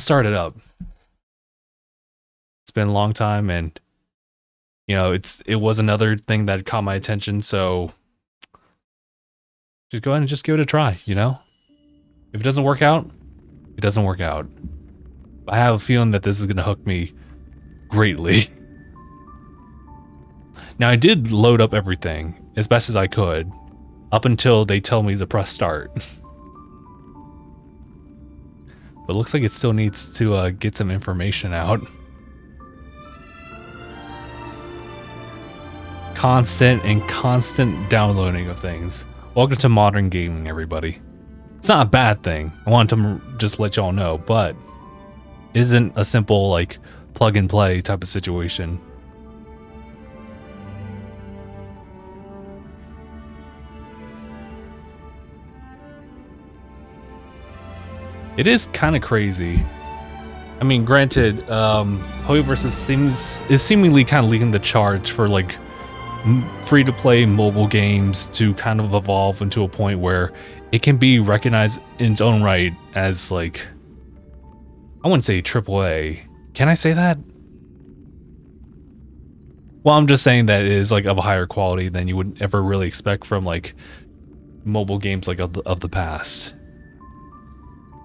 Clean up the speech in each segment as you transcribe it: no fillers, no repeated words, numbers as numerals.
Start it up. It's been a long time, and it was another thing that caught my attention. So just go ahead and just give it a try. If it doesn't work out, it doesn't work out. I have a feeling that this is gonna hook me greatly. Now I did load up everything as best as I could, up until they tell me to press start. But it looks like it still needs to get some information out. Constant downloading of things. Welcome to modern gaming, everybody. It's not a bad thing. I wanted to just let y'all know, but it isn't a simple like plug and play type of situation. It is kind of crazy. I mean, granted, Hoyoverse is seemingly kind of leading the charge for like free-to-play mobile games to kind of evolve into a point where it can be recognized in its own right as like, I wouldn't say AAA. Can I say that? Well, I'm just saying that it is like of a higher quality than you would ever really expect from like mobile games like of the past.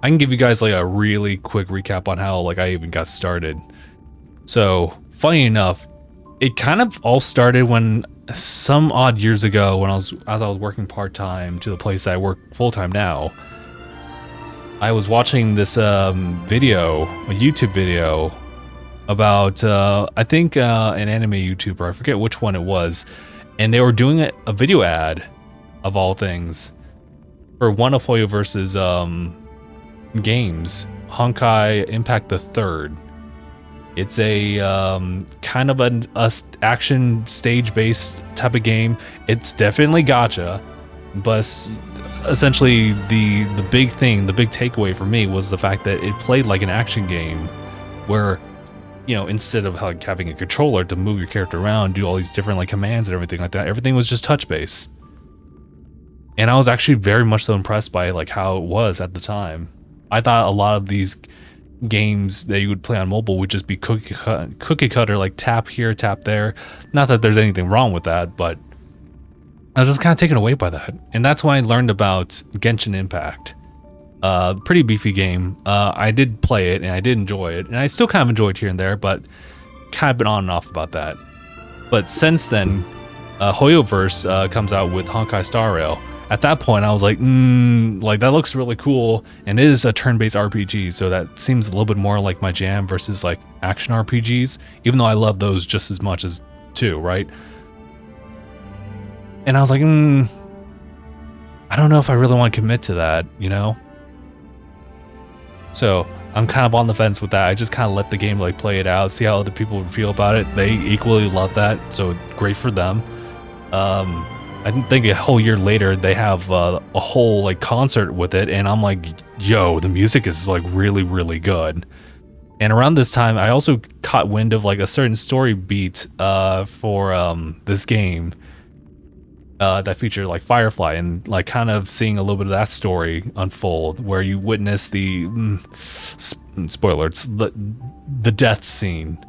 I can give you guys like a really quick recap on how like I even got started. So, funny enough, it kind of all started when some odd years ago when I was working part-time to the place that I work full-time now. I was watching this video, a YouTube video about I think an anime YouTuber, I forget which one it was, and they were doing a video ad of all things for one of Hoyoverse's games, Honkai Impact the Third. It's a kind of an action stage-based type of game. It's definitely gacha, but essentially the big thing, the big takeaway for me was the fact that it played like an action game, where instead of like having a controller to move your character around, do all these different like commands and everything like that, everything was just touch based. And I was actually very much so impressed by like how it was at the time. I thought a lot of these games that you would play on mobile would just be cookie cutter, like tap here, tap there. Not that there's anything wrong with that, but I was just kind of taken away by that. And that's when I learned about Genshin Impact. Pretty beefy game. I did play it and I did enjoy it, and I still kind of enjoy it here and there, but kind of been on and off about that. But since then, Hoyoverse comes out with Honkai Star Rail. At that point, I was like, like that looks really cool, and it is a turn-based RPG, so that seems a little bit more like my jam versus like action RPGs, even though I love those just as much as too, right? And I was like, I don't know if I really want to commit to that, So I'm kind of on the fence with that. I just kind of let the game like play it out, see how other people would feel about it. They equally love that, so great for them. I think a whole year later they have a whole like concert with it, and I'm like, yo, the music is like really, really good. And around this time, I also caught wind of like a certain story beat for this game that featured like Firefly, and like kind of seeing a little bit of that story unfold, where you witness the spoiler, it's the death scene,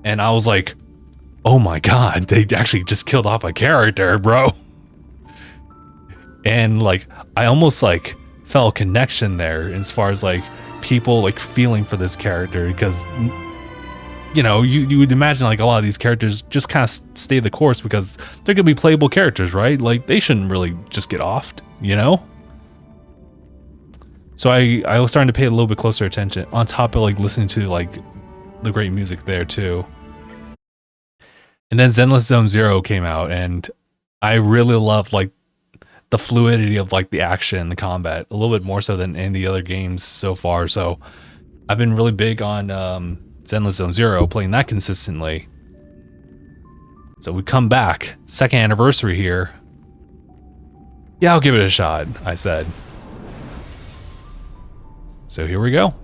and I was like, oh my god, they actually just killed off a character, bro. And like I almost like felt a connection there as far as like people like feeling for this character, because you would imagine like a lot of these characters just kind of stay the course because they're gonna be playable characters, right? Like they shouldn't really just get offed, So I was starting to pay a little bit closer attention, on top of like listening to like the great music there too. And then Zenless Zone Zero came out, and I really loved like the fluidity of like the action, the combat, a little bit more so than any of the other games so far. So I've been really big on Zenless Zone Zero, playing that consistently. So we come back, second anniversary here. Yeah, I'll give it a shot, I said. So here we go.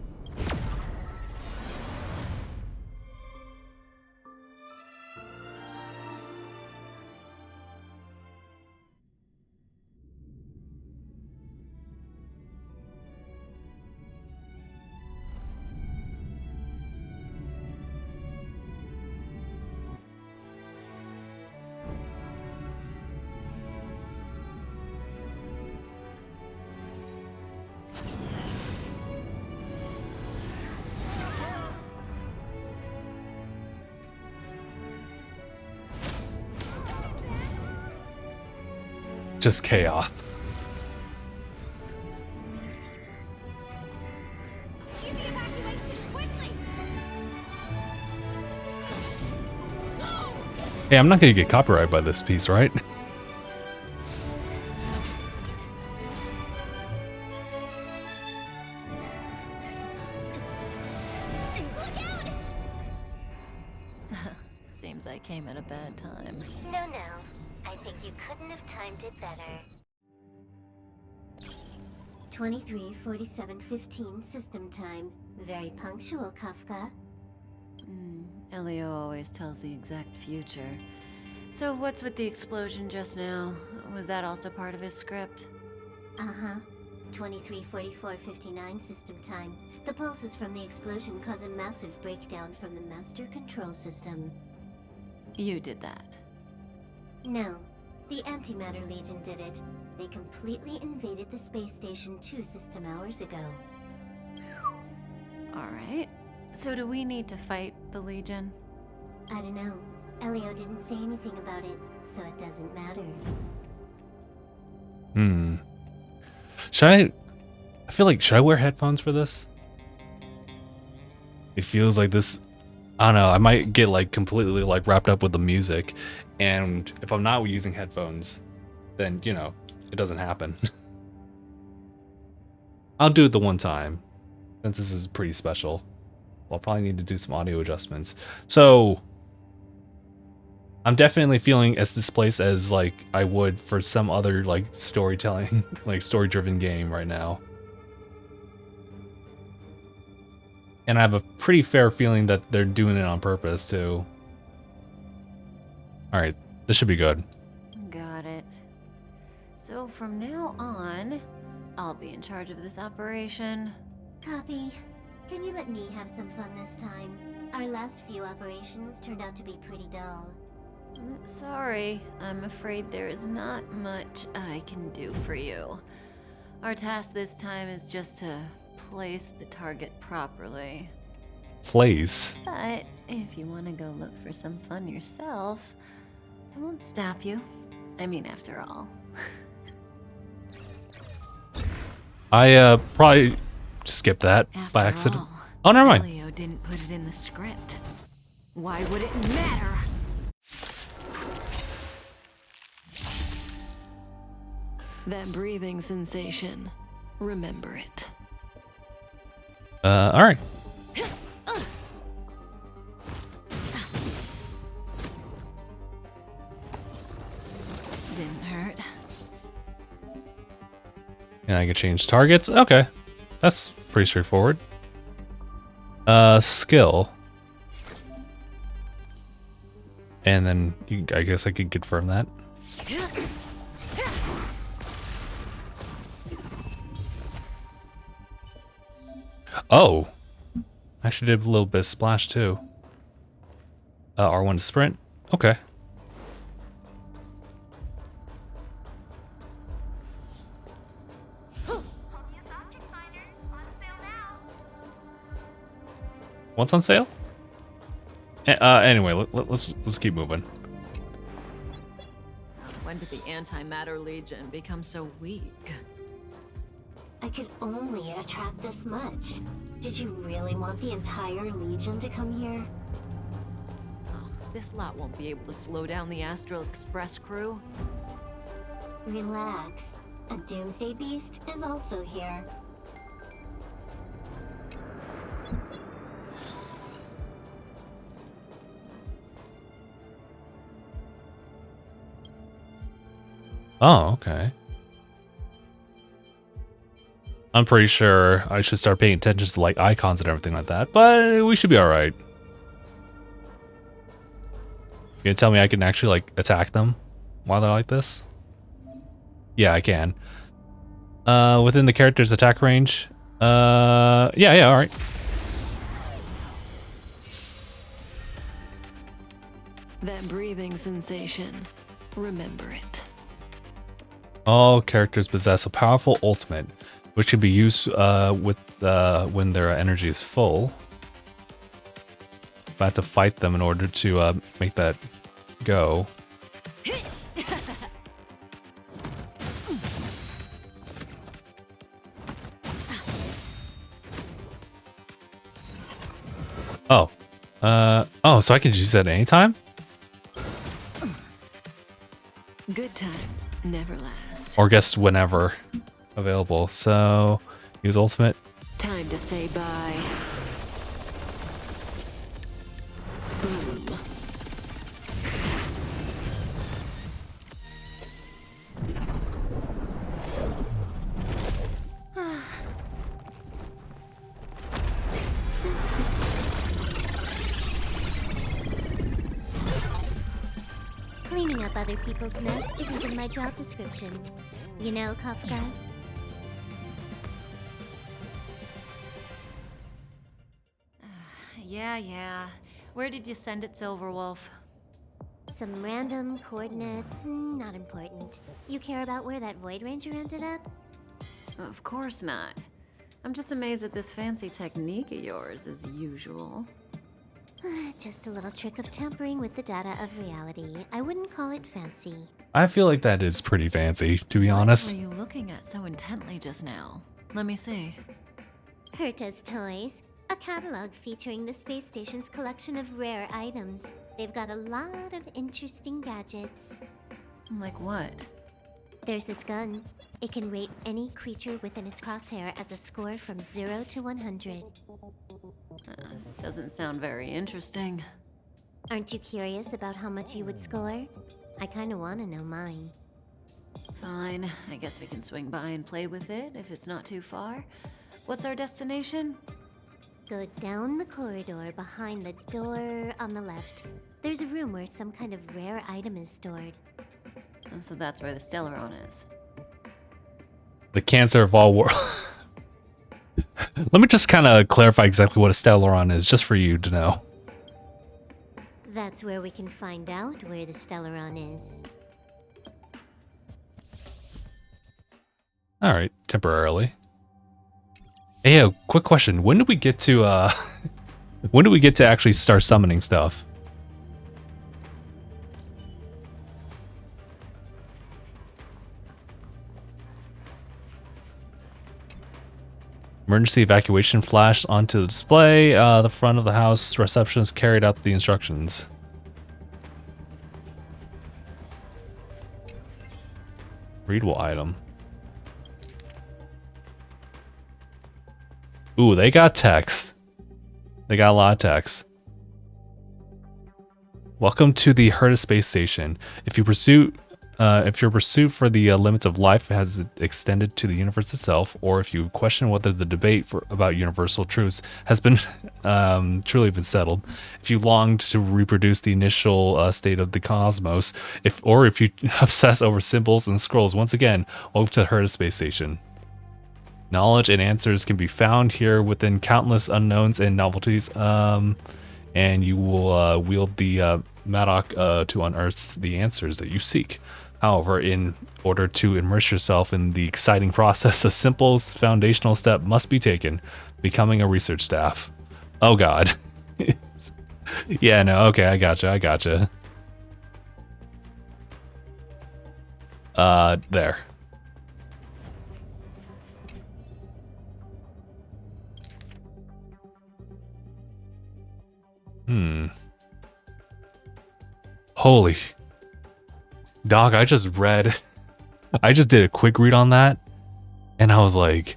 Just chaos. Give me evacuation quickly. Go. Hey, I'm not gonna get copyrighted by this piece, right? Seems I came at a bad time. No. I think you couldn't have timed it better. 23:47:15 system time. Very punctual, Kafka. Elio always tells the exact future. So what's with the explosion just now? Was that also part of his script? Uh-huh. 23:44:59 system time. The pulses from the explosion cause a massive breakdown from the master control system. You did that. No, the Antimatter Legion did it. They completely invaded the space station 2 system hours ago. Alright. So do we need to fight the Legion? I don't know. Elio didn't say anything about it, so it doesn't matter. Should I feel like, should I wear headphones for this? It feels like this, I don't know, I might get like completely like wrapped up with the music, and if I'm not using headphones, then, you know, it doesn't happen. I'll do it the one time, since this is pretty special. I'll probably need to do some audio adjustments. So, I'm definitely feeling as displaced as like I would for some other like storytelling, like story-driven game right now. And I have a pretty fair feeling that they're doing it on purpose too. All right, this should be good. Got it. So from now on, I'll be in charge of this operation. Copy. Can you let me have some fun this time? Our last few operations turned out to be pretty dull. Sorry, I'm afraid there is not much I can do for you. Our task this time is just to place the target properly. Place? But if you want to go look for some fun yourself, I won't stop you. I mean, after all. I probably skipped that by accident. Oh, never mind. Elio didn't put it in the script. Why would it matter? That breathing sensation. Remember it. All right. Didn't hurt. And I can change targets. Okay, that's pretty straightforward. Skill. And then I guess I could confirm that. Oh, I actually did a little bit of splash too. R1 to sprint. Okay. What's on sale? Anyway, let's keep moving. When did the Antimatter Legion become so weak? I could only attract this much. Did you really want the entire Legion to come here? Oh, this lot won't be able to slow down the Astral Express crew. Relax. A Doomsday Beast is also here. Oh, okay. I'm pretty sure I should start paying attention to like icons and everything like that, but we should be all right. You gonna tell me I can actually like attack them while they're like this? Yeah, I can. Within the character's attack range. Yeah, all right. That breathing sensation. Remember it. All characters possess a powerful ultimate, which can be used when their energy is full. But I have to fight them in order to make that go. Oh. Oh, so I can use that anytime? Good times never last. Or I guess whenever available. So, use ultimate. Time to say bye. Boom. Cleaning up other people's mess isn't in my job description. You know, Kafka? Yeah. Where did you send it, Silverwolf? Some random coordinates, not important. You care about where that Void Ranger ended up? Of course not. I'm just amazed at this fancy technique of yours, as usual. Just a little trick of tampering with the data of reality. I wouldn't call it fancy. I feel like that is pretty fancy, to be honest. What were you looking at so intently just now? Let me see. Herta's Toys, a catalog featuring the space station's collection of rare items. They've got a lot of interesting gadgets. Like what? There's this gun. It can rate any creature within its crosshair as a score from 0 to 100. Doesn't sound very interesting. Aren't you curious about how much you would score? I kinda wanna know mine. Fine, I guess we can swing by and play with it if it's not too far. What's our destination? Go down the corridor behind the door on the left. There's a room where some kind of rare item is stored. Oh, so that's where the Stellaron is. The cancer of all worlds. Let me just kind of clarify exactly what a Stellaron is, just for you to know. That's where we can find out where the Stellaron is. All right, temporarily. Hey, yo, quick question. When do we get to, when do we get to actually start summoning stuff? Emergency evacuation flashed onto the display. The front of the house receptionist carried out the instructions. Readable item. Ooh, they got text. They got a lot of text. Welcome to the Herta space station. If your pursuit for the limits of life has extended to the universe itself, or if you question whether the debate about universal truths has been truly been settled, if you long to reproduce the initial state of the cosmos, if you obsess over symbols and scrolls, once again, welcome to Herta space station. Knowledge and answers can be found here within countless unknowns and novelties, and you will wield the Madoc to unearth the answers that you seek. However, in order to immerse yourself in the exciting process, a simple foundational step must be taken: becoming a research staff. Oh God. Yeah, no, okay, I gotcha. There. Holy dog, I just did a quick read on that, and I was like,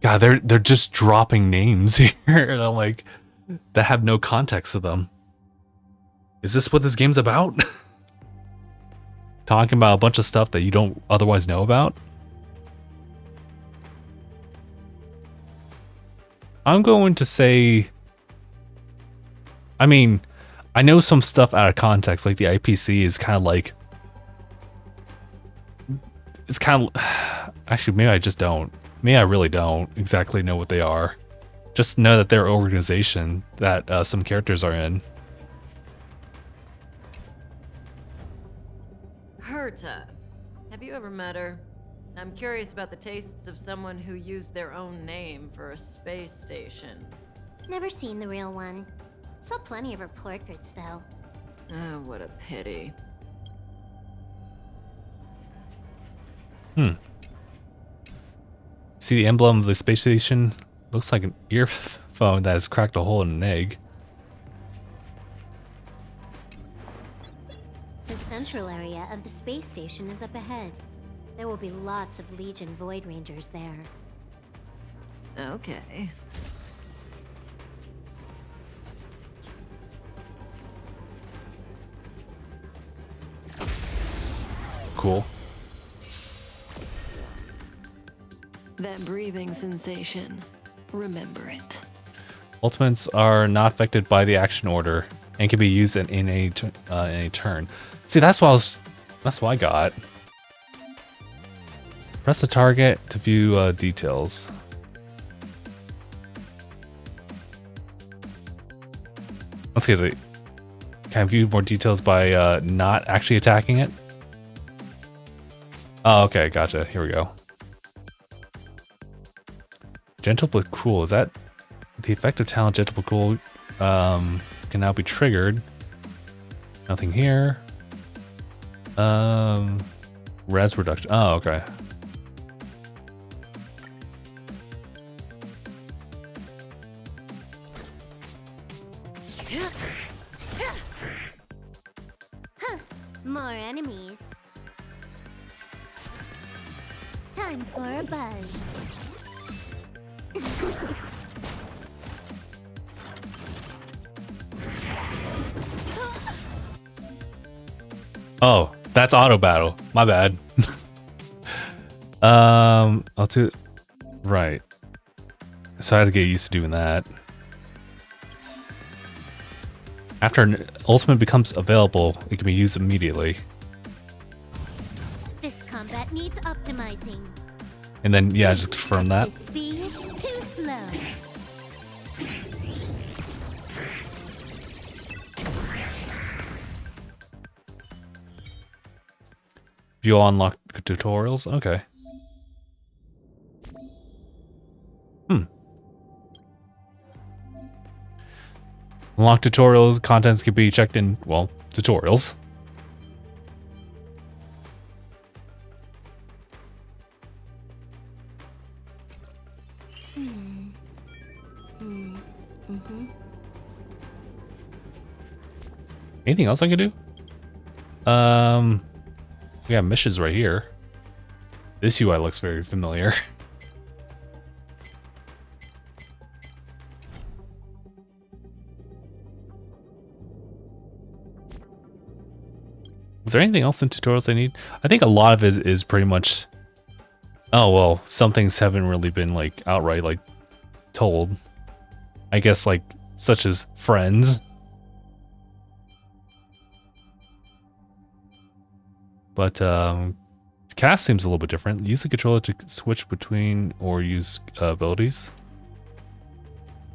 God, they're just dropping names here, and I'm like, that have no context to them. Is this what this game's about? Talking about a bunch of stuff that you don't otherwise know about? I'm going to say, I mean, I know some stuff out of context, like the IPC is kind of like, it's kind of, actually, maybe I just don't. Maybe I really don't exactly know what they are. Just know that they're an organization that some characters are in. Herta. Have you ever met her? I'm curious about the tastes of someone who used their own name for a space station. Never seen the real one. Saw plenty of her portraits, though. Oh, what a pity. See the emblem of the space station? Looks like an ear phone that has cracked a hole in an egg. The central area of the space station is up ahead. There will be lots of Legion Void Rangers there. Okay. Cool. That breathing sensation. Remember it. Ultimates are not affected by the action order and can be used in a turn. See, that's what I got. Press the target to view details. Let's see. Can I view more details by not actually attacking it? Oh, okay, gotcha. Here we go. Gentle but cool. Is that the effective talent? Gentle but cool can now be triggered. Nothing here. Res reduction. Oh, okay. More enemies. Time for a buzz. Oh, that's auto battle. My bad. I'll do right. So I had to get used to doing that. After an ultimate becomes available, it can be used immediately. This combat needs optimizing. And then, yeah, just confirm that. This speed too slow. View unlock tutorials. Okay. Unlock tutorials. Contents can be checked in, well, tutorials. Anything else I can do? We got missions right here. This UI looks very familiar. Is there anything else in tutorials I need? I think a lot of it is pretty much... Oh, well, some things haven't really been, like, outright, like, told. I guess, like, such as friends. But, cast seems a little bit different. Use the controller to switch between or use abilities.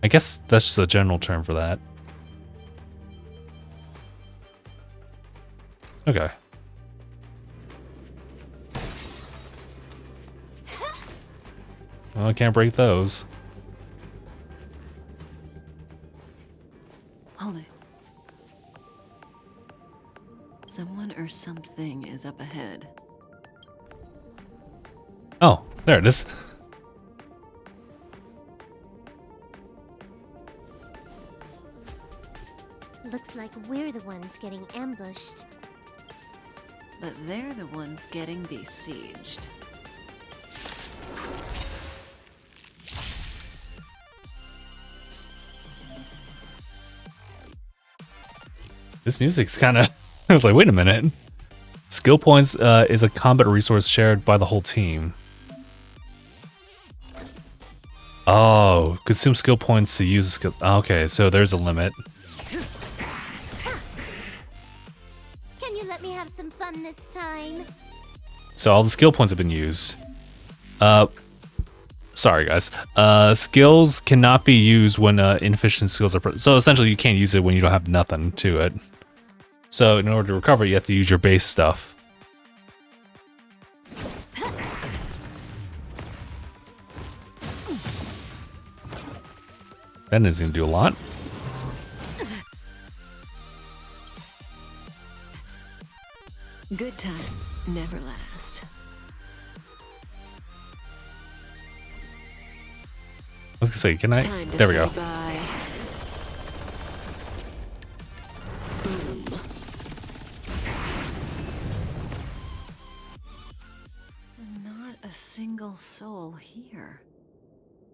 I guess that's just a general term for that. Okay. Well, I can't break those. Hold it. Someone or something is up ahead. Oh, there it is. Looks like we're the ones getting ambushed. But they're the ones getting besieged. This music's kind of... I was like, wait a minute. Skill points is a combat resource shared by the whole team. Oh, consume skill points to use skills. Okay, so there's a limit. Can you let me have some fun this time? So all the skill points have been used. Sorry guys. Skills cannot be used when inefficient skills are... So essentially you can't use it when you don't have nothing to it. So in order to recover, you have to use your base stuff. That isn't gonna do a lot. Good times never last. I was gonna say, can I? Time to There we go. say bye.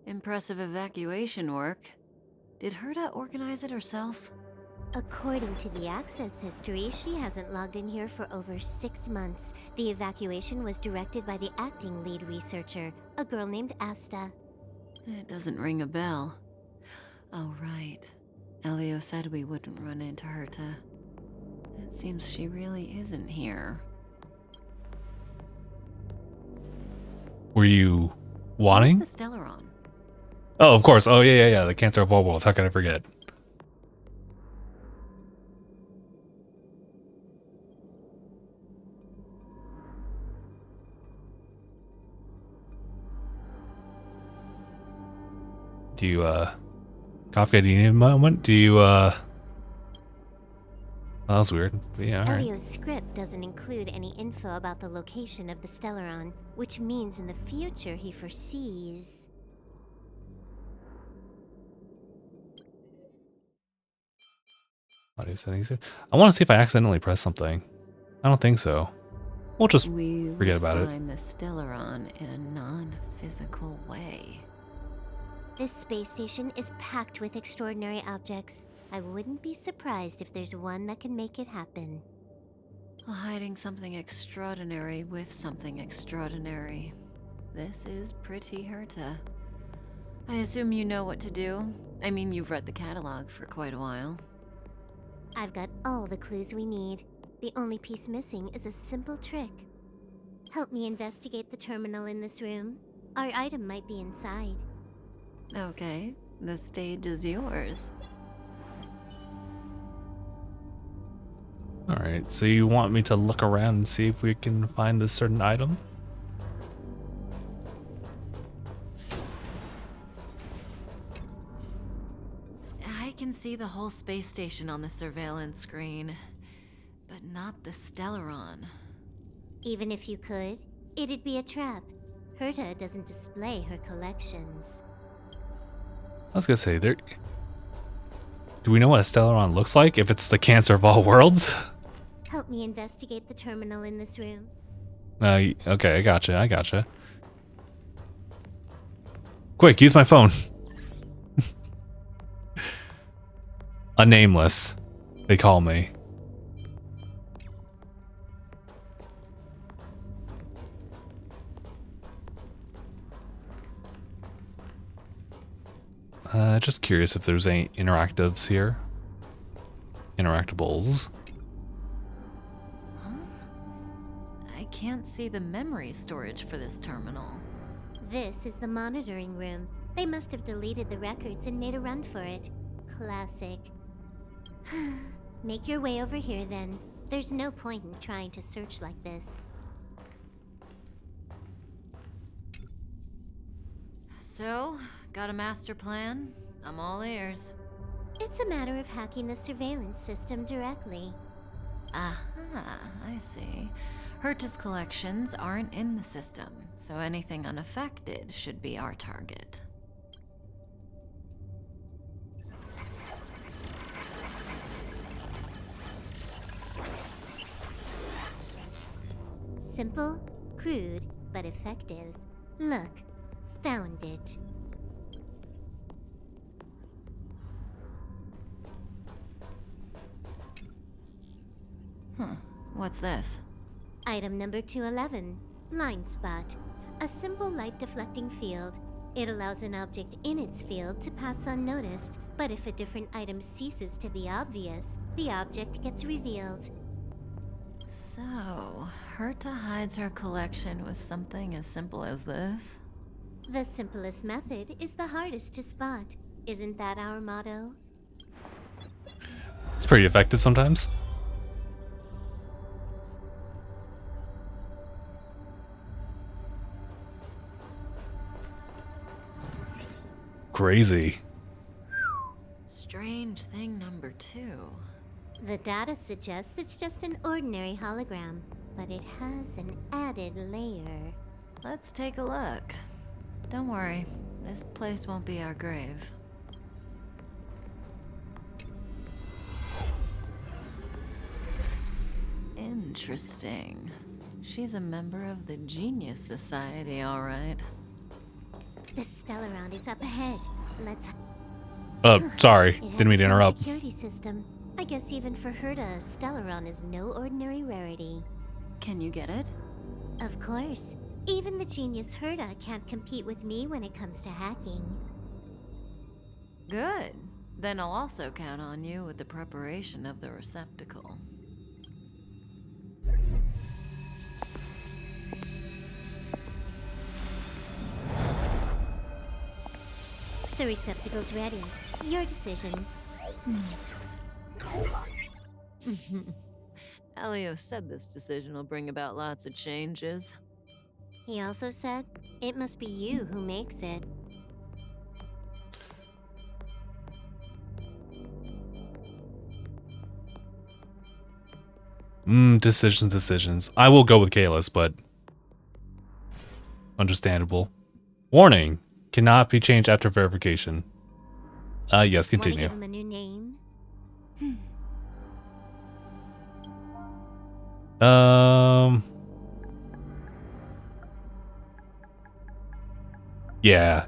Impressive evacuation work. Did Herta organize it herself? According to the access history, she hasn't logged in here for over 6 months. The evacuation was directed by the acting lead researcher, a girl named Asta. It doesn't ring a bell. Oh, right. Elio said we wouldn't run into Herta. It seems she really isn't here. Were you wanting? Where's the Stellaron? Oh, of course. Oh, yeah. The cancer of all worlds. How could I forget? Do you, Kafka, do you need a moment? Do you, Oh, that was weird. But yeah, alright. Elio's script doesn't include any info about the location of the Stellaron, which means in the future he foresees... Audio settings here. I want to see if I accidentally pressed something. I don't think so. We'll just forget about it. We find the Stellaron in a non-physical way. This space station is packed with extraordinary objects. I wouldn't be surprised if there's one that can make it happen. Hiding something extraordinary with something extraordinary. This is pretty Herta. I assume you know what to do. I mean, you've read the catalog for quite a while. I've got all the clues we need. The only piece missing is a simple trick. Help me investigate the terminal in this room. Our item might be inside. Okay, the stage is yours. Alright, so you want me to look around and see if we can find this certain item? I can see the whole space station on the surveillance screen, but not the Stellaron. Even if you could, it'd be a trap. Herta doesn't display her collections. I was gonna say, do we know what a Stellaron looks like if it's the cancer of all worlds? Help me investigate the terminal in this room. Okay, I gotcha. Quick, use my phone. A nameless, they call me. Just curious if there's any interactives here. Interactables. Huh? I can't see the memory storage for this terminal. This is the monitoring room. They must have deleted the records and made a run for it. Classic. Make your way over here then. There's no point in trying to search like this. So, got a master plan? I'm all ears. It's a matter of hacking the surveillance system directly. Aha, I see. Herta's collections aren't in the system, so anything unaffected should be our target. Simple, crude, but effective. Look, found it. What's this? Item number 211, line spot. A simple light deflecting field. It allows an object in its field to pass unnoticed, but if a different item ceases to be obvious, the object gets revealed. So, Herta hides her collection with something as simple as this? The simplest method is the hardest to spot. Isn't that our motto? It's pretty effective sometimes. Crazy. Strange thing number 2. The data suggests it's just an ordinary hologram, but it has an added layer. Let's take a look. Don't worry, this place won't be our grave. Interesting. She's a member of the Genius Society, all right. The Stellaround is up ahead. Let's... Sorry. It has Didn't mean to its own interrupt. security system. I guess even for Herta, Stellaround is no ordinary rarity. Can you get it? Of course. Even the genius Herta can't compete with me when it comes to hacking. Good. Then I'll also count on you with the preparation of the receptacle. The receptacle's ready. Your decision. Elio said this decision will bring about lots of changes. He also said, it must be you who makes it. Decisions. I will go with Kalis, but understandable. Warning. Cannot be changed after verification. Yes, Want to continue. give him a new name? Yeah.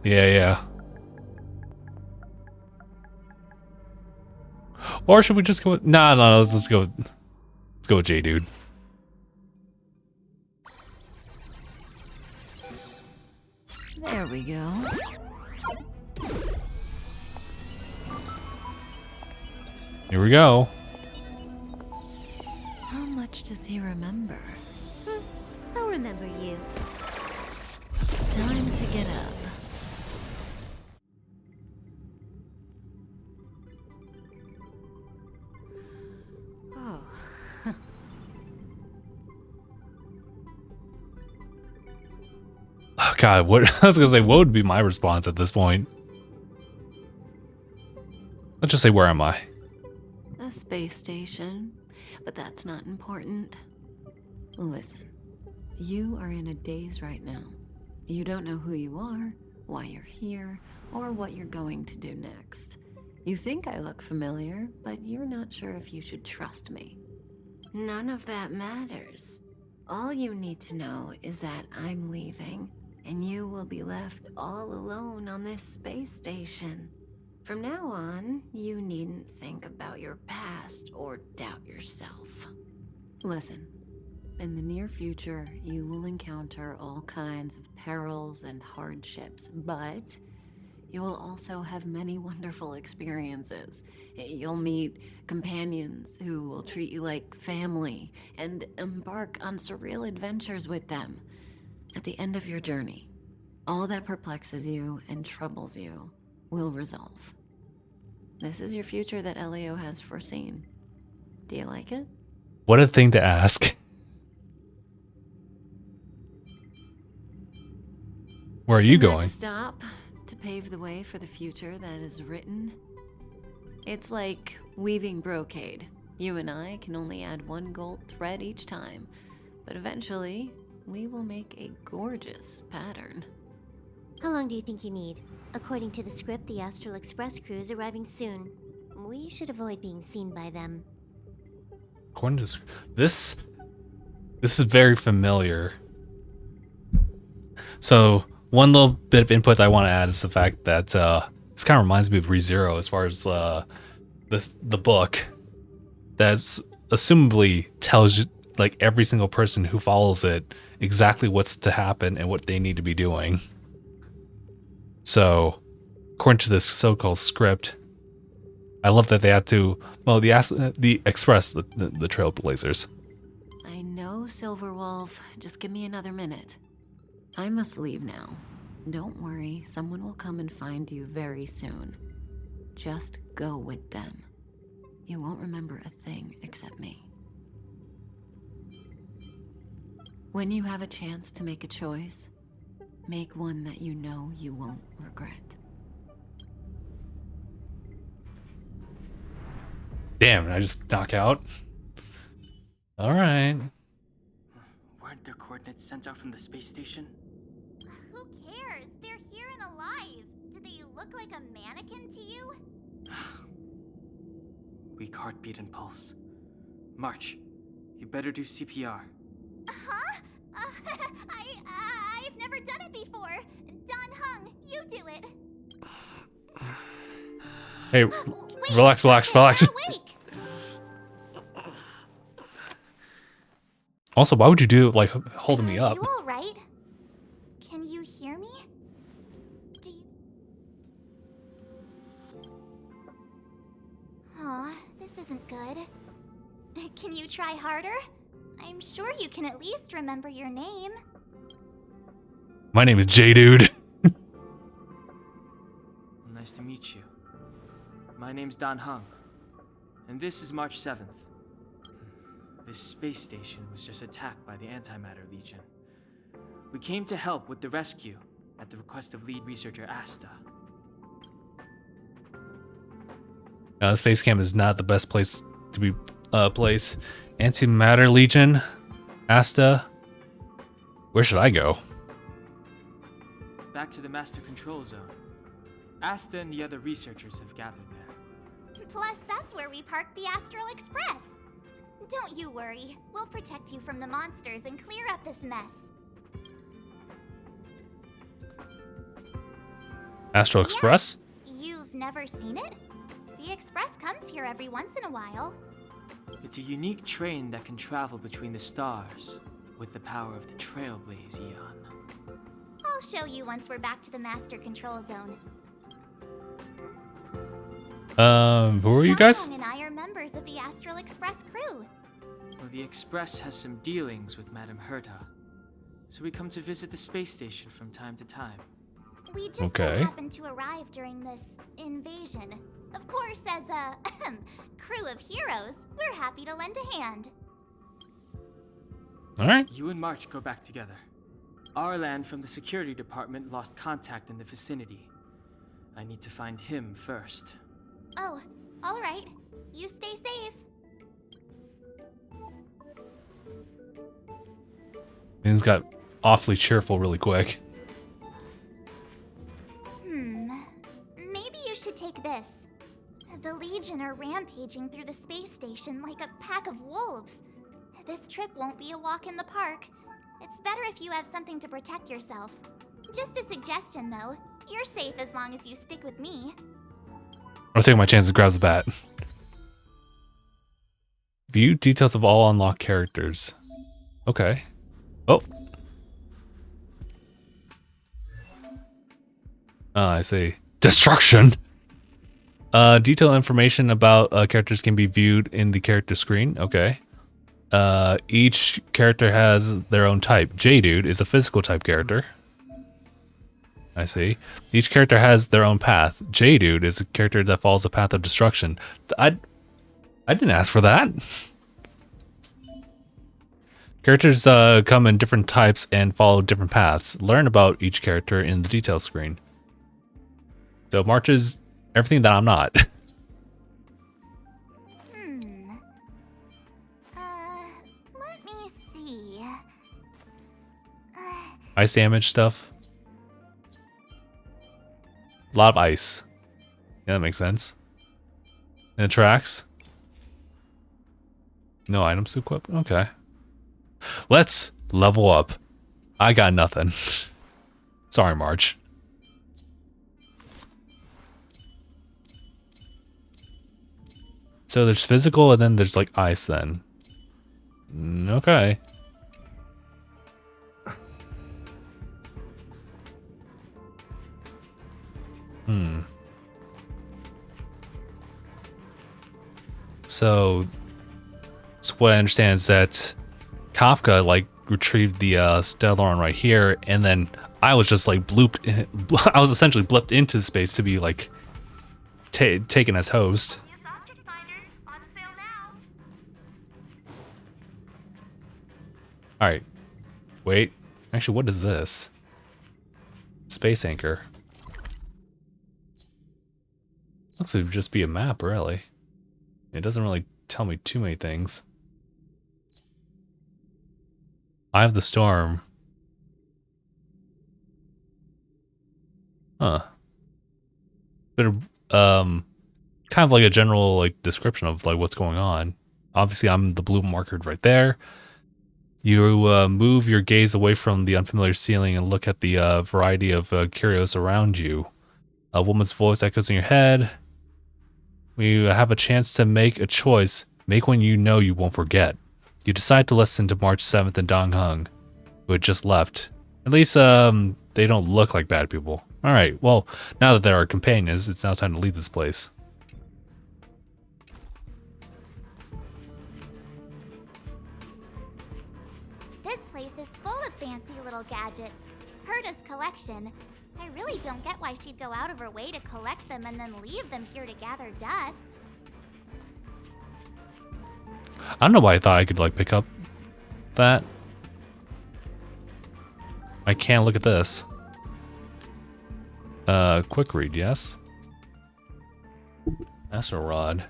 Or should we just go with... No, let's go with J, dude. There we go. Here we go. How much does he remember? I'll remember you. Time to get up. Oh. Oh, God, what... I was gonna say, what would be my response at this point? Let's just say, where am I? A space station, but that's not important. Listen, you are in a daze right now. You don't know who you are, why you're here, or what you're going to do next. You think I look familiar, but you're not sure if you should trust me. None of that matters. All you need to know is that I'm leaving, and you will be left all alone on this space station. From now on, you needn't think about your past or doubt yourself. Listen, in the near future, you will encounter all kinds of perils and hardships, but you will also have many wonderful experiences. You'll meet companions who will treat you like family and embark on surreal adventures with them. At the end of your journey, all that perplexes you and troubles you will resolve. This is your future that Elio has foreseen. Do you like it? What a thing to ask. Where are you The going? next stop to pave the way for the future that is written. It's like weaving brocade. You and I can only add one gold thread each time, but eventually we will make a gorgeous pattern. How long do you think you need? According to the script, the Astral Express crew is arriving soon. We should avoid being seen by them. According to this is very familiar. So one little bit of input I want to add is the fact that this kind of reminds me of ReZero as far as the book. That's assumably tells you, like, every single person who follows it exactly what's to happen and what they need to be doing. So, according to this so-called script, I love that they had to, well, the Express, the Trailblazers. I know, Silverwolf. Just give me another minute. I must leave now. Don't worry, someone will come and find you very soon. Just go with them. You won't remember a thing except me. When you have a chance to make a choice, make one that you know you won't regret. Damn, did I just knock out? Alright. Weren't their coordinates sent out from the space station? Who cares? They're here and alive. Do they look like a mannequin to you? Weak heartbeat and pulse. March, you better do CPR. Huh? I've never done it before. Don Hung, you do it. Hey, Wait, relax. you're awake. Also, why would you do it like holding me up? You all right? Can you hear me? Do you... Aw, this isn't good. Can you try harder? I'm sure you can at least remember your name. My name is J-Dude. Nice to meet you. My name's Don Hung, and this is March 7th. This space station was just attacked by the Antimatter Legion. We came to help with the rescue at the request of lead researcher Asta. Now, this face cam is not the best place to be placed. Antimatter Legion, Asta. Where should I go? Back to the Master Control Zone. Asta and the other researchers have gathered there. Plus, that's where we parked the Astral Express. Don't you worry. We'll protect you from the monsters and clear up this mess. Astral Express? You've never seen it? The Express comes here every once in a while. It's a unique train that can travel between the stars with the power of the Trailblaze Eon. I'll show you once we're back to the Master Control Zone. Who are you guys? Don and I are members of the Astral Express crew. Well, the Express has some dealings with Madame Herta, so we come to visit the space station from time to time. We just Okay. so happened to arrive during this invasion. Of course, as a crew of heroes, we're happy to lend a hand. Alright. You and March go back together. Arlan from the security department lost contact in the vicinity. I need to find him first. Oh, all right. You stay safe. Things got awfully cheerful really quick. Maybe you should take this. The Legion are rampaging through the space station like a pack of wolves. This trip won't be a walk in the park. It's better if you have something to protect yourself. Just a suggestion, though. You're safe as long as you stick with me. I'll take my chances, grabs the bat. View details of all unlocked characters. Okay. Oh. I see. Destruction! Detailed information about characters can be viewed in the character screen. Okay. Each character has their own type. J-Dude is a physical type character. I see. Each character has their own path. J-Dude is a character that follows a path of destruction. I didn't ask for that. Characters come in different types and follow different paths. Learn about each character in the details screen. So March is everything that I'm not. Let me see. Ice damage stuff. A lot of ice. Yeah, that makes sense. And it tracks. No items to equip. Okay. Let's level up. I got nothing. Sorry, March. So there's physical and then there's like ice then. Okay. So what I understand is that Kafka like retrieved the Stellaron right here, and then I was just like blooped in, I was essentially blipped into space to be like taken as host. Use object finders on sale now. Alright. Wait. Actually, what is this? Space anchor. Looks like it would just be a map, really. It doesn't really tell me too many things. Eye of the Storm. Huh. Bit of, kind of like a general like description of like what's going on. Obviously, I'm the blue marker right there. You move your gaze away from the unfamiliar ceiling and look at the variety of curios around you. A woman's voice echoes in your head. We have a chance to make a choice. Make one you know you won't forget. You decide to listen to March 7th and Dong Hung, who had just left. At least they don't look like bad people. Alright, well, now that they're our companions, it's now time to leave this place. This place is full of fancy little gadgets. Herta's collection. I really don't get why she'd go out of her way to collect them and then leave them here to gather dust. I don't know why I thought I could, like, pick up that. I can't look at this. Quick read, yes? That's a rod.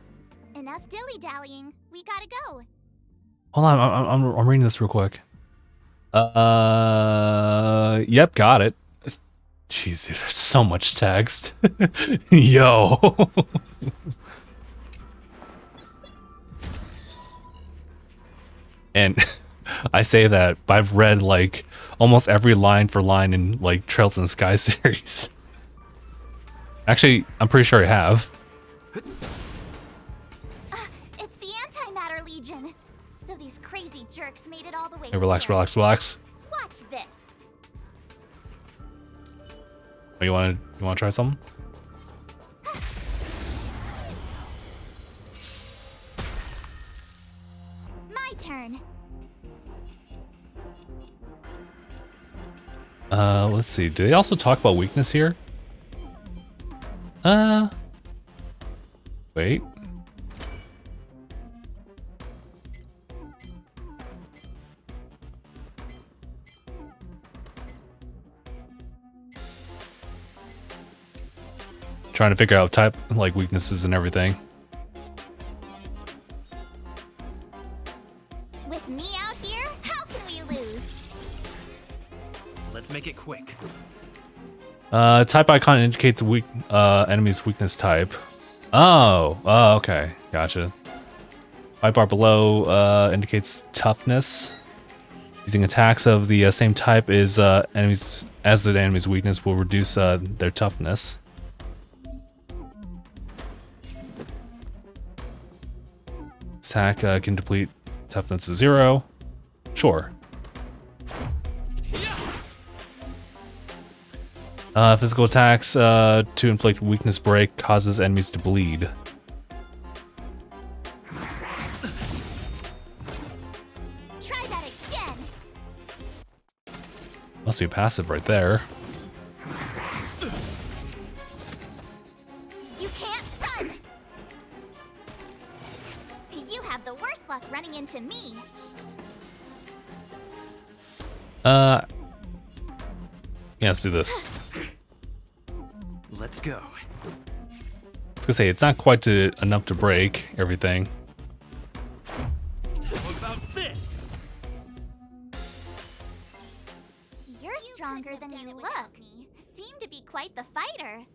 Enough dilly-dallying. We gotta go. Hold on, I'm reading this real quick. Yep, got it. Jeez, dude, there's so much text. Yo. And I say that, but I've read like almost every line for line in like Trails in the Sky series. Actually, I'm pretty sure I have. It's the Antimatter Legion. So these crazy jerks made it all the way Hey, relax, here. relax, relax. Watch this. Oh, you wanna try something? My turn. Let's see. Do they also talk about weakness here? Wait. Trying to figure out type, like, weaknesses and everything. With me out here, how can we lose? Let's make it quick. Type icon indicates weak enemy's weakness type. Oh, okay, gotcha. Type bar below indicates toughness. Using attacks of the same type as enemies as the enemy's weakness will reduce their toughness. Attack can deplete toughness to 0. Sure. Physical attacks to inflict weakness break causes enemies to bleed. Try that again. Must be passive right there. You can't run. You have the worst luck running into me. Yeah, let's do this. Let's go. I was gonna say, it's not quite enough to break everything. How about this? You're stronger than you look. Seem to be quite the fighter.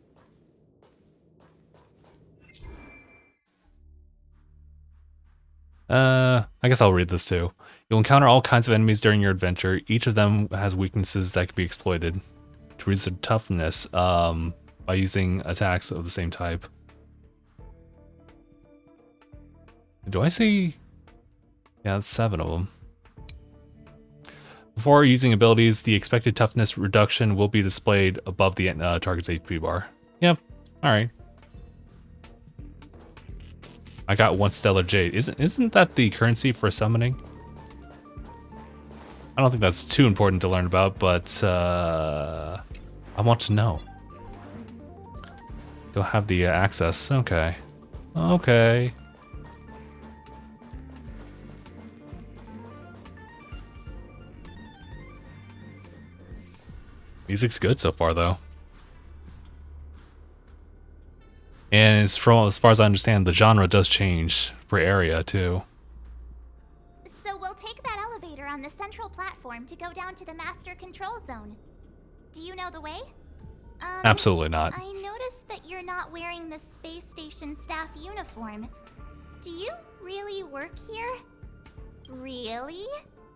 I guess I'll read this too. You'll encounter all kinds of enemies during your adventure. Each of them has weaknesses that can be exploited to reduce their toughness by using attacks of the same type. Do I see? Yeah, that's 7 of them. Before using abilities, the expected toughness reduction will be displayed above the target's HP bar. Yep. All right. I got 1 Stellar Jade. Isn't that the currency for summoning? I don't think that's too important to learn about, but I want to know. Don't have the access. Okay. Okay. Music's good so far, though. And as far as I understand, the genre does change per area, too. So we'll take that elevator on the central platform to go down to the master control zone. Do you know the way? Absolutely not. I noticed that you're not wearing the space station staff uniform. Do you really work here? Really?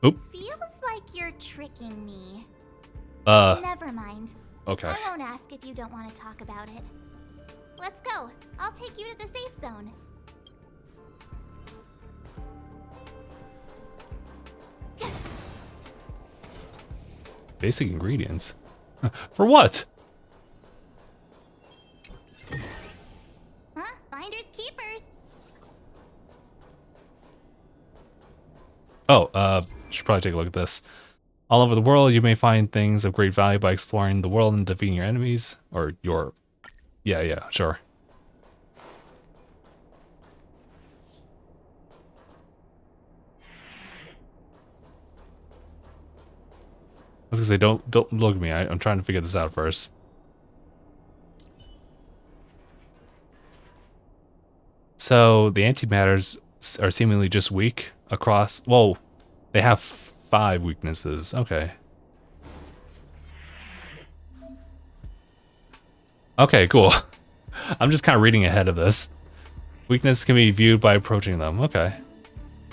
Oop. Feels like you're tricking me. Uh, Never mind. okay. I won't ask if you don't want to talk about it. Let's go. I'll take you to the safe zone. Basic ingredients. For what? Huh? Finders keepers. Oh, should probably take a look at this. All over the world, you may find things of great value by exploring the world and defeating your enemies. Or your... Yeah, sure. I was gonna say, don't look at me. I'm trying to figure this out first. So the antimatters are seemingly just weak across. Whoa, they have 5 weaknesses. Okay. Okay, cool. I'm just kind of reading ahead of this. Weakness can be viewed by approaching them. Okay.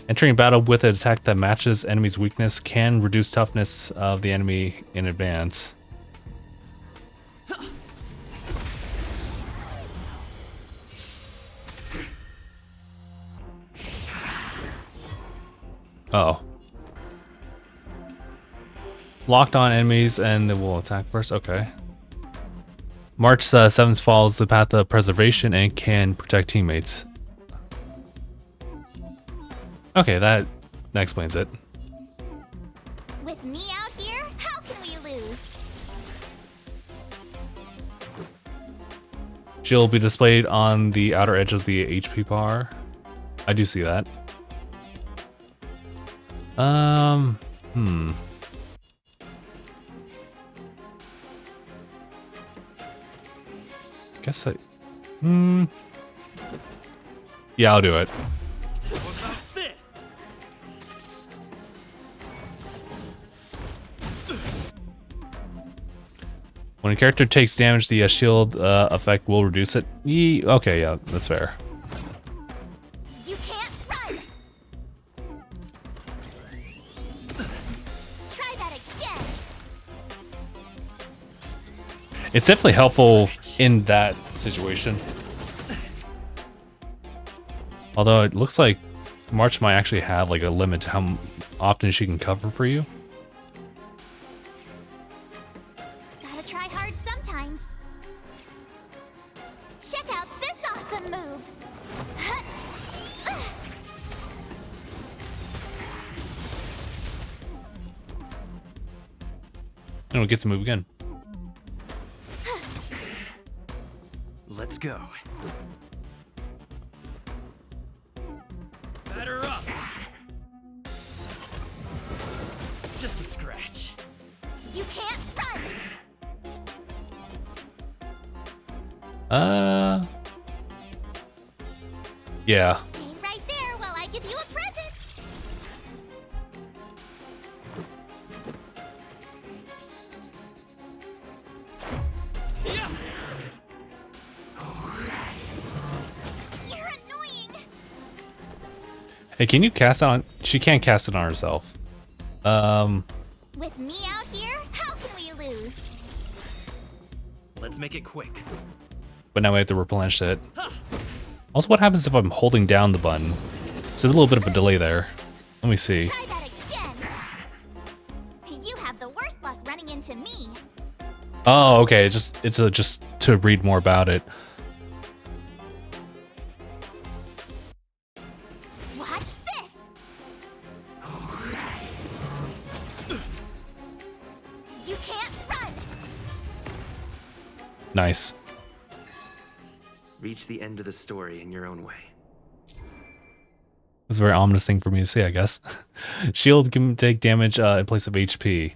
Entering battle with an attack that matches enemy's weakness can reduce toughness of the enemy in advance. Oh. Locked on enemies and they will attack first. Okay. March 7th follows the path of preservation and can protect teammates. Okay, that explains it. With me out here, how can we lose? Shield will be displayed on the outer edge of the HP bar. I do see that. Guess I... Yeah, I'll do it. When a character takes damage, the shield effect will reduce it. Okay, yeah, that's fair. You can't run. Try that again. It's definitely helpful in that situation. Although it looks like March might actually have like a limit to how often she can cover for you. Gotta try hard sometimes. Check out this awesome move. And it gets to move again. Let's go. Batter up. Just a scratch. You can't run. Yeah. Stay right there while I give you a present. Yeah. You're annoying. Hey, can you cast it on... She can't cast it on herself. With me out here, how can we lose? Let's make it quick. But now we have to replenish it. Also, what happens if I'm holding down the button? There's a little bit of a delay there. Let me see. Try that again. You have the worst luck running into me. Oh, okay. It's just to read more about it. Watch this. You can't run. Nice. Reach the end of the story in your own way. It's a very ominous thing for me to say, I guess. Shield can take damage in place of HP.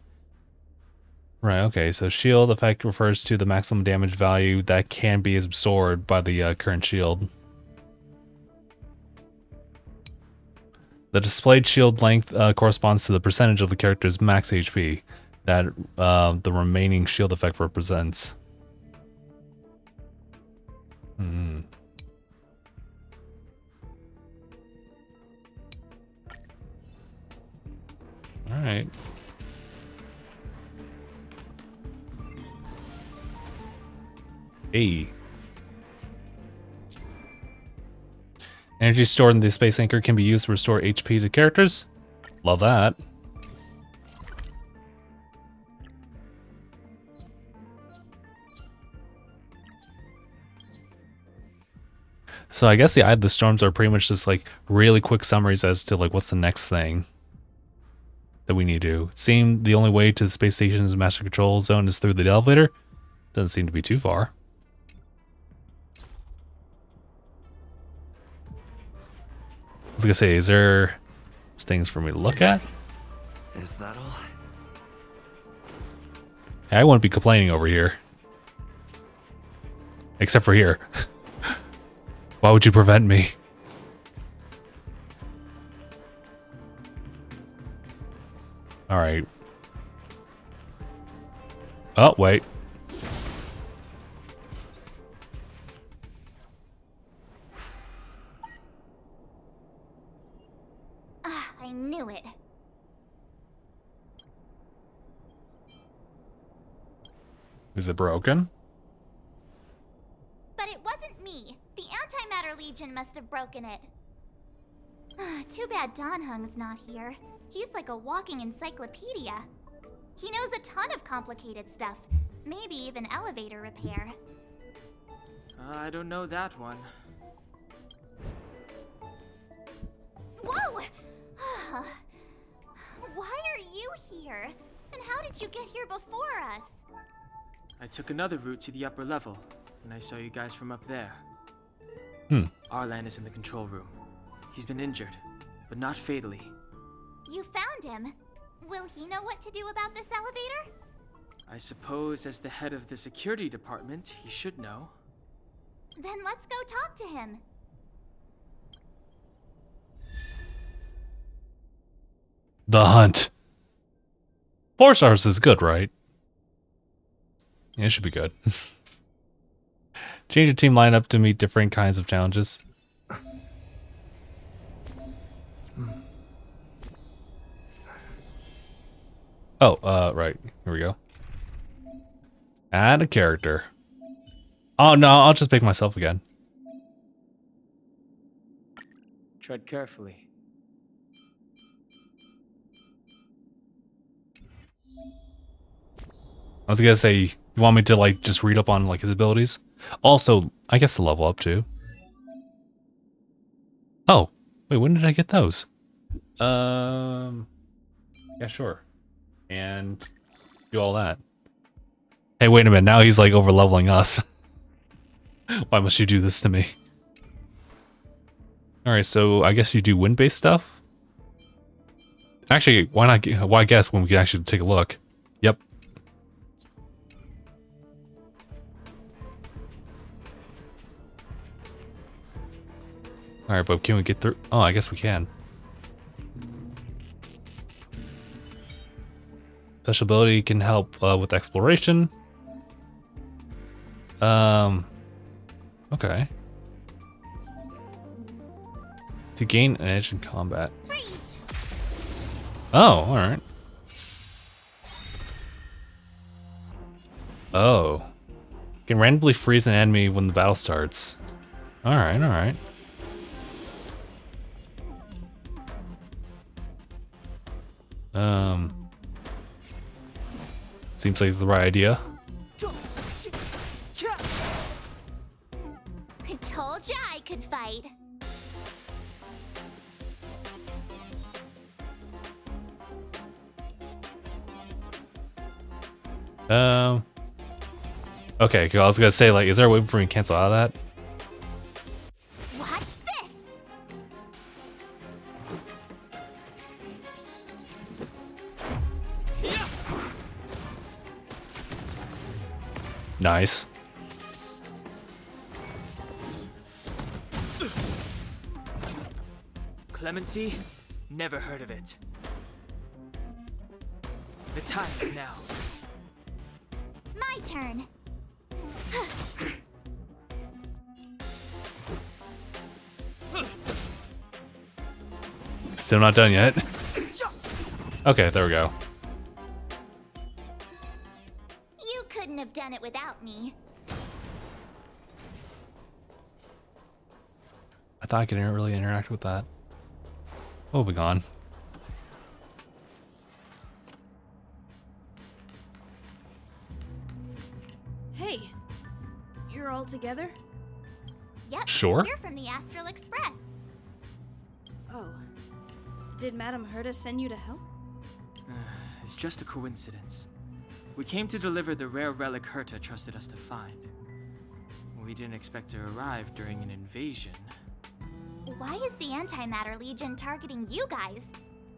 Right, okay, so shield effect refers to the maximum damage value that can be absorbed by the current shield. The displayed shield length corresponds to the percentage of the character's max HP that the remaining shield effect represents. Alright. Hey. Energy stored in the space anchor can be used to restore HP to characters. Love that. So I guess the Eye of the Storms are pretty much just like really quick summaries as to like what's the next thing that we need to do. It seemed the only way to the space station's master control zone is through the elevator. Doesn't seem to be too far. I was gonna say, is there things for me to look at? Is that all? Hey, I wouldn't be complaining over here. Except for here. Why would you prevent me? Alright. Oh, wait. I knew it. Is it broken? But it wasn't me. The Antimatter Legion must have broken it. Too bad Dan Hung's not here. He's like a walking encyclopedia. He knows a ton of complicated stuff. Maybe even elevator repair. I don't know that one. Whoa! Why are you here? And how did you get here before us? I took another route to the upper level, and I saw you guys from up there. Arlan is in the control room. He's been injured, but not fatally. You found him. Will he know what to do about this elevator? I suppose as the head of the security department, he should know. Then let's go talk to him. The hunt. 4 stars is good, right? Yeah, it should be good. Change your team lineup to meet different kinds of challenges. Oh, right. Here we go. Add a character. Oh, no, I'll just pick myself again. Tread carefully. I was gonna say, you want me to, like, just read up on, like, his abilities? Also, I guess to level up, too. Oh, wait, when did I get those? Yeah, sure. And do all that. Hey, wait a minute, now he's, like, over-leveling us. Why must you do this to me? Alright, so I guess you do wind-based stuff? Actually, why not, why guess when we can actually take a look? Yep. Alright, but can we get through? Oh, I guess we can. Special ability can help with exploration. Okay. To gain an edge in combat. Freeze! Oh, alright. Oh. Can randomly freeze an enemy when the battle starts. Alright, alright. Seems like the right idea. I told ya I could fight. Okay, I was gonna say, like, is there a way for me to cancel out of that? Watch this! Nice. Clemency? Never heard of it. The time is now. My turn. Still not done yet. Okay, there we go. You couldn't have done it without me. I thought I could really interact with that. Moving on. Hey, you're all together? Yep. Sure. You're from the Astral Express. Oh. Did Madame Herta send you to help? It's just a coincidence. We came to deliver the rare relic Herta trusted us to find. We didn't expect to arrive during an invasion. Why is the Antimatter Legion targeting you guys?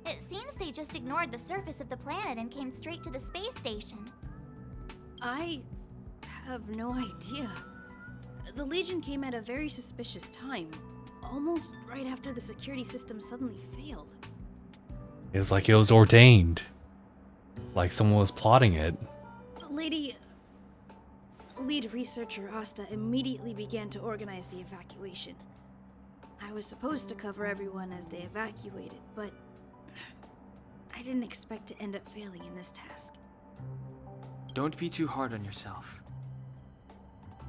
It seems they just ignored the surface of the planet and came straight to the space station. I have no idea. The Legion came at a very suspicious time, almost right after the security system suddenly failed. It was like it was ordained. Like someone was plotting it. Lead researcher Asta immediately began to organize the evacuation. I was supposed to cover everyone as they evacuated, but I didn't expect to end up failing in this task. Don't be too hard on yourself.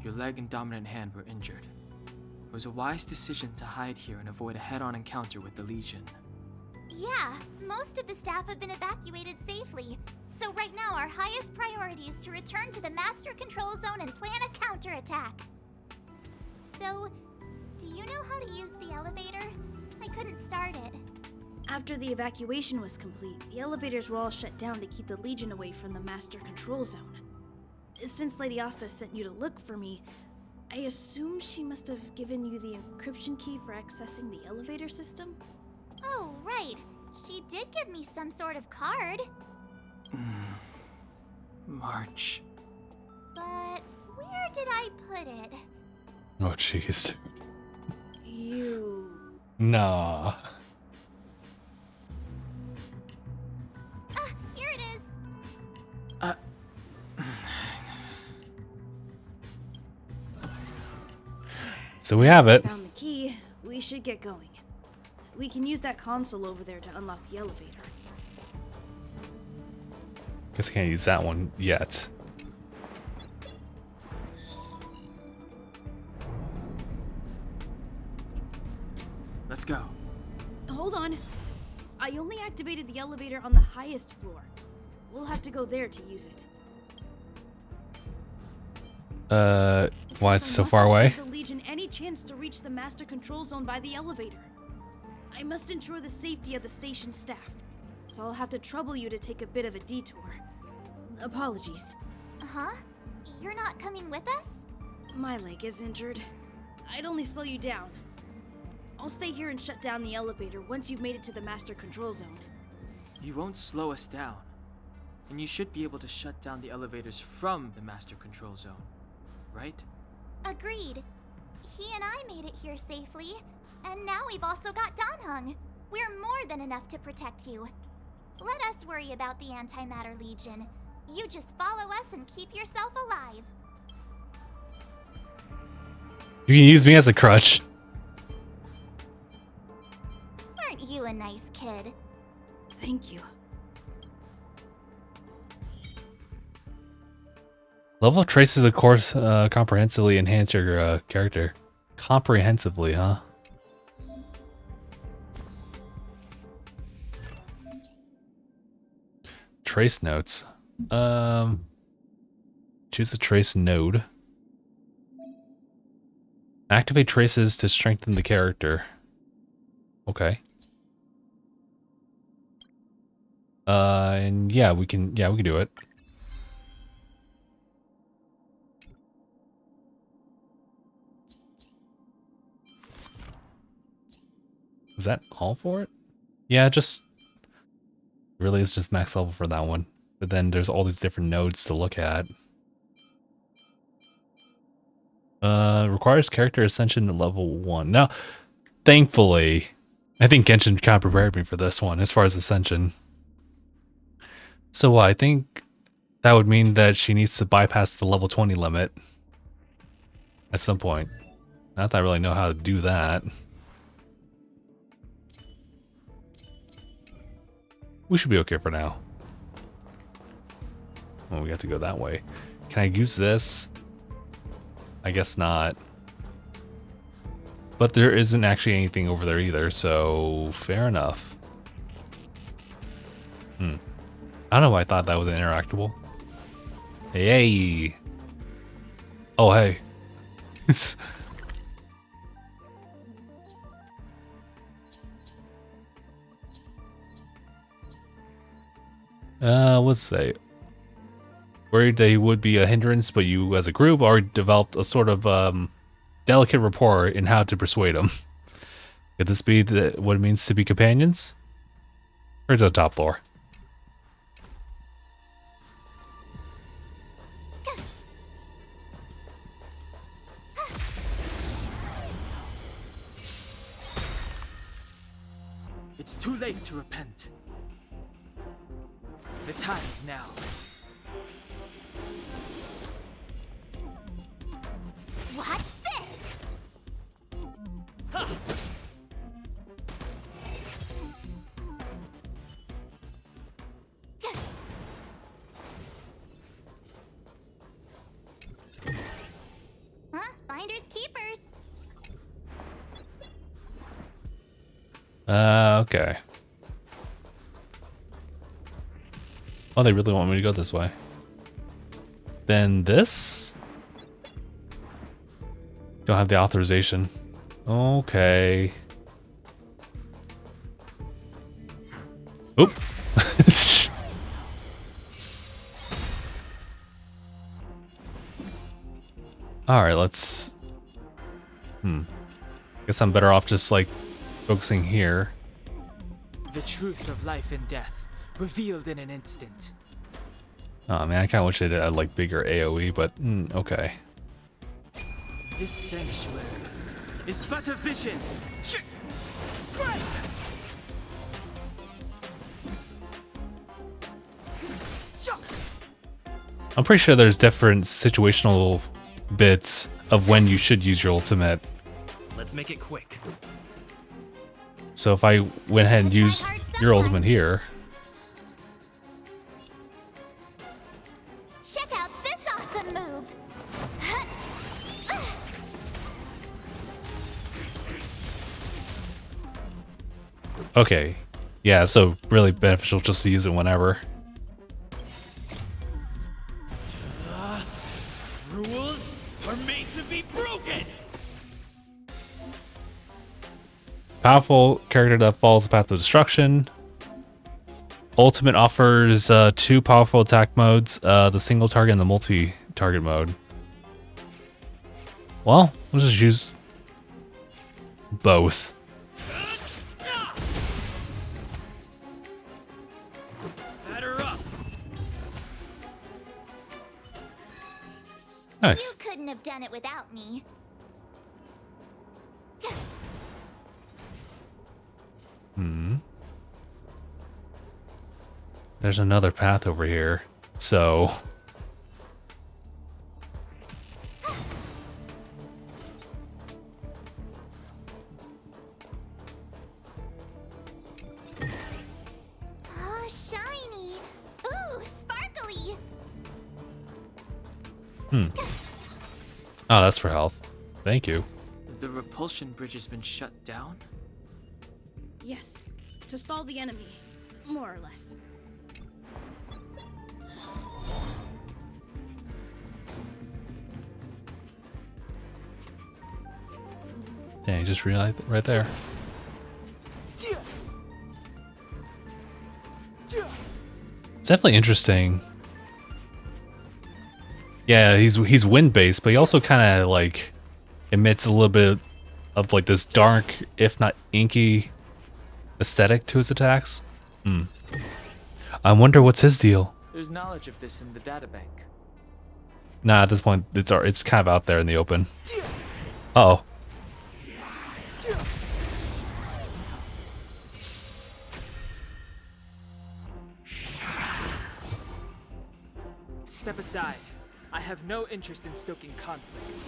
Your leg and dominant hand were injured. It was a wise decision to hide here and avoid a head-on encounter with the Legion. Yeah, most of the staff have been evacuated safely. So right now our highest priority is to return to the Master Control Zone and plan a counterattack. So, do you know how to use the elevator? I couldn't start it. After the evacuation was complete, the elevators were all shut down to keep the Legion away from the Master Control Zone. Since Lady Asta sent you to look for me, I assume she must have given you the encryption key for accessing the elevator system? Oh, right. She did give me some sort of card. March. But where did I put it? Oh, jeez. You... Nah. Ah, here it is. So we have it. Found the key. We should get going. We can use that console over there to unlock the elevator. Guess I can't use that one yet. Let's go. Hold on. I only activated the elevator on the highest floor. We'll have to go there to use it. Why it's I so mustn't far away? give the Legion any chance to reach the Master Control Zone by the elevator. I must ensure the safety of the station staff, so I'll have to trouble you to take a bit of a detour. Apologies. Huh? You're not coming with us? My leg is injured. I'd only slow you down. I'll stay here and shut down the elevator once you've made it to the Master Control Zone. You won't slow us down. And you should be able to shut down the elevators from the Master Control Zone, right? Agreed. He and I made it here safely, and now we've also got Danhung. We're more than enough to protect you. Let us worry about the Antimatter Legion. You just follow us and keep yourself alive. You can use me as a crutch. Aren't you a nice kid? Thank you. Level of traces, of course, comprehensively enhance your character. Comprehensively, huh? Trace notes. Choose a trace node. Activate traces to strengthen the character. Okay. And yeah, we can do it. Is that all for it? Yeah, just really it's just max level for that one. But then there's all these different nodes to look at. Requires character ascension to level 1. Now, thankfully, I think Genshin kind of prepared me for this one as far as ascension. So I think that would mean that she needs to bypass the level 20 limit at some point. Not that I really know how to do that. We should be okay for now. Oh, we have to go that way. Can I use this? I guess not. But there isn't actually anything over there either, so fair enough. I don't know why I thought that was interactable. Hey! Oh, hey. Let's say. Worried they would be a hindrance, but you as a group already developed a sort of delicate rapport in how to persuade them. Could this be what it means to be companions? Or to the top floor? It's too late to repent. The time is now. Watch this! Huh? Finders keepers. Okay. Oh, they really want me to go this way. Then this? Don't have the authorization. Okay. Oop. Alright, let's... Guess I'm better off just, like, focusing here. The truth of life and death, revealed in an instant. Oh, man, I kind of wish they did had, like, bigger AoE, but, okay. This sanctuary is but a vision. I'm pretty sure there's different situational bits of when you should use your ultimate. Let's make it quick. So if I went ahead and used your ultimate here... Check out this awesome move! Okay. Yeah, so really beneficial just to use it whenever. Rules are made to be broken! Powerful character that follows the path of destruction. Ultimate offers 2 powerful attack modes, the single target and the multi-target mode. Well, we'll just use both. Batter up! Nice. You couldn't have done it without me. There's another path over here, so... Oh, shiny! Ooh, sparkly! Oh, that's for health. Thank you. The repulsion bridge has been shut down? Yes, to stall the enemy, more or less. Dang, you just realized it right there. It's definitely interesting. Yeah, he's wind-based, but he also kind of like emits a little bit of like this dark, if not inky, aesthetic to his attacks. I wonder what's his deal. There's knowledge of this in the databank. Nah, at this point, it's kind of out there in the open. Uh-oh. Step aside. I have no interest in stoking conflict.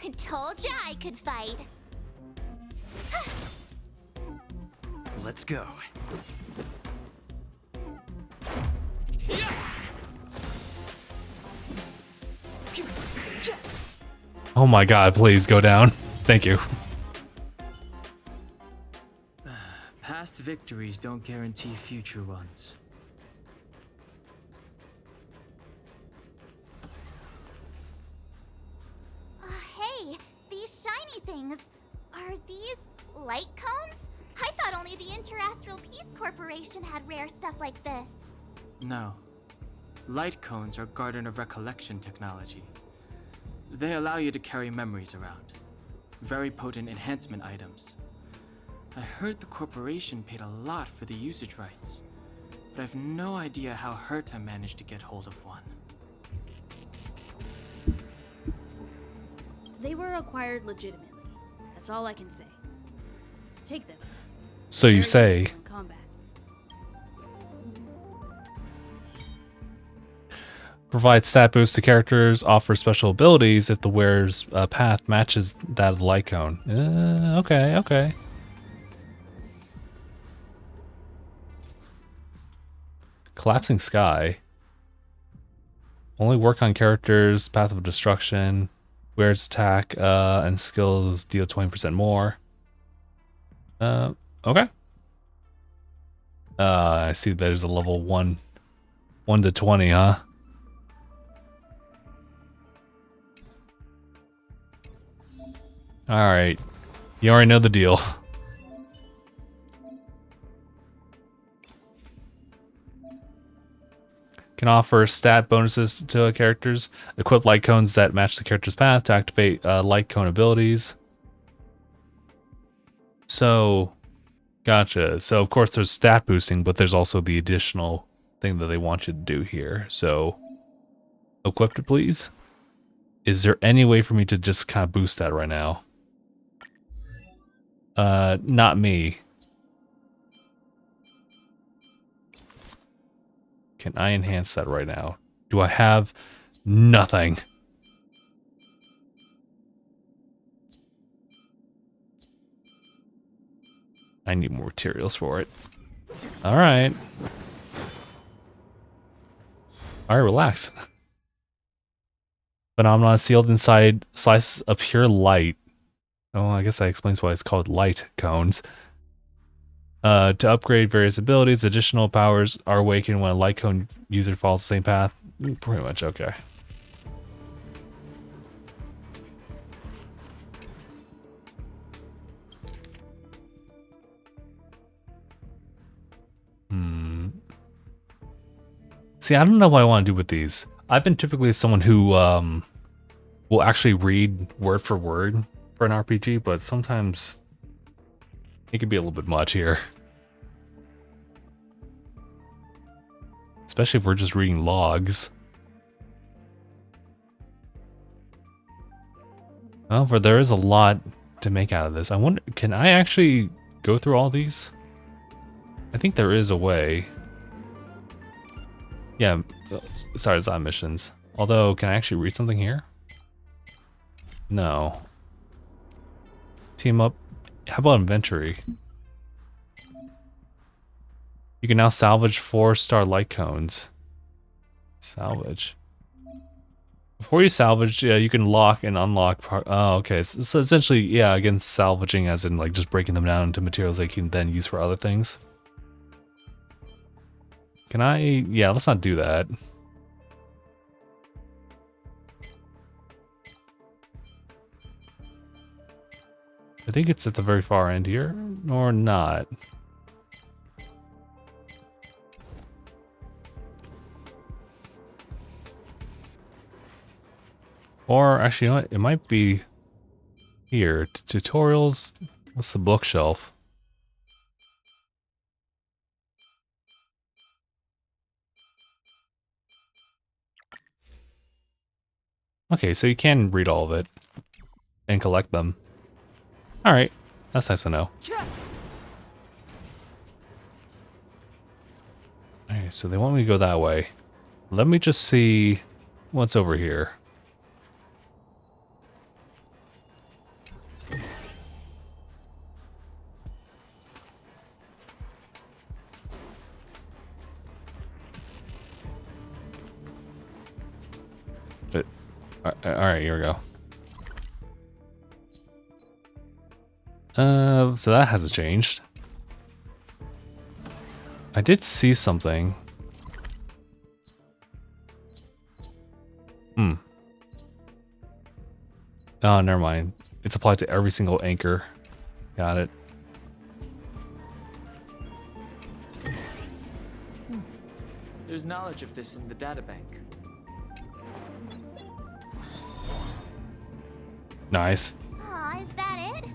I told ya I could fight. Let's go. Oh my god, please go down. Thank you. Past victories don't guarantee future ones. Hey, these shiny things. Are these light cones? I thought only the Interastral Peace Corporation had rare stuff like this. No. Light cones are Garden of Recollection technology. They allow you to carry memories around. Very potent enhancement items. I heard the corporation paid a lot for the usage rights, but I've no idea how Herta managed to get hold of one. They were acquired legitimately. That's all I can say. Take them. So you Very say. useful in combat. Provide stat boosts to characters, offer special abilities if the wearer's path matches that of the light cone. Okay. Collapsing Sky. Only work on characters, Path of Destruction, wearer's attack, and skills deal 20% more. Okay. I see there's a level 1 to 20, huh? Alright. You already know the deal. Can offer stat bonuses to characters. Equip light cones that match the character's path to activate light cone abilities. So, gotcha. So, of course, there's stat boosting, but there's also the additional thing that they want you to do here. So, equip it, please. Is there any way for me to just kind of boost that right now? Not me. Can I enhance that right now? Do I have nothing? I need more materials for it. Alright. Alright, relax. Phenomena sealed inside slices of pure light. Oh, I guess that explains why it's called light cones. To upgrade various abilities, additional powers are awakened when a light cone user follows the same path. Pretty much, okay. See, I don't know what I want to do with these. I've been typically someone who will actually read word for word for an RPG, but sometimes it can be a little bit much here. Especially if we're just reading logs. Well, for there is a lot to make out of this. I wonder, can I actually go through all these? I think there is a way. Yeah, sorry, it's not missions. Although, can I actually read something here? No. Team up. How about inventory? You can now salvage 4-star light cones. Salvage. Before you salvage, yeah, you can lock and unlock part. Oh, okay. So essentially, yeah, again, salvaging as in like just breaking them down into materials they can then use for other things. Can I? Yeah, let's not do that. I think it's at the very far end here, or not. Or actually, you know what? It might be here. Tutorials. What's the bookshelf? Okay, so you can read all of it and collect them. All right, that's nice to know. Okay, so they want me to go that way. Let me just see what's over here. Alright, here we go. So that hasn't changed. I did see something. Oh, never mind. It's applied to every single anchor. Got it. There's knowledge of this in the databank. Nice. Aw, is that it?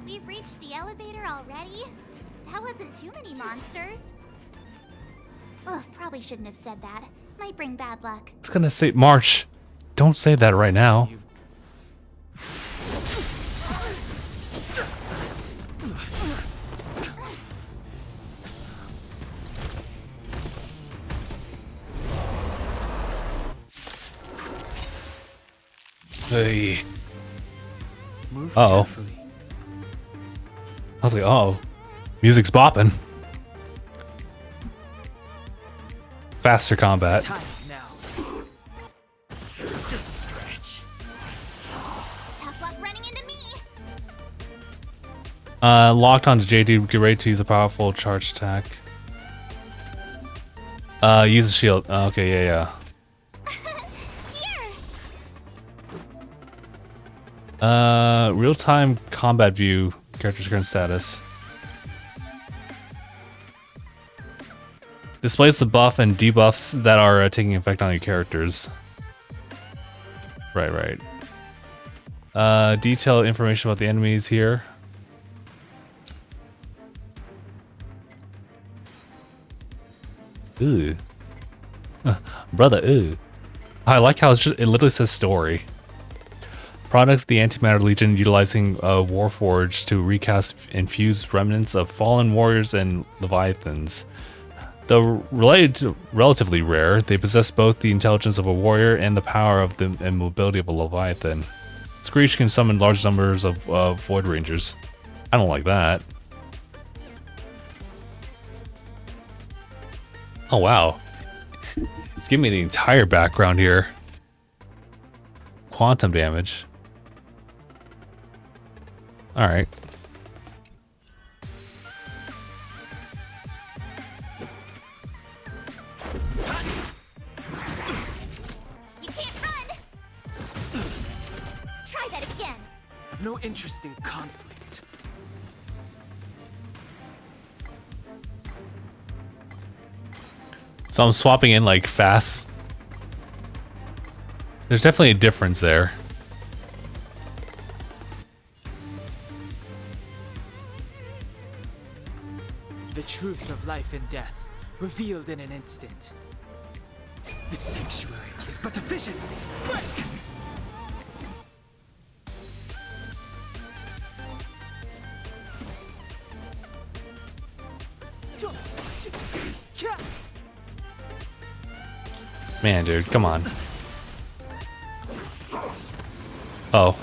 We've reached the elevator already? That wasn't too many monsters. Ugh, probably shouldn't have said that. Might bring bad luck. I was gonna say, March, don't say that right now. You've Hey. moved Uh-oh. carefully. I was like, oh, music's bopping. Faster combat. Time is now. Just a scratch. Tough luck running into me. Locked onto JD, get ready to use a powerful charge attack. Use a shield. Okay, yeah. Here. Real-time combat view, character's current status. Displays the buff and debuffs that are taking effect on your characters. Right. Detailed information about the enemies here. Ooh. Brother, ooh. I like how it literally says story. Product of the Antimatter Legion utilizing Warforged to recast infused remnants of fallen warriors and leviathans. Though relatively rare, they possess both the intelligence of a warrior and the power of and mobility of a leviathan. Screech can summon large numbers of Void Rangers. I don't like that. Oh wow. It's giving me the entire background here. Quantum damage. Alright. You can't run. Try that again. I've no interest in conflict. So I'm swapping in like fast. There's definitely a difference there. The truth of life and death, revealed in an instant. The sanctuary is but a vision. Break! Man, dude, come on. Oh.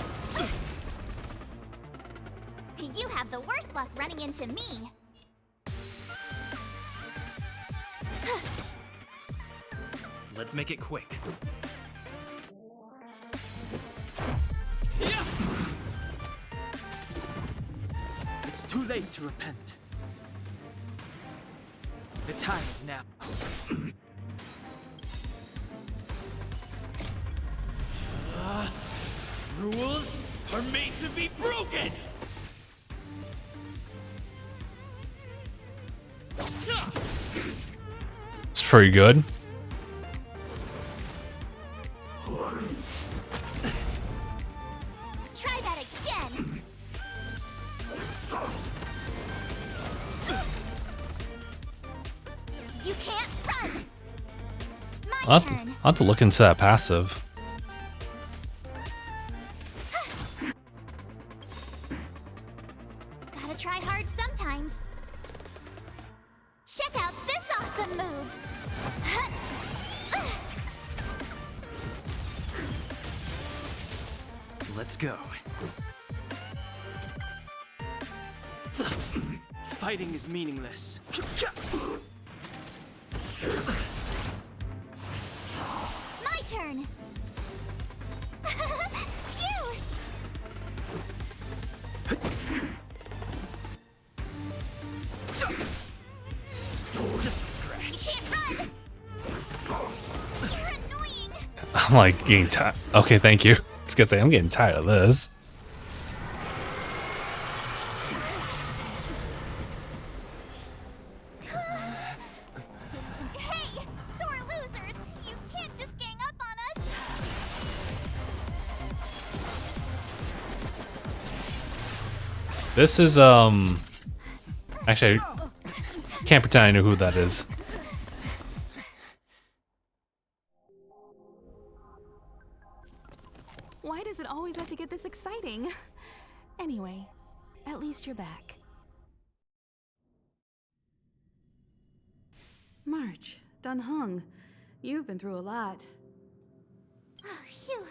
You have the worst luck running into me. Let's make it quick. It's too late to repent. The time is now. Rules are made to be broken! It's pretty good. Try that again. You can't run. My turn. I'll have to look into that passive. Gotta try hard sometimes. Check out this awesome move. Let's go. Fighting is meaningless. My turn. I'm like getting tired. Okay, thank you. I was gonna say, I'm getting tired of this. Hey, sore losers! You can't just gang up on us! This is, actually, I can't pretend I know who that is. Why does it always have to get this exciting? Anyway, at least you're back. March, Dunhung, you've been through a lot. Oh, phew.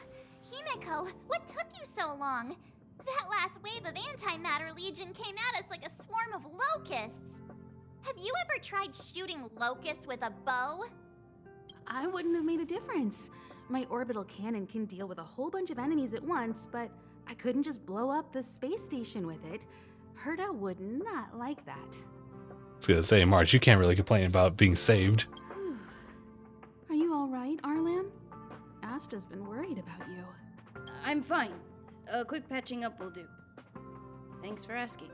Himeko, what took you so long? That last wave of Antimatter Legion came at us like a swarm of locusts. Have you ever tried shooting locusts with a bow? I wouldn't have made a difference. My orbital cannon can deal with a whole bunch of enemies at once, but I couldn't just blow up the space station with it. Herta would not like that. I was gonna say, March, you can't really complain about being saved. Are you alright, Arlan? Asta's been worried about you. I'm fine. A quick patching up will do. Thanks for asking.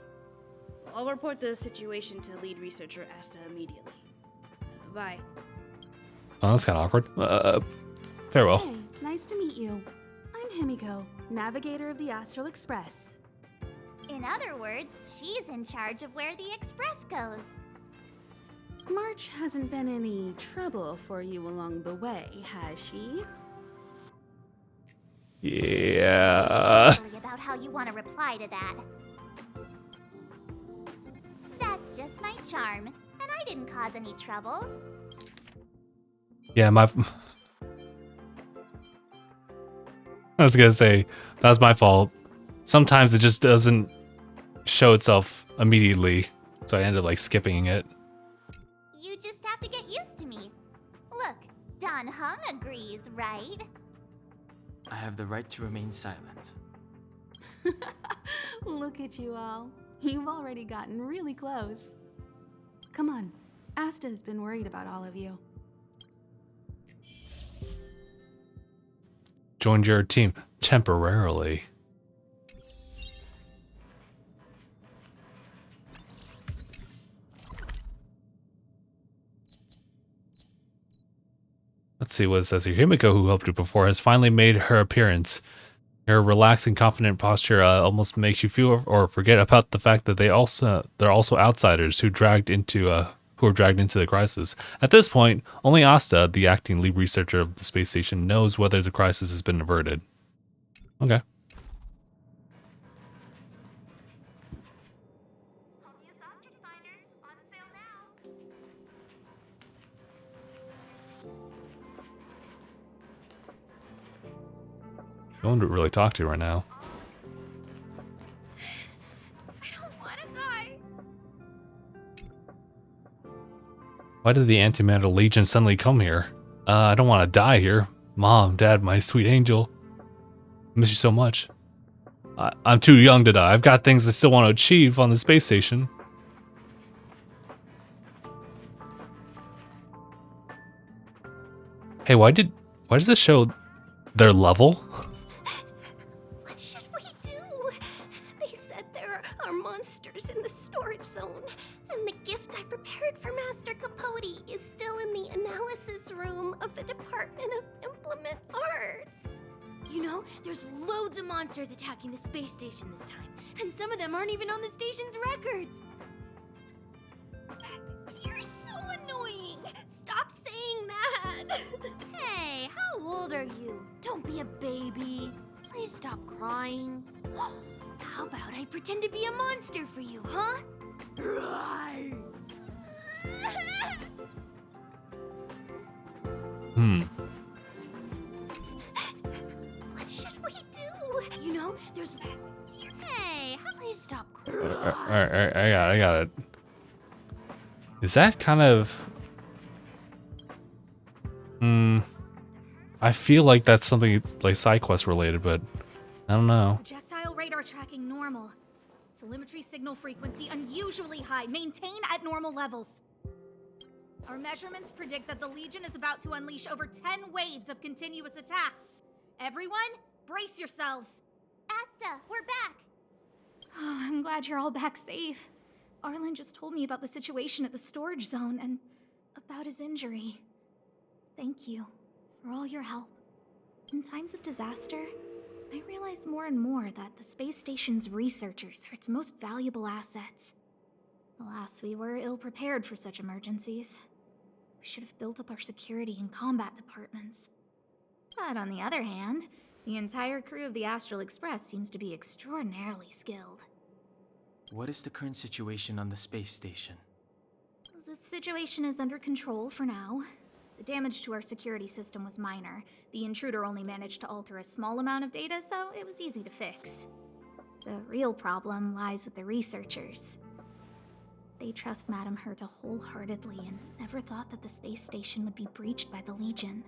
I'll report the situation to lead researcher Asta immediately. Bye. Oh, that's kind of awkward. Farewell. Hey, nice to meet you. I'm Himiko, navigator of the Astral Express. In other words, she's in charge of where the express goes. March hasn't been any trouble for you along the way, has she? Yeah. Worry about how you want to reply to that. That's just my charm, and I didn't cause any trouble. Yeah, I was gonna say, that's my fault. Sometimes it just doesn't show itself immediately, so I end up like skipping it. You just have to get used to me. Look, Don Hung agrees, right? I have the right to remain silent. Look at you all. You've already gotten really close. Come on, Asta's been worried about all of you. Joined your team temporarily. Let's see what it says here. Himiko, who helped you before, has finally made her appearance. Her relaxed and confident posture almost makes you feel or forget about the fact that they're also outsiders who were dragged into the crisis. At this point, only Asta, the acting lead researcher of the space station, knows whether the crisis has been averted. Okay. No one to really talk to right now. I don't want to die. Why did the Antimatter Legion suddenly come here? I don't want to die here. Mom, Dad, my sweet angel. I miss you so much. I'm too young to die. I've got things I still want to achieve on the space station. Hey, why does this show their level? What should we do? They said there are monsters in the storage zone, and the gift I prepared for Master Capote is still in the analysis room of the Department of Implement Arts. You know, there's loads of monsters attacking the space station this time, and some of them aren't even on the station's records. You're so annoying. Stop saying that. Hey, how old are you? Don't be a baby. Please stop crying. How about I pretend to be a monster for you, huh? What should we do? You know, there's... Hey, please stop crying. Alright, I got it. Is that kind of... I feel like that's something like side quest related, but I don't know. Projectile radar tracking normal. Telemetry signal frequency unusually high. Maintain at normal levels. Our measurements predict that the Legion is about to unleash over 10 waves of continuous attacks. Everyone, brace yourselves. Asta, we're back. Oh, I'm glad you're all back safe. Arlen just told me about the situation at the storage zone and about his injury. Thank you for all your help. In times of disaster, I realize more and more that the space station's researchers are its most valuable assets. Alas, we were ill-prepared for such emergencies. We should have built up our security and combat departments. But on the other hand, the entire crew of the Astral Express seems to be extraordinarily skilled. What is the current situation on the space station? The situation is under control for now. The damage to our security system was minor. The intruder only managed to alter a small amount of data, so it was easy to fix. The real problem lies with the researchers. They trust Madame Herta wholeheartedly and never thought that the space station would be breached by the Legion.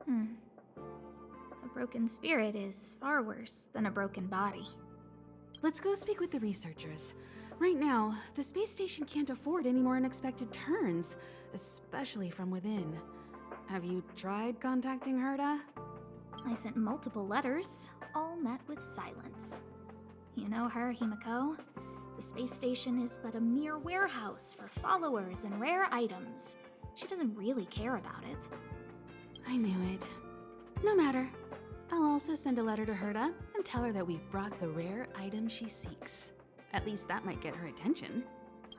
A broken spirit is far worse than a broken body. Let's go speak with the researchers. Right now, the space station can't afford any more unexpected turns, especially from within. Have you tried contacting Herta? I sent multiple letters, all met with silence. You know her, Himiko? The space station is but a mere warehouse for followers and rare items. She doesn't really care about it. I knew it. No matter. I'll also send a letter to Herta and tell her that we've brought the rare item she seeks. At least that might get her attention.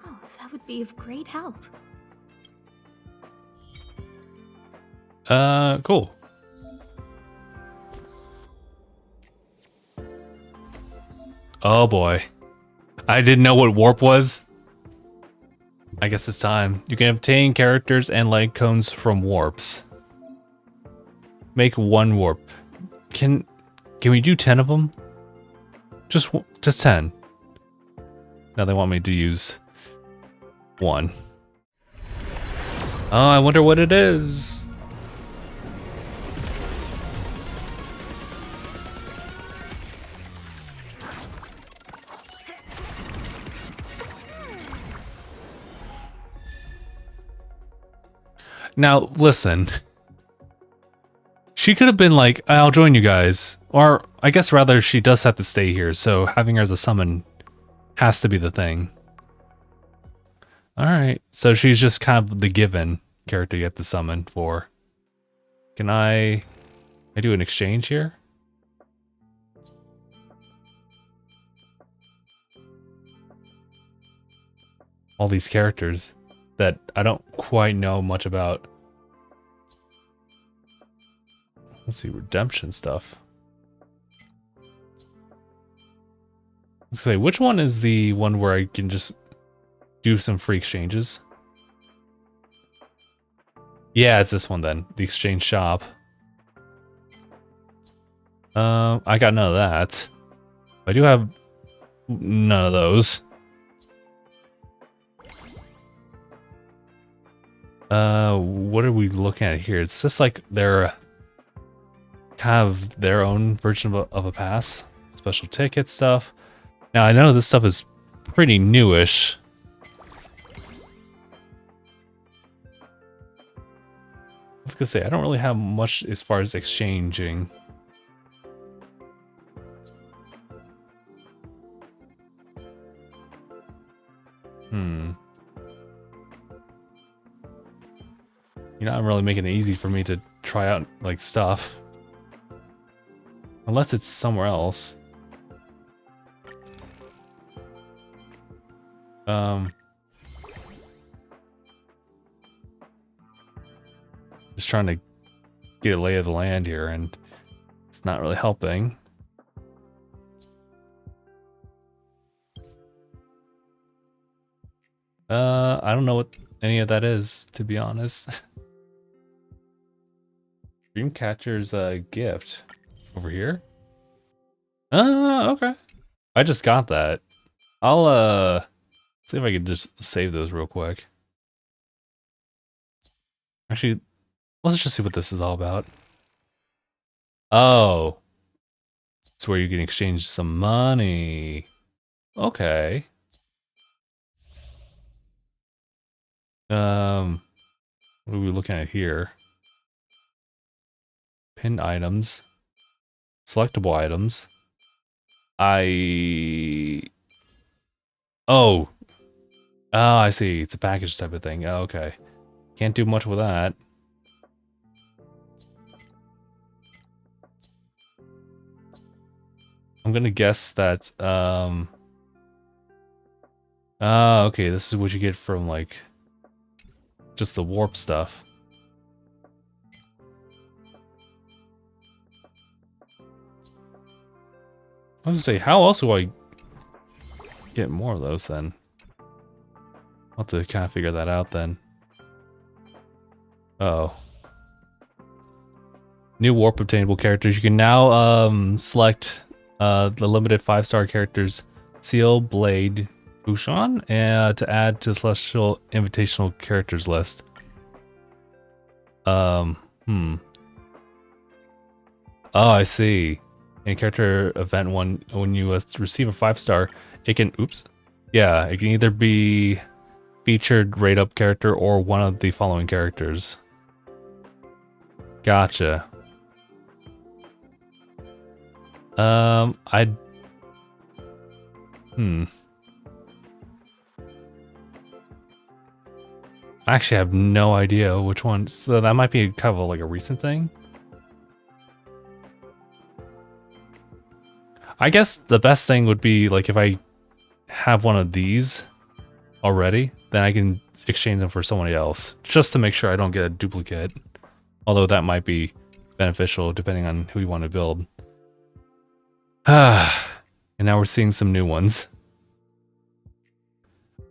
Oh, that would be of great help. Cool. Oh boy. I didn't know what warp was. I guess it's time. You can obtain characters and light cones from warps. Make one warp. Can we do 10 of them? Just 10. Now they want me to use one. Oh, I wonder what it is. Now, listen. She could have been like, I'll join you guys. Or, I guess rather, she does have to stay here, so having her as a summon has to be the thing. Alright, so she's just kind of the given character you have to summon for. Can I do an exchange here? All these characters that I don't quite know much about. Let's see, redemption stuff. Let's say, which one is the one where I can just do some free exchanges? Yeah, it's this one then, the exchange shop. I got none of that. I do have none of those. What are we looking at here? It's just like they're kind of their own version of a pass. Special ticket stuff. Now I know this stuff is pretty newish. I was gonna say, I don't really have much as far as exchanging. You're not really making it easy for me to try out, like, stuff. Unless it's somewhere else. Just trying to get a lay of the land here, and it's not really helping. I don't know what any of that is, to be honest. Dreamcatcher's gift over here. Okay. I just got that. I'll see if I can just save those real quick. Actually, let's just see what this is all about. Oh. It's where you can exchange some money. Okay. What are we looking at here? Pinned items. Selectable items. Oh. Oh, I see. It's a package type of thing. Oh, okay. Can't do much with that. I'm gonna guess that, oh, okay, this is what you get from, like, just the warp stuff. I was gonna say, how else do I get more of those then? I'll have to kind of figure that out then. Oh. New warp obtainable characters. You can now select the limited 5-star characters Seal, Blade, Fushan, and to add to Celestial Invitational characters list. Oh, I see. In character event 1, when you receive a 5-star, it can, oops. Yeah, it can either be featured rate up character or one of the following characters. Gotcha. I actually have no idea which one. So that might be kind of like a recent thing. I guess the best thing would be like if I have one of these already, then I can exchange them for somebody else just to make sure I don't get a duplicate. Although that might be beneficial depending on who you want to build. And now we're seeing some new ones.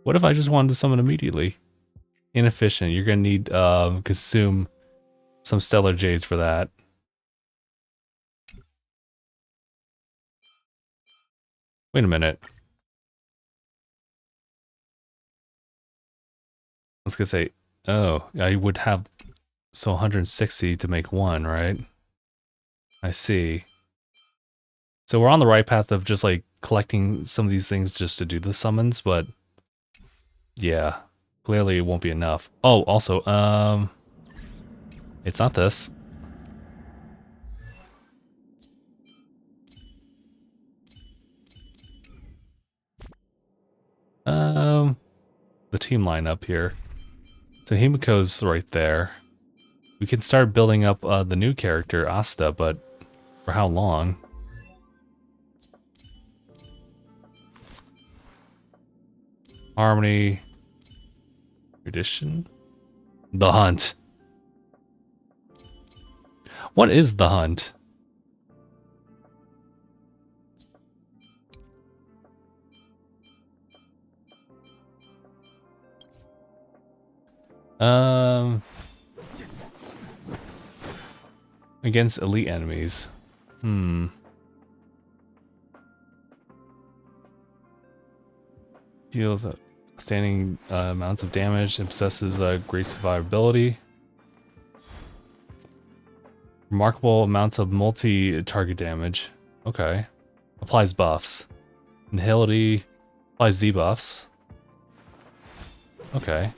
What if I just wanted to summon immediately? Inefficient. You're gonna need consume some stellar jades for that. Wait a minute. I was gonna say, oh, I would have so 160 to make one, right? I see. So we're on the right path of just like collecting some of these things just to do the summons, but yeah, clearly it won't be enough. Oh, also, it's not this. The team line up here. So Himiko's right there. We can start building up the new character, Asta, but for how long? Harmony. Tradition. The Hunt. What is the Hunt? Against elite enemies. Deals outstanding amounts of damage and possesses great survivability. Remarkable amounts of multi-target damage. Okay. Applies buffs. Nihility applies debuffs. Okay.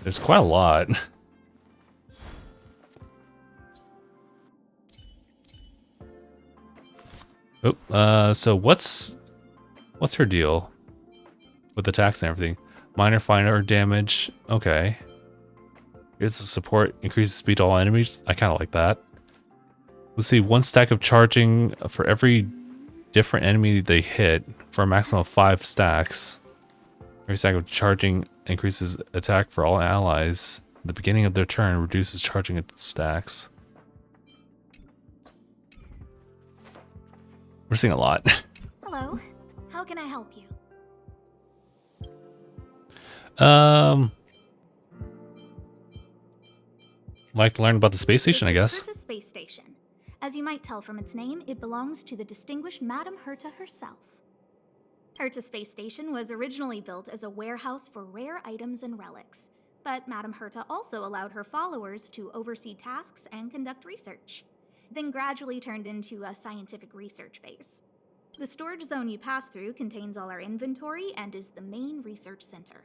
There's quite a lot. Oh, so what's her deal with attacks and everything? Minor fire damage. Okay. Here's the support. Increases speed to all enemies. I kind of like that. Let's see. 1 stack of charging for every different enemy they hit for a maximum of 5 stacks. Every stack of charging increases attack for all allies. At the beginning of their turn reduces charging stacks. We're seeing a lot. Hello. How can I help you? Like to learn about the space station, I guess. Herta Space Station. As you might tell from its name, it belongs to the distinguished Madame Herta herself. Herta Space Station was originally built as a warehouse for rare items and relics, but Madame Herta also allowed her followers to oversee tasks and conduct research, then gradually turned into a scientific research base. The storage zone you pass through contains all our inventory and is the main research center.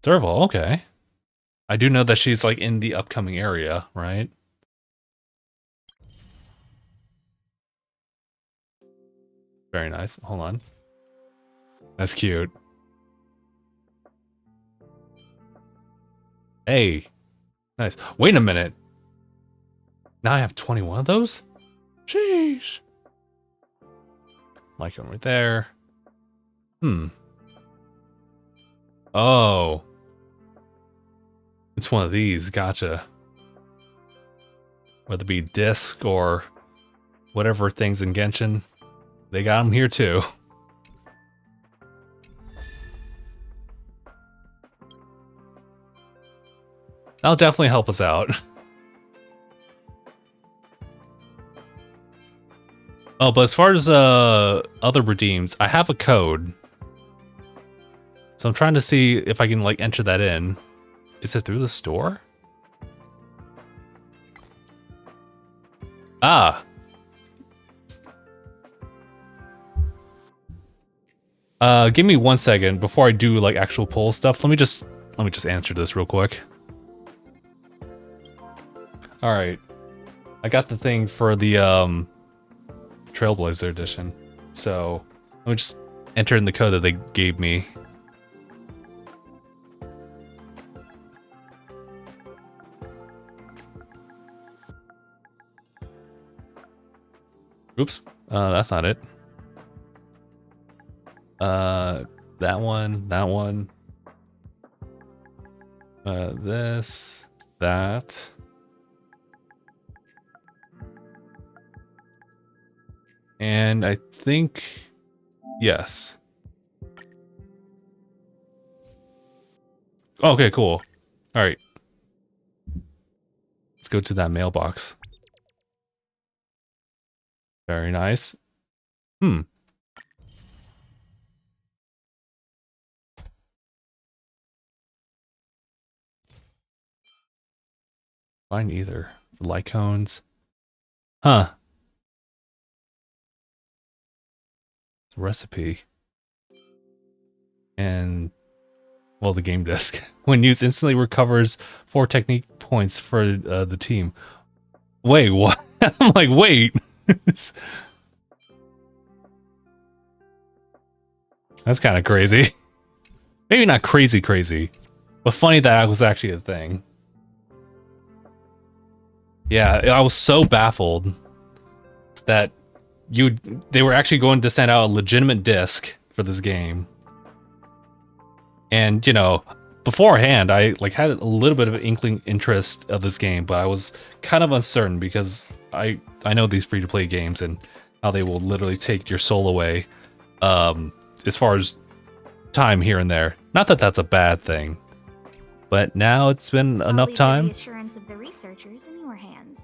Serval, okay. I do know that she's like in the upcoming area, right? Very nice. Hold on. That's cute. Hey. Nice. Wait a minute. Now I have 21 of those? Sheesh. Like them right there. Oh. It's one of these. Gotcha. Whether it be disc or whatever things in Genshin, they got them here too. That'll definitely help us out. Oh, but as far as other redeems, I have a code. So I'm trying to see if I can like enter that in. Is it through the store? Ah. Give me 1 second before I do like actual poll stuff. Let me just answer this real quick. All right. I got the thing for the Trailblazer edition. So, let me just enter in the code that they gave me. Oops, that's not it. That one, this, that. And I think, yes. Okay, cool. All right. Let's go to that mailbox. Very nice. Find either. The light cones. Huh. Recipe. And, well, the game disc. When used, instantly recovers 4 technique points for the team. Wait, what? I'm like, wait. That's kind of crazy. Maybe not crazy, but funny that was actually a thing. Yeah, I was so baffled that they were actually going to send out a legitimate disc for this game. And, you know, beforehand, I like had a little bit of an inkling interest of this game, but I was kind of uncertain because I know these free-to-play games and how they will literally take your soul away as far as time here and there. Not that that's a bad thing, but now it's been enough time. The assurance of the researchers in your hands.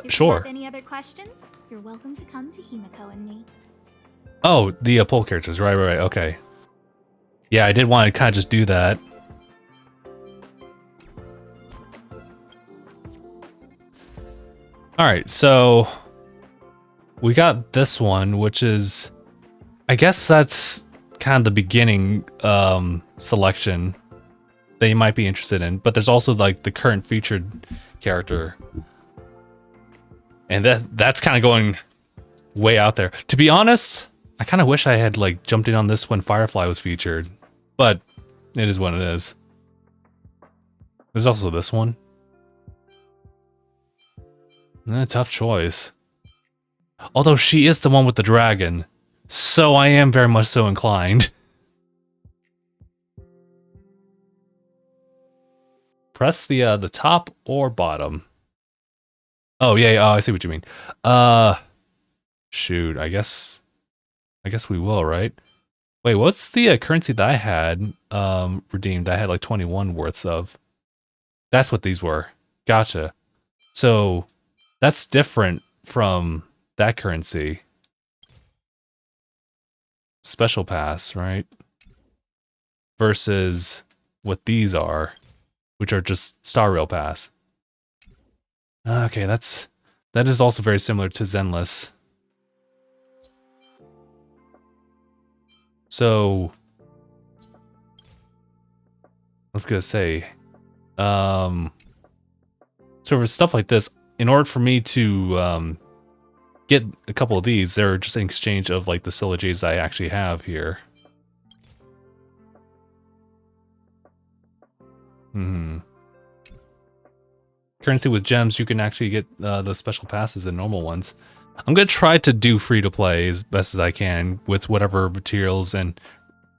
Sure. If you have any other questions, you're welcome to come to Himiko and me. Oh, the poll characters, right, okay. Yeah, I did want to kind of just do that. Alright, so we got this one, which is, I guess that's kind of the beginning selection that you might be interested in, but there's also like the current featured character. And that's kind of going way out there. To be honest, I kind of wish I had like jumped in on this when Firefly was featured, but it is what it is. There's also this one. Tough choice. Although she is the one with the dragon, so I am very much so inclined. Press the top or bottom. Oh yeah, oh, I see what you mean. Shoot, I guess we will, right? Wait, what's the currency that I had redeemed? I had like 21 worths of. That's what these were. Gotcha. So that's different from that currency. Special pass, right? Versus what these are, which are just Star Rail pass. Okay, that is also very similar to Zenless. So was gonna say, so for stuff like this, in order for me to get a couple of these, they're just in exchange of like the syllogies I actually have here. Currency with gems, you can actually get the special passes and normal ones. I'm gonna try to do free to play as best as I can with whatever materials and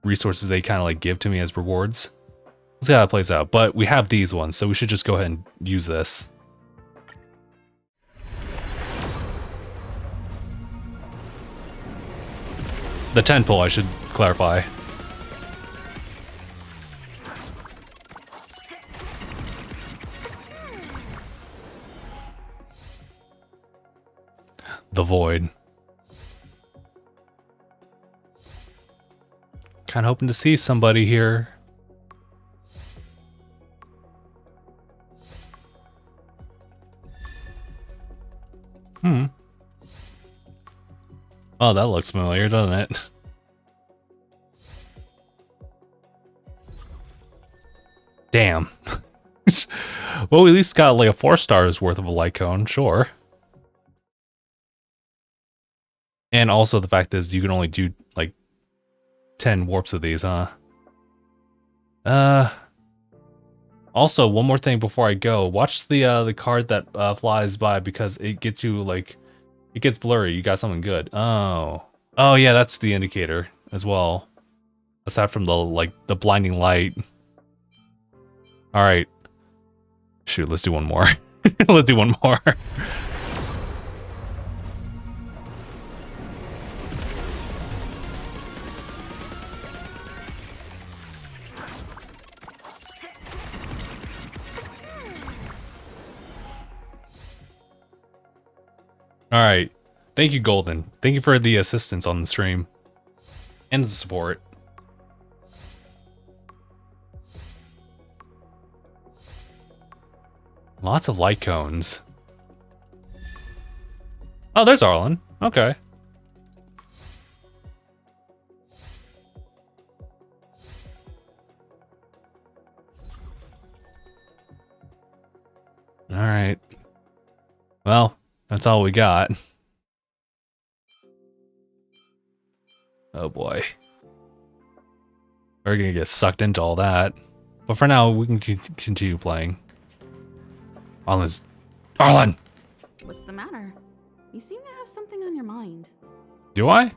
resources they kind of like give to me as rewards. Let's see how that plays out. But we have these ones, so we should just go ahead and use this. The 10 pull, I should clarify. The void. Kind of hoping to see somebody here. Oh, that looks familiar, doesn't it? Damn. Well, we at least got like a 4 stars worth of a light cone, sure. And also the fact is you can only do like 10 warps of these, huh? Also, one more thing before I go. Watch the card that flies by because it gets you like it gets blurry. You got something good. Oh. Oh yeah, that's the indicator as well. Aside from the blinding light. All right. Shoot, let's do one more. Let's do one more. All right. Thank you, Golden. Thank you for the assistance on the stream and the support. Lots of light cones. Oh, there's Arlen. Okay. All right. Well, that's all we got. Oh boy. We're gonna get sucked into all that. But for now, we can continue playing. Arlen! What's the matter? You seem to have something on your mind. Do I?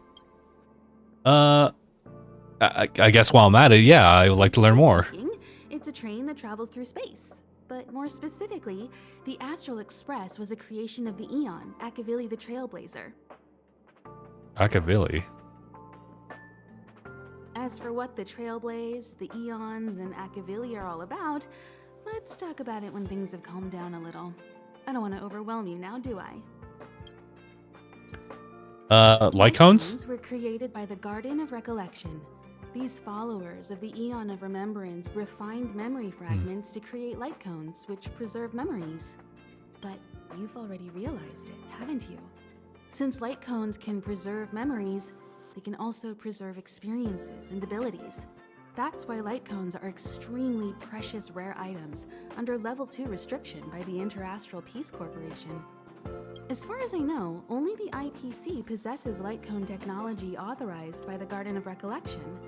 I guess while I'm at it, yeah, I would like to learn more. It's a train that travels through space. But more specifically, the Astral Express was a creation of the Eon, Akavili the Trailblazer. Akavili? As for what the Trailblaze, the Eons, and Akavili are all about, let's talk about it when things have calmed down a little. I don't want to overwhelm you now, do I? Light cones? Were created by the Garden of Recollection. These followers of the Eon of Remembrance refined memory fragments to create light cones, which preserve memories. But you've already realized it, haven't you? Since light cones can preserve memories, they can also preserve experiences and abilities. That's why light cones are extremely precious rare items under Level 2 restriction by the Interastral Peace Corporation. As far as I know, only the IPC possesses light cone technology authorized by the Garden of Recollection.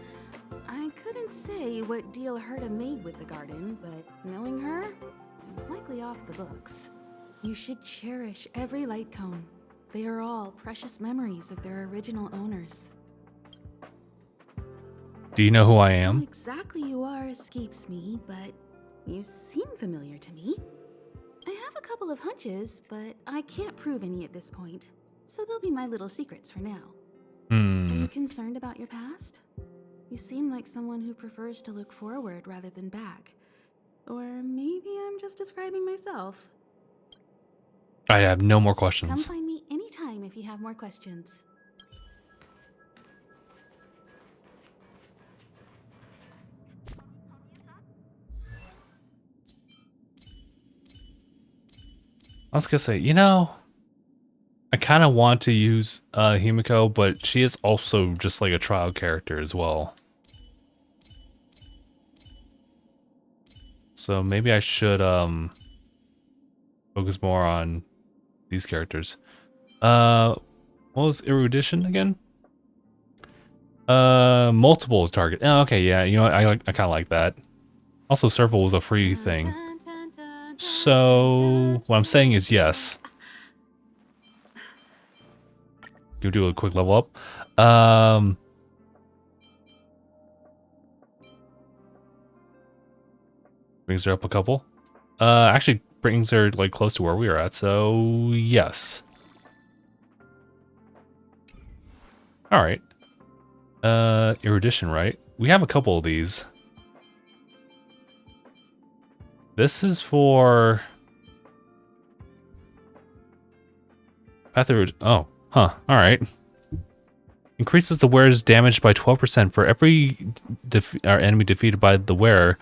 I couldn't say what deal Herta made with the Garden, but knowing her, it was likely off the books. You should cherish every light cone. They are all precious memories of their original owners. Do you know who I am? Who exactly you are escapes me, but you seem familiar to me. I have a couple of hunches, but I can't prove any at this point, so they'll be my little secrets for now. Are you concerned about your past? You seem like someone who prefers to look forward rather than back. Or maybe I'm just describing myself. I have no more Come questions. find me anytime if you have more questions. I was gonna say, you know, I kind of want to use Himiko, but she is also just like a trial character as well. So maybe I should focus more on these characters. What was erudition again? Multiple target. Oh, okay, yeah. You know what? I kind of like that. Also, Circle was a free thing. So what I'm saying is yes. You do a quick level up. Brings her up a couple. Actually brings her like close to where we were at. So yes. All right. Erudition, right? We have a couple of these. This is for Path of... Oh, huh. All right. Increases the wearer's damage by 12% for every enemy defeated by the wearer.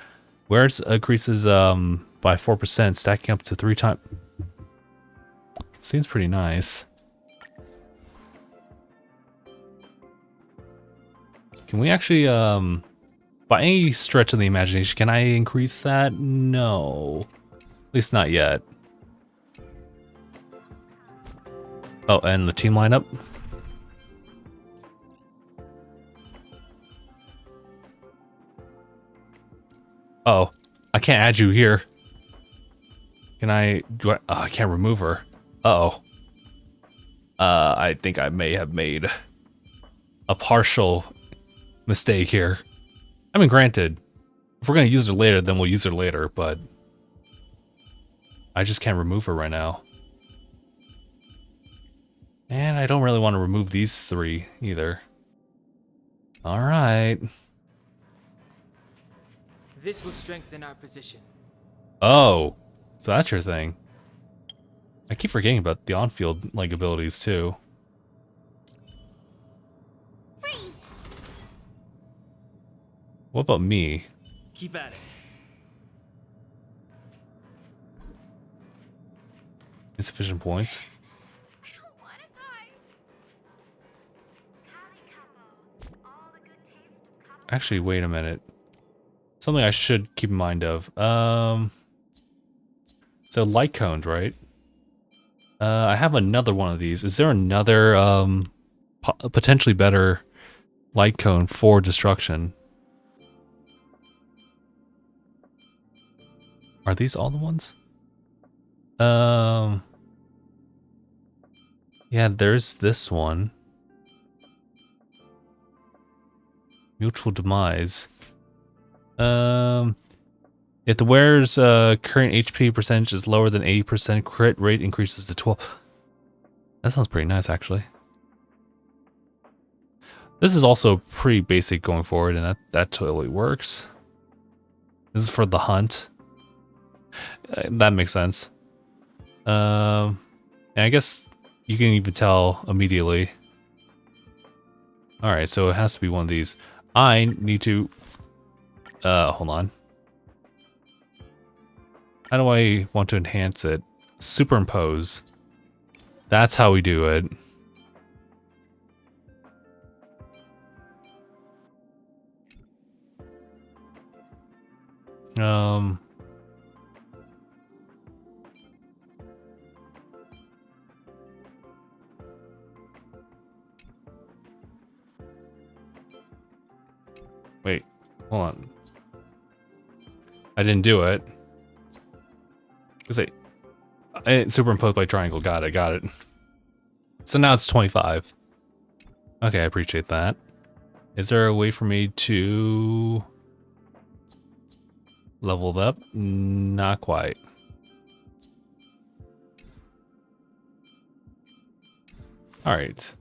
Wearer's increases by 4%, stacking up to 3 times. Seems pretty nice. Can we actually, by any stretch of the imagination, can I increase that? No. At least not yet. Oh, and the team lineup? Oh, I can't add you here. Can I, oh, I can't remove her. Uh-oh. I think I may have made a partial mistake here. I mean, granted, if we're gonna use her later, then we'll use her later, but I just can't remove her right now. And I don't really want to remove these 3 either. Alright. This will strengthen our position. Oh, so that's your thing. I keep forgetting about the on-field like abilities too. Freeze! What about me? Keep at it. Insufficient points. I don't want to die. Actually, wait a minute. Something I should keep in mind of. So light cones, right? I have another one of these. Is there another potentially better light cone for destruction? Are these all the ones? Yeah, there's this one. Mutual demise. If the wearer's current HP percentage is lower than 80%, crit rate increases to 12. That sounds pretty nice, actually. This is also pretty basic going forward, and that totally works. This is for the hunt. That makes sense. And I guess you can even tell immediately. Alright, so it has to be one of these. I need to... hold on. How do I want to enhance it? Superimpose. That's how we do it. Wait, hold on. I didn't do it. Say, superimposed by triangle. Got it. So now it's 25. Okay, I appreciate that. Is there a way for me to level it up? Not quite. All right.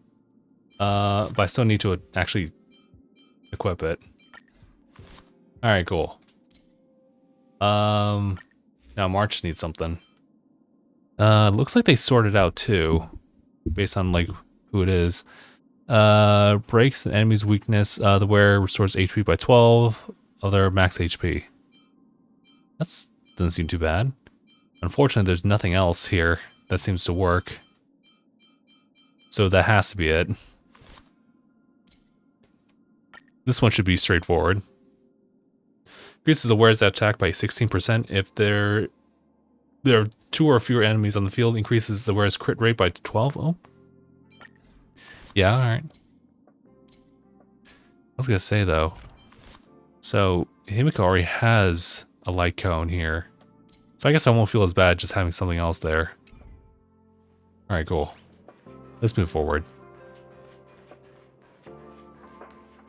But I still need to actually equip it. All right, cool. Now March needs something. Looks like they sorted out too, based on like who it is. Breaks an enemy's weakness. The wearer restores HP by 12 of their max HP. That's doesn't seem too bad. Unfortunately, there's nothing else here that seems to work. So that has to be it. This one should be straightforward. Increases the wearer's attack by 16%. If there are 2 or fewer enemies on the field, increases the wearer's crit rate by 12. Oh. Yeah, alright. I was gonna say though. So Himiko already has a light cone here. So I guess I won't feel as bad just having something else there. Alright, cool. Let's move forward.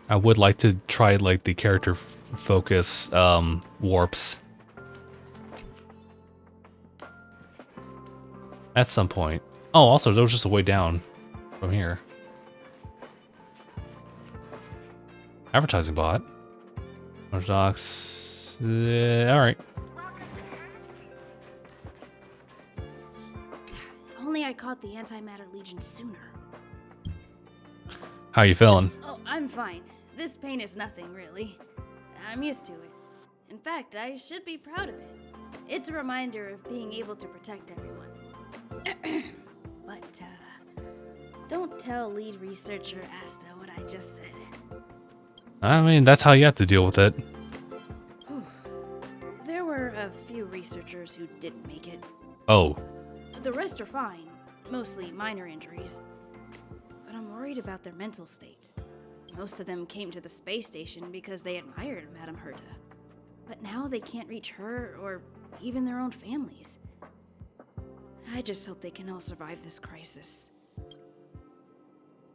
I would like to try like the character focus warps. At some point. Oh, also there was just a way down from here. Advertising bot. Docs. Alright. If only I caught the Antimatter Legion sooner. How you feeling? Oh, I'm fine. This pain is nothing, really. I'm used to it. In fact, I should be proud of it. It's a reminder of being able to protect everyone. But, don't tell lead researcher Asta what I just said. I mean, that's how you have to deal with it. There were a few researchers who didn't make it. Oh. The rest are fine, mostly minor injuries. But I'm worried about their mental states. Most of them came to the space station because they admired Madame Herta. But now they can't reach her or even their own families. I just hope they can all survive this crisis.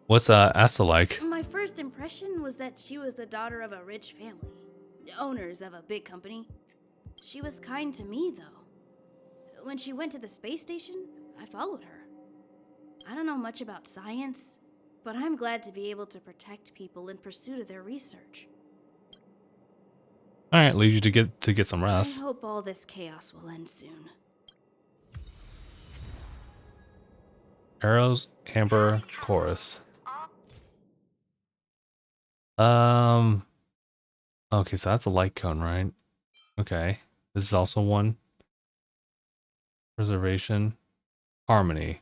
What's Asta like? My first impression was that she was the daughter of a rich family, owners of a big company. She was kind to me, though. When she went to the space station, I followed her. I don't know much about science, but I'm glad to be able to protect people in pursuit of their research. Alright, leave you to get some rest. I hope all this chaos will end soon. Arrows, Amber, Chorus. Okay, so that's a light cone, right? Okay. This is also one. Preservation. Harmony.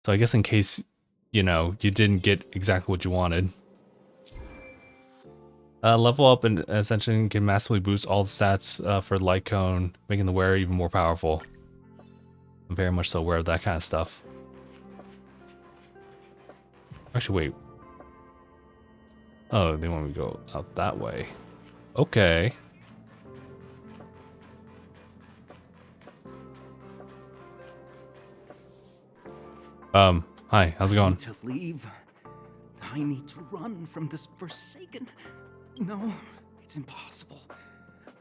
So I guess in case, you know, you didn't get exactly what you wanted. Level up and Ascension can massively boost all the stats for light cone, making the wearer even more powerful. I'm very much so aware of that kind of stuff. Actually, wait. Oh, they want me to go out that way. Okay. Hi, how's it going? I need to leave. I need to run from this forsaken... No, it's impossible.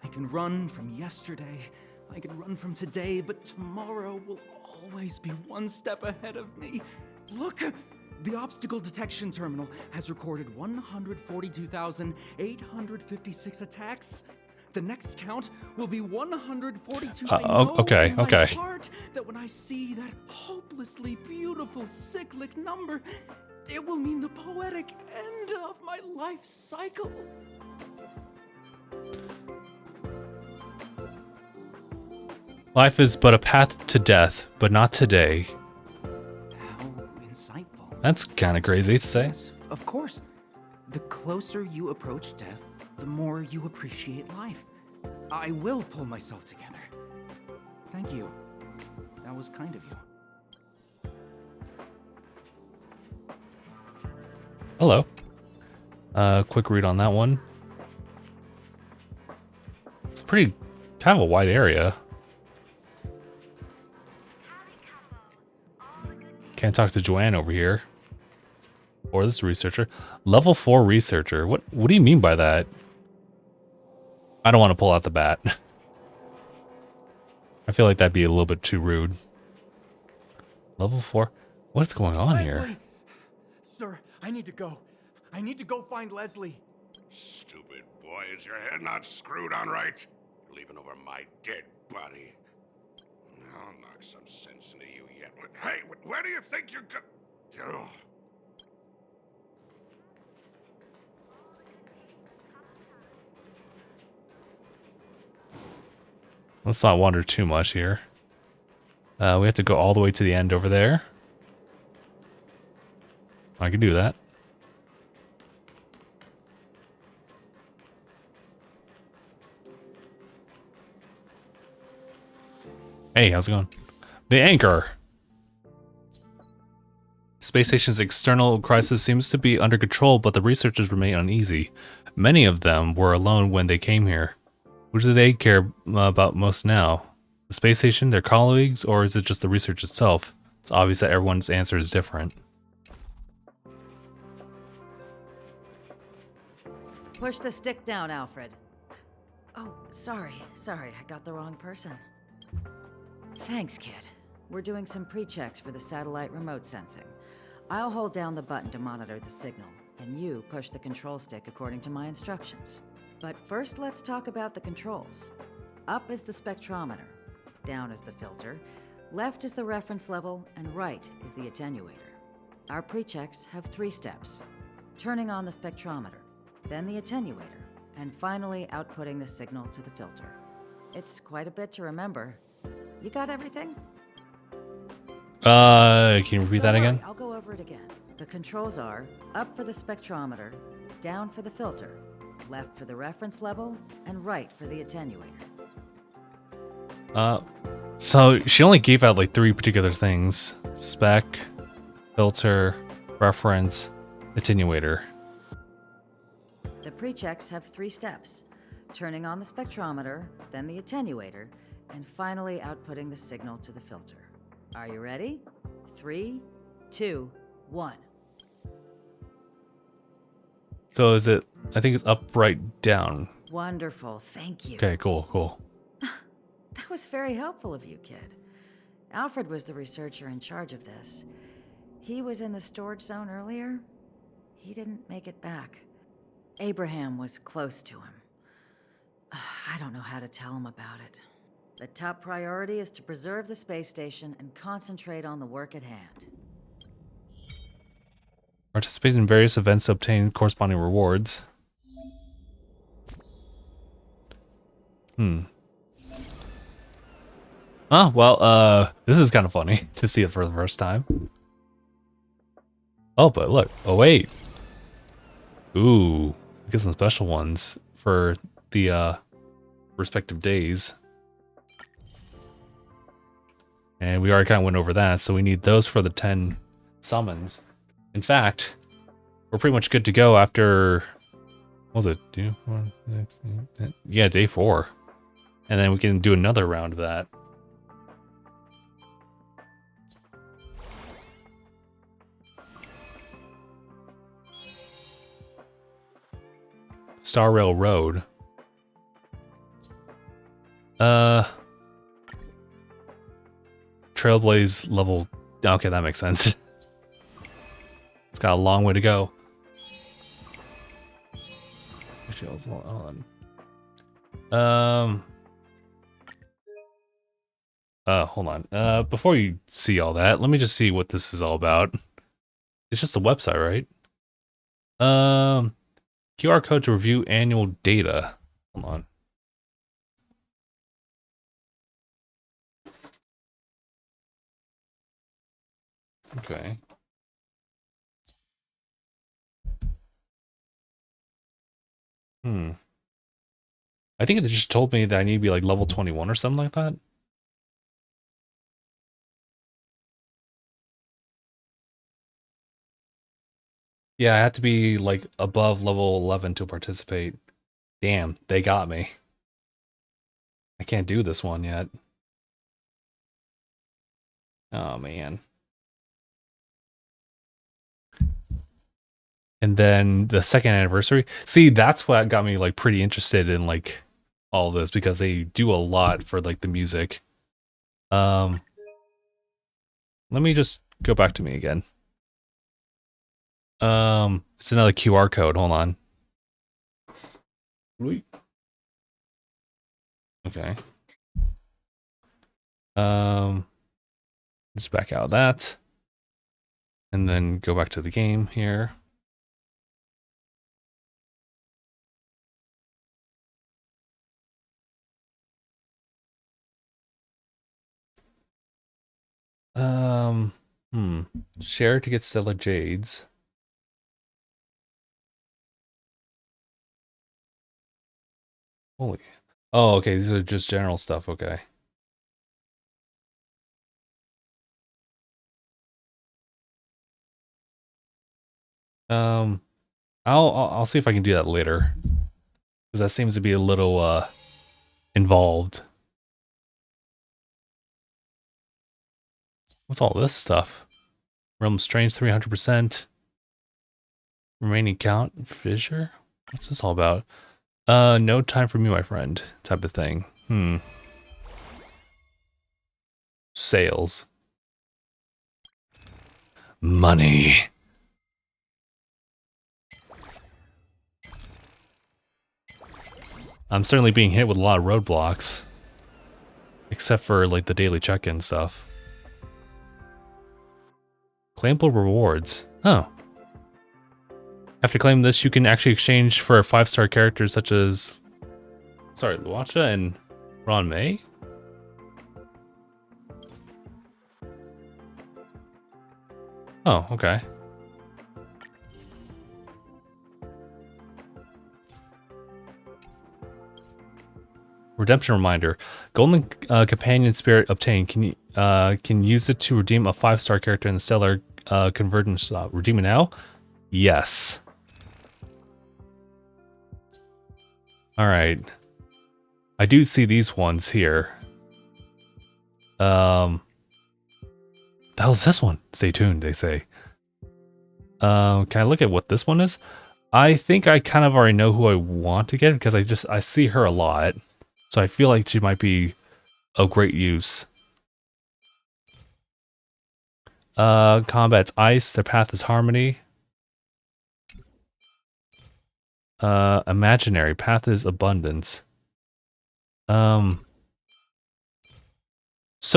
I can run from yesterday. I can run from today, but tomorrow will always be one step ahead of me. Look! The obstacle detection terminal has recorded 142,856 attacks. The next count will be 142. Okay. My heart that when I see that hopelessly beautiful cyclic number, it will mean the poetic end of my life cycle. Life is but a path to death, but not today. How insightful. That's kind of crazy to say. Yes, of course. The closer you approach death, the more you appreciate life. I will pull myself together. Thank you. That was kind of you. Hello. Quick read on that one. It's pretty, kind of a wide area. Can't talk to Joanne over here. Or this researcher. Level 4 researcher. What do you mean by that? I don't want to pull out the bat. I feel like that'd be a little bit too rude. Level 4? What's going on here? Sir, I need to go. I need to go find Leslie. Stupid boy, is your head not screwed on right? You're leaving over my dead body. I'll knock some sense into you yet. Hey, where do you think you're go? Let's not wander too much here. We have to go all the way to the end over there. I can do that. Hey, how's it going? The anchor. Space station's external crisis seems to be under control, but the researchers remain uneasy. Many of them were alone when they came here. Who do they care about most now? The space station, their colleagues, or is it just the research itself? It's obvious that everyone's answer is different. Push the stick down, Alfred. Oh, sorry, I got the wrong person. Thanks, kid. We're doing some pre-checks for the satellite remote sensing. I'll hold down the button to monitor the signal, and you push the control stick according to my instructions. But first, let's talk about the controls. Up is the spectrometer, down is the filter, left is the reference level, and right is the attenuator. Our pre-checks have 3 steps. Turning on the spectrometer, then the attenuator, and finally outputting the signal to the filter. It's quite a bit to remember. You got everything? Can you repeat that again? I'll go over it again. The controls are up for the spectrometer, down for the filter, left for the reference level, and right for the attenuator. So she only gave out like 3 particular things. Spec, filter, reference, attenuator. The pre-checks have 3 steps. Turning on the spectrometer, then the attenuator, and finally outputting the signal to the filter. Are you ready? 3, 2, 1. So is it, I think it's up, right, down. Wonderful, thank you. Okay, cool. That was very helpful of you, kid. Alfred was the researcher in charge of this. He was in the storage zone earlier. He didn't make it back. Abraham was close to him. I don't know how to tell him about it. The top priority is to preserve the space station and concentrate on the work at hand. Participate in various events to obtain corresponding rewards. Oh, well, this is kind of funny to see it for the first time. Oh, but look. Oh, wait. Ooh, we get some special ones for the respective days. And we already kind of went over that, so we need those for the 10 summons. In fact, we're pretty much good to go after, what was it? Yeah, day 4. And then we can do another round of that. Star Rail Road. Trailblaze level. Okay, that makes sense. It's got a long way to go. Actually, hold on. Hold on. Before you see all that, let me just see what this is all about. It's just a website, right? QR code to review annual data. Hold on. Okay. I think it just told me that I need to be like level 21 or something like that. Yeah, I had to be like above level 11 to participate. Damn, they got me. I can't do this one yet. Oh, man. And then the second anniversary. See, that's what got me like pretty interested in like all this, because they do a lot for like the music. Let me just go back to me again. It's another QR code. Hold on. Okay. Just back out of that. And then go back to the game here. Share to get Stellar Jades. Holy. Oh, okay. These are just general stuff. Okay. Um, I'll see if I can do that later, because that seems to be a little involved. What's all this stuff? Realm Strange 300%. Remaining count fissure? What's this all about? No time for me, my friend, type of thing. Sales. Money. I'm certainly being hit with a lot of roadblocks. Except for, like, the daily check-in stuff. Claimable rewards. Oh. After claiming this, you can actually exchange for 5-star characters such as... Sorry, Luacha and Ron May? Oh, okay. Redemption reminder: Golden Companion Spirit obtained. Can use it to redeem a 5-star character in the Stellar Convergence shop. Redeem it now? Yes. All right. I do see these ones here. The hell's this one? Stay tuned, they say. Can I look at what this one is? I think I kind of already know who I want to get because I see her a lot. So I feel like she might be of great use. Combat's ice, their path is harmony. Imaginary, path is abundance. So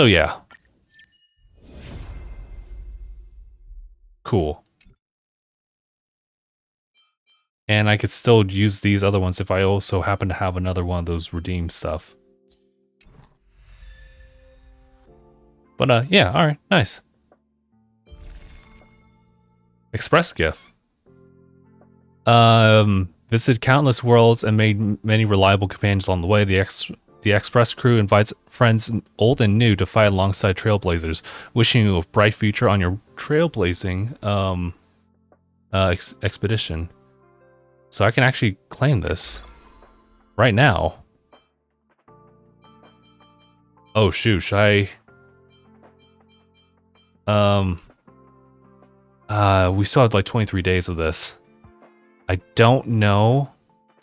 yeah. Cool. And I could still use these other ones if I also happen to have another one of those redeem stuff. But yeah, alright, nice. Express gift. Visited countless worlds and made many reliable companions along the way. The Express crew invites friends old and new to fight alongside trailblazers, wishing you a bright future on your trailblazing expedition. So I can actually claim this right now. Oh shoot, should I... we still have like 23 days of this. I don't know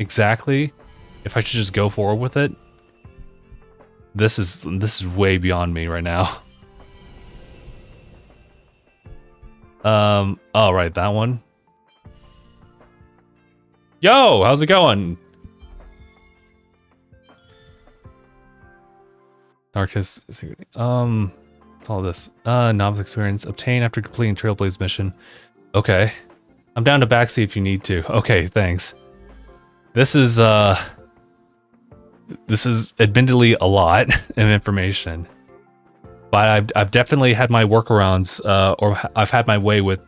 exactly if I should just go forward with it. This is way beyond me right now. Oh right, that one. Yo, how's it going? Darkest, what's all this? Novice experience obtained after completing Trailblaze mission. Okay. I'm down to backseat if you need to. Okay, thanks. This is admittedly a lot of information. But I've definitely had my workarounds, or I've had my way with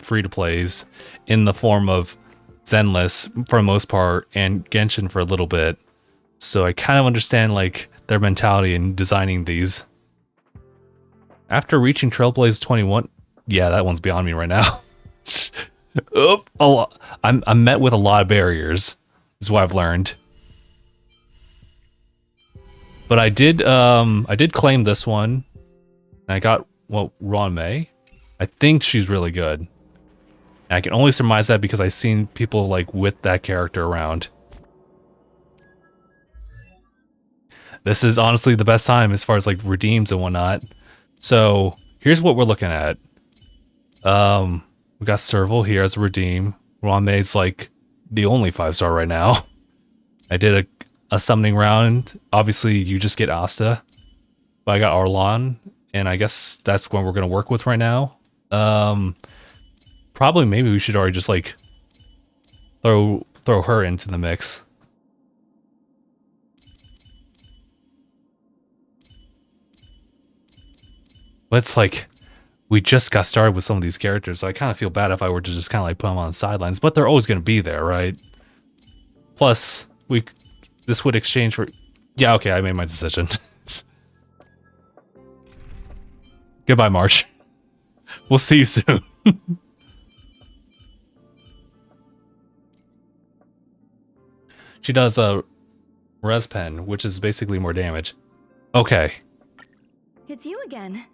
free-to-plays in the form of Zenless for the most part, and Genshin for a little bit. So I kind of understand like their mentality in designing these. After reaching Trailblaze 21, yeah, that one's beyond me right now. I'm met with a lot of barriers, is what I've learned. But I did claim this one. And I got, well, Ron May. I think she's really good. And I can only surmise that because I've seen people like with that character around. This is honestly the best time as far as like redeems and whatnot. So here's what we're looking at. We got Serval here as a redeem. Ron May's like the only 5-star right now. I did a summoning round. Obviously you just get Asta. But I got Arlan. And I guess that's what we're going to work with right now. Probably maybe we should already just like throw her into the mix. But it's like, we just got started with some of these characters, so I kind of feel bad if I were to just kind of like put them on the sidelines, but they're always going to be there, right? Plus, this would exchange for... Yeah, okay, I made my decision. Goodbye, March. We'll see you soon. She does a res pen, which is basically more damage. Okay. It's you again.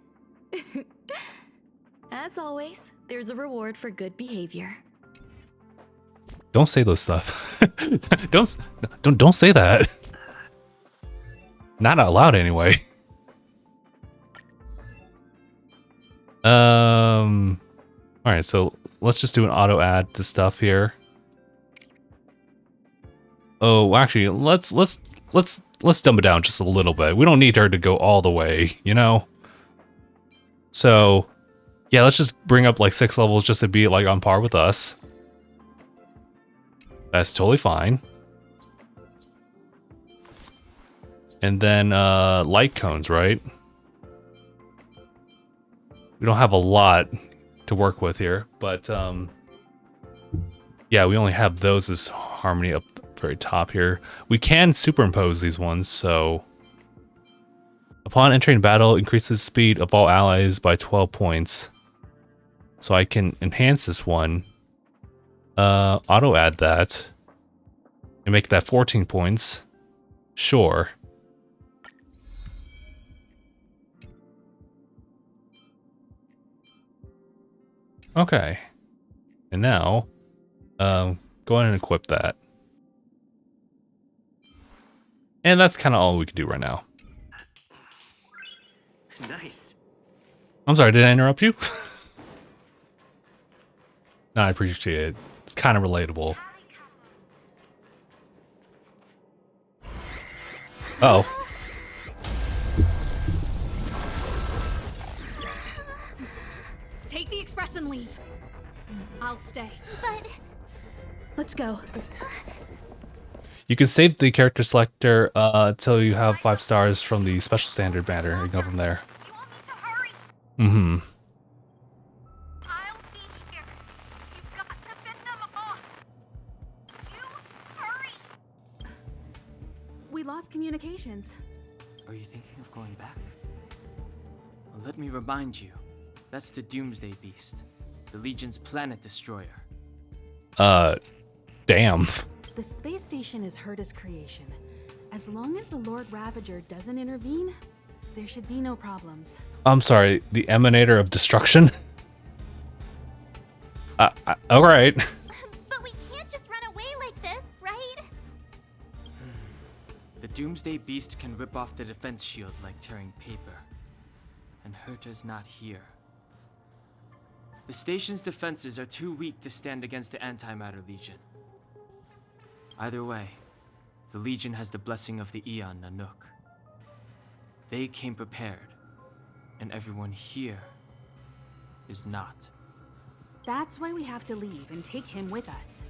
As always, there's a reward for good behavior. Don't say those stuff. don't say that. Not out loud anyway. Alright, so let's just do an auto add to stuff here. Oh, actually, let's dumb it down just a little bit. We don't need her to go all the way, you know? So, yeah, let's just bring up like 6 levels just to be like on par with us. That's totally fine. And then light cones, right? We don't have a lot to work with here, but yeah, we only have those as harmony up the very top here. We can superimpose these ones, so upon entering battle, increases speed of all allies by 12 points. So I can enhance this one, auto add that, and make that 14 points. Sure. Okay. And now, go ahead and equip that. And that's kind of all we can do right now. Nice. I'm sorry, did I interrupt you? No, I appreciate it. It's kind of relatable. Oh. Take the express and leave. I'll stay. But Let's go. You can save the character selector until you have 5 stars from the special standard banner and go from there. Mm-hmm. I'll be here. You've got to fit them off. You hurry. We lost communications. Are you thinking of going back? Well, let me remind you. That's the Doomsday Beast. The Legion's planet destroyer. Damn. The space station is Herta's creation. As long as the Lord Ravager doesn't intervene, there should be no problems. I'm sorry, the Emanator of Destruction? Alright. But we can't just run away like this, right? The Doomsday Beast can rip off the defense shield like tearing paper. And Herta's not here. The station's defenses are too weak to stand against the Antimatter Legion. Either way, the Legion has the blessing of the Aeon Nanook. They came prepared, and everyone here is not. That's why we have to leave and take him with us.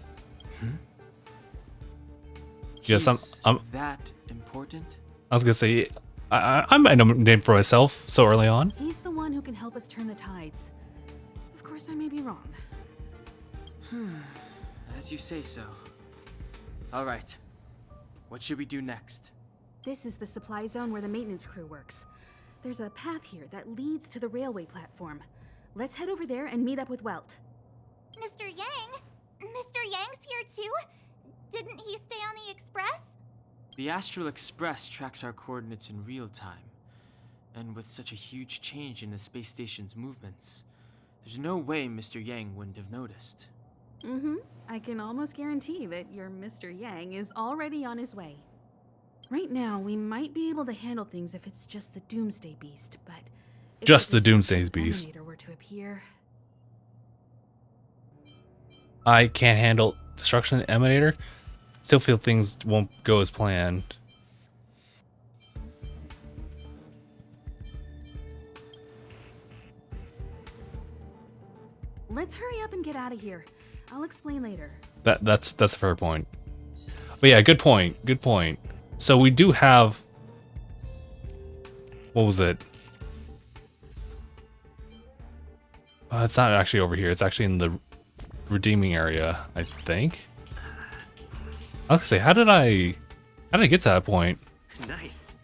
Yes, I'm that important? I was gonna say, I might know a name for myself so early on. He's the one who can help us turn the tides. Of course, I may be wrong. As you say so. All right. What should we do next? This is the supply zone where the maintenance crew works. There's a path here that leads to the railway platform. Let's head over there and meet up with Welt. Mr. Yang? Mr. Yang's here too? Didn't he stay on the Express? The Astral Express tracks our coordinates in real time. And with such a huge change in the space station's movements, there's no way Mr. Yang wouldn't have noticed. I can almost guarantee that your Mr. Yang is already on his way. Right now, we might be able to handle things if it's just the Doomsday Beast, but if Just the the Doomsday Beast. Emanator were to appear, I can't handle Destruction Emanator. Still feel things won't go as planned. let's hurry up and get out of here. I'll explain later. That's a fair point. But yeah, good point. Good point. So we do have, what was it? It's not actually over here. It's actually in the redeeming area, I think. I was gonna say, how did I get to that point? Nice.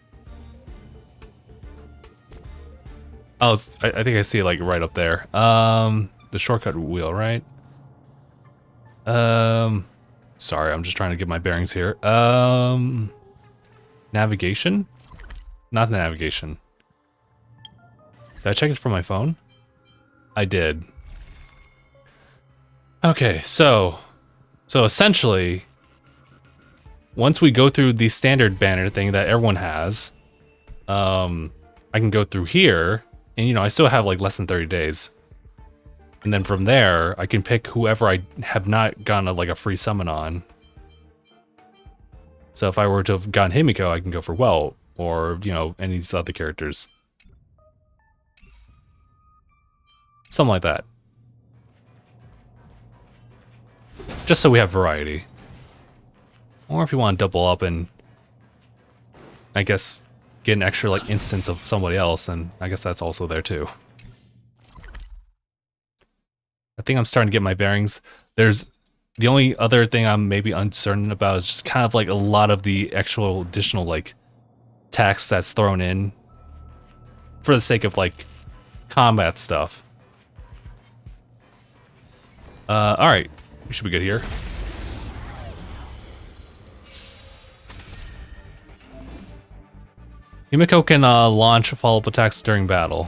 Oh, I think I see it like right up there. The shortcut wheel, right? So Sorry, I'm just trying to get my bearings here. Navigation? Not the navigation. Did I check it from my phone? I did. Okay, so essentially, once we go through the standard banner thing that everyone has, I can go through here, and you know, I still have like less than 30 days. And then from there, I can pick whoever I have not gotten like a free summon on. So if I were to have gotten Himiko, I can go for Welt, or, you know, any of these other characters. Something like that. Just so we have variety. Or if you want to double up and, I guess, get an extra like instance of somebody else, then I guess that's also there too. I think I'm starting to get my bearings. There's the only other thing I'm maybe uncertain about is just kind of like a lot of the actual additional like text that's thrown in for the sake of like combat stuff. Alright, we should be good here. Himiko can launch follow-up attacks during battle.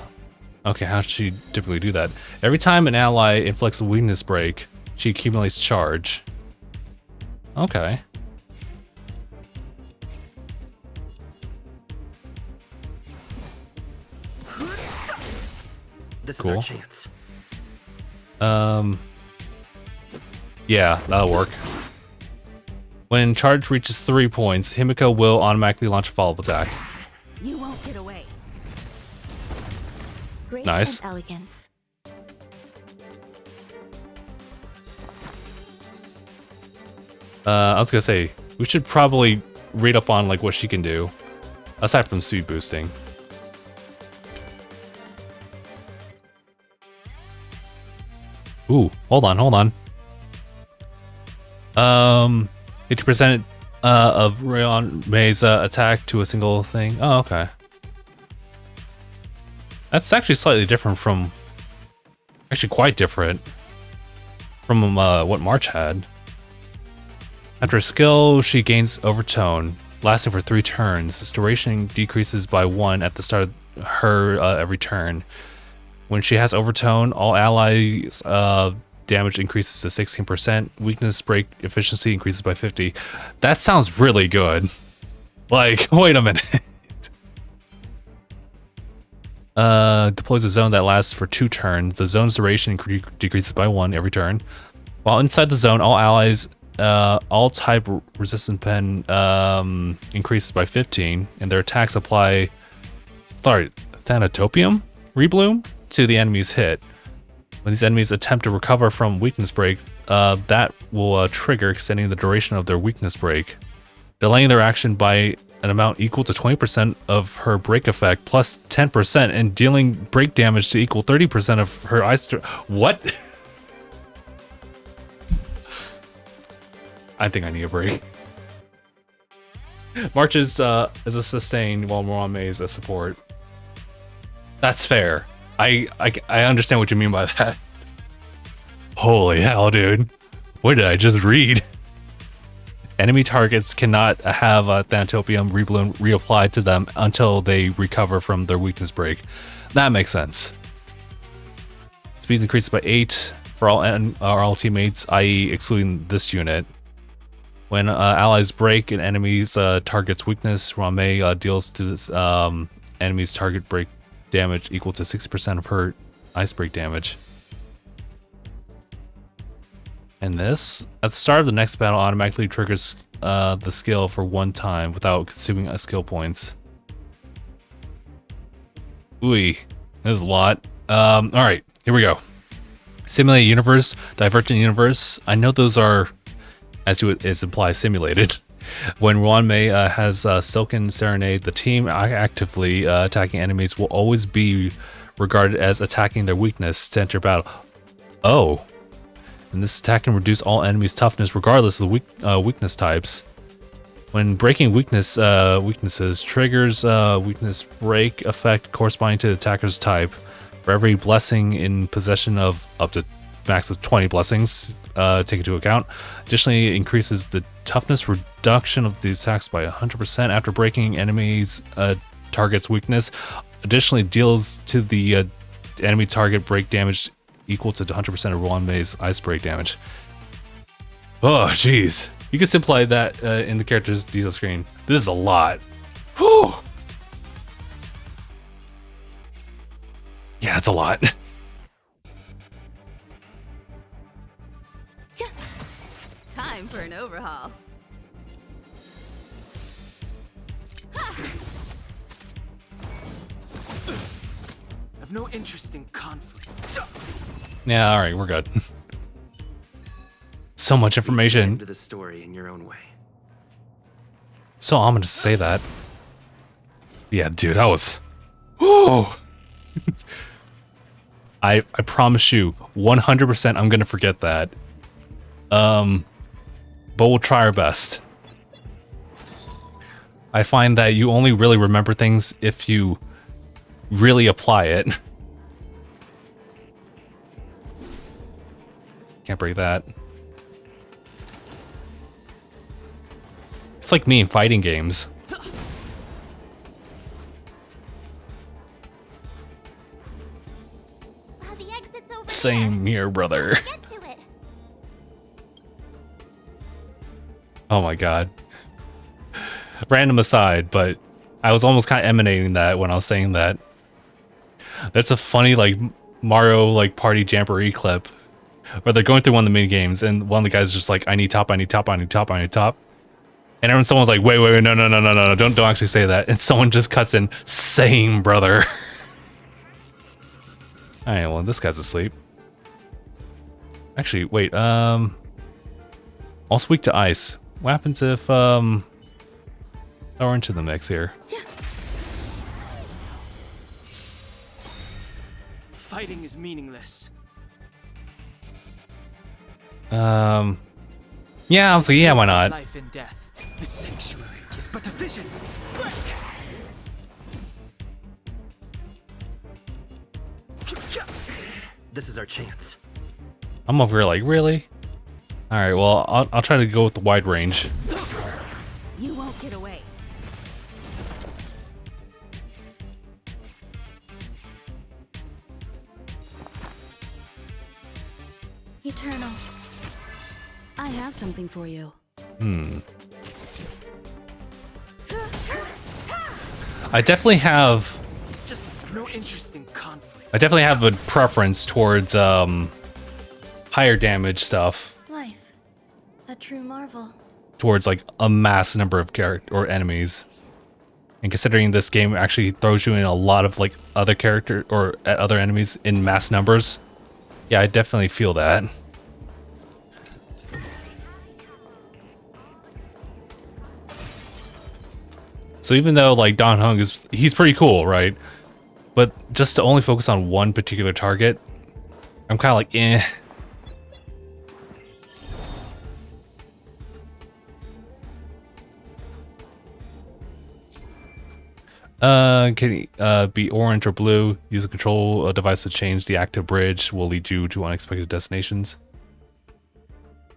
Okay, how does she typically do that? Every time an ally inflicts a weakness break, she accumulates charge. Okay. This cool. is our chance. Yeah, that'll work. When charge reaches 3 points, Himiko will automatically launch a follow-up attack. You won't get away. Grace Nice. and elegance. I was gonna say, we should probably read up on like what she can do, aside from speed boosting. Ooh, hold on. 50% of Rayon May's attack to a single thing. Oh, okay. That's actually slightly different from... Actually quite different from what March had. After a skill, she gains Overtone, lasting for 3 turns. This duration decreases by 1 at the start of her every turn. When she has Overtone, all allies damage increases to 16%. Weakness break efficiency increases by 50. That sounds really good. Like, wait a minute. Deploys a zone that lasts for 2 turns. The zone's duration decreases by 1 every turn. While inside the zone, all allies, all type resistant pen increases by 15, and their attacks apply, Thanatopium Rebloom to the enemy's hit. When these enemies attempt to recover from weakness break, that will trigger extending the duration of their weakness break, delaying their action by an amount equal to 20% of her break effect plus 10%, and dealing break damage to equal 30% of her ice. What? I think I need a break. March is a sustain while Morame is a support. That's fair. I understand what you mean by that. Holy hell, dude. What did I just read? Enemy targets cannot have Thanatopium Rebloom reapplied to them until they recover from their weakness break. That makes sense. Speeds increased by 8 for all teammates, i.e. excluding this unit. When allies break an enemy's target's weakness, Rame deals to this enemy's target break damage equal to 60% of her ice break damage. And this, at the start of the next battle, automatically triggers the skill for 1 time without consuming skill points. Ooh, there's a lot. Alright, here we go. Simulate universe, divergent universe. I know those are, as it implies, simulated. When Ruanmei has Silken Serenade, the team actively attacking enemies will always be regarded as attacking their weakness to enter battle. Oh. And this attack can reduce all enemies' toughness regardless of the weakness types. When breaking weaknesses triggers weakness break effect corresponding to the attacker's type. For every blessing in possession of up to max of 20 blessings, take into account. Additionally, it increases the toughness reduction of the attacks by 100% after breaking enemies' target's weakness. Additionally, deals to the enemy target break damage equal to 100% of one maze ice break damage. Oh, jeez. You can simplify that in the character's detail screen. This is a lot. Whew. Yeah, it's a lot. Time for an overhaul. I've no interest in conflict. Yeah, all right, we're good. So much information. Into the story in your own way. So I'm gonna say that. Yeah, dude, that was. Whew. I promise you, 100% I'm gonna forget that. But we'll try our best. I find that you only really remember things if you really apply it. Can't break that. It's like me in fighting games. The exit's over Same here, brother. Get to it. Oh my god. Random aside, but I was almost kind of emanating that when I was saying that. That's a funny, like, Mario, like, party jamboree clip where they're going through one of the mini games and one of the guys is just like, I need top, I need top, I need top, I need top. And everyone, someone's like, wait, no, don't actually say that. And someone just cuts in, same, brother. Alright, well, this guy's asleep. Actually, wait, also weak to ice. What happens if, throw her into the mix here? Fighting is meaningless. Yeah, I was like, yeah, why not? Life and death. The sanctuary is but a vision. Break! This is our chance. I'm over here like, really? Alright, well, I'll try to go with the wide range. You won't get away. Eternal. I have something for you. I definitely have No interest in conflict. I definitely have a preference towards higher damage stuff. Life. A true marvel. Towards like a mass number of character or enemies. And considering this game actually throws you in a lot of like other character or other enemies in mass numbers. Yeah, I definitely feel that. So even though like Don Hung he's pretty cool, right? But just to only focus on one particular target, I'm kind of like, eh. Can be orange or blue. Use a control device to change the active bridge. Will lead you to unexpected destinations.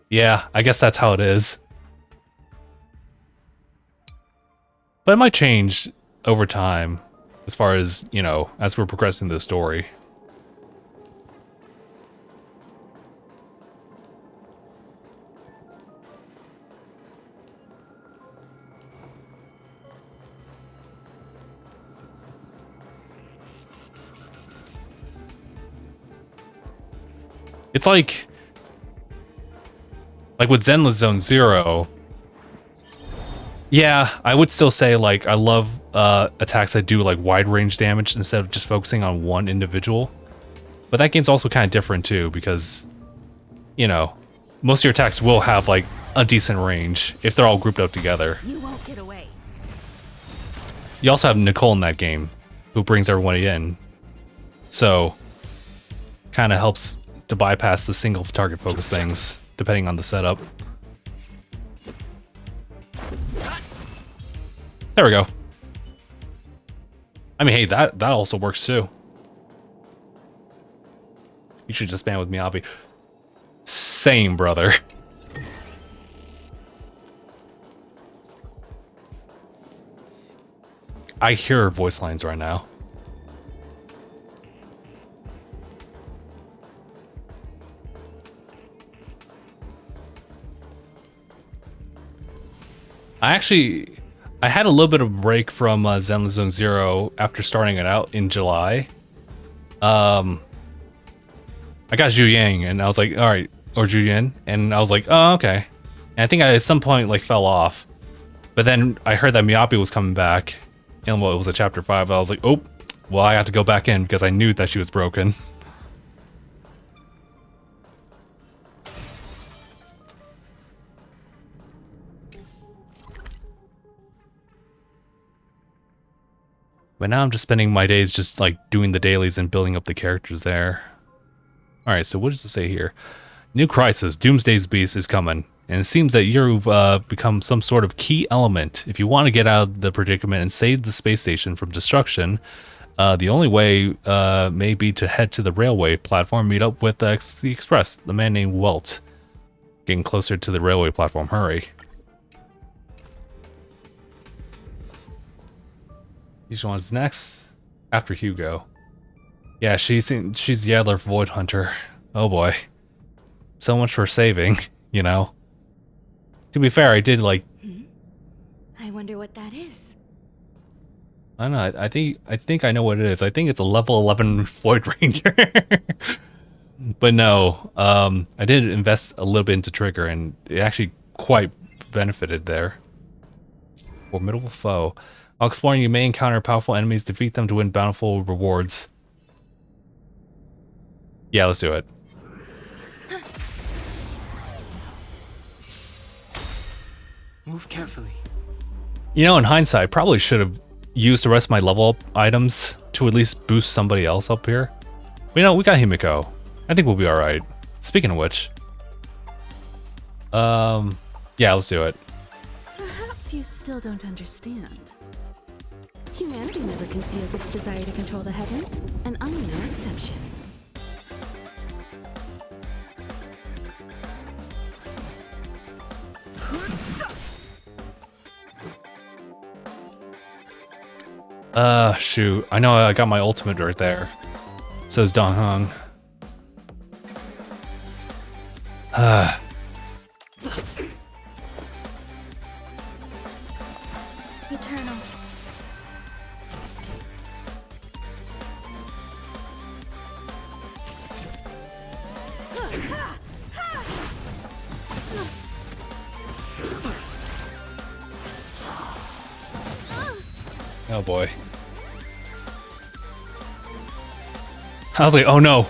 Yeah, I guess that's how it is. But it might change over time, as far as, you know, as we're progressing the story. It's like with Zenless Zone Zero. Yeah, I would still say like I love attacks that do like wide range damage instead of just focusing on one individual. But that game's also kind of different too because, you know, most of your attacks will have like a decent range if they're all grouped up together. You won't get away. You also have Nicole in that game who brings everybody in. So kind of helps to bypass the single target focus things depending on the setup. There we go. I mean, hey, that also works too. You should just ban with Miyabi. Same, brother. I hear her voice lines right now. I had a little bit of a break from Zenless Zone Zero after starting it out in July. I got Zhu Yang, and I was like, all right, or Zhu Yan, and I was like, oh, okay. And I think I at some point like fell off, but then I heard that Miyabi was coming back, and well, it was a chapter 5. I was like, oh, well, I have to go back in because I knew that she was broken. But now I'm just spending my days just like doing the dailies and building up the characters there. Alright, so what does it say here? New crisis, Doomsday's Beast is coming. And it seems that you've become some sort of key element. If you want to get out of the predicament and save the space station from destruction, the only way may be to head to the railway platform, meet up with the Express, the man named Welt. Getting closer to the railway platform, hurry. Which one's next? After Hugo. Yeah, she's the other Void Hunter. Oh boy. So much for saving, you know. To be fair, I did like... I wonder what that is. I don't know, I think I know what it is. I think it's a level 11 Void Ranger. But no, I did invest a little bit into Trigger, and it actually quite benefited there. Formidable foe. While exploring, you may encounter powerful enemies, defeat them to win bountiful rewards. Yeah, let's do it. Move carefully. You know, in hindsight, I probably should have used the rest of my level up items to at least boost somebody else up here. But you know, we got Himiko. I think we'll be alright. Speaking of which. Yeah, let's do it. Perhaps you still don't understand. Humanity never conceals its desire to control the heavens, and I'm no exception. Shoot. I know I got my ultimate right there. Says Dong Hung. Eternal. Oh boy. I was like, oh no.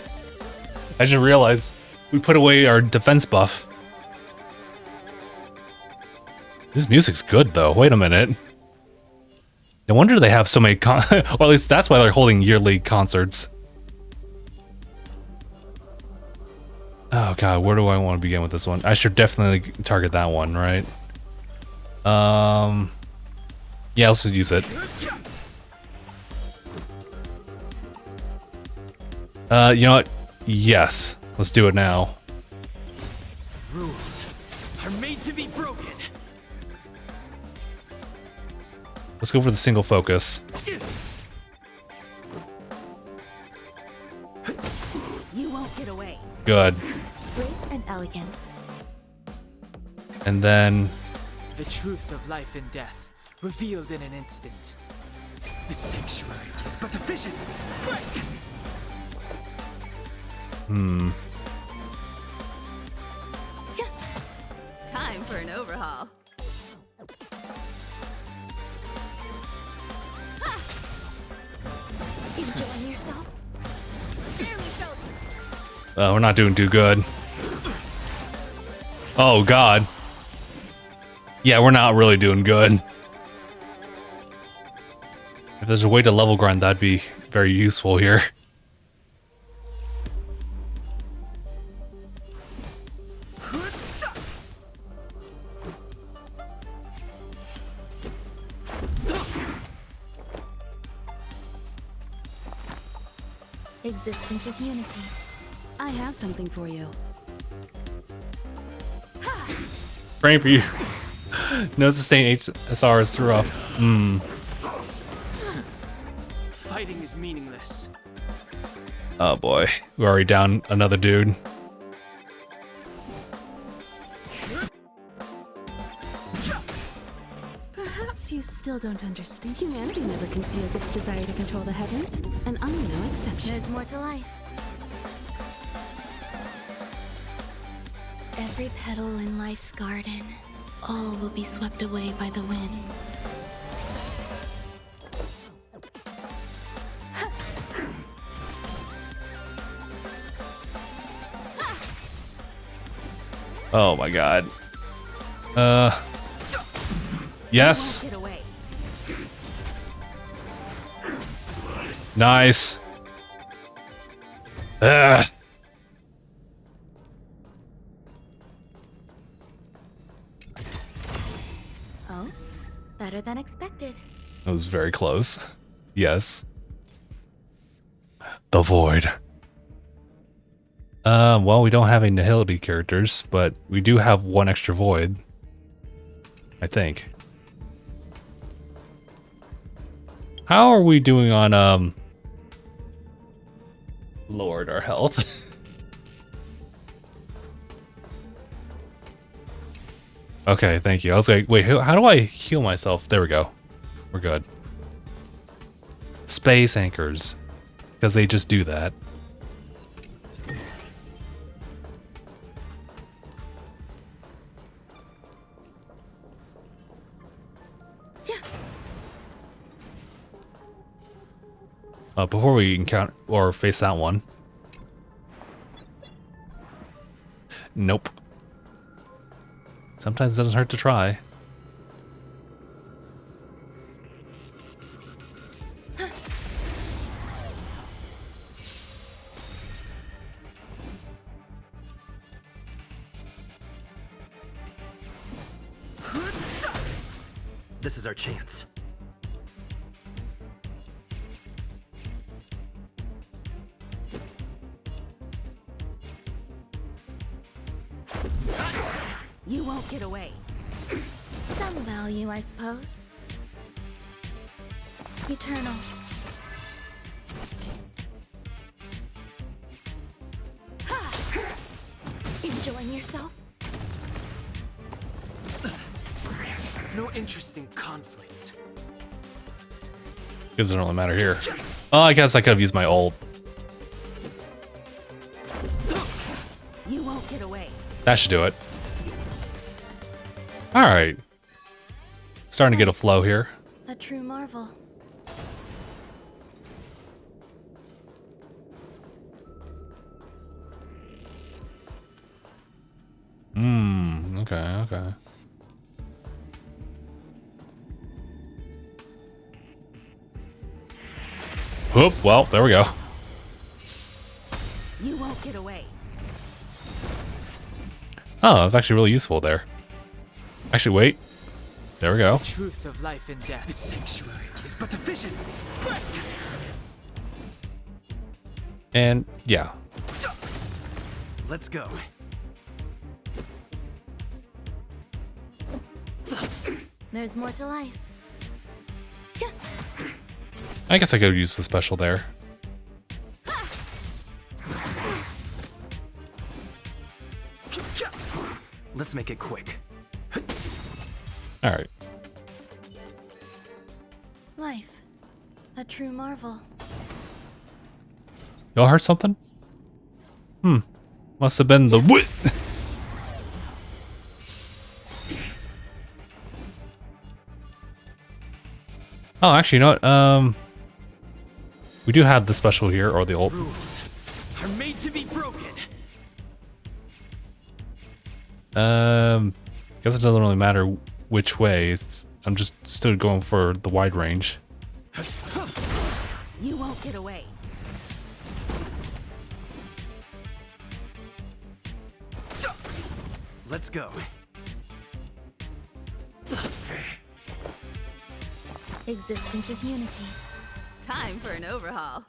I just realized we put away our defense buff. This music's good though. Wait a minute. No wonder they have so many or at least that's why they're holding yearly concerts. Oh god, where do I want to begin with this one? I should definitely target that one, right? Yeah, let's use it. You know what? Yes. Let's do it now. Rules are made to be broken. Let's go for the single focus. You won't get away. Good. Grace and elegance. And then... The truth of life and death, revealed in an instant. The sanctuary is but a vision. Break! Time for an overhaul. Enjoying yourself? We're not doing too good. Oh god. Yeah, we're not really doing good. If there's a way to level grind, that'd be very useful here. Existence is unity. I have something for you. Praying for you. No sustained HSR is too rough. Fighting is meaningless. Oh boy, we're already down another dude. Perhaps you still don't understand. Humanity never conceals its desire to control the heavens, and I'm no exception. There's more to life. Every petal in life's garden, all will be swept away by the wind. Oh my god. Yes. Nice. Ugh. Oh, better than expected. That was very close. Yes. The Void. Well, we don't have any Nihility characters, but we do have one extra Void. I think. How are we doing on, Lord, our health? Okay, thank you. I was like, wait, how do I heal myself? There we go. We're good. Space anchors. Because they just do that. Before we encounter or face that one. Nope. Sometimes it doesn't hurt to try. This is our chance. You won't get away. Some value, I suppose. Eternal. Enjoying yourself? No interest in conflict. It doesn't really matter here. Oh, I guess I could have used my ult. You won't get away. That should do it. Alright. Starting to get a flow here. A true marvel. Okay. Whoop, well, there we go. You won't get away. Oh, that was actually really useful there. Actually, wait. There we go. The truth of life and death. The sanctuary is but a vision. And, yeah. Let's go. There's more to life. I guess I could use the special there. Let's make it quick. Alright. Life. A true marvel. Y'all heard something? Must have been the wit. Oh, actually, you know what? We do have the special here, or the ult. Rules are made to be broken. Guess it doesn't really matter which way. I'm just still going for the wide range. You won't get away. Let's go. Existence is unity. Time for an overhaul.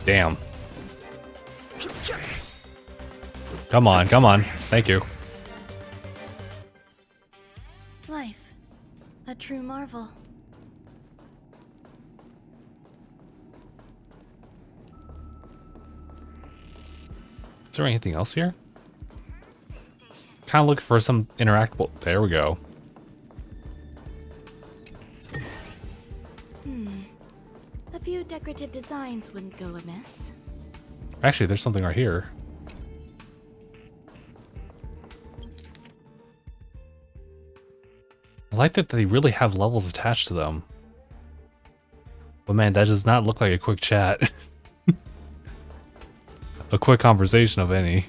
Damn. Come on, come on. Thank you. Life. A true marvel. Is there anything else here? Kind of looking for some interactable. There we go. A few decorative designs wouldn't go amiss. Actually, there's something right here. I like that they really have levels attached to them. But man, that does not look like a quick chat. A quick conversation of any.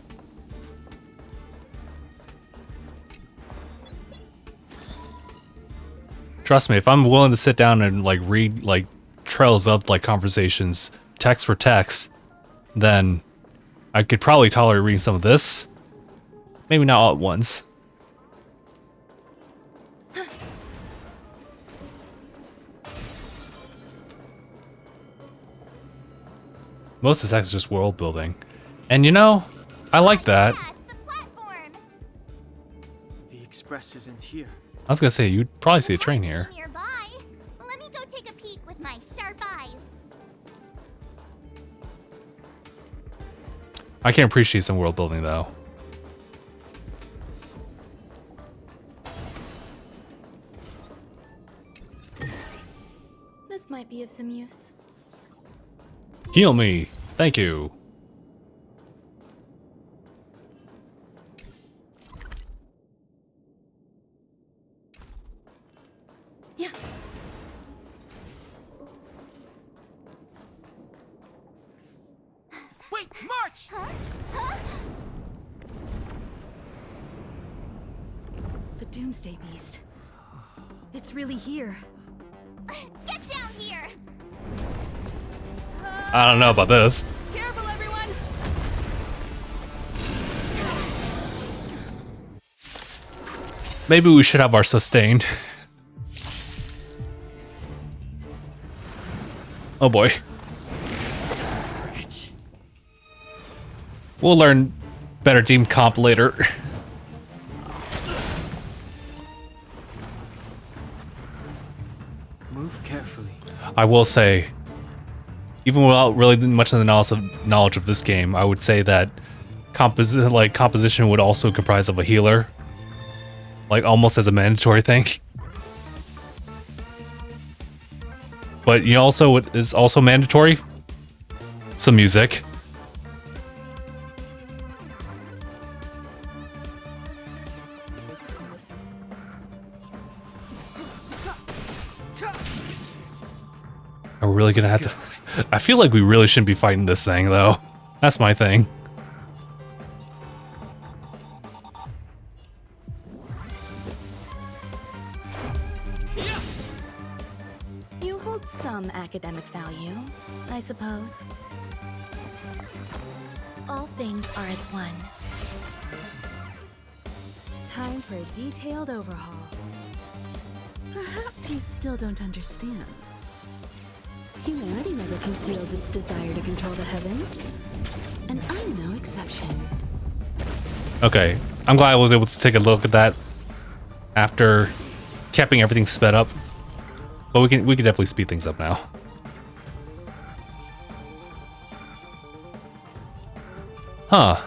Trust me, if I'm willing to sit down and like read like trails of like conversations, text for text, then I could probably tolerate reading some of this. Maybe not all at once. Most of the text is just world building. And you know, I like that. The express isn't here. I was gonna say, you'd probably see a train here. Nearby. Let me go take a peek with my sharp eyes. I can appreciate some world building though. This might be of some use. Heal me. Thank you. Yeah. Wait, March! The Doomsday Beast. It's really here. Get down here! I don't know about this. Careful, everyone! Maybe we should have our sustained. Oh boy. We'll learn better team comp later. Move carefully. I will say, even without really much of the knowledge of this game, I would say that composition would also comprise of a healer, like almost as a mandatory thing. But you know, also what is also mandatory? Some music. Are we really gonna have to? I feel like we really shouldn't be fighting this thing, though. That's my thing. You hold some academic value, I suppose. All things are as one. Time for a detailed overhaul. Perhaps you still don't understand. Humanity never conceals its desire to control the heavens, and I'm no exception. Okay, I'm glad I was able to take a look at that after keeping everything sped up. But we can definitely speed things up now. Huh.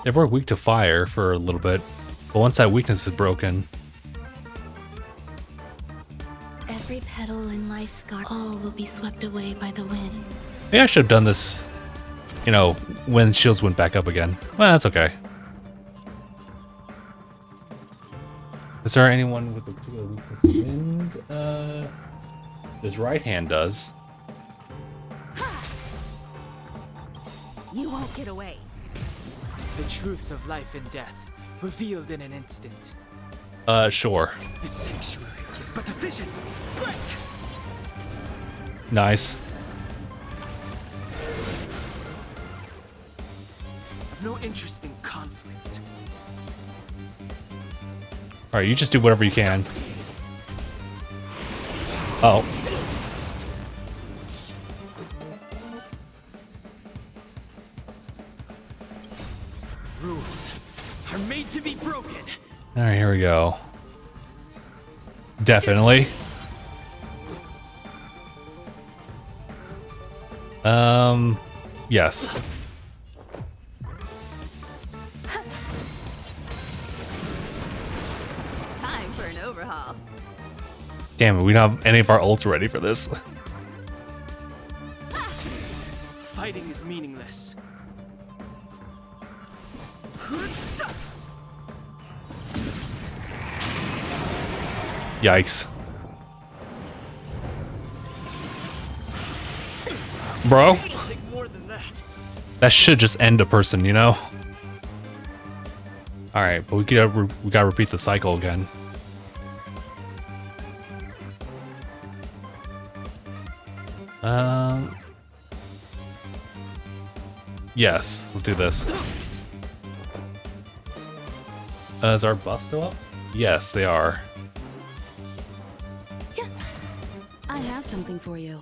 They were weak to fire for a little bit, but once that weakness is broken. Every petal in life's garden, all will be swept away by the wind. Maybe I should have done this, you know, when shields went back up again. Well, that's okay. Is there anyone with a particular weakness to wind? His right hand does. You won't get away. The truth of life and death, revealed in an instant. Sure. The sanctuary is but a vision. Break! Nice. I've no interest in conflict. Alright, you just do whatever you can. Rules are made to be broken. All right, here we go. Definitely. Yes. Time for an overhaul. Damn it, we don't have any of our ults ready for this. Fighting is meaningless. Yikes. Bro, It'll take more than that. that should just end a person, you know? Alright, but we gotta repeat the cycle again. Yes, let's do this. Is our buff still up? Yes, they are. I have something for you.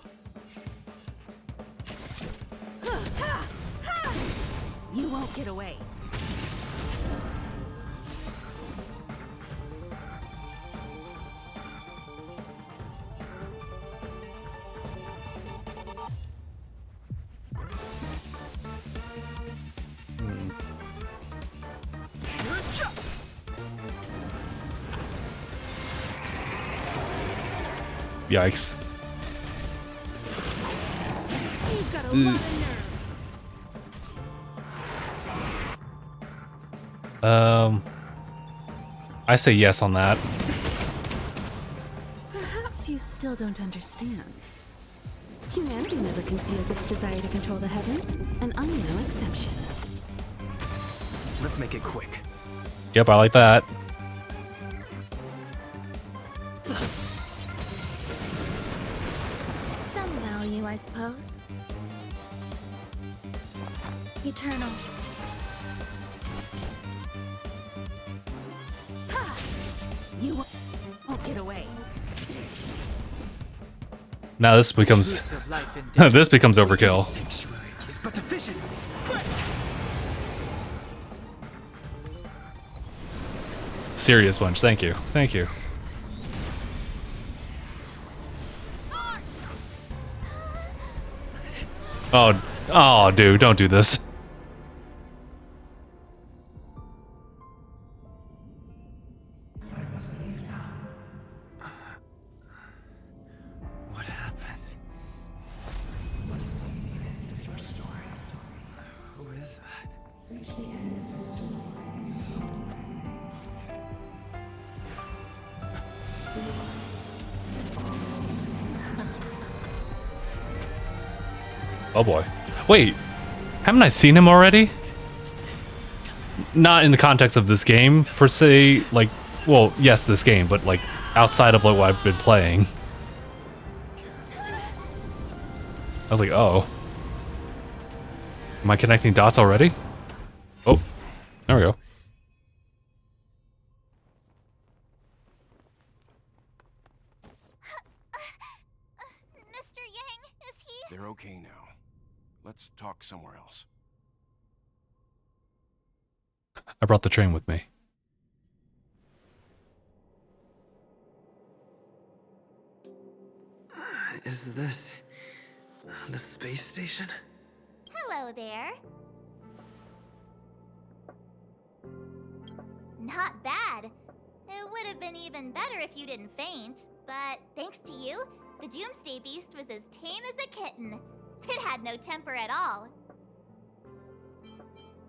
You won't get away. Yikes. You've got a lot of nerve. I say yes on that. Perhaps you still don't understand. Humanity never conceals its desire to control the heavens, and I'm no exception. Let's make it quick. Yep, I like that. Some value, I suppose. Eternal. You won't get away. Now this becomes Truth of life and death. this becomes overkill. Sanctuary is but a vision. Serious bunch. Thank you. Thank you. Oh, dude, don't do this. What happened? What's the end of your story? Who is that? Reach the end of the story. Oh boy. Wait, haven't I seen him already? Not in the context of this game, per se, like, well, yes, this game, but like, outside of like what I've been playing. I was like, oh. Am I connecting dots already? Oh, there we go. Mr. Yang, is he? They're okay now. Let's talk somewhere else. I brought the train with me. Is this the space station? Hello there. Not bad. It would have been even better if you didn't faint, but thanks to you, the Doomsday Beast was as tame as a kitten. It had no temper at all.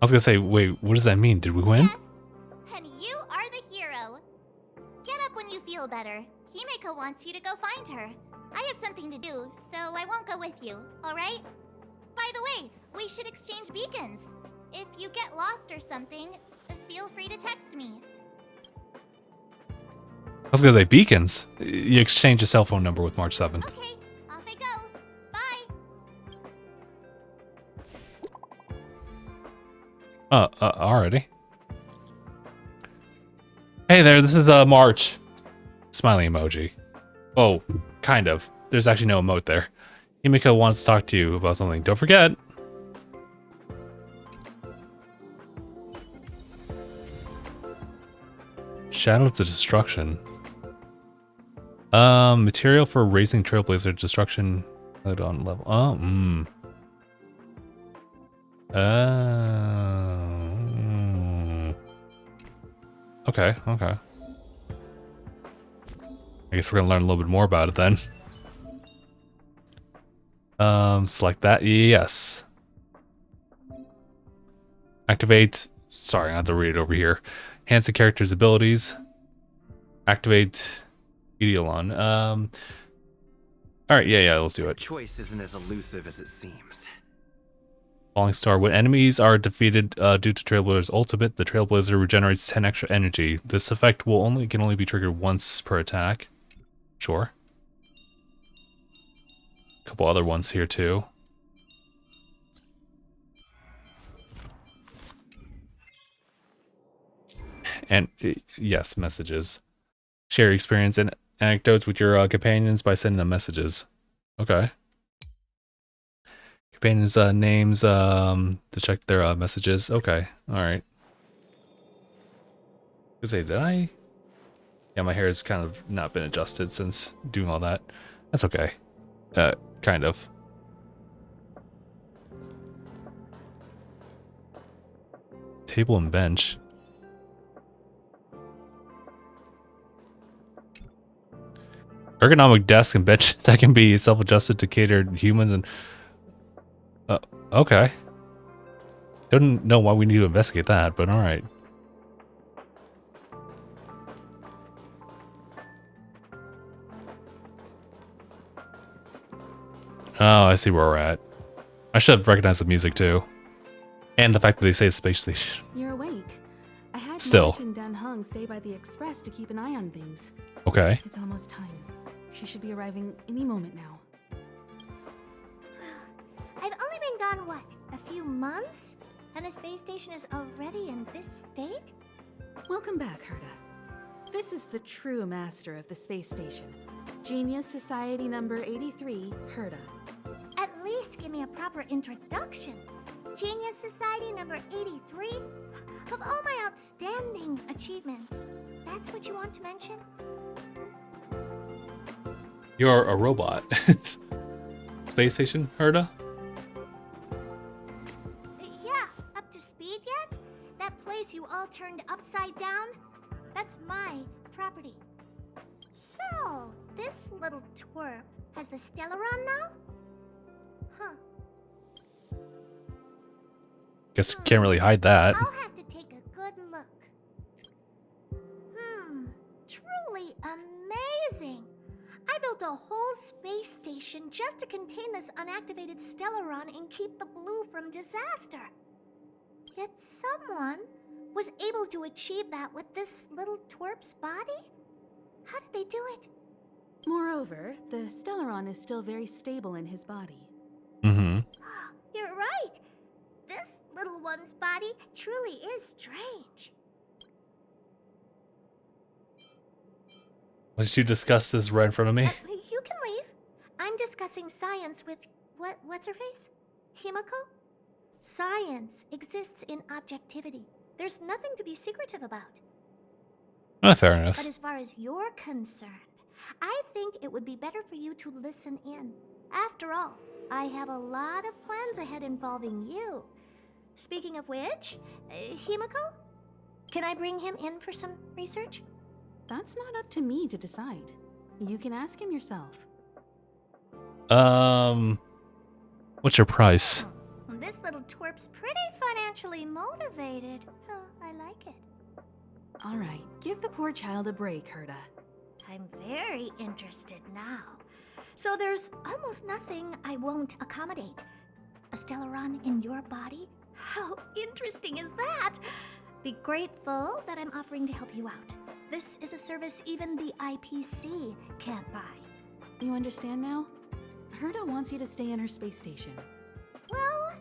I was gonna say, wait, what does that mean? Did we win? Yes, and you are the hero. Get up when you feel better. Himeko wants you to go find her. I have something to do, so I won't go with you, alright? By the way, we should exchange beacons. If you get lost or something, feel free to text me. I was gonna say beacons. You exchange your cell phone number with March 7th. Okay, off I go. Bye. Alrighty. Hey there, this is March. Smiley emoji. Oh, kind of. There's actually no emote there. Himiko wants to talk to you about something. Don't forget. Shadows to Destruction. Material for raising Trailblazer Destruction on level. Okay, okay. I guess we're gonna learn a little bit more about it then. Select that. Yes. Activate. Sorry, I have to read it over here. Enhance the character's abilities. Activate Eidolon. Alright, yeah, let's do it. Choice isn't as elusive as it seems. Falling Star. When enemies are defeated due to Trailblazer's ultimate, the Trailblazer regenerates 10 extra energy. This effect can only be triggered once per attack. Sure. A couple other ones here too. And yes, messages. Share your experience and anecdotes with your companions by sending them messages. Okay. Companions' names to check their messages. Okay, alright. Did I? Yeah, my hair has kind of not been adjusted since doing all that. That's okay. Kind of. Table and bench. Ergonomic desk and benches that can be self-adjusted to cater to humans and... okay. Don't know why we need to investigate that, but alright. Oh, I see where we're at. I should have recognized the music too. And the fact that they say it's space station. You're awake. I had Still. March and Dan Hung stay by the express to keep an eye on things. Okay. It's almost time. She should be arriving any moment now. I've only been gone, what, a few months? And the space station is already in this state? Welcome back, Herta. This is the true master of the space station. Genius Society number 83, Herta. At least give me a proper introduction. Genius Society number 83? Of all my outstanding achievements, that's what you want to mention? You're a robot. Space station, Herta? Yeah, up to speed yet? That place you all turned upside down? That's my property. So, this little twerp has the Stellaron now? Huh. Guess you can't really hide that. I'll have to take a good look. Truly amazing. I built a whole space station just to contain this unactivated Stellaron and keep the blue from disaster. Yet someone was able to achieve that with this little twerp's body? How did they do it? Moreover, the Stellaron is still very stable in his body. Mm-hmm. You're right. This little one's body truly is strange. Why did you discuss this right in front of me? You can leave. I'm discussing science with what's her face? Himiko? Science exists in objectivity. There's nothing to be secretive about. Fair enough. But as far as you're concerned, I think it would be better for you to listen in. After all, I have a lot of plans ahead involving you. Speaking of which, Himiko? Can I bring him in for some research? That's not up to me to decide. You can ask him yourself. What's your price? This little twerp's pretty financially motivated. Oh, I like it. All right, give the poor child a break, Herta. I'm very interested now. So there's almost nothing I won't accommodate. A Stellaron in your body? How interesting is that? Be grateful that I'm offering to help you out. This is a service even the IPC can't buy. You understand now? Herta wants you to stay in her space station. Well,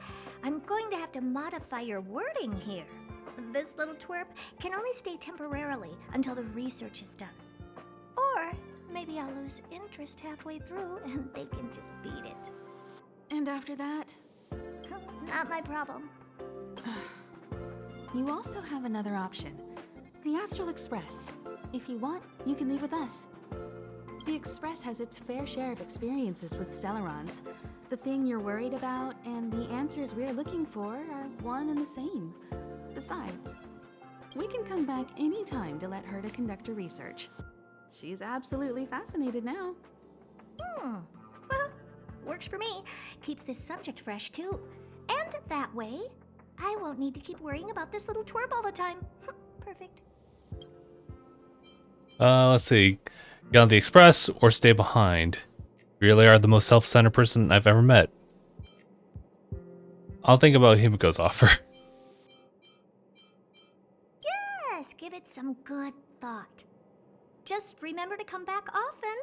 I'm going to have to modify your wording here. This little twerp can only stay temporarily until the research is done. Or maybe I'll lose interest halfway through and they can just beat it. And after that? Not my problem. You also have another option. The Astral Express. If you want, you can leave with us. The Express has its fair share of experiences with Stellarons. The thing you're worried about and the answers we're looking for are one and the same. Besides, we can come back anytime to let Herta conduct her research. She's absolutely fascinated now. Well, works for me. Keeps this subject fresh, too. And that way, I won't need to keep worrying about this little twerp all the time. Perfect. Let's see. Get on the Express or stay behind. You really are the most self-centered person I've ever met. I'll think about Himiko's offer. Yes, give it some good thought. Just remember to come back often.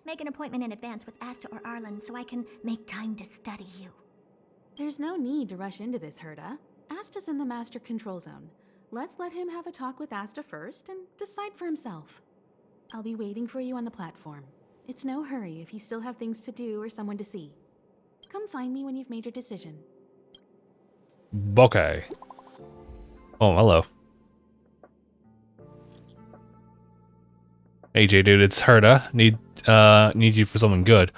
Make an appointment in advance with Asta or Arlen so I can make time to study you. There's no need to rush into this, Herta. Asta's in the Master Control Zone. Let's let him have a talk with Asta first and decide for himself. I'll be waiting for you on the platform. It's no hurry if you still have things to do or someone to see. Come find me when you've made your decision. Okay. Oh, hello. Hey, J dude, it's Herta. Need you for something good.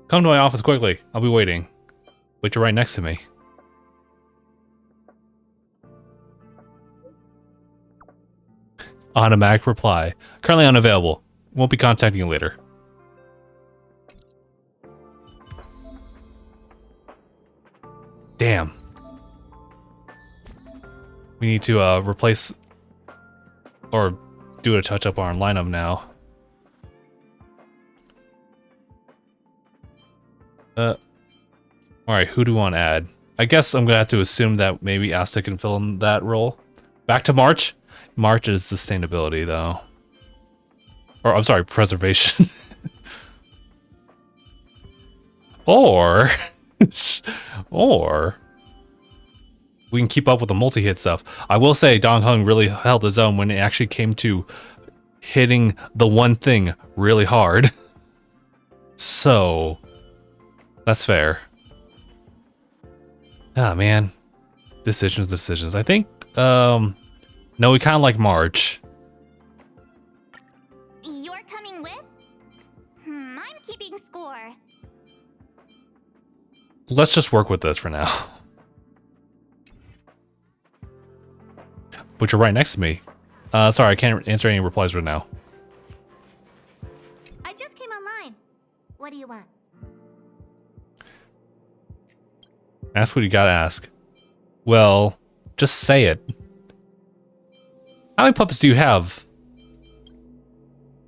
Come to my office quickly. I'll be waiting. But you're right next to me. Automatic reply. Currently unavailable. Won't be contacting you later. Damn. We need to replace or do a touch up on our lineup now. Alright, who do we want to add? I guess I'm gonna have to assume that maybe Asta can fill in that role. Back to March? March is sustainability, though. Or, I'm sorry, preservation. or we can keep up with the multi-hit stuff. I will say Dong Hung really held his own when it actually came to hitting the one thing really hard. So, that's fair. Ah, man. Decisions. I think, no, we kind of like March. You're coming with? I'm keeping score. Let's just work with this for now. But you're right next to me. Sorry, I can't answer any replies right now. I just came online. What do you want? Ask what you gotta ask. Well, just say it. How many puppets do you have?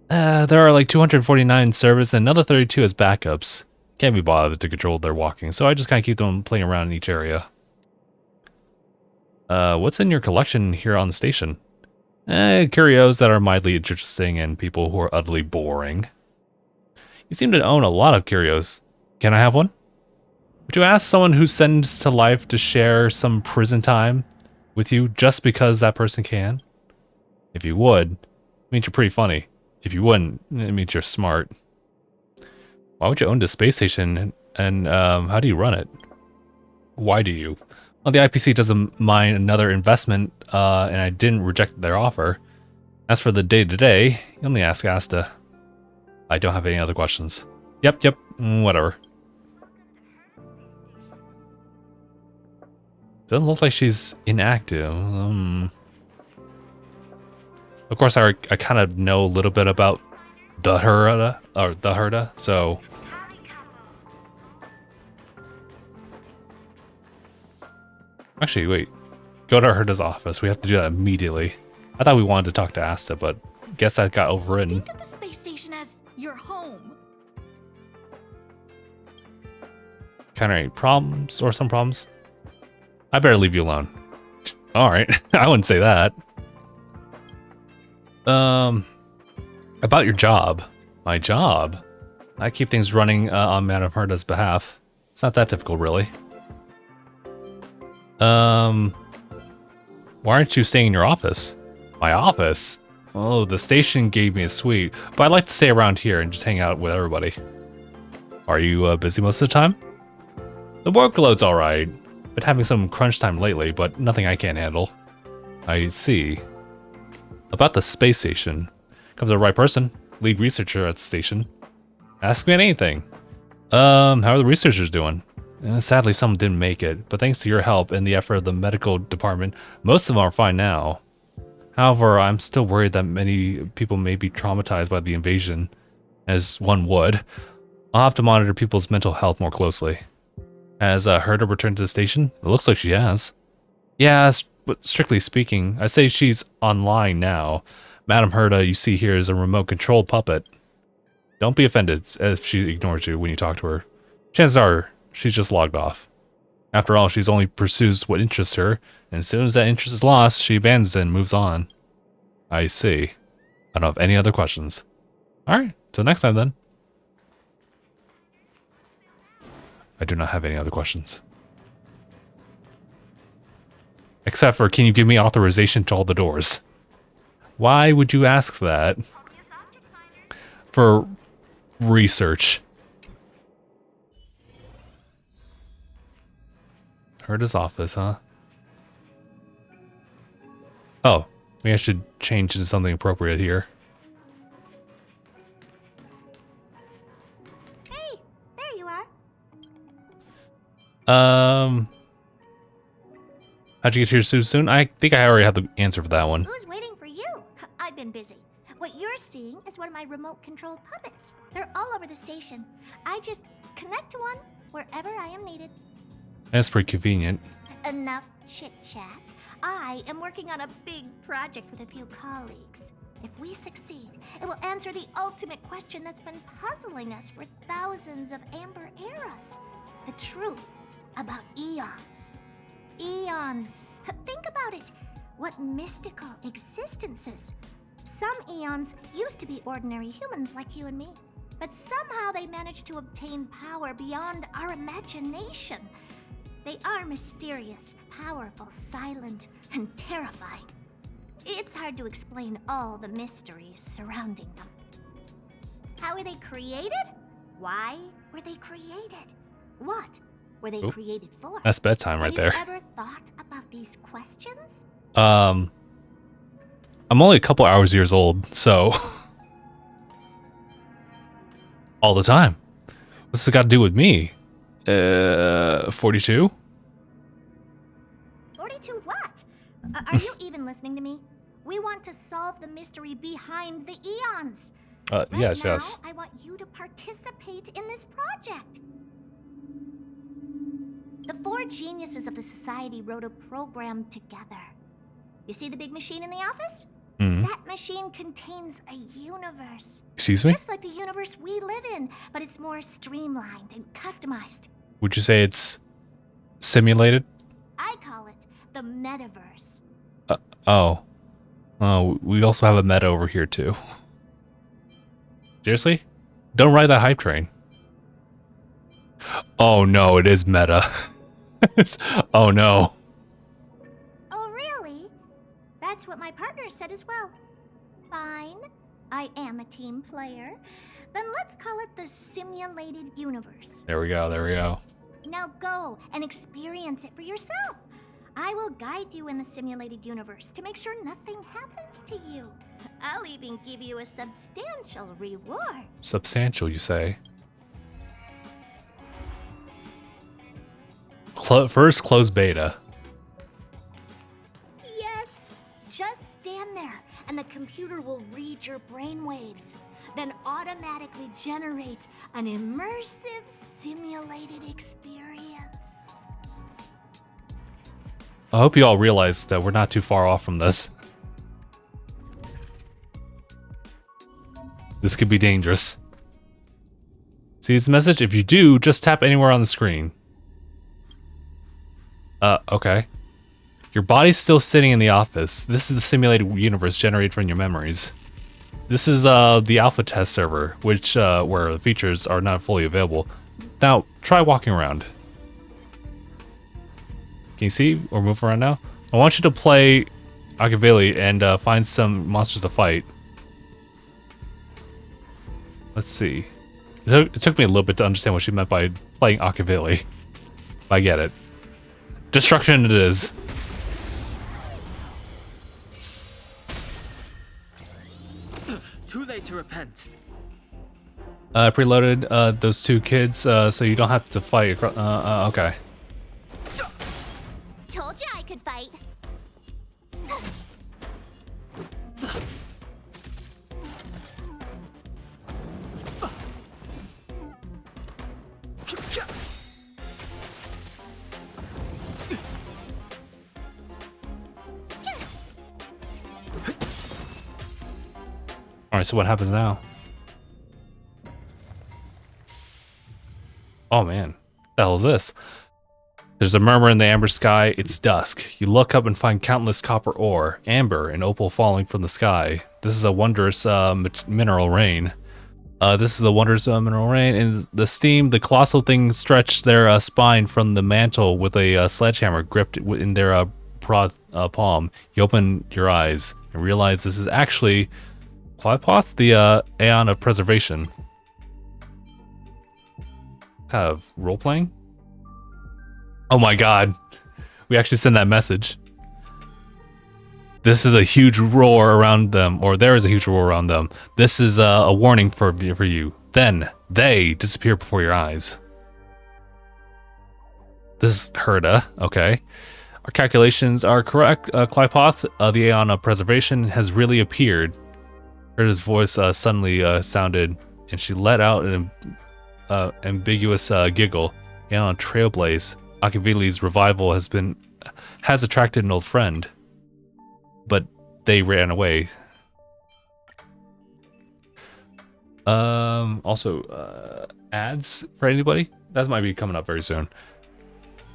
There are like 249 service and another 32 as backups. Can't be bothered to control their walking, so I just kind of keep them playing around in each area. What's in your collection here on the station? Curios that are mildly interesting and people who are utterly boring. You seem to own a lot of curios. Can I have one? Would you ask someone who sentenced to life to share some prison time with you just because that person can? If you would, it means you're pretty funny. If you wouldn't, it means you're smart. Why would you own this space station and how do you run it? Why do you? Well, the IPC doesn't mind another investment and I didn't reject their offer. As for the day-to-day, you only ask Asta. I don't have any other questions. Yep, whatever. Doesn't look like she's inactive. Of course, I kind of know a little bit about the Herta, so... Actually, wait. Go to Herta's office. We have to do that immediately. I thought we wanted to talk to Asta, but guess that got overridden. Think of the space station as your home. Counter any problems or some problems? I better leave you alone. Alright, I wouldn't say that. About your job. My job? I keep things running on Madame Herta's behalf. It's not that difficult, really. Why aren't you staying in your office? My office? Oh, the station gave me a suite, but I'd like to stay around here and just hang out with everybody. Are you busy most of the time? The workload's alright. Been having some crunch time lately, but nothing I can't handle. I see. About the space station. Comes the right person. Lead researcher at the station. Ask me anything. How are the researchers doing? Sadly, some didn't make it, but thanks to your help and the effort of the medical department, most of them are fine now. However, I'm still worried that many people may be traumatized by the invasion, as one would. I'll have to monitor people's mental health more closely. Has Herta returned to the station? It looks like she has. Yeah, but strictly speaking, I'd say she's online now. Madam Herta, you see here, is a remote-controlled puppet. Don't be offended if she ignores you when you talk to her. Chances are, she's just logged off. After all, she's only pursues what interests her, and as soon as that interest is lost, she abandons it and moves on. I see. I don't have any other questions. Alright, till next time then. I do not have any other questions. Except for, can you give me authorization to all the doors? Why would you ask that? For research. Herta's office, huh? Oh, maybe I should change to something appropriate here. Hey, there you are. How'd you get here so soon? I think I already have the answer for that one. Who's waiting for you? I've been busy. What you're seeing is one of my remote-controlled puppets. They're all over the station. I just connect to one wherever I am needed. That's pretty convenient. Enough chit-chat. I am working on a big project with a few colleagues. If we succeed, it will answer the ultimate question that's been puzzling us for thousands of amber eras. The truth about eons. Eons. Think about it. What mystical existences. Some eons used to be ordinary humans like you and me, but somehow they managed to obtain power beyond our imagination. They are mysterious, powerful, silent, and terrifying. It's hard to explain all the mysteries surrounding them. How were they created? Why were they created? What were they created for? That's bedtime right there. Have you ever thought about these questions? I'm only a couple hours years old, so all the time. What's it got to do with me? 42? 42 what? Are you even listening to me? We want to solve the mystery behind the eons. Yes, now, yes. I want you to participate in this project. The 4 geniuses of the society wrote a program together. You see the big machine in the office? That machine contains a universe. Excuse me? Just like the universe we live in, but it's more streamlined and customized. Would you say it's simulated? I call it the metaverse. Oh, we also have a meta over here too. Seriously? Don't ride that hype train. Oh no, it is meta. Oh no. Oh really? That's what my partner said as well. Fine, I am a team player. Then let's call it the simulated universe. There we go, there we go. Now go and experience it for yourself. I will guide you in the simulated universe to make sure nothing happens to you. I'll even give you a substantial reward. Substantial, you say? First closed beta. Yes, just stand there and the computer will read your brainwaves, then automatically generate an immersive simulated experience. I hope you all realize that we're not too far off from this. This could be dangerous. See this message? If you do, just tap anywhere on the screen. Okay. Your body's still sitting in the office. This is the simulated universe generated from your memories. This is the alpha test server, which where the features are not fully available. Now, try walking around. Can you see or move around now? I want you to play Akaveli and find some monsters to fight. Let's see. It took me a little bit to understand what she meant by playing Akaveli. I get it. Destruction it is. Too late to repent. Preloaded those two kids, so you don't have to fight. Okay. Told you I could fight. All right. So what happens now? Oh man, what the hell is this? There's a murmur in the amber sky. It's dusk. You look up and find countless copper ore, amber, and opal falling from the sky. This is a wondrous mineral rain. This is the wondrous mineral rain. And the steam, the colossal things stretch their spine from the mantle with a sledgehammer gripped in their broad palm. You open your eyes and realize this is actually Clypoth, the Aeon of Preservation. Kind of role-playing? Oh my god. We actually send that message. This is a huge roar around them, or there is a huge roar around them. This is a warning for you. Then they disappear before your eyes. This is Herda, okay. Our calculations are correct. Clypoth, the Aeon of Preservation, has really appeared. Herda's voice suddenly sounded, and she let out an ambiguous giggle. Aeon Trailblaze. Akavili's revival has attracted an old friend, but they ran away. Also, ads for anybody? That might be coming up very soon.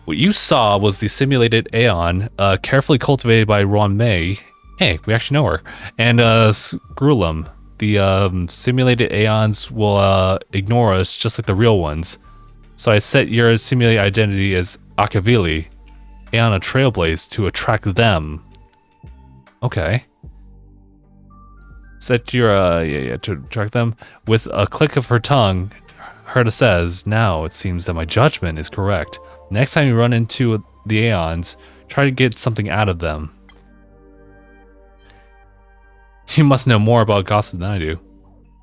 What you saw was the simulated Aeon, carefully cultivated by Ron May. Hey, we actually know her. And Scrulum. The simulated Aeons will ignore us just like the real ones. So I set your simulated identity as Akavili, Aeon Trailblaze, to attract them. Okay. Set your, to attract them. With a click of her tongue, Herda says, now it seems that my judgment is correct. Next time you run into the Aeons, try to get something out of them. You must know more about gossip than I do.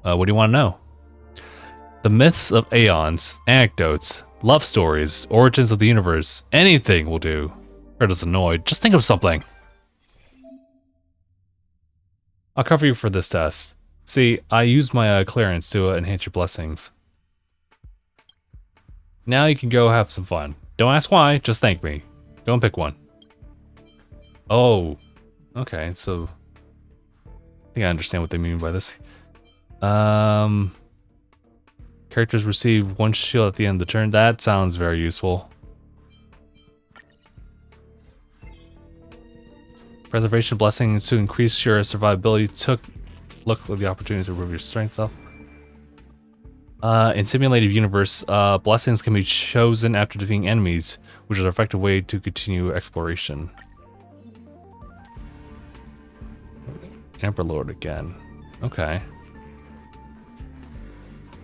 What do you want to know? The myths of Aeons, anecdotes, love stories, origins of the universe, anything will do. Herda's annoyed. Just think of something. I'll cover you for this test. See, I used my clearance to enhance your blessings. Now you can go have some fun. Don't ask why, just thank me. Go and pick one. Oh, okay, so I think I understand what they mean by this. Characters receive one shield at the end of the turn. That sounds very useful. Preservation blessings to increase your survivability. Look at the opportunities to improve your strength stuff. In simulated universe, blessings can be chosen after defeating enemies, which is an effective way to continue exploration. Emperor Lord again. Okay.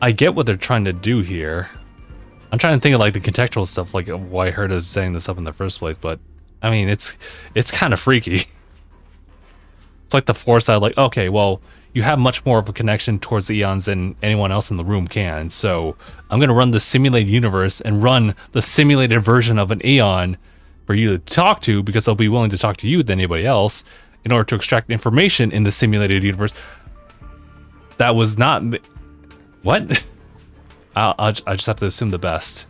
I get what they're trying to do here. I'm trying to think of like the contextual stuff, like why Herda's setting this up in the first place, but I mean, it's kind of freaky. It's like the Force side, like, okay, well, you have much more of a connection towards the Eons than anyone else in the room can, so I'm going to run the simulated universe and run the simulated version of an Aeon for you to talk to, because they'll be willing to talk to you than anybody else in order to extract information in the simulated universe. That was not... What? I just have to assume the best.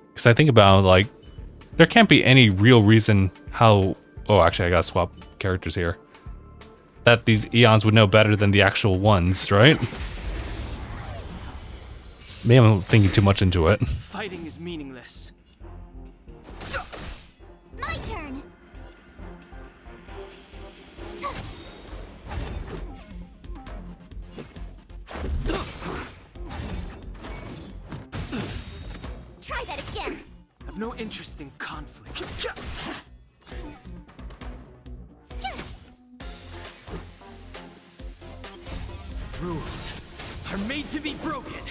Because I think about, like, there can't be any real reason how... Oh, actually, I gotta swap characters here. That these Eons would know better than the actual ones, right? Maybe I'm thinking too much into it. Fighting is meaningless. My turn. Try that again. I've no interest in conflict. Rules are made to be broken.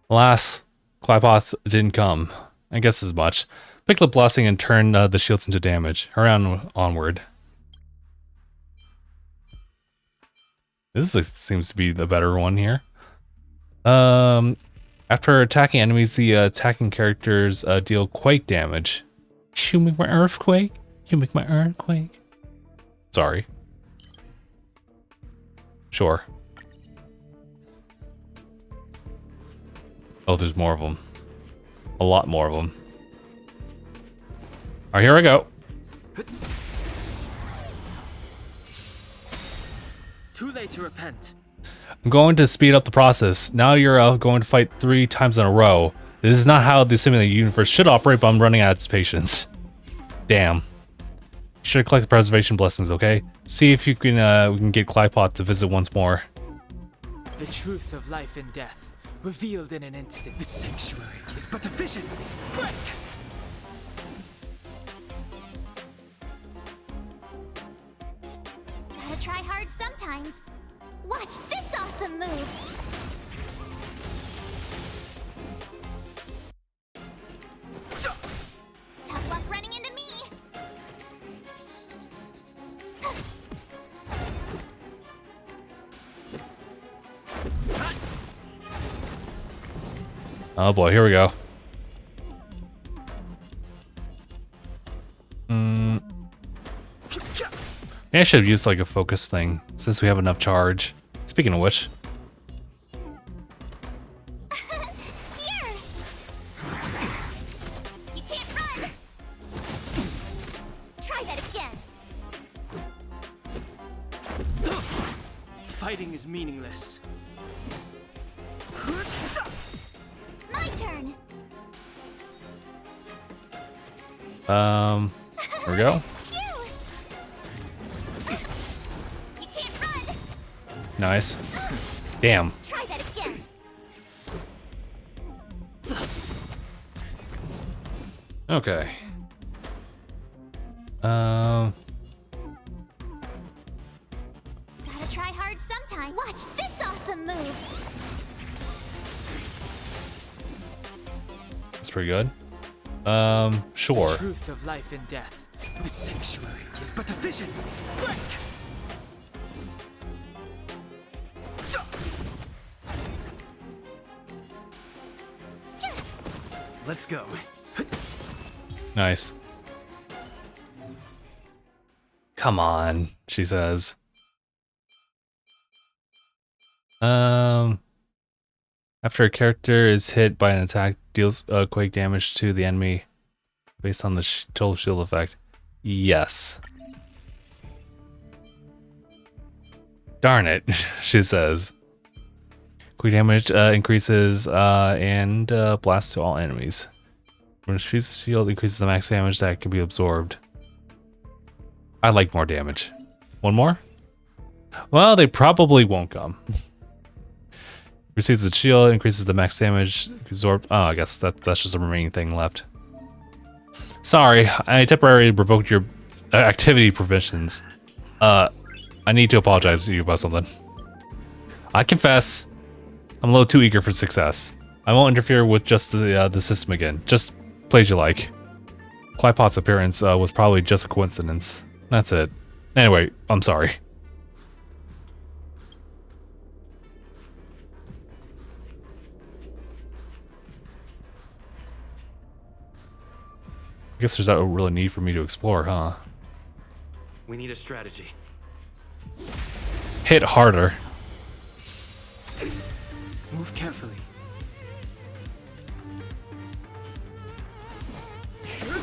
Alas, Clypoth didn't come. I guess as much. Pick the blessing and turn the shields into damage. Onward. Seems to be the better one here. After attacking enemies, the attacking characters deal quake damage. You make my earthquake? You make my earthquake? Sorry. Sure. Oh, there's more of them. A lot more of them. Alright, here I go. Too late to repent. I'm going to speed up the process. Now you're going to fight 3 times in a row. This is not how the simulated universe should operate, but I'm running out of patience. Damn. Should collect the preservation blessings, okay? See if you can we can get Clypot to visit once more. The truth of life and death, revealed in an instant. The sanctuary is but a vision. Break! Gotta try hard sometimes. Watch this awesome move! Tough luck running into me! Oh boy, here we go. Yeah, I should have used like a focus thing since we have enough charge. Speaking of which. Here! You can't run! Try that again! Fighting is meaningless. My turn! Here we go. You can't run! Nice. Damn. Try that again! Okay. Gotta try hard sometime. Watch this awesome move! That's pretty good. Sure. The truth of life and death. The sanctuary is but a vision. Break! Let's go. Nice. Come on, she says. After a character is hit by an attack, deals quake damage to the enemy based on the total shield effect. Yes. Darn it, she says. Quake damage increases and blasts to all enemies. When it shoots the shield, increases the max damage that can be absorbed. I like more damage. One more? Well, they probably won't come. Receives the shield, increases the max damage absorbed. Oh, I guess that's just the remaining thing left. Sorry, I temporarily revoked your activity provisions. I need to apologize to you about something. I confess, I'm a little too eager for success. I won't interfere with just the system again. Just play as you like. Clypot's appearance was probably just a coincidence. That's it. Anyway, I'm sorry. I guess there's not really need for me to explore, huh? We need a strategy. Hit harder. Move carefully. Here!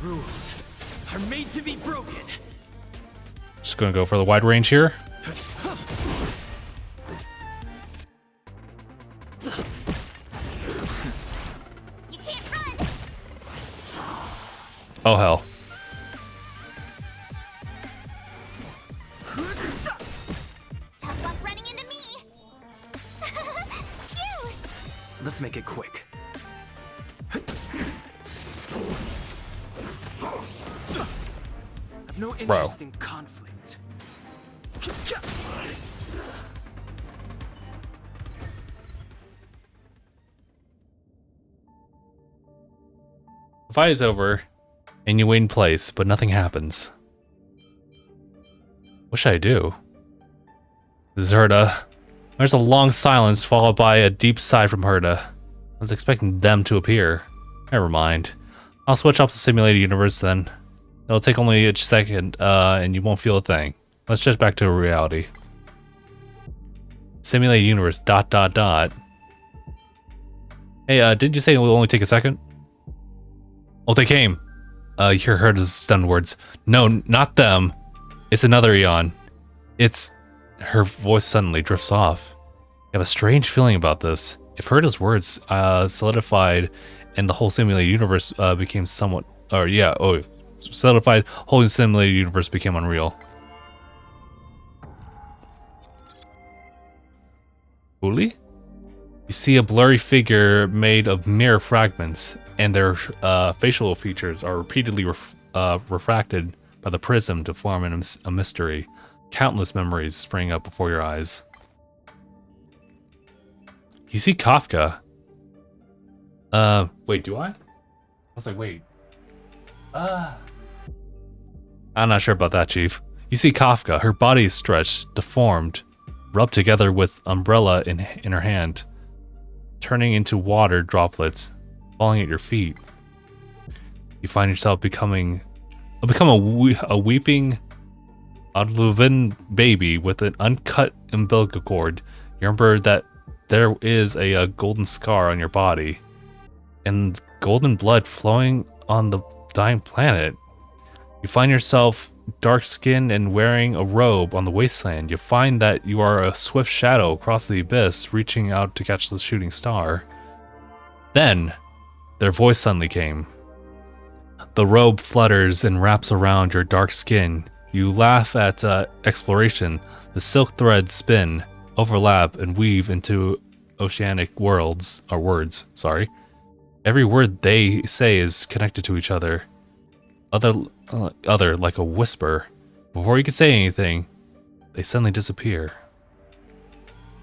Rules are made to be broken. Just gonna go for the wide range here. You can't run! Oh hell. Tough luck running into me! Phew! Let's make it quick. have no interest in conflict. The fight is over, and you wait in place, but nothing happens. What should I do? This is Herta. There's a long silence followed by a deep sigh from Herta. I was expecting them to appear. Never mind. I'll switch off the simulated universe then. It'll take only a second, and you won't feel a thing. Let's just back to reality. Simulated universe, ... Hey, didn't you say it will only take a second? Oh, they came. You hear Herta's stunned words. No, not them. It's another Eon. It's... Her voice suddenly drifts off. I have a strange feeling about this. If Herta's words solidified and the whole simulated universe became somewhat... solidified, whole simulated universe became unreal. Uli? You see a blurry figure made of mirror fragments, and their facial features are repeatedly refracted by the prism to form a mystery. Countless memories spring up before your eyes. You see Kafka. Wait, do I? I was like, wait. I'm not sure about that, Chief. You see Kafka. Her body is stretched, deformed, rubbed together with umbrella in her hand, turning into water droplets, falling at your feet. You find yourself become a weeping Adluvan baby with an uncut umbilical cord. You remember that there is a golden scar on your body, and golden blood flowing on the dying planet. You find yourself dark-skinned and wearing a robe on the wasteland. You find that you are a swift shadow across the abyss, reaching out to catch the shooting star. Then, their voice suddenly came. The robe flutters and wraps around your dark skin. You laugh at exploration. The silk threads spin, overlap, and weave into oceanic words. Every word they say is connected to each other. Other like a whisper. Before you can say anything, they suddenly disappear.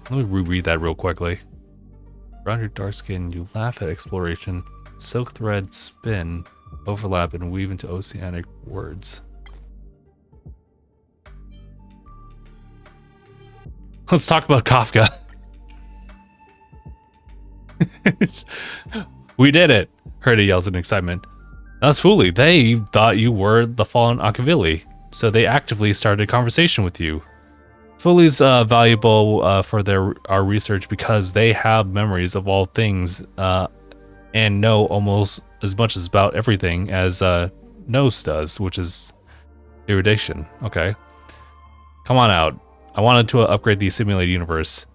Let me reread that real quickly. Around your dark skin, you laugh at exploration. Silk threads spin, overlap, and weave into oceanic words. Let's talk about Kafka. We did it! Herta yells in excitement. That's Fuli. They thought you were the fallen Akavili, so they actively started a conversation with you. Fuli's valuable for our research because they have memories of all things and know almost as much as about everything as Nose does, which is erudition. Okay. Come on out. I wanted to upgrade the simulated universe.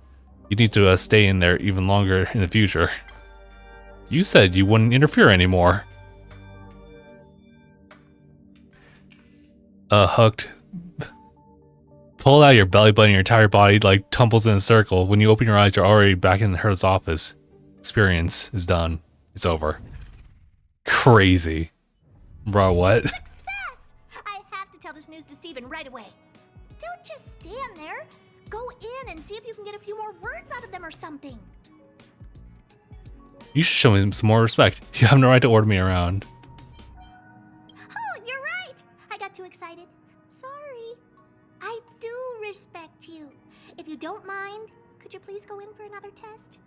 You need to stay in there even longer in the future. You said you wouldn't interfere anymore. Hooked. Pull out your belly button, your entire body like tumbles in a circle. When you open your eyes, you're already back in Her's office. Experience is done. It's over. Crazy. Bro, what? Success! I have to tell this news to Steven right away. Don't just stand there. Go in and see if you can get a few more words out of them or something. You should show me some more respect. You have no right to order me around. Oh, you're right. I got too excited. Sorry. I do respect you. If you don't mind, could you please go in for another test?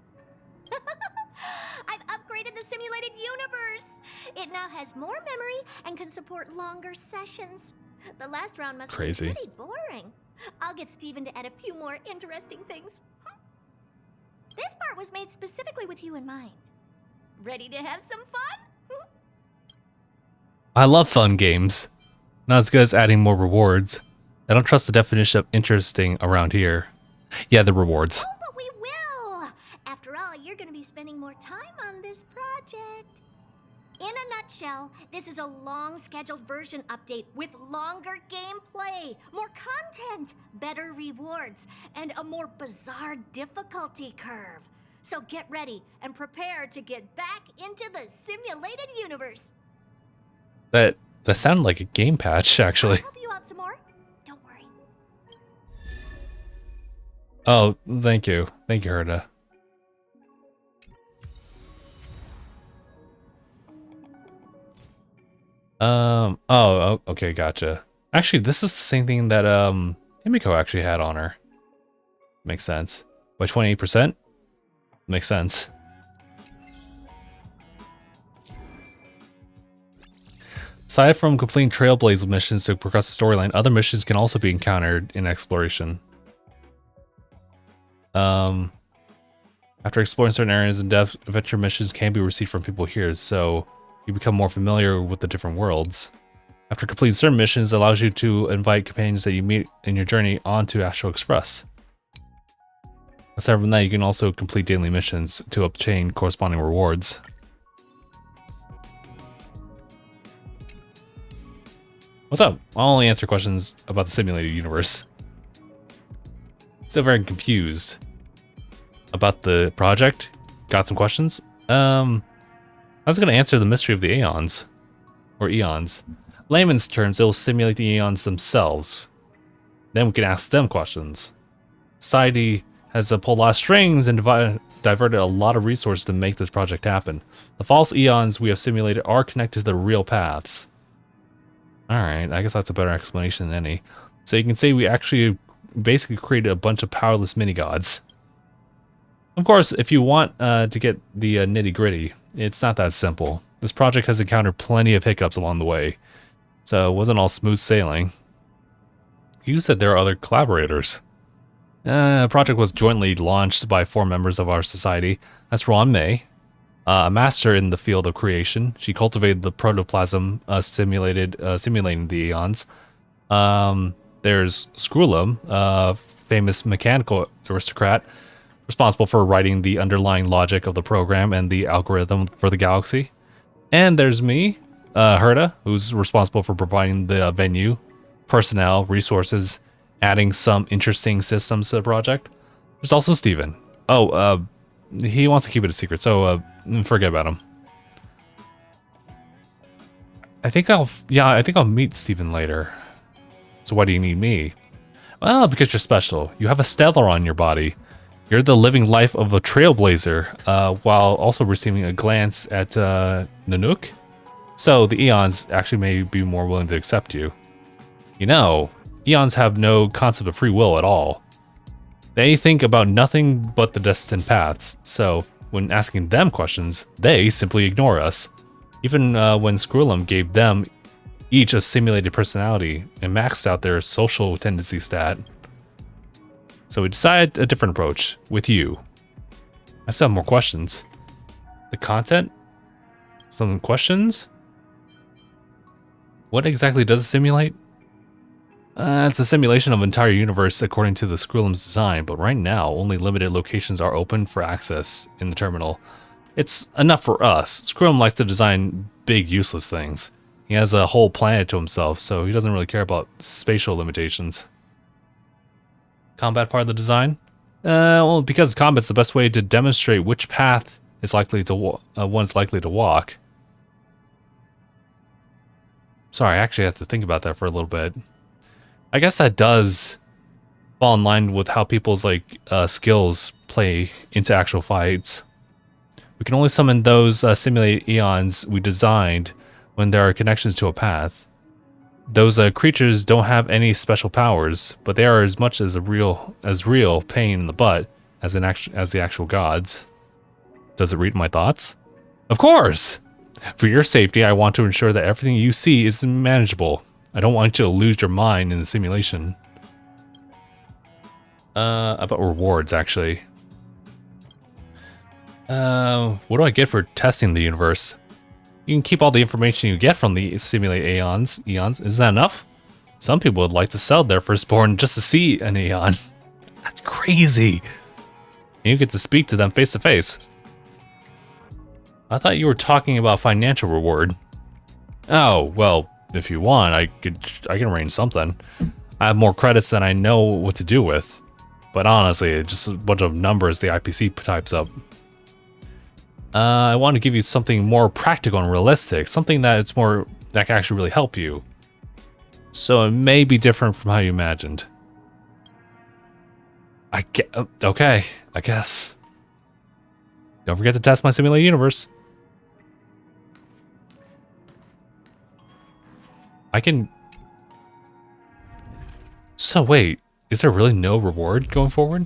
I've upgraded the simulated universe. It now has more memory and can support longer sessions. The last round must be pretty boring. I'll get Steven to add a few more interesting things. This part was made specifically with you in mind. Ready to have some fun? I love fun games. Not as good as adding more rewards. I don't trust the definition of interesting around here. Yeah, the rewards. Oh, but we will! After all, you're going to be spending more time on this project. In a nutshell, this is a long-scheduled version update with longer gameplay, more content, better rewards, and a more bizarre difficulty curve. So get ready and prepare to get back into the simulated universe. That sounded like a game patch, actually. I'll help you Oh, thank you. Thank you, Herda. Okay, gotcha. Actually, this is the same thing that, Himiko actually had on her. Makes sense. By 28%? Makes sense. Aside from completing Trailblaze missions to progress the storyline, other missions can also be encountered in exploration. After exploring certain areas in depth, adventure missions can be received from people here, so you become more familiar with the different worlds. After completing certain missions, it allows you to invite companions that you meet in your journey onto Astral Express. Aside from that, you can also complete daily missions to obtain corresponding rewards. What's up? I'll only answer questions about the simulated universe. Still very confused about the project. Got some questions? I was going to answer the mystery of the aeons. Or eons. Layman's terms, it will simulate the eons themselves. Then we can ask them questions. Society has pulled a lot of strings and diverted a lot of resources to make this project happen. The false eons we have simulated are connected to the real paths. Alright, I guess that's a better explanation than any. So you can say we actually basically created a bunch of powerless mini-gods. Of course, if you want to get the nitty-gritty, it's not that simple. This project has encountered plenty of hiccups along the way, so it wasn't all smooth sailing. You said there are other collaborators. The project was jointly launched by 4 members of our society. That's Ron May, a master in the field of creation. She cultivated the protoplasm simulating the eons. There's Skrulum, a famous mechanical aristocrat, responsible for writing the underlying logic of the program and the algorithm for the galaxy. And there's me, Herda, who's responsible for providing the venue, personnel, resources, adding some interesting systems to the project. There's also Steven. Oh, he wants to keep it a secret, so forget about him. I think I'll meet Steven later. So why do you need me? Well, because you're special. You have a stellar on your body. You're the living life of a trailblazer, while also receiving a glance at Nanook. So the Eons actually may be more willing to accept you. You know, Eons have no concept of free will at all. They think about nothing but the destined paths, so when asking them questions, they simply ignore us. Even when Skrulum gave them each a simulated personality and maxed out their social tendency stat. So we decided a different approach with you. I still have more questions. The content? Some questions? What exactly does it simulate? It's a simulation of an entire universe according to the Skrulum's design, but right now only limited locations are open for access in the terminal. It's enough for us. Skrulum likes to design big useless things. He has a whole planet to himself, so he doesn't really care about spatial limitations. Combat part of the design? Well, because combat's the best way to demonstrate which path is likely to one's likely to walk. Sorry, I actually have to think about that for a little bit. I guess that does fall in line with how people's skills play into actual fights. We can only summon those simulated eons we designed when there are connections to a path. Those creatures don't have any special powers, but they are as much as real pain in the butt as the actual gods. Does it read my thoughts? Of course! For your safety, I want to ensure that everything you see is manageable. I don't want you to lose your mind in the simulation. About rewards, actually. What do I get for testing the universe? You can keep all the information you get from the simulated eons. Isn't that enough? Some people would like to sell their firstborn just to see an eon. That's crazy. And you get to speak to them face to face. I thought you were talking about financial reward. Oh, well, if you want, I can arrange something. I have more credits than I know what to do with. But honestly, it's just a bunch of numbers the IPC types up. I want to give you something more practical and realistic, something that can actually really help you. So it may be different from how you imagined. Okay, I guess. Don't forget to test my simulated universe. I can... So wait, is there really no reward going forward?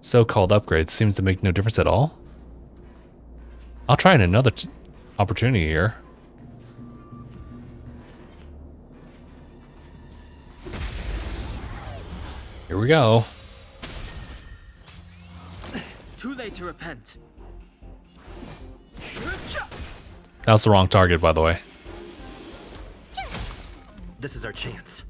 So-called upgrades seems to make no difference at all. I'll try another opportunity here. Here we go. Too late to repent. That was the wrong target, by the way. This is our chance.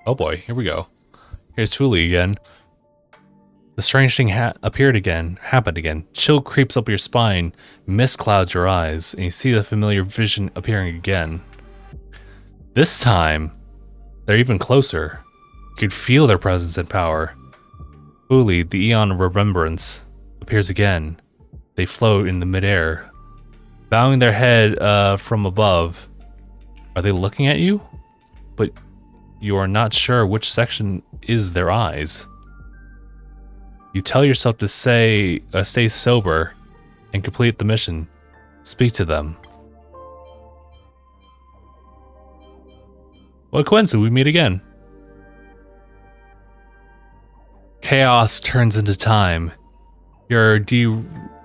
Oh boy, here we go. Here's Fuli again. The strange thing happened again. Chill creeps up your spine, mist clouds your eyes, and you see the familiar vision appearing again. This time, they're even closer. You could feel their presence and power. Fuli, the Eon of Remembrance, appears again. They float in the midair, bowing their head from above. Are they looking at you? But you are not sure which section is their eyes. You tell yourself to stay sober and complete the mission. Speak to them. What a coincidence, we meet again. Chaos turns into time. Your dereliction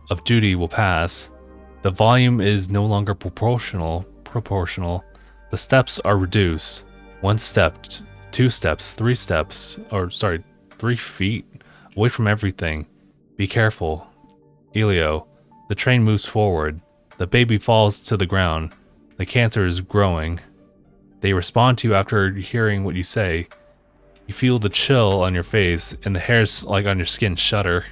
of duty will pass. The volume is no longer proportional. The steps are reduced. 1 step, 2 steps, 3 steps, 3 feet away from everything. Be careful. Elio, the train moves forward. The baby falls to the ground. The cancer is growing. They respond to you after hearing what you say. You feel the chill on your face and the hairs like on your skin shudder.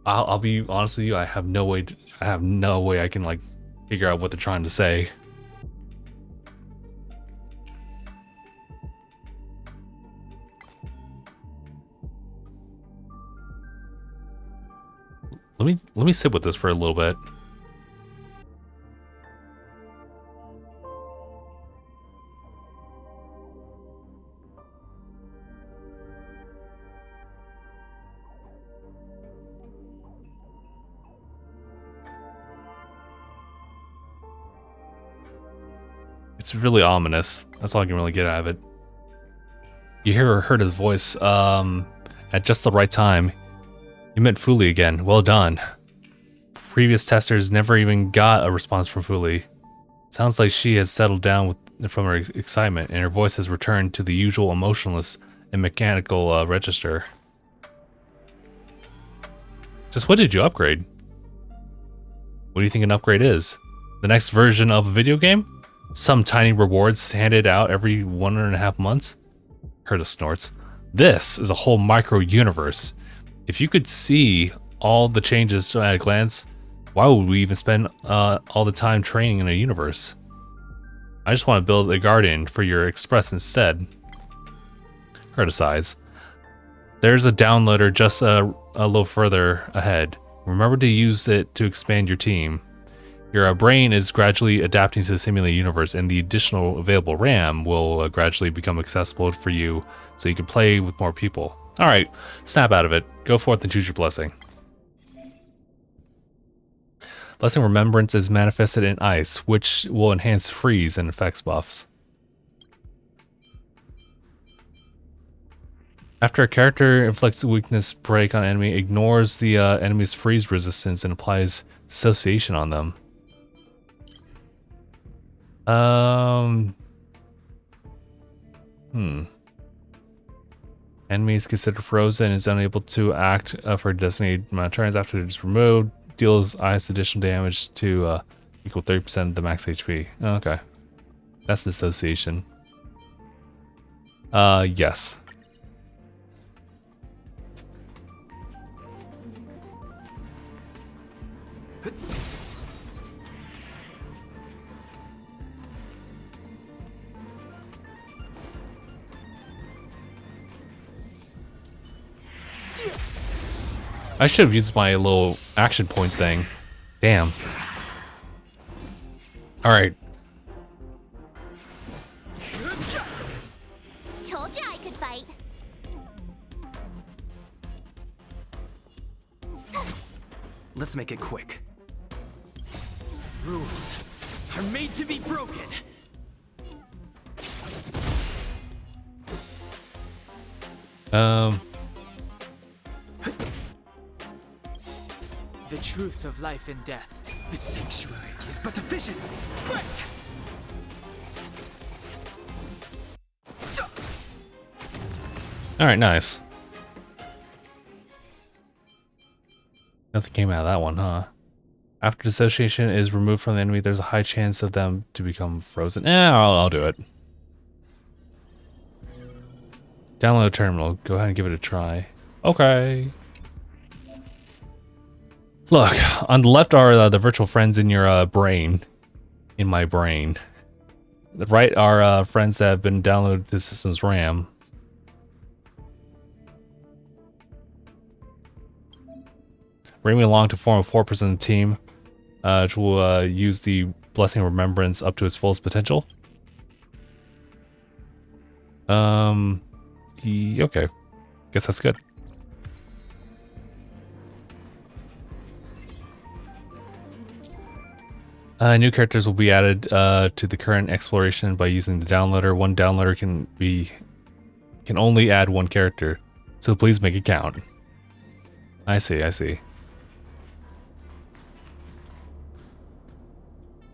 I'll be honest with you, I have no way I can like figure out what they're trying to say. Let me sit with this for a little bit. It's really ominous. That's all I can really get out of it. You heard his voice at just the right time. You met Fuli again. Well done. Previous testers never even got a response from Fuli. Sounds like she has settled down from her excitement, and her voice has returned to the usual emotionless and mechanical register. Just what did you upgrade? What do you think an upgrade is? The next version of a video game? Some tiny rewards handed out every 1.5 months? Herta snorts. This is a whole micro-universe. If you could see all the changes at a glance, why would we even spend all the time training in a universe? I just want to build a guardian for your express instead. Herta sighs. There's a downloader just a little further ahead. Remember to use it to expand your team. Your brain is gradually adapting to the simulated universe, and the additional available RAM will gradually become accessible for you so you can play with more people. Alright, snap out of it. Go forth and choose your blessing. Blessing Remembrance is manifested in ice, which will enhance freeze and effects buffs. After a character inflicts a weakness break on enemy, ignores the enemy's freeze resistance and applies dissociation on them. Enemy is considered frozen and is unable to act for a designated amount of turns after it is removed. Deals ice additional damage to equal 30% of the max HP. Okay. That's dissociation. Yes. I should have used my little action point thing. Damn. Alright. Told you I could fight. Let's make it quick. Rules are made to be broken. The truth of life and death. The sanctuary is but a vision. Break! Alright, nice. Nothing came out of that one, huh? After dissociation is removed from the enemy, there's a high chance of them to become frozen. I'll do it. Download terminal. Go ahead and give it a try. Okay. Look, on the left are the virtual friends in your brain. In my brain. The right are friends that have been downloaded to the system's RAM. Bring me along to form a 4% team, which will use the Blessing of Remembrance up to its fullest potential. Okay. Guess that's good. New characters will be added to the current exploration by using the downloader. One downloader can only add one character, so please make it count. I see. Is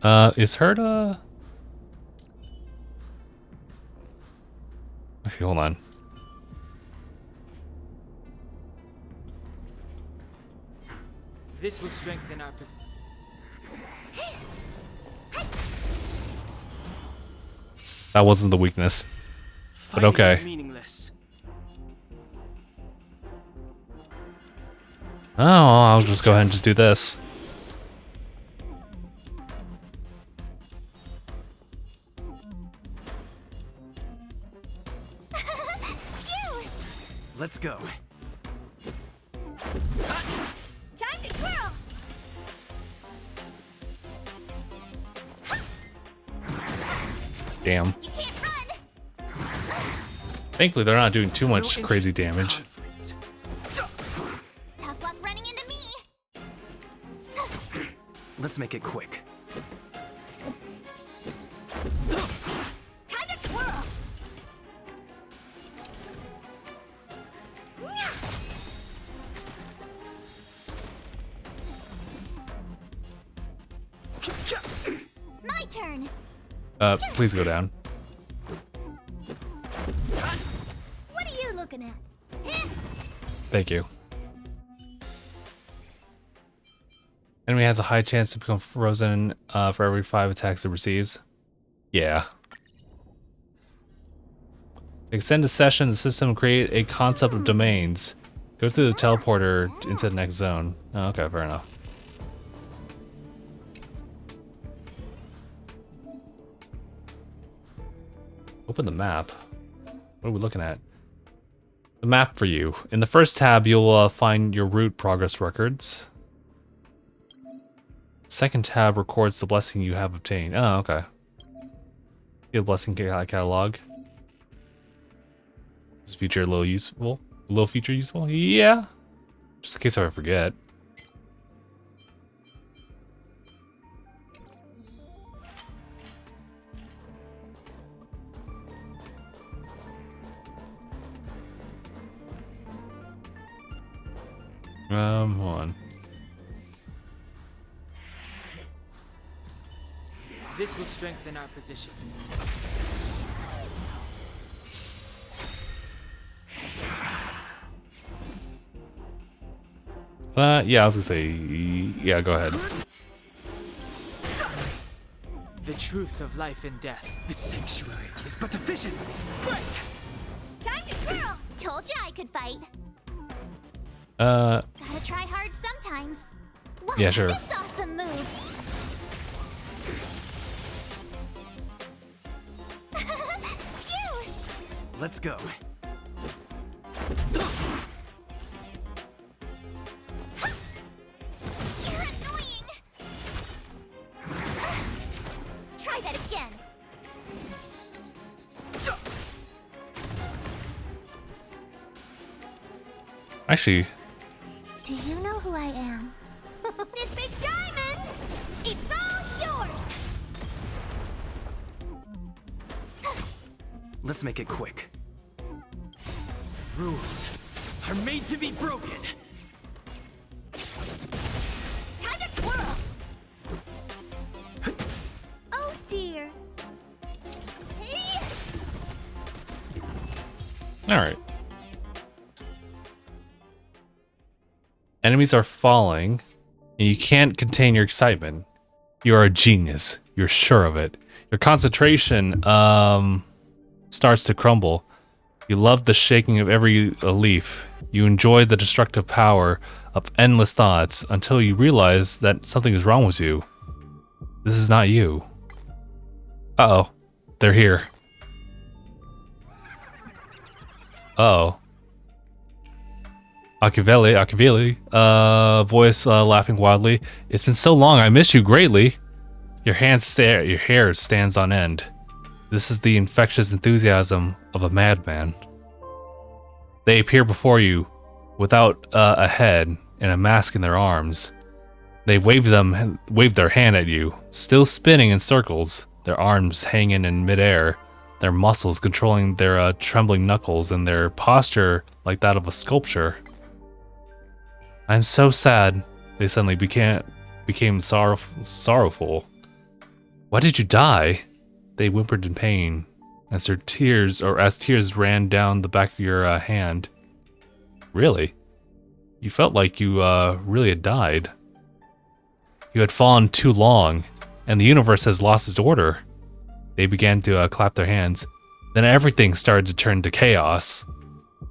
Herta? Actually, hold on. This will strengthen our position. That wasn't the weakness, but okay. Meaningless. Oh, I'll just go ahead and just do this. Let's go. Time to twirl. Damn. You can't run. Thankfully, they're not doing too much crazy damage. Tough luck running into me. Let's make it quick. Time to twirl. My turn. Please go down. What are you looking at? Thank you. Enemy has a high chance to become frozen for every 5 attacks it receives. Yeah. To extend the session, the system create a concept of domains. Go through the teleporter into the next zone. Oh, okay, fair enough. Open the map. What are we looking at? The map for you. In the first tab, you'll find your route progress records. Second tab records the blessing you have obtained. Oh, okay. Field blessing catalog. Is feature a little useful? A little feature useful? Yeah. Just in case I forget. Hold on. This will strengthen our position. Yeah, I was gonna say, yeah, go ahead. The truth of life and death. The sanctuary is but a vision. Break! Time to twirl. Told you I could fight. Gotta try hard sometimes. Watch yeah, sure. this awesome move. Phew! Let's go. ahead again. Actually, Do you know who I am? This big diamond! It's all yours! Let's make it quick. Rules are made to be broken. Time to twirl! Oh dear. Hey! all right. Enemies are falling, and you can't contain your excitement. You are a genius. You're sure of it. Your concentration starts to crumble. You love the shaking of every leaf. You enjoy the destructive power of endless thoughts until you realize that something is wrong with you. This is not you. Uh-oh. They're here. Uh-oh. Akiveli, voice laughing wildly. It's been so long, I miss you greatly. Your hair stands on end. This is the infectious enthusiasm of a madman. They appear before you without a head and a mask in their arms. They wave their hand at you, still spinning in circles, their arms hanging in midair, their muscles controlling their trembling knuckles and their posture like that of a sculpture. I'm so sad. They suddenly became sorrowful. Why did you die? They whimpered in pain as tears ran down the back of your hand. Really? You felt like you really had died. You had fallen too long, and the universe has lost its order. They began to clap their hands. Then everything started to turn to chaos.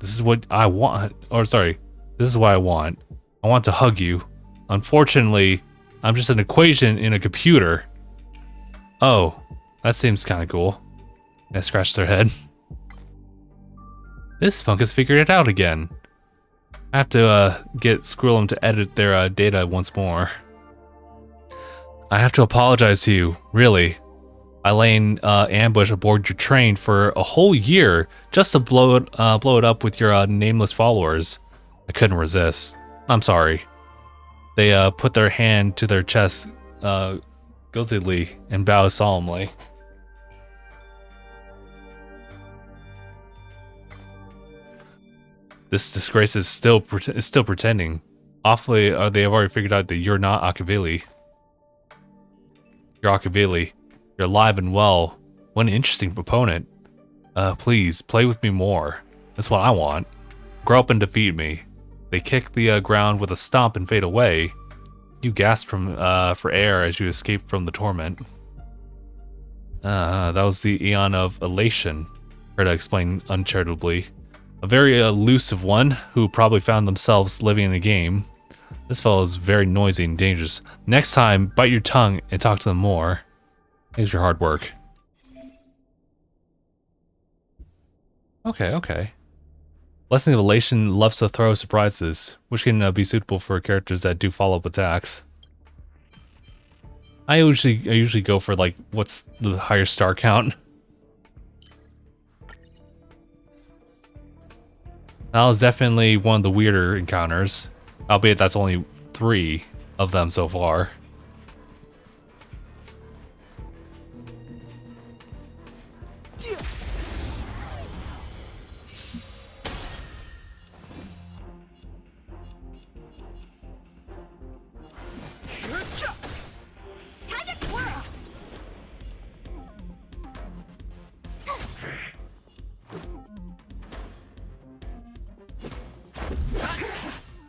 This is what I want. This is what I want. I want to hug you. Unfortunately, I'm just an equation in a computer. Oh, that seems kind of cool. They scratched their head. This punk has figured it out again. I have to get Squirrelum to edit their data once more. I have to apologize to you, really. I lay in ambush aboard your train for a whole year just to blow it up with your nameless followers. I couldn't resist. I'm sorry. They put their hand to their chest guiltily and bow solemnly. This disgrace is still pretending. Awfully, they have already figured out that you're not Akiveli. You're Akiveli. You're alive and well. What an interesting opponent. Please, play with me more. That's what I want. Grow up and defeat me. They kick the ground with a stomp and fade away. You gasp for air as you escape from the torment. That was the Eon of Elation, Herta explained uncharitably. A very elusive one who probably found themselves living in the game. This fellow is very noisy and dangerous. Next time, bite your tongue and talk to them more. Thanks for your hard work. Okay. Blessing of Elation loves to throw surprises, which can be suitable for characters that do follow-up attacks. I usually go for like what's the higher star count. That was definitely one of the weirder encounters, albeit that's only 3 of them so far.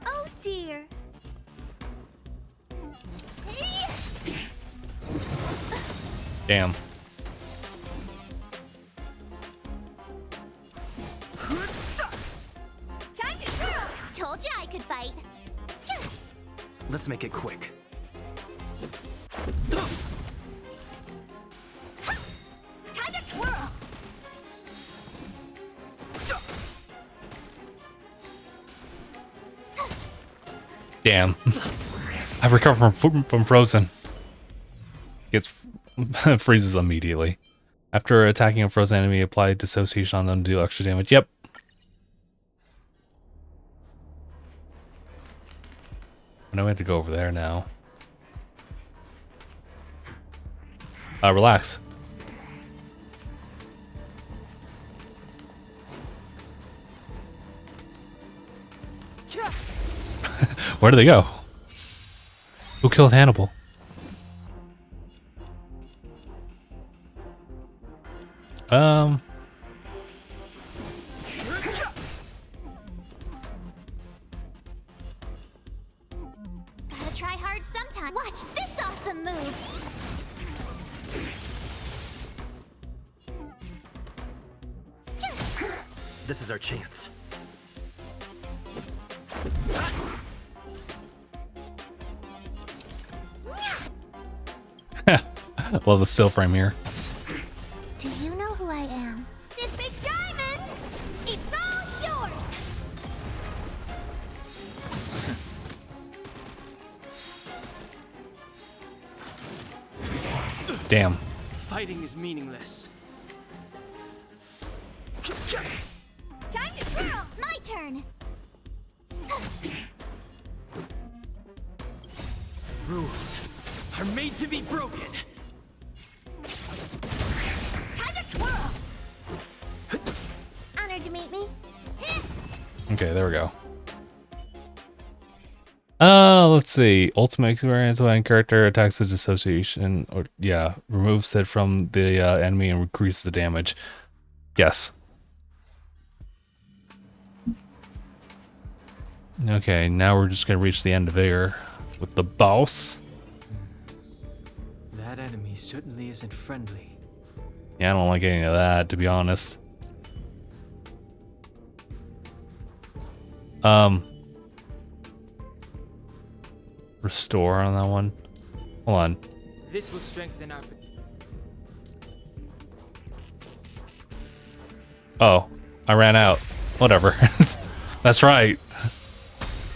Oh dear. Damn. Time to twirl! Told you I could fight. Let's make it quick. Time to twirl! Damn. I recovered from Frozen. Gets freezes immediately. After attacking a frozen enemy, apply dissociation on them to do extra damage. Yep. I know we have to go over there now. Relax. Where do they go? Who killed Hannibal? Gotta try hard sometime. Watch this awesome move. This is our chance. Love the still frame here. Do you know who I am? This big diamond! It's all yours! Damn. Fighting is meaningless. Time to twirl! My turn! Rules are made to be broken. Time to twirl! Honored to meet me. Okay, there we go. Let's see. Ultimate experience when character attacks the dissociation, or yeah, removes it from the enemy and increases the damage. Yes. Okay, now we're just gonna reach the end of here with the boss. That enemy certainly isn't friendly. Yeah, I don't like any of that, to be honest. Restore on that one. Hold on. This will strengthen our. Oh, I ran out. Whatever. That's right.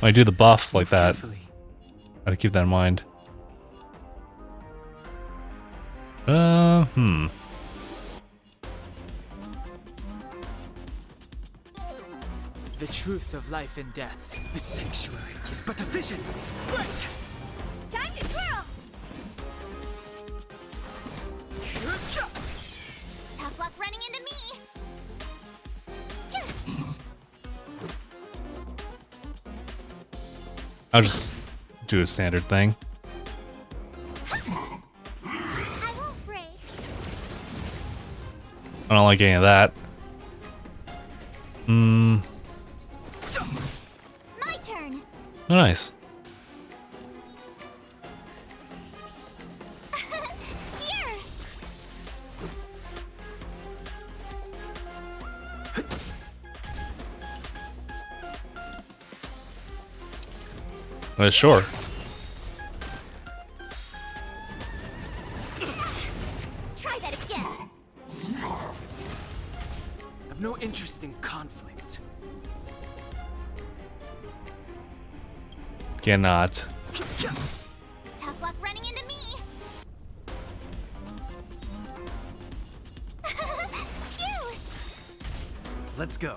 When I do the buff like that, gotta keep that in mind. The truth of life and death. The sanctuary is but a vision. Break! Time to twirl! Tough luck running into me! I'll just do a standard thing. I won't break. I don't like any of that. My turn. Oh, nice. Here. Sure. Try that again. I've no interest in conflict. Cannot. Tough luck running into me. Phew. Let's go.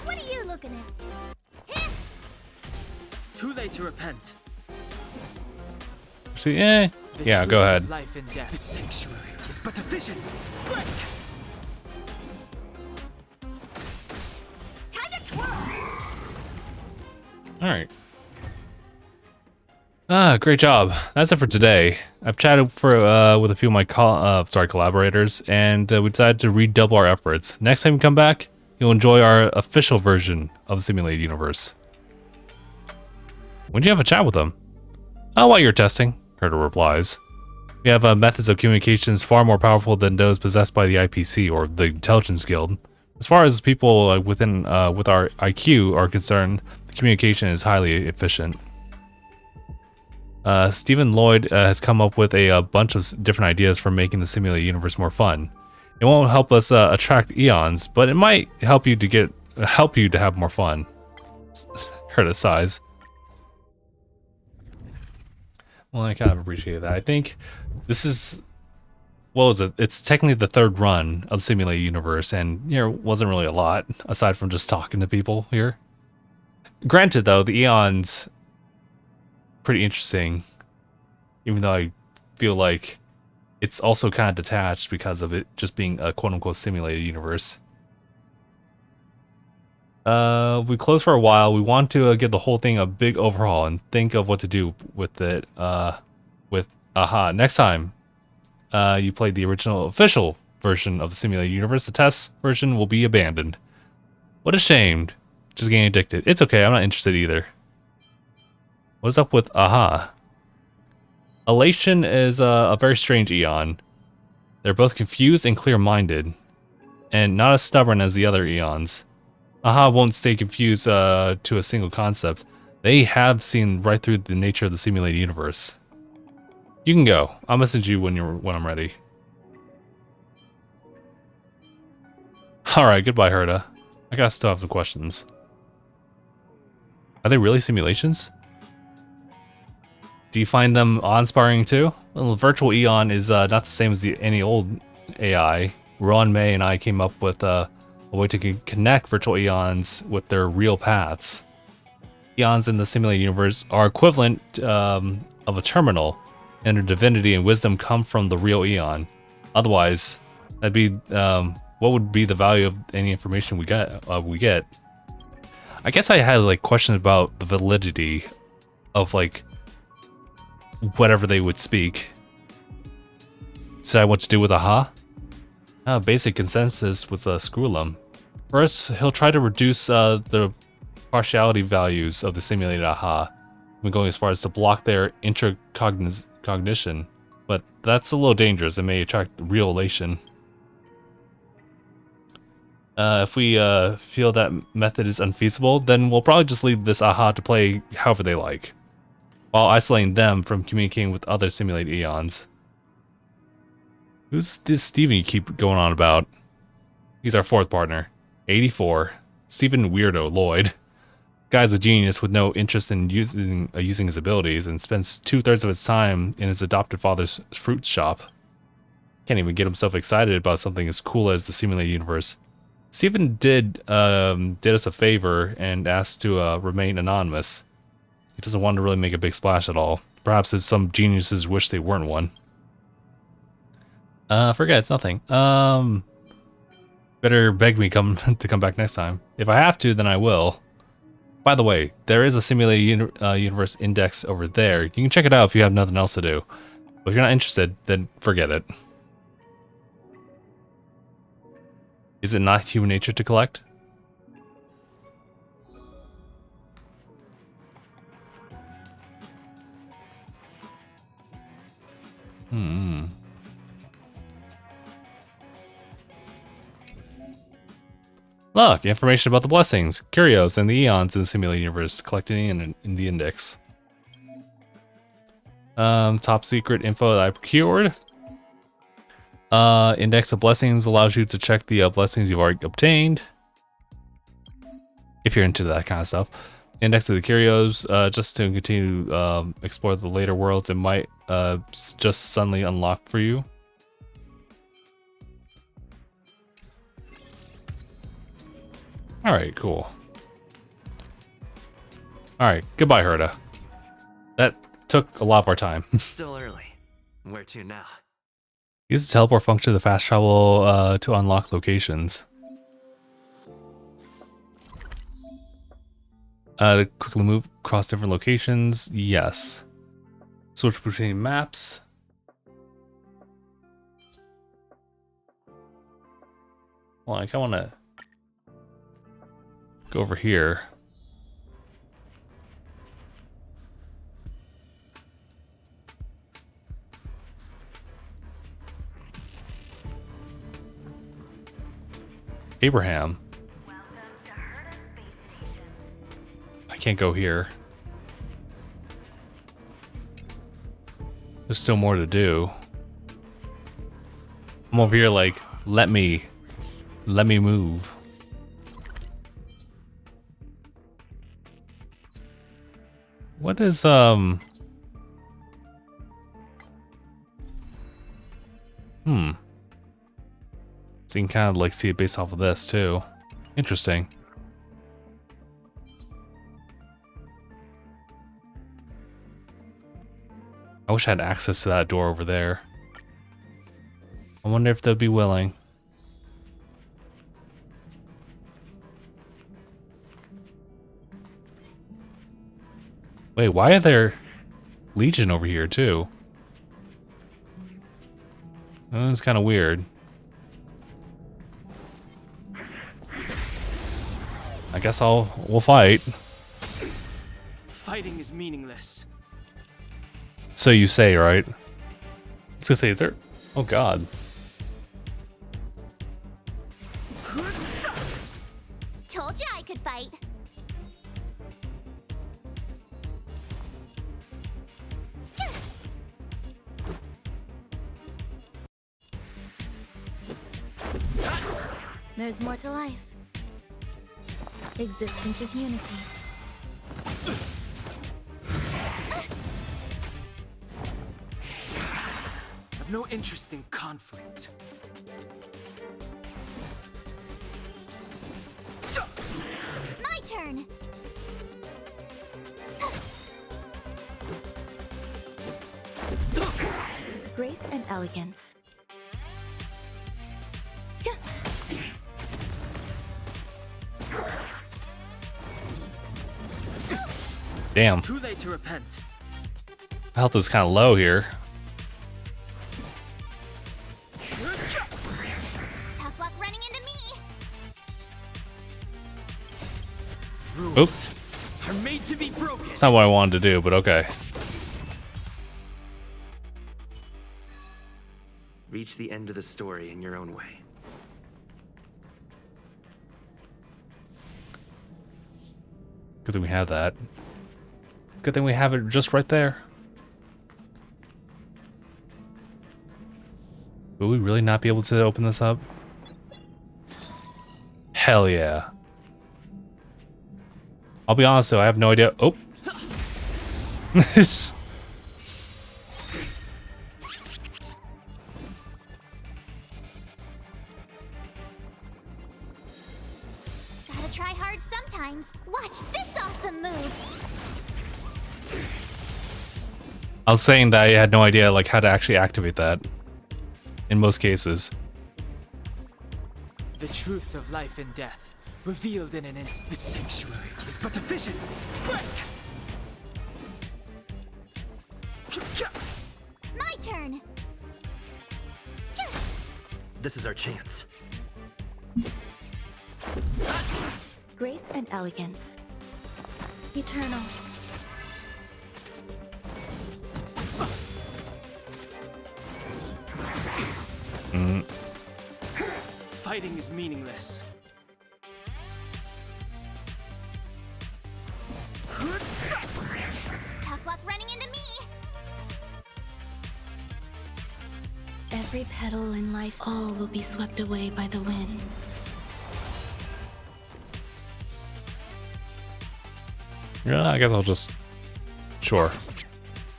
What are you looking at? Too late to repent. See, yeah, The go truth ahead. of life and death. The sanctuary is but a vision. Break! Time to twirl. All right. Great job. That's it for today. I've chatted with a few of my collaborators, and we decided to redouble our efforts. Next time we come back, you'll enjoy our official version of the simulated universe. When did you have a chat with them? Oh, while you're testing, Herta replies. We have methods of communications far more powerful than those possessed by the IPC or the Intelligence Guild. As far as people within with our IQ are concerned, the communication is highly efficient. Stephen Lloyd has come up with a bunch of different ideas for making the simulated universe more fun. It won't help us attract eons, but it might help you to have more fun. Herta sighs. Well, I kind of appreciate that. I think this is, what was it? It's technically the third run of the simulated universe, and wasn't really a lot aside from just talking to people here. Granted, though, the Eon's pretty interesting, even though I feel like it's also kind of detached because of it just being a quote-unquote simulated universe. We closed for a while. We want to give the whole thing a big overhaul and think of what to do with it. With Aha. Next time you play the original official version of the simulated universe, the test version will be abandoned. What a shame. Just getting addicted. It's okay, I'm not interested either. What's up with Aha? Elation is a very strange Eon. They're both confused and clear-minded, and not as stubborn as the other Eons. Aha won't stay confused to a single concept. They have seen right through the nature of the simulated universe. You can go. I'll message you when I'm ready. Alright, goodbye, Herta. I gotta still have some questions. Are they really simulations? Do you find them awe-inspiring too? Well, virtual Eon is not the same as any old AI. Ron May and I came up with a way to connect virtual Eons with their real paths. Eons in the simulated universe are equivalent of a terminal, and their divinity and wisdom come from the real Eon. Otherwise, that'd be what would be the value of any information we get? I guess I had like questions about the validity of like whatever they would speak. Decide what to do with Aha? Basic consensus with Screwlum. First, he'll try to reduce the partiality values of the simulated Aha, even going as far as to block their intercognition. But that's a little dangerous and may attract real elation. If we feel that method is unfeasible, then we'll probably just leave this Aha to play however they like, while isolating them from communicating with other simulated Eons. Who's this Steven you keep going on about? He's our fourth partner. 84. Steven Weirdo Lloyd. Guy's a genius with no interest in using his abilities and spends 2/3 of his time in his adopted father's fruit shop. Can't even get himself excited about something as cool as the simulated universe. Steven did us a favor and asked to remain anonymous. He doesn't want to really make a big splash at all. Perhaps as some geniuses wish they weren't one. Forget it's nothing. Better beg me to come back next time. If I have to, then I will. By the way, there is a simulated universe index over there. You can check it out if you have nothing else to do. But if you're not interested, then forget it. Is it not human nature to collect? Look, information about the blessings, curios, and the eons in the simulated universe collected in the index. Top secret info that I procured. Index of blessings allows you to check the blessings you've already obtained, if you're into that kind of stuff. Index of the curios, just to continue to explore the later worlds it might just suddenly unlock for you. Alright, cool. Alright, goodbye, Herta. That took a lot of our time. Still early. Where to now? Use the teleport function to fast travel to unlock locations. To quickly move across different locations, yes. Switch between maps. Well, I kind of want to go over here. Abraham. I can't go here. There's still more to do. I'm over here like, let me move. What is Hmm. So you can kind of like see it based off of this too. Interesting. I wish I had access to that door over there. I wonder if they'll be willing. Wait, why are there Legion over here too? That's kind of weird. I guess we'll fight. Fighting is meaningless. So you say, right? I was gonna say, is there? Oh God. Told you I could fight. There's more to life. Existence is unity. I've no interest in conflict. My turn. Grace and elegance. Damn. Too late to repent. Health is kind of low here. Tough luck running into me. Oops. Are made to be broken. That's not what I wanted to do, but okay. Reach the end of the story in your own way. Good thing we have that. Good thing we have it just right there. Will we really not be able to open this up? Hell yeah. I'll be honest though, I have no idea. Oh. Gotta try hard sometimes. Watch this awesome move. I was saying that I had no idea like how to actually activate that. In most cases. The truth of life and death, revealed in an instant. The sanctuary is but a vision. Break! My turn. This is our chance. Grace and elegance. Eternal. Fighting is meaningless. Tough luck running into me. Every petal in life, all will be swept away by the wind. Yeah, I guess I'll just... Sure.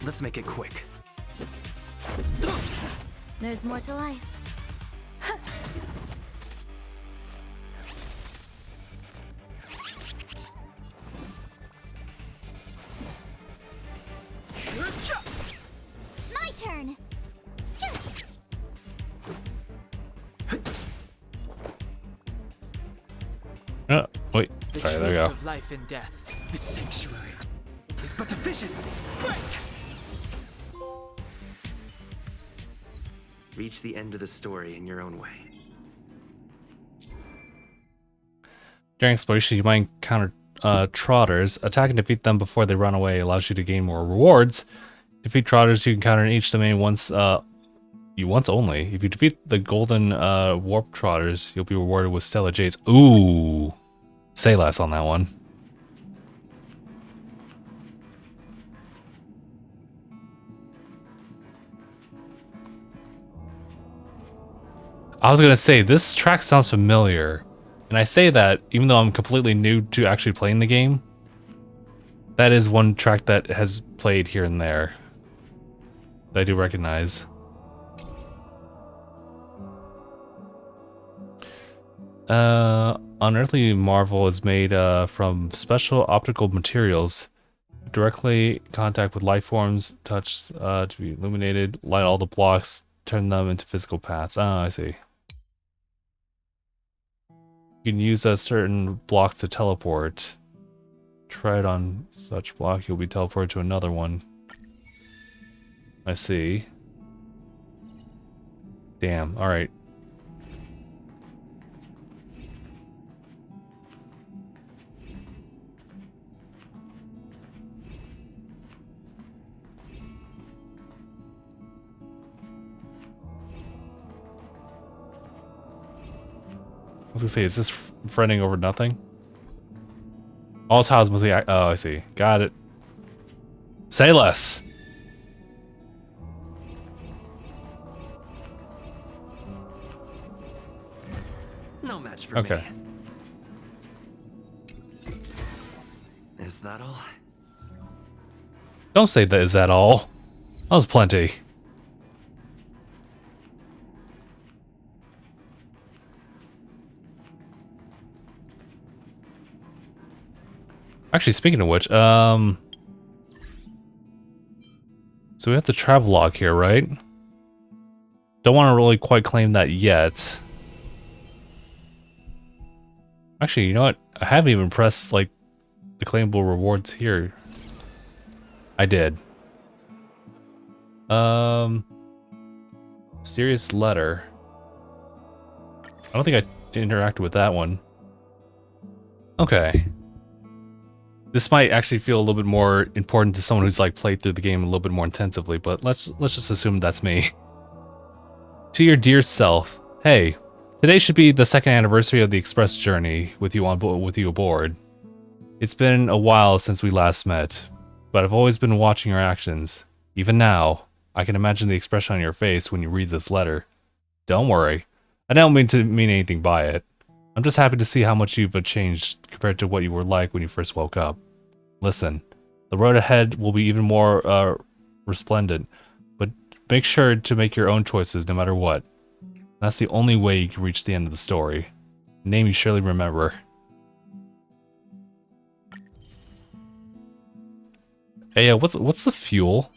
Let's make it quick. There's more to life. My turn. Wait. Sorry, there you go. Of life and death, the sanctuary is but a vision. Break! Reach the end of the story in your own way. During exploration, you might encounter trotters. Attack and defeat them before they run away allows you to gain more rewards. Defeat trotters you encounter in each domain once only. If you defeat the golden warp trotters, you'll be rewarded with Stellar Jades. Ooh. Say less on that one. I was gonna say, this track sounds familiar. And I say that even though I'm completely new to actually playing the game. That is one track that has played here and there. That I do recognize. Unearthly marvel is made from special optical materials. Directly contact with life forms, touch to be illuminated, light all the blocks, turn them into physical paths. Oh, I see. You can use a certain block to teleport. Try it on such block, you'll be teleported to another one. I see. Damn, alright. I was gonna say, is this fretting over nothing? All tiles must be. Oh, I see. Got it. Say less. No match for Okay. me. Is that all? Don't say that. Is that all? That was plenty. Actually, speaking of which, so we have the travel log here, right? Don't want to really quite claim that yet. Actually, you know what? I haven't even pressed, like, the claimable rewards here. I did. Mysterious letter. I don't think I interacted with that one. Okay. This might actually feel a little bit more important to someone who's like played through the game a little bit more intensively, but let's just assume that's me. To your dear self, hey, today should be the 2nd anniversary of the express journey with you aboard. It's been a while since we last met, but I've always been watching your actions. Even now, I can imagine the expression on your face when you read this letter. Don't worry, I don't mean to mean anything by it. I'm just happy to see how much you've changed compared to what you were like when you first woke up. Listen, the road ahead will be even more resplendent, but make sure to make your own choices no matter what. That's the only way you can reach the end of the story. A name you surely remember. Hey, what's the fuel?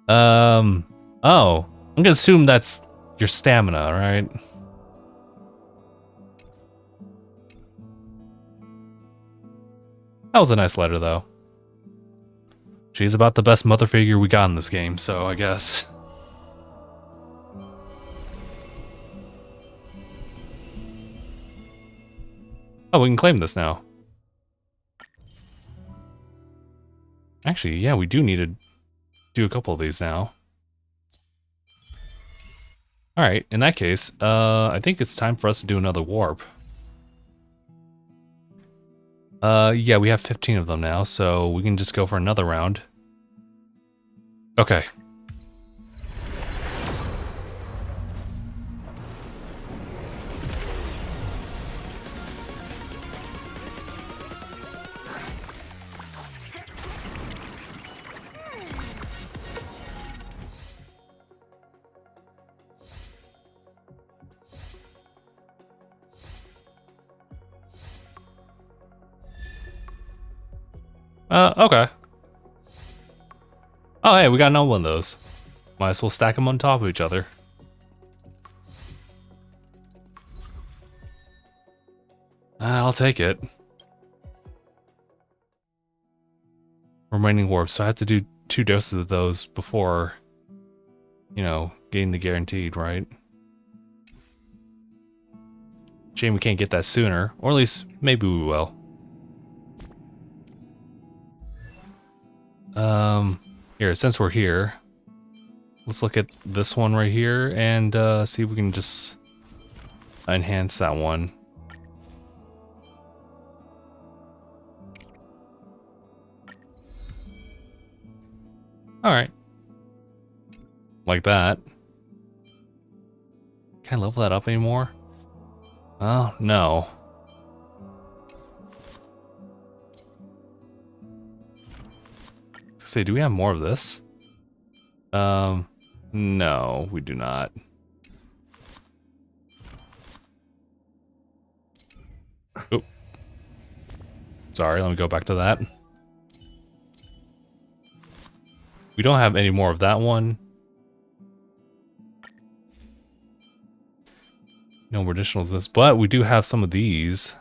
Oh, I'm gonna assume that's your stamina, right? That was a nice letter, though. She's about the best mother figure we got in this game, so I guess. Oh, we can claim this now. Actually, yeah, we do need to do a couple of these now. Alright, in that case, I think it's time for us to do another warp. Yeah, we have 15 of them now, so we can just go for another round. Okay. Okay. Oh, hey, we got another one of those. Might as well stack them on top of each other. I'll take it. Remaining warps, so I have to do 2 doses of those before, you know, getting the guaranteed, right? Shame we can't get that sooner, or at least maybe we will. Here, since we're here, let's look at this one right here and see if we can just enhance that one. Alright. Like that. Can't level that up anymore? Oh, no. Say, do we have more of this? No, we do not. Sorry, let me go back to that. We don't have any more of that one. No more additionals this, but we do have some of these.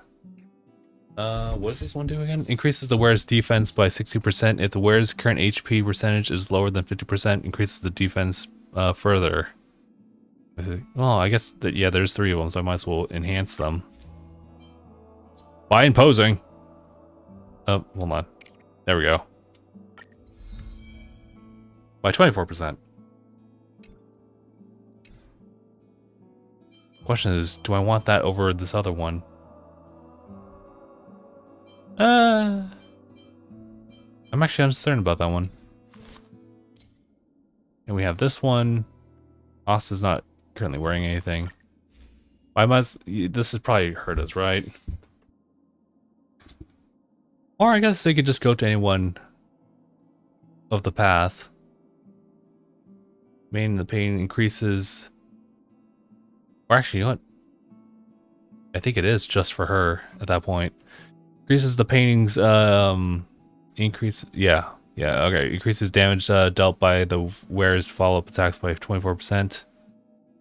What does this one do again? Increases the wearer's defense by 60%. If the wearer's current HP percentage is lower than 50%, increases the defense further. Well, I guess that, yeah, there's 3 of them, so I might as well enhance them. By imposing. Oh, hold on. There we go. By 24%. Question is, do I want that over this other one? I'm actually uncertain about that one. And we have this one. Asta's not currently wearing anything. I must. This has probably hurt us, right? Or I guess they could just go to anyone of the path. The pain increases. Or actually, you know what? I think it is just for her at that point. Increases the paintings, increase, yeah, okay. Increases damage dealt by the wearer's follow-up attacks by 24%.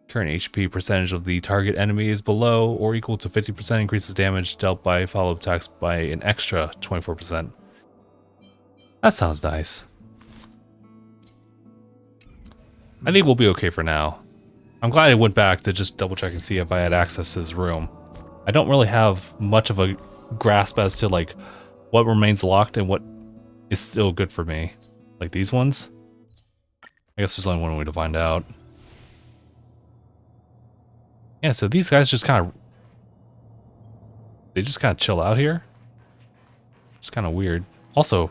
Current HP percentage of the target enemy is below or equal to 50%. Increases damage dealt by follow-up attacks by an extra 24%. That sounds nice. I think we'll be okay for now. I'm glad I went back to just double check and see if I had access to this room. I don't really have much of a grasp as to like what remains locked and what is still good for me. Like these ones? I guess there's only one way to find out. Yeah, so these guys just kind of... They just kind of chill out here? It's kind of weird. Also,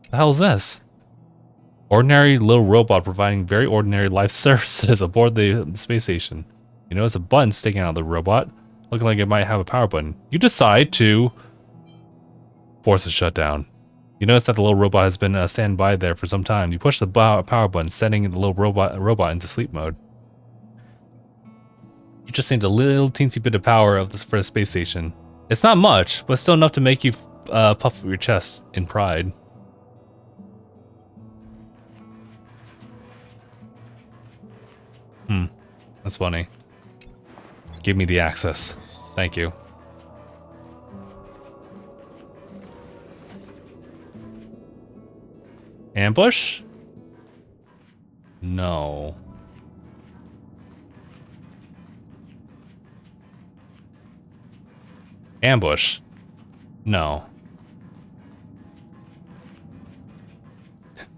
the hell is this? Ordinary little robot providing very ordinary life services aboard the space station. You notice a button sticking out of the robot, looking like it might have a power button. You decide to force a shutdown. You notice that the little robot has been standing by there for some time. You push the power button, setting the little robot into sleep mode. You just need a little teensy bit of power for the space station. It's not much, but still enough to make you puff your chest in pride. That's funny. Give me the access. Thank you. Ambush? No. Ambush? No.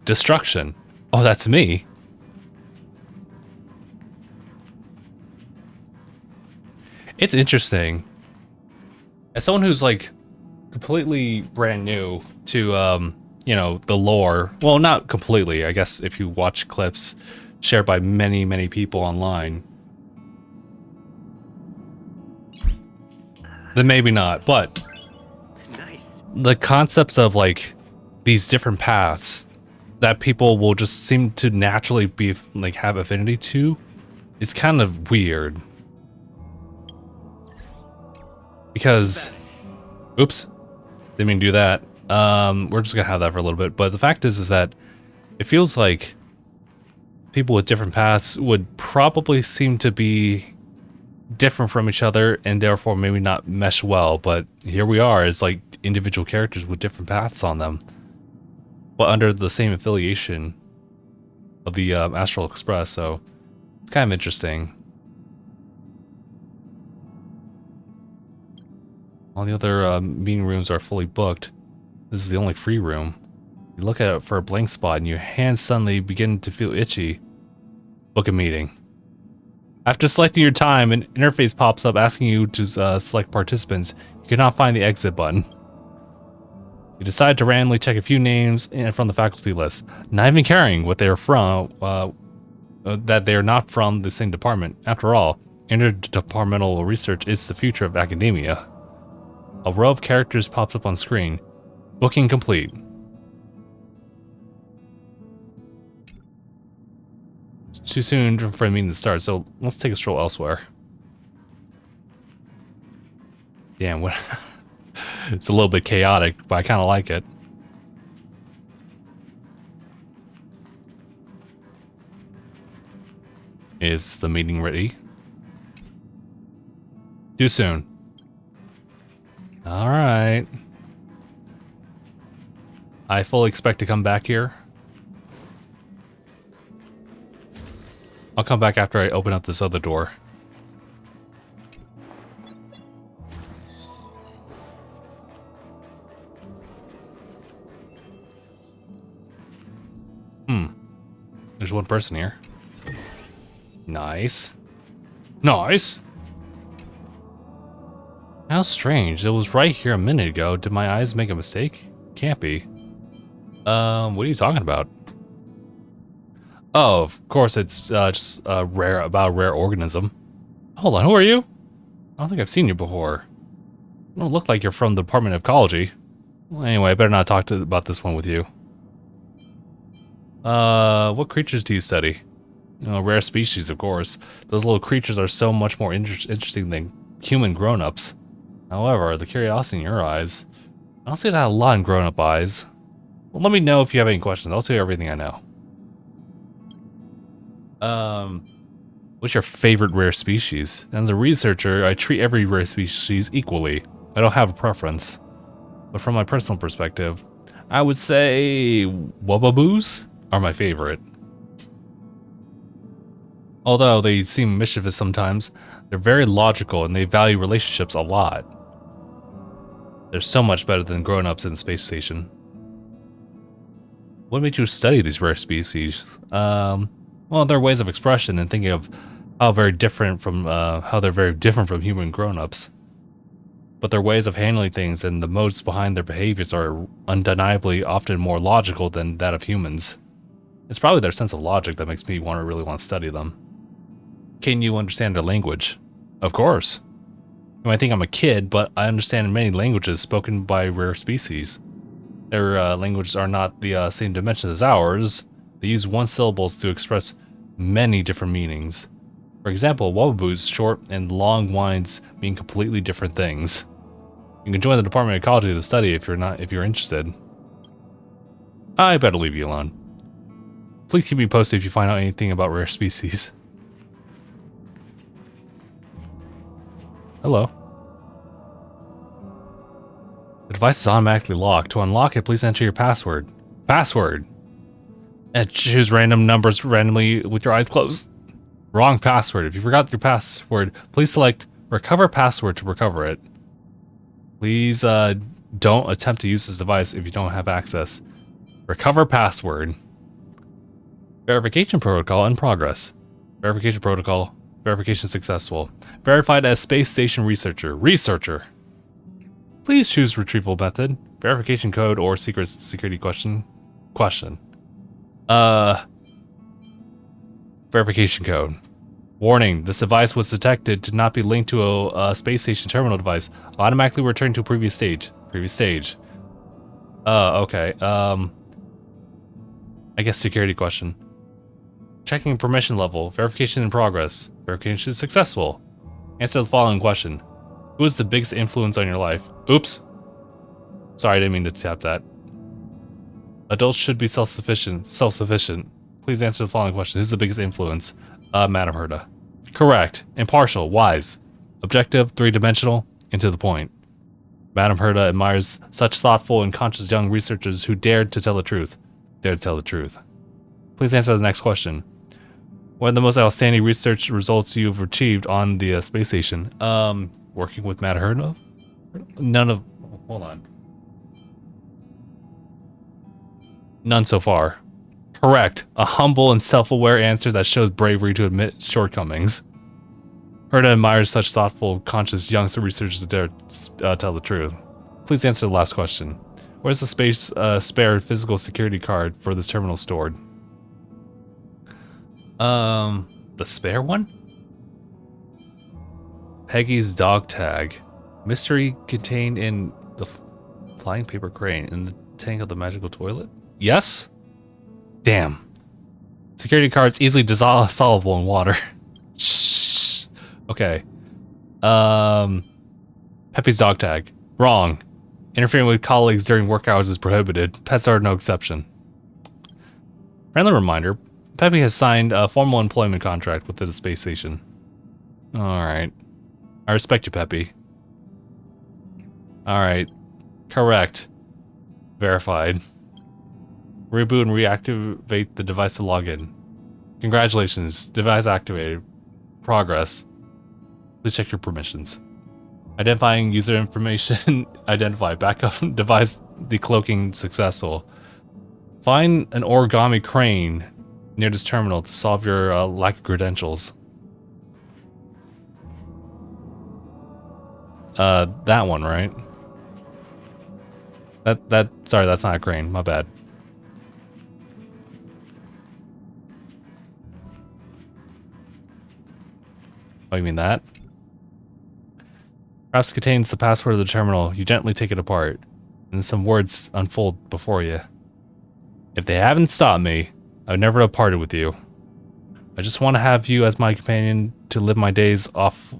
Destruction? Oh, that's me. It's interesting. As someone who's like completely brand new to you know, the lore. Well, not completely. I guess if you watch clips shared by many people online, then maybe not. But nice. The concepts of like these different paths that people will just seem to naturally be like have affinity to, it's kind of weird. Because, oops, didn't mean to do that. We're just gonna have that for a little bit. But the fact is that it feels like people with different paths would probably seem to be different from each other and therefore maybe not mesh well. But here we are as like individual characters with different paths on them, but under the same affiliation of the Astral Express. So it's kind of interesting. All the other meeting rooms are fully booked. This is the only free room. You look at it for a blank spot and your hands suddenly begin to feel itchy. Book a meeting. After selecting your time, an interface pops up asking you to select participants. You cannot find the exit button. You decide to randomly check a few names from the faculty list, not even caring what they are from, that they are not from the same department. After all, interdepartmental research is the future of academia. A row of characters pops up on screen. Booking complete. It's too soon for a meeting to start, so let's take a stroll elsewhere. Damn, what? It's a little bit chaotic, but I kind of like it. Is the meeting ready? Too soon. All right. I fully expect to come back here. I'll come back after I open up this other door. There's one person here. Nice. Nice! How strange. It was right here a minute ago. Did my eyes make a mistake? Can't be. What are you talking about? Oh, of course it's just a rare organism. Hold on, who are you? I don't think I've seen you before. You don't look like you're from the Department of Ecology. Well, anyway, I better not talk about this one with you. What creatures do you study? You know, rare species, of course. Those little creatures are so much more interesting than human grown-ups. However, the curiosity in your eyes, I don't see that a lot in grown-up eyes. Well, let me know if you have any questions. I'll tell you everything I know. What's your favorite rare species? As a researcher, I treat every rare species equally. I don't have a preference. But from my personal perspective, I would say wubbaboos are my favorite. Although they seem mischievous sometimes, they're very logical and they value relationships a lot. They're so much better than grown-ups in the space station. What made you study these rare species? Well, their ways of expression and thinking of how they're very different from human grown-ups. But their ways of handling things and the motives behind their behaviors are undeniably often more logical than that of humans. It's probably their sense of logic that makes me really want to study them. Can you understand their language? Of course. You might think I'm a kid, but I understand many languages spoken by rare species. Their languages are not the same dimension as ours. They use one syllables to express many different meanings. For example, wubbaboos short and long whines mean completely different things. You can join the Department of Ecology to study if you're interested. I better leave you alone. Please keep me posted if you find out anything about rare species. Hello. The device is automatically locked. To unlock it, please enter your password. Password! And choose random numbers randomly with your eyes closed. Wrong password. If you forgot your password, please select Recover Password to recover it. Please don't attempt to use this device if you don't have access. Recover Password. Verification protocol in progress. Verification protocol. Verification successful. Verified as Space Station Researcher. Researcher. Please choose retrieval method. Verification code or security question. Verification code. Warning, this device was detected to not be linked to a space station terminal device. Automatically return to previous stage. Okay. I guess security question. Checking permission level. Verification in progress. Verification successful. Answer the following question. Who is the biggest influence on your life? Oops. Sorry, I didn't mean to tap that. Adults should be self-sufficient. Please answer the following question. Who's the biggest influence? Madam Herda. Correct. Impartial. Wise. Objective. Three-dimensional. And to the point. Madam Herda admires such thoughtful and conscious young researchers who dared to tell the truth. Please answer the next question. What are the most outstanding research results you've achieved on the space station? Working with Madam Herda? Hold on. None so far. Correct. A humble and self-aware answer that shows bravery to admit shortcomings. Herda admires such thoughtful, conscious young researchers that dare tell the truth. Please answer the last question. Where's the spare physical security card for this terminal stored? The spare one? Peggy's dog tag. Mystery contained in the flying paper crane in the tank of the magical toilet? Yes? Damn. Security card's easily soluble in water. Shh. Okay. Peppy's dog tag. Wrong. Interfering with colleagues during work hours is prohibited. Pets are no exception. Friendly reminder, Peppy has signed a formal employment contract with the space station. Alright. I respect you, Peppy. Alright. Correct. Verified. Reboot and reactivate the device to log in. Congratulations. Device activated. Progress. Please check your permissions. Identifying user information. Identify. Backup device decloaking successful. Find an origami crane near this terminal to solve your lack of credentials. That one, right? Sorry, that's not a crane. My bad. Oh, you mean that? Perhaps contains the password of the terminal. You gently take it apart, and some words unfold before you. If they haven't stopped me, I would never have parted with you. I just want to have you as my companion to live my days off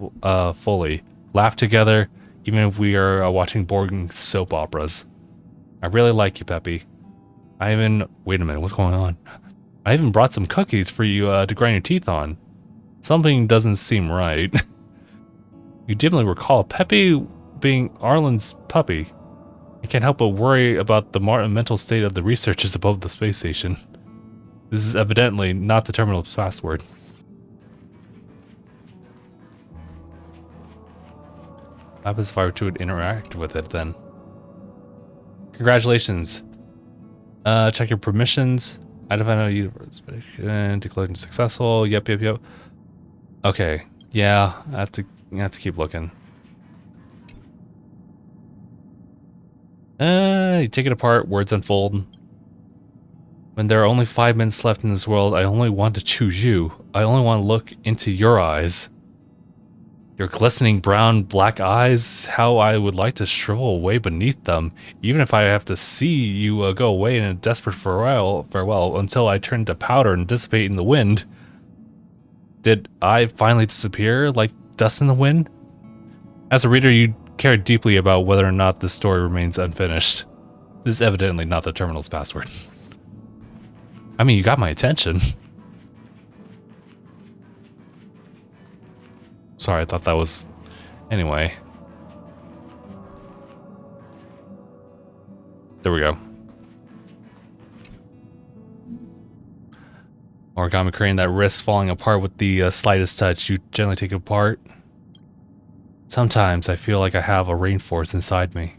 fully. Laugh together, even if we are watching boring soap operas. I really like you, Peppy. Wait a minute, what's going on? I even brought some cookies for you to grind your teeth on. Something doesn't seem right. You dimly recall Peppy being Arlen's puppy. I can't help but worry about the mental state of the researchers above the space station. This is evidently not the terminal's password. What happens if I were to interact with it then? Congratulations. Check your permissions. Identify universe. Declared successful. Yep. Okay. Yeah, I have to keep looking. You take it apart, words unfold. When there are only 5 minutes left in this world, I only want to choose you. I only want to look into your eyes. Your glistening brown black eyes, how I would like to shrivel away beneath them, even if I have to see you go away in a desperate farewell until I turn to powder and dissipate in the wind. Did I finally disappear like dust in the wind? As a reader, you care deeply about whether or not this story remains unfinished. This is evidently not the terminal's password. I mean, you got my attention. Sorry, I thought that was... Anyway. There we go. Origami crane that risks falling apart with the slightest touch. You gently take it apart. Sometimes I feel like I have a rainforest inside me.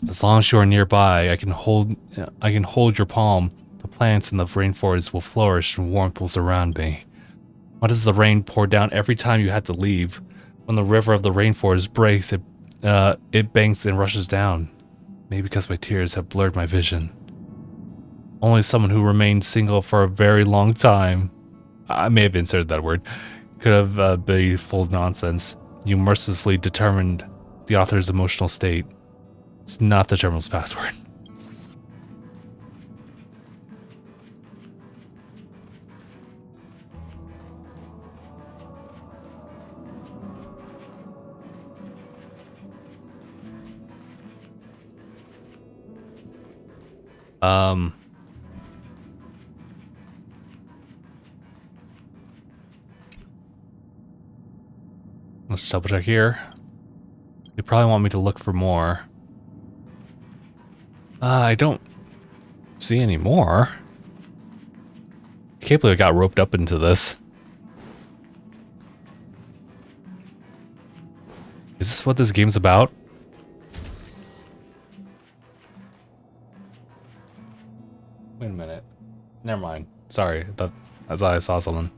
As long as you are nearby, I can hold your palm. The plants in the rainforest will flourish and warmth will surround me. Why does the rain pour down every time you have to leave? When the river of the rainforest breaks, it banks and rushes down. Maybe because my tears have blurred my vision. Only someone who remained single for a very long time, I may have inserted that word, could have been full of nonsense. You mercilessly determined the author's emotional state. It's not the terminal's password. Let's double check here. They probably want me to look for more. I don't see any more. I can't believe I got roped up into this. Is this what this game's about? Wait a minute. Never mind. Sorry, I thought I saw something.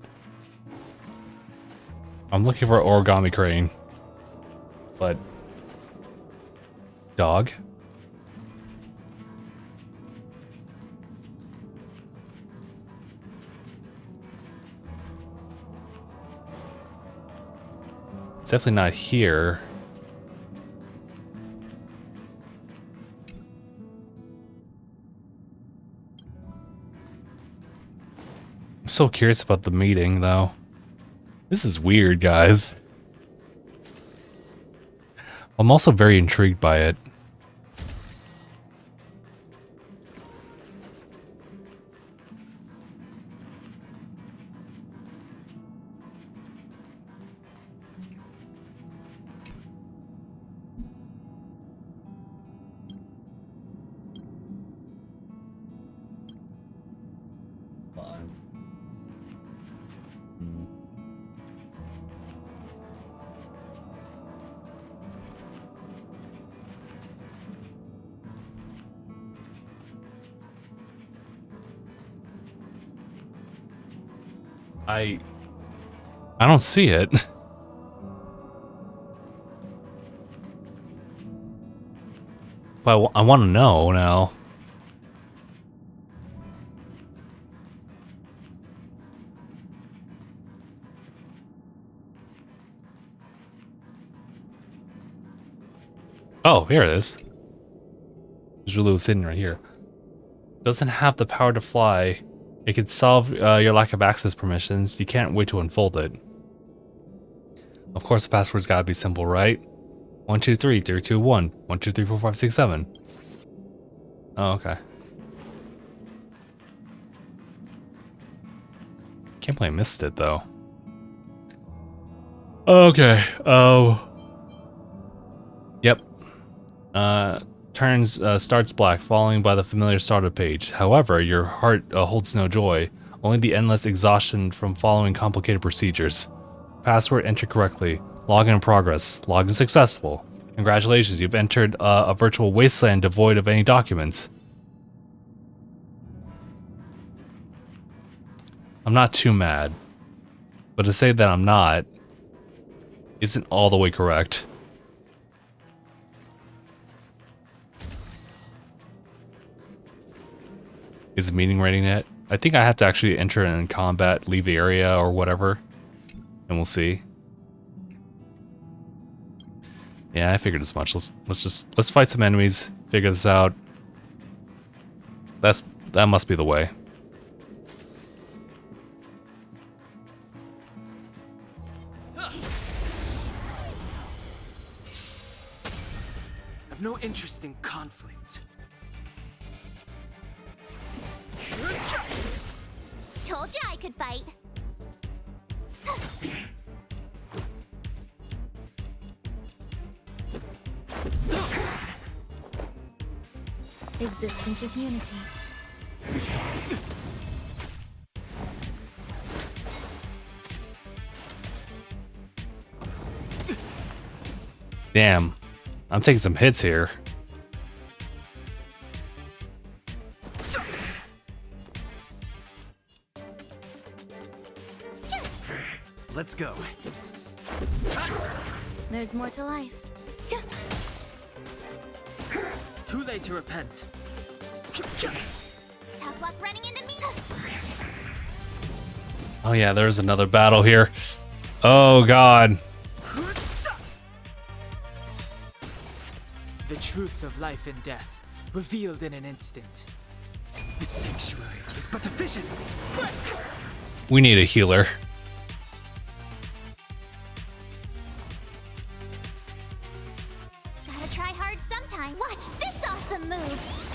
I'm looking for origami crane. But... Dog? It's definitely not here. I'm so curious about the meeting, though. This is weird, guys. I'm also very intrigued by it. I don't see it. But I want to know now. Oh, here it is. There's really was sitting right here. Doesn't have the power to fly. It can solve your lack of access permissions. You can't wait to unfold it. Of course, the password's gotta be simple, right? 123 321 123 4567. Oh, okay. Can't believe I missed it though. Okay. Oh. Yep. Starts black, following by the familiar startup page. However, your heart holds no joy, only the endless exhaustion from following complicated procedures. Password entered correctly. Login in progress. Login successful. Congratulations, you've entered a virtual wasteland devoid of any documents. I'm not too mad, but to say that I'm not isn't all the way correct. Is the meeting ready yet? I think I have to actually enter in combat, leave the area or whatever, and we'll see. Yeah, I figured as much. Let's fight some enemies, figure this out. That must be the way. I've no interest in conflict. Told you I could fight. Existence is unity. Damn, I'm taking some hits here. Let's go. There's more to life. Too late to repent. Tough luck running into me. Oh yeah, there's another battle here. Oh god. The truth of life and death, revealed in an instant. The sanctuary is but a vision. We need a healer. Gotta try hard sometime. Watch this awesome move.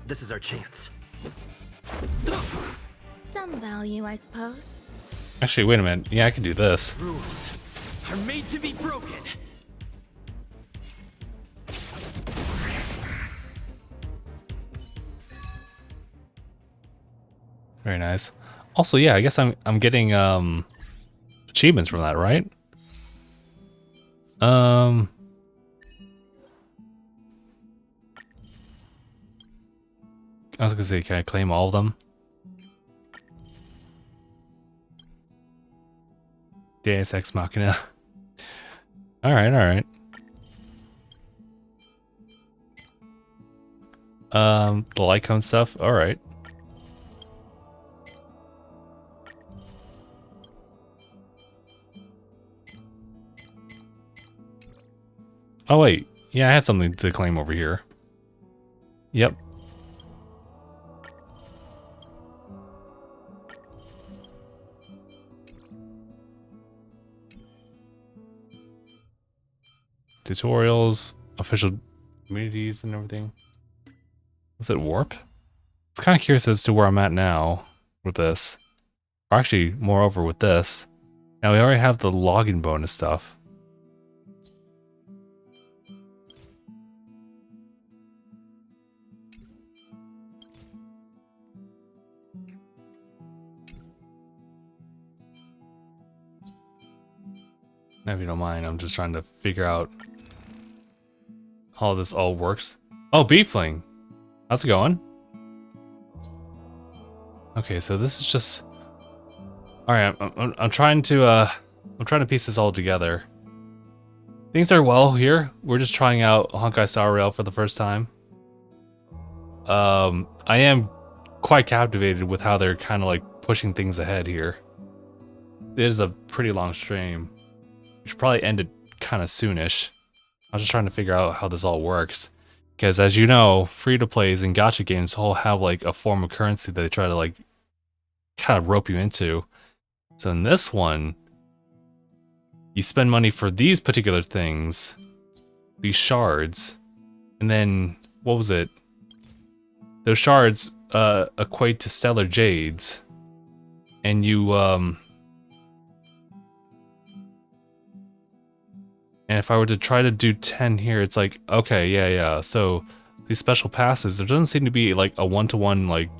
This is our chance. Some value, I suppose. Actually, wait a minute. Yeah, I can do this. Rules are made to be broken. Very nice. Also, yeah, I guess I'm getting achievements from that, right? I was gonna say, can I claim all of them? Deus Ex Machina. Alright, alright. The light cone stuff, alright. Oh wait, yeah, I had something to claim over here. Yep. tutorials, official communities, and everything. Was it warp? I'm kind of curious as to where I'm at now with this. Or actually, moreover, with this. Now we already have the login bonus stuff. Now, if you don't mind, I'm just trying to figure out how this all works. Oh, Beefling! How's it going? Okay, so this is just... Alright, I'm trying to piece this all together. Things are well here. We're just trying out Honkai Star Rail for the first time. I am quite captivated with how they're kind of like pushing things ahead here. It is a pretty long stream. We should probably end it kind of soonish. I was just trying to figure out how this all works. Because as you know, free-to-plays and gacha games all have like a form of currency that they try to like kind of rope you into. So in this one, you spend money for these particular things, these shards, and then, what was it? Those shards equate to stellar jades, and you, and if I were to try to do 10 here, it's like, okay, yeah, so these special passes, there doesn't seem to be like a one-to-one like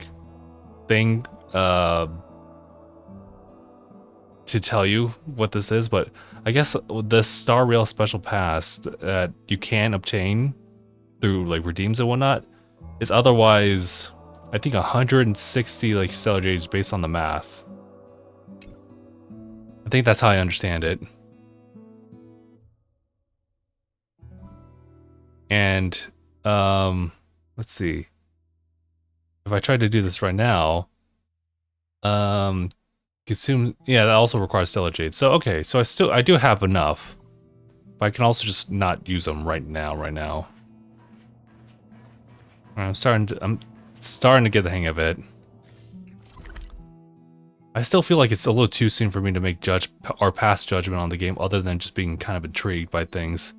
thing, to tell you what this is, but I guess the Star Rail special pass that you can obtain through like redeems and whatnot is otherwise, I think 160 like stellar jades based on the math. I think that's how I understand it. And let's see. If I try to do this right now, consume, yeah, that also requires stellar jade. So okay, so I do have enough, but I can also just not use them right now. I'm starting to get the hang of it. I still feel like it's a little too soon for me to make pass judgment on the game, other than just being kind of intrigued by things.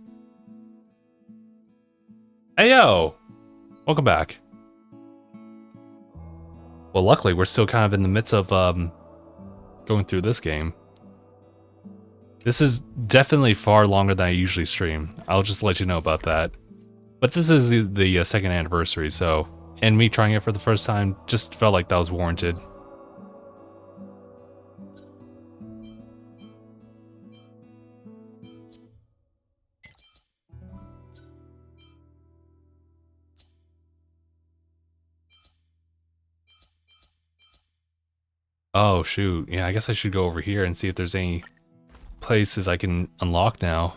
Hey yo, welcome back. Well, luckily we're still kind of in the midst of going through this game. This is definitely far longer than I usually stream. I'll just let you know about that. But this is the second anniversary, so, and me trying it for the first time just felt like that was warranted. Oh shoot, yeah, I guess I should go over here and see if there's any places I can unlock now.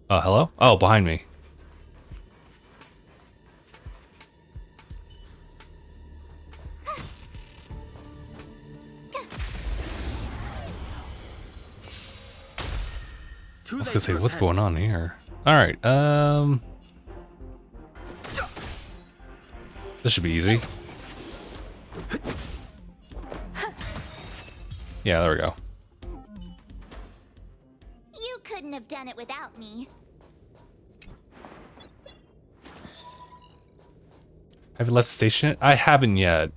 Hello? Oh, behind me. I was gonna say, what's going on here? Alright, this should be easy. Yeah, there we go. You couldn't have done it without me. Have you left the station yet? I haven't yet.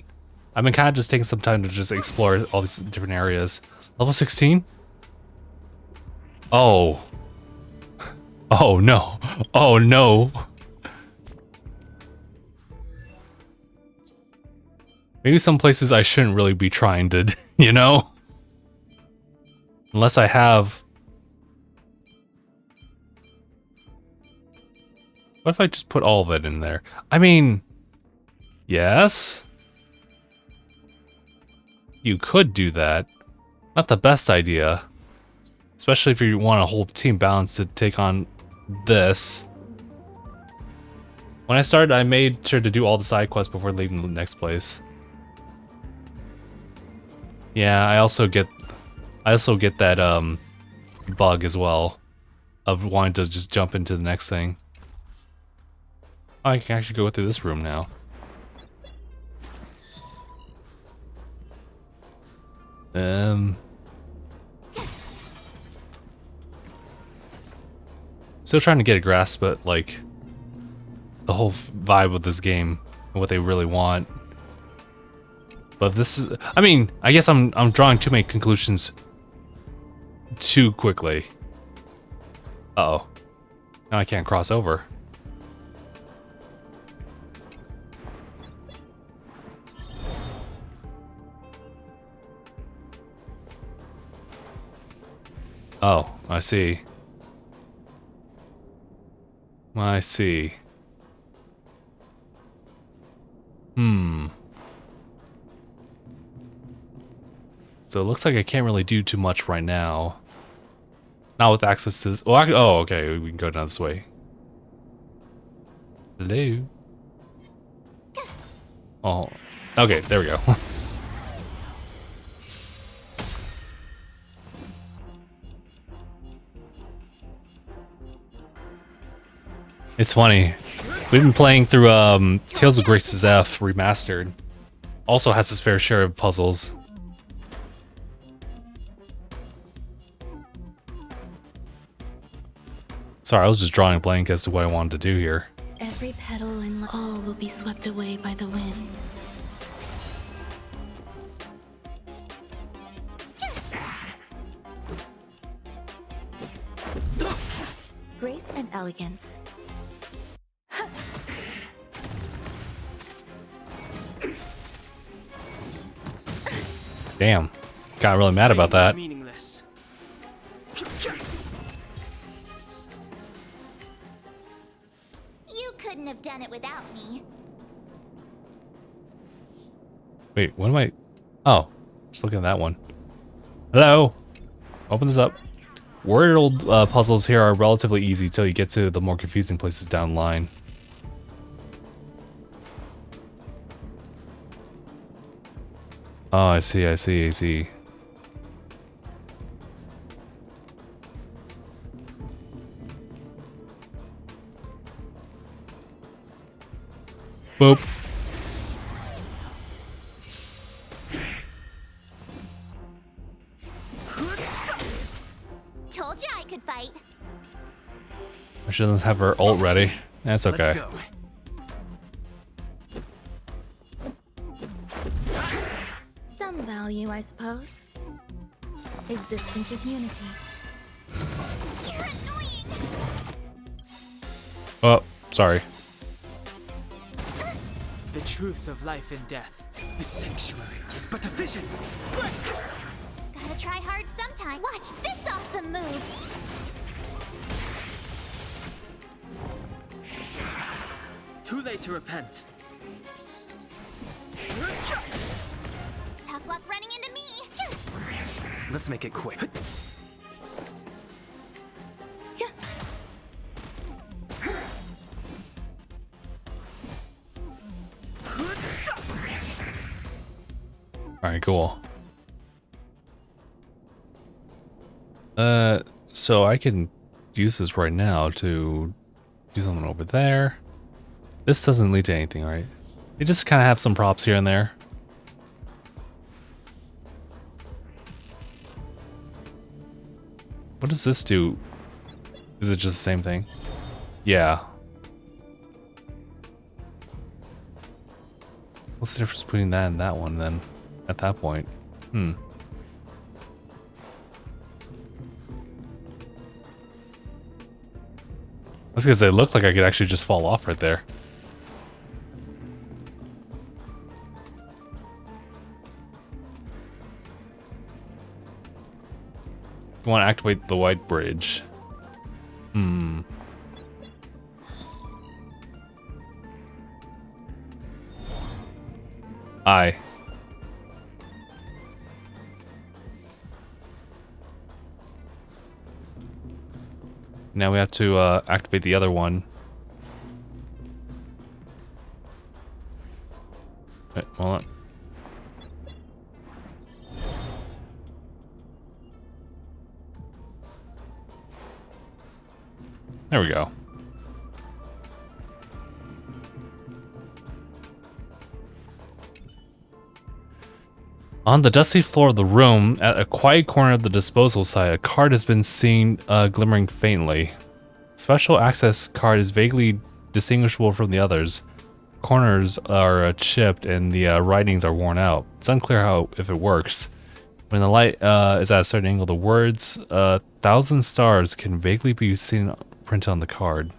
I've been kind of just taking some time to just explore all these different areas. Level 16? Oh. Oh no. Oh no. Maybe some places I shouldn't really be trying to, you know? Unless I have... What if I just put all of it in there? I mean... Yes? You could do that. Not the best idea. Especially if you want a whole team balance to take on this. When I started, I made sure to do all the side quests before leaving the next place. Yeah, I also get that bug as well of wanting to just jump into the next thing. Oh, I can actually go through this room now. Still trying to get a grasp at like the whole vibe of this game and what they really want. But this is, I mean, I guess I'm drawing too many conclusions too quickly. Uh-oh. Now I can't cross over. Oh, I see. I see. So it looks like I can't really do too much right now. Not with access to this. Well, oh, okay. We can go down this way. Hello? Oh. Okay, there we go. It's funny. We've been playing through Tales of Grace's F remastered. Also has its fair share of puzzles. Sorry, I was just drawing a blank as to what I wanted to do here. Every petal and all will be swept away by the wind. Grace and elegance. Damn. Got really mad about that. Meaningless. You couldn't have done it without me. Wait, what am I? Oh, just looking at that one. Hello. Open this up. Wordled puzzles here are relatively easy till you get to the more confusing places down the line. Oh, I see, I see, I see. Boop. Told you I could fight. She doesn't have her ult ready. That's okay. Let's go. Some value, I suppose. Existence is unity. You're annoying. Oh, sorry. The truth of life and death. The sanctuary is but a vision. Gotta try hard sometime. Watch this awesome move. Too late to repent. Tough luck running into me. Let's make it quick. Alright, cool. So I can use this right now to do something over there. This doesn't lead to anything, right? You just kind of have some props here and there. What does this do? Is it just the same thing? Yeah. What's the difference between that and that one then? At that point. That's because they look like I could actually just fall off right there. You want to activate the white bridge. Aye. Now we have to activate the other one. Wait, hold on. There we go. On the dusty floor of the room, at a quiet corner of the disposal side, a card has been seen glimmering faintly. Special access card is vaguely distinguishable from the others. Corners are chipped and the writings are worn out. It's unclear if it works. When the light is at a certain angle, the words 1,000 stars can vaguely be seen printed on the card.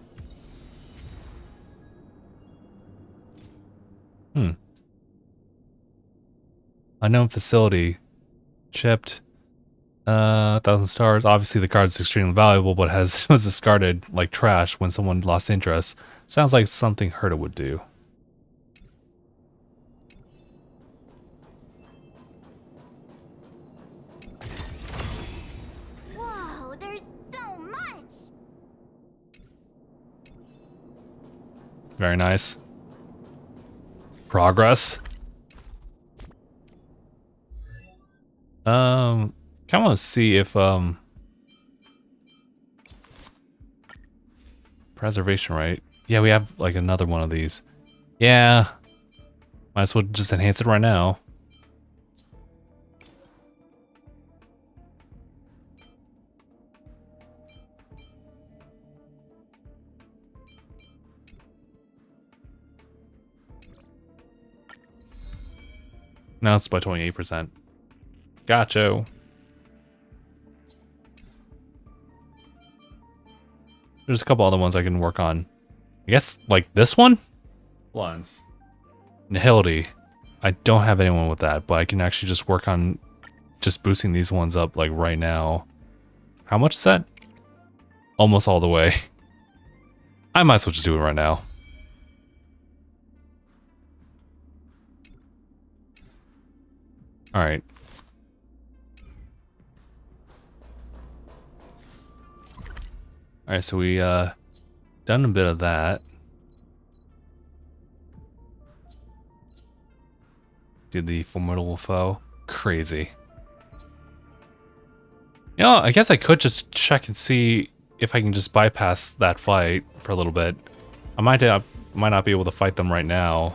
Unknown facility. Chipped. 1,000 stars. Obviously the card's extremely valuable, but was discarded like trash when someone lost interest. Sounds like something Herta would do. Whoa, there's so much! Very nice. Progress. Kind of want to see if preservation, right? Yeah, we have like another one of these. Yeah, might as well just enhance it right now. Now it's by 28%. Gotcha. There's a couple other ones I can work on. I guess like this one? Hold on. Nihility. I don't have anyone with that, but I can actually just work on just boosting these ones up like right now. How much is that? Almost all the way. I might as well just do it right now. Alright. Alright, so we done a bit of that. Did the formidable foe. Crazy. You know, I guess I could just check and see if I can just bypass that fight for a little bit. I might not be able to fight them right now.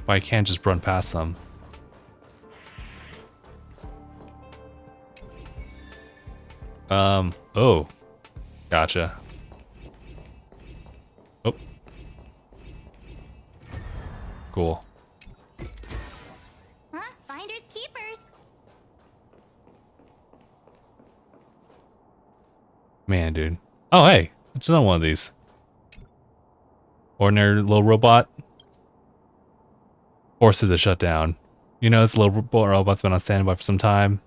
But I can't just run past them. Oh. Gotcha. Oh. Cool. Huh? Finders keepers. Man, dude. Oh, hey. It's another one of these. Ordinary little robot. Forced to shut down. You know, this little robot's been on standby for some time.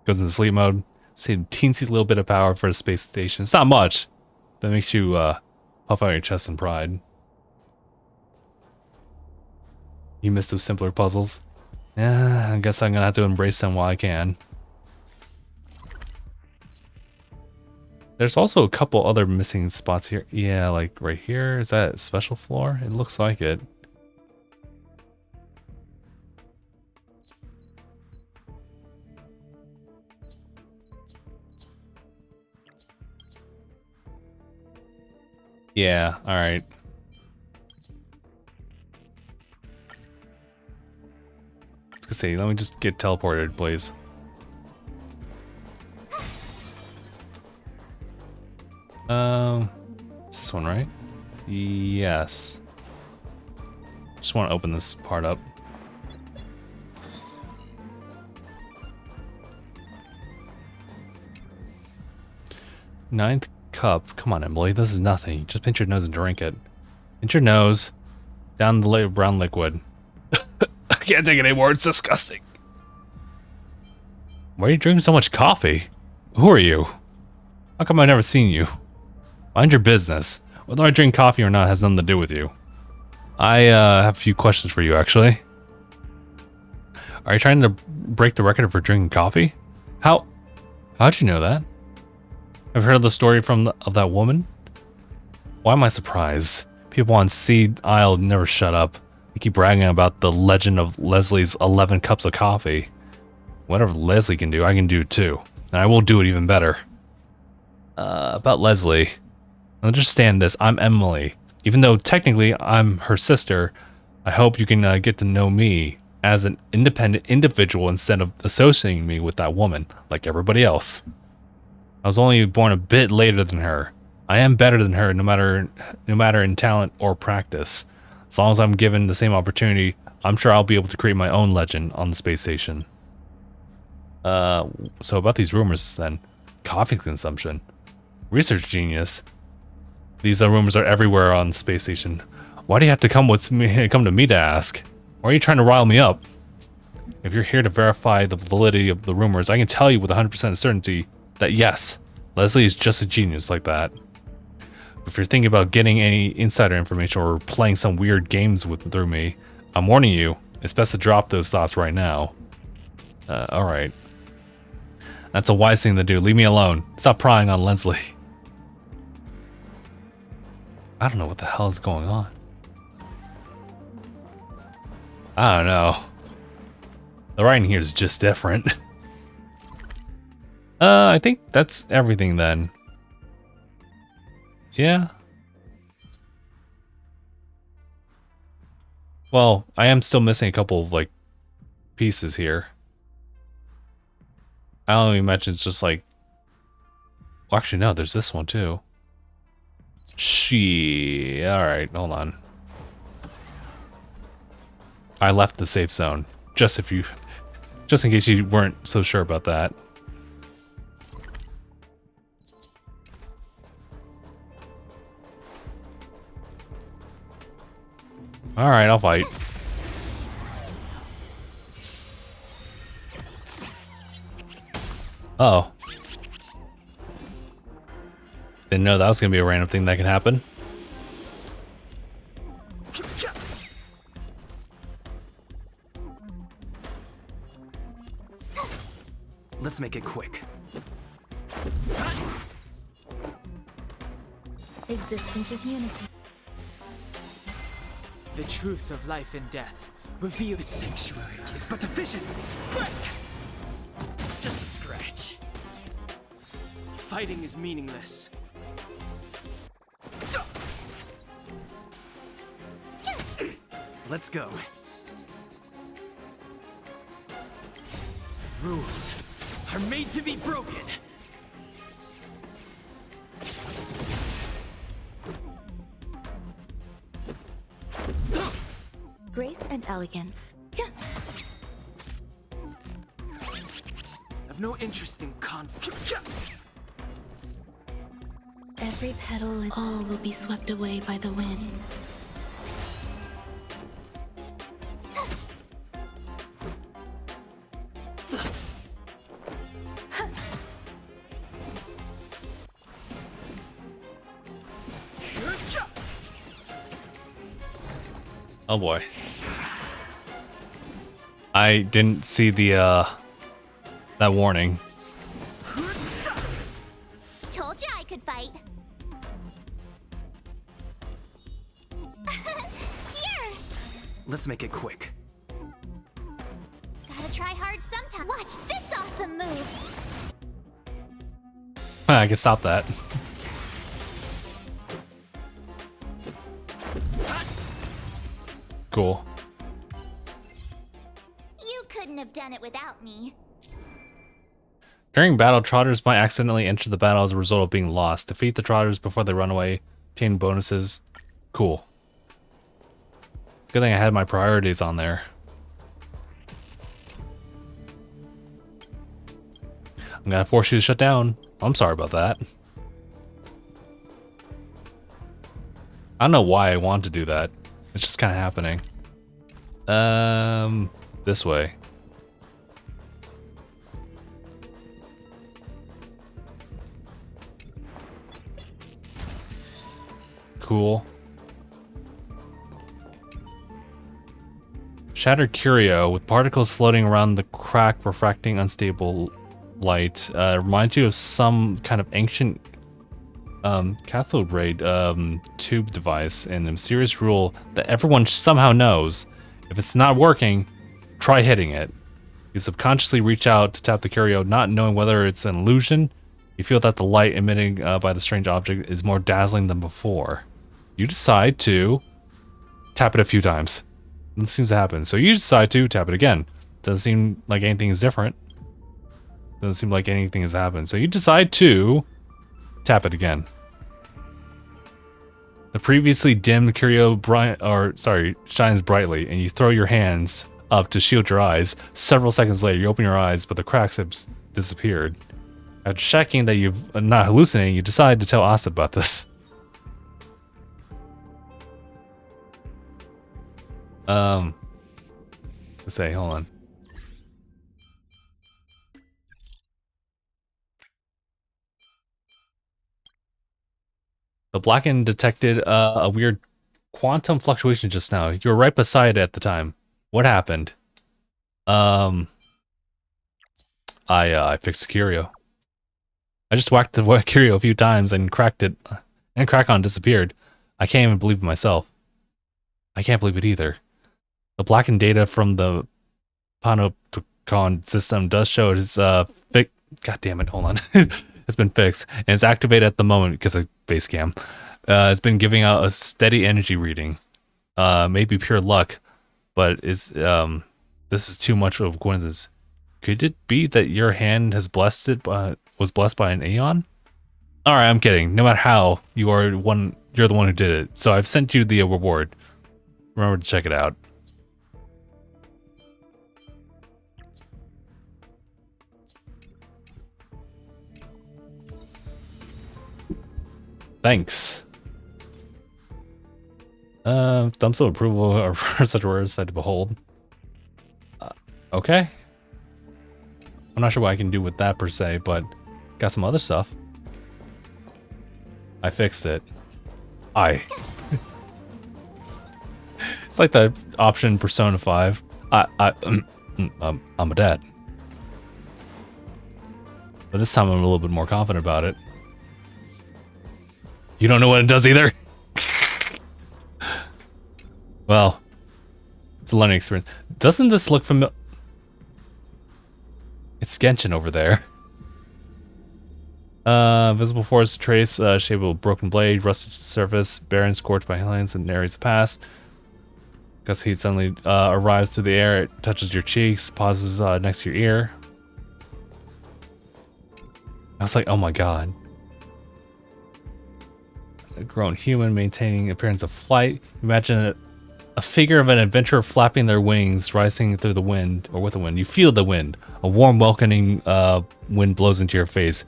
Goes into sleep mode. Save a teensy little bit of power for a space station. It's not much, but it makes you puff out your chest in pride. You missed those simpler puzzles? Yeah, I guess I'm gonna have to embrace them while I can. There's also a couple other missing spots here. Yeah, like right here. Is that a special floor? It looks like it. Yeah, alright. Let's see, let me just get teleported, please. It's this one, right? Yes. Just want to open this part up. Ninth cup. Come on, Emily. This is nothing. Just pinch your nose and drink it. Pinch your nose. Down the brown liquid. I can't take it anymore. It's disgusting. Why are you drinking so much coffee? Who are you? How come I've never seen you? Mind your business. Whether I drink coffee or not has nothing to do with you. I have a few questions for you, actually. Are you trying to break the record for drinking coffee? How'd you know that? I've heard of the story of that woman. Why am I surprised? People on Seed Isle never shut up. They keep bragging about the legend of Leslie's 11 cups of coffee. Whatever Leslie can do, I can do too. And I will do it even better. About Leslie. Understand this, I'm Emily. Even though technically I'm her sister, I hope you can get to know me as an independent individual instead of associating me with that woman, like everybody else. I was only born a bit later than her. I am better than her no matter in talent or practice. As long as I'm given the same opportunity, I'm sure I'll be able to create my own legend on the space station. So about these rumors then. Coffee consumption. Research genius. These rumors are everywhere on the space station. Why do you have to come to me to ask? Why are you trying to rile me up? If you're here to verify the validity of the rumors, I can tell you with 100% certainty that yes, Leslie is just a genius like that. If you're thinking about getting any insider information or playing some weird games through me, I'm warning you, it's best to drop those thoughts right now. Alright. That's a wise thing to do. Leave me alone. Stop prying on Leslie. I don't know what the hell is going on. I don't know. The writing here is just different. I think that's everything then. Yeah. Well, I am still missing a couple of, like, pieces here. I don't even mention it's just like... Well, actually, no, there's this one too. Alright, hold on. I left the safe zone. Just in case you weren't so sure about that. Alright, I'll fight. Uh-oh. Didn't know that was gonna be a random thing that can happen. Let's make it quick. Existence is unity. The truth of life and death. Reveal the sanctuary is but a vision. Break! Just a scratch. Fighting is meaningless. Let's go. Rules are made to be broken. Grace and elegance. I've no interest in Every petal and all will be swept away by the wind. Oh boy. I didn't see the that warning. Told you I could fight. Here! Let's make it quick. Gotta try hard sometime. Watch this awesome move! I can stop that. Cool. You couldn't have done it without me. During battle, Trotters might accidentally enter the battle as a result of being lost. Defeat the Trotters before they run away. Obtain bonuses. Cool. Good thing I had my priorities on there. I'm gonna force you to shut down. I'm sorry about that. I don't know why I want to do that. It's just kind of happening. This way. Cool. Shattered curio with particles floating around the crack, refracting unstable light. Reminds you of some kind of ancient cathode ray tube device, and the mysterious rule that everyone somehow knows. If it's not working, try hitting it. You subconsciously reach out to tap the curio, not knowing whether it's an illusion. You feel that the light emitting by the strange object is more dazzling than before. You decide to tap it a few times. That seems to happen. So you decide to tap it again. Doesn't seem like anything is different. Doesn't seem like anything has happened. So you decide to tap it again. The previously dimmed curio shines brightly, and you throw your hands up to shield your eyes. Several seconds later, you open your eyes, but the cracks have disappeared. After checking that you've not hallucinating, you decide to tell Asa about this. Let's say, hold on. The Blackened detected a weird quantum fluctuation just now. You were right beside it at the time. What happened? I fixed the curio. I just whacked the curio a few times and cracked it, and Crackon disappeared. I can't even believe it myself. I can't believe it either. The blackened data from the Panopticon system does show it is God damn it, hold on. It's been fixed and it's activated at the moment because of base cam. It's been giving out a steady energy reading. Maybe pure luck, but this is too much of a coincidence. Could it be that your hand was blessed by an Aeon? Alright, I'm kidding. No matter how, you're the one who did it. So I've sent you the reward. Remember to check it out. Thanks. Thumbs of approval are such a rare sight to behold. Okay. I'm not sure what I can do with that per se, but got some other stuff. I fixed it. It's like the option Persona 5. I'm a dad. But this time I'm a little bit more confident about it. You don't know what it does either? Well, it's a learning experience. Doesn't this look familiar? It's Genshin over there. Visible force trace, shape of a broken blade, rusted surface, barren scorched by lines and narrates the past. Gust heat suddenly arrives through the air, it touches your cheeks, pauses next to your ear. I was like, oh my god. A grown human maintaining appearance of flight. Imagine a figure of an adventurer flapping their wings, rising through the wind, or with the wind. You feel the wind. A warm, welcoming wind blows into your face.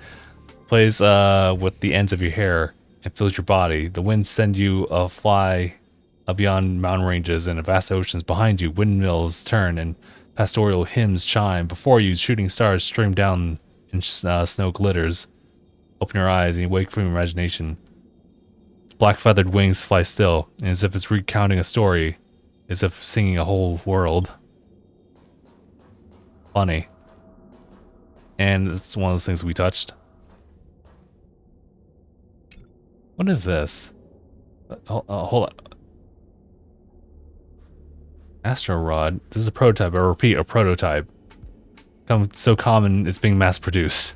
Plays with the ends of your hair and fills your body. The winds send you fly beyond mountain ranges and vast oceans. Behind you, windmills turn and pastoral hymns chime. Before you, shooting stars stream down and snow glitters. Open your eyes and you wake from your imagination. Black feathered wings fly still, and as if it's recounting a story, as if singing a whole world. Funny. And it's one of those things we touched. What is this? Hold on. Astro Rod. This is a prototype. I repeat, a prototype. So common, it's being mass produced.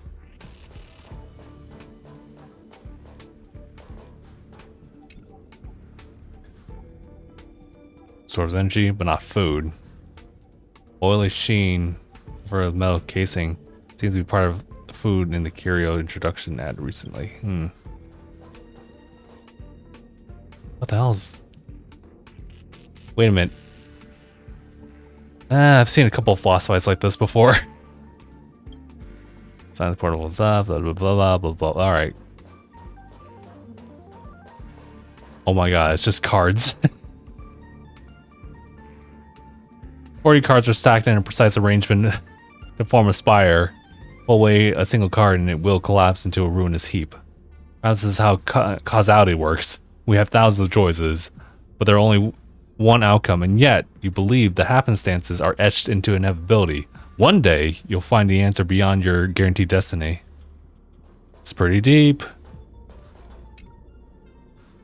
Absorbs energy, but not food. Oily sheen for the metal casing seems to be part of food in the curio introduction ad recently. What the hell's... Wait a minute. I've seen a couple of boss fights like this before. Sign the portable stuff, blah blah blah blah blah. Alright. Oh my god, it's just cards. 40 cards are stacked in a precise arrangement to form a spire. Pull away a single card and it will collapse into a ruinous heap. Perhaps this is how causality works. We have thousands of choices, but there are only one outcome, and yet you believe the happenstances are etched into inevitability. One day, you'll find the answer beyond your guaranteed destiny. It's pretty deep.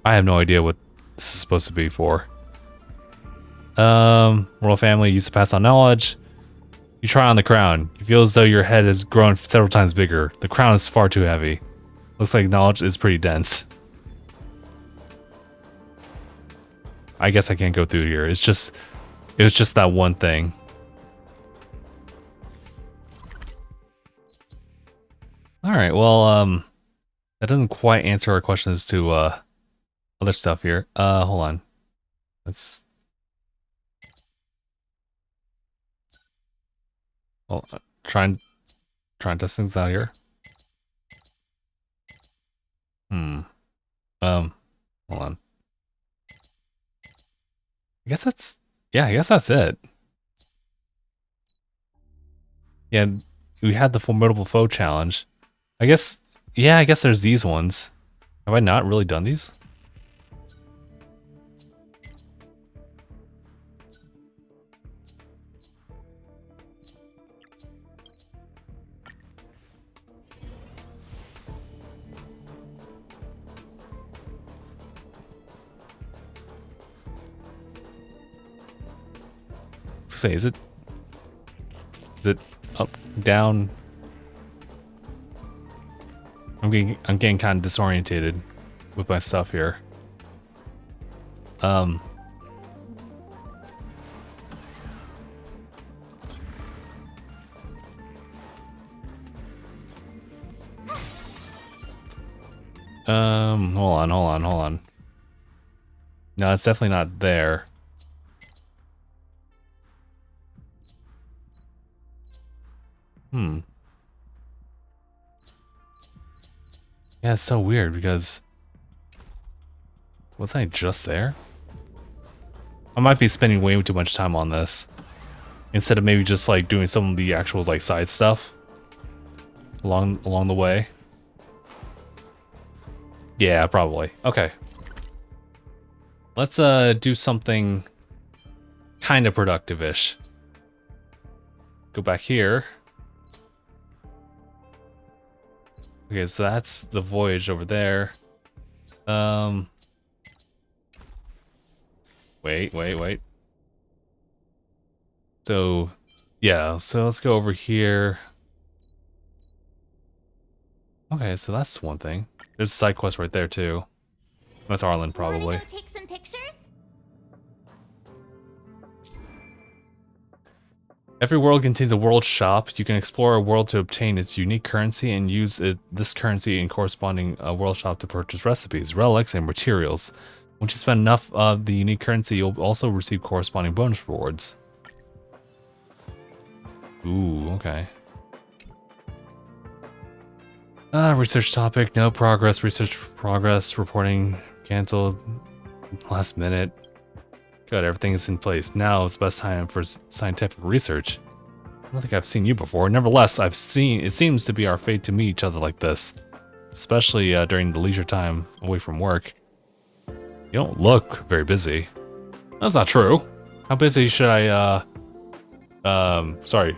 I have no idea what this is supposed to be for. Royal family used to pass on knowledge. You try on the crown. You feel as though your head has grown several times bigger. The crown is far too heavy. Looks like knowledge is pretty dense. I guess I can't go through here. It was just that one thing. Alright, well, that doesn't quite answer our questions to, other stuff here. Hold on. Let's... Well, try and test things out here. Hold on. I guess that's... Yeah, I guess that's it. Yeah, we had the Formidable Foe challenge. I guess... Yeah, I guess there's these ones. Have I not really done these? Say, is it up, down? I'm getting kind of disorientated with my stuff here. Hold on. No, it's definitely not there. Yeah, it's so weird because... Wasn't I just there? I might be spending way too much time on this. Instead of maybe just like doing some of the actual like side stuff along the way. Yeah, probably. Okay. Let's do something kind of productive-ish. Go back here. Okay, so that's the voyage over there. Wait. So, yeah, so let's go over here. Okay, so that's one thing. There's a side quest right there too. That's Arlen, probably. Wanna go take some pictures? Every world contains a world shop. You can explore a world to obtain its unique currency and use this currency in corresponding world shop to purchase recipes, relics, and materials. Once you spend enough of the unique currency, you'll also receive corresponding bonus rewards. Ooh, okay. Research topic, no progress. Research progress, reporting canceled last minute. Good, everything is in place. Now is the best time for scientific research. I don't think I've seen you before. Nevertheless, it seems to be our fate to meet each other like this. Especially during the leisure time away from work. You don't look very busy. That's not true. How busy should I, sorry.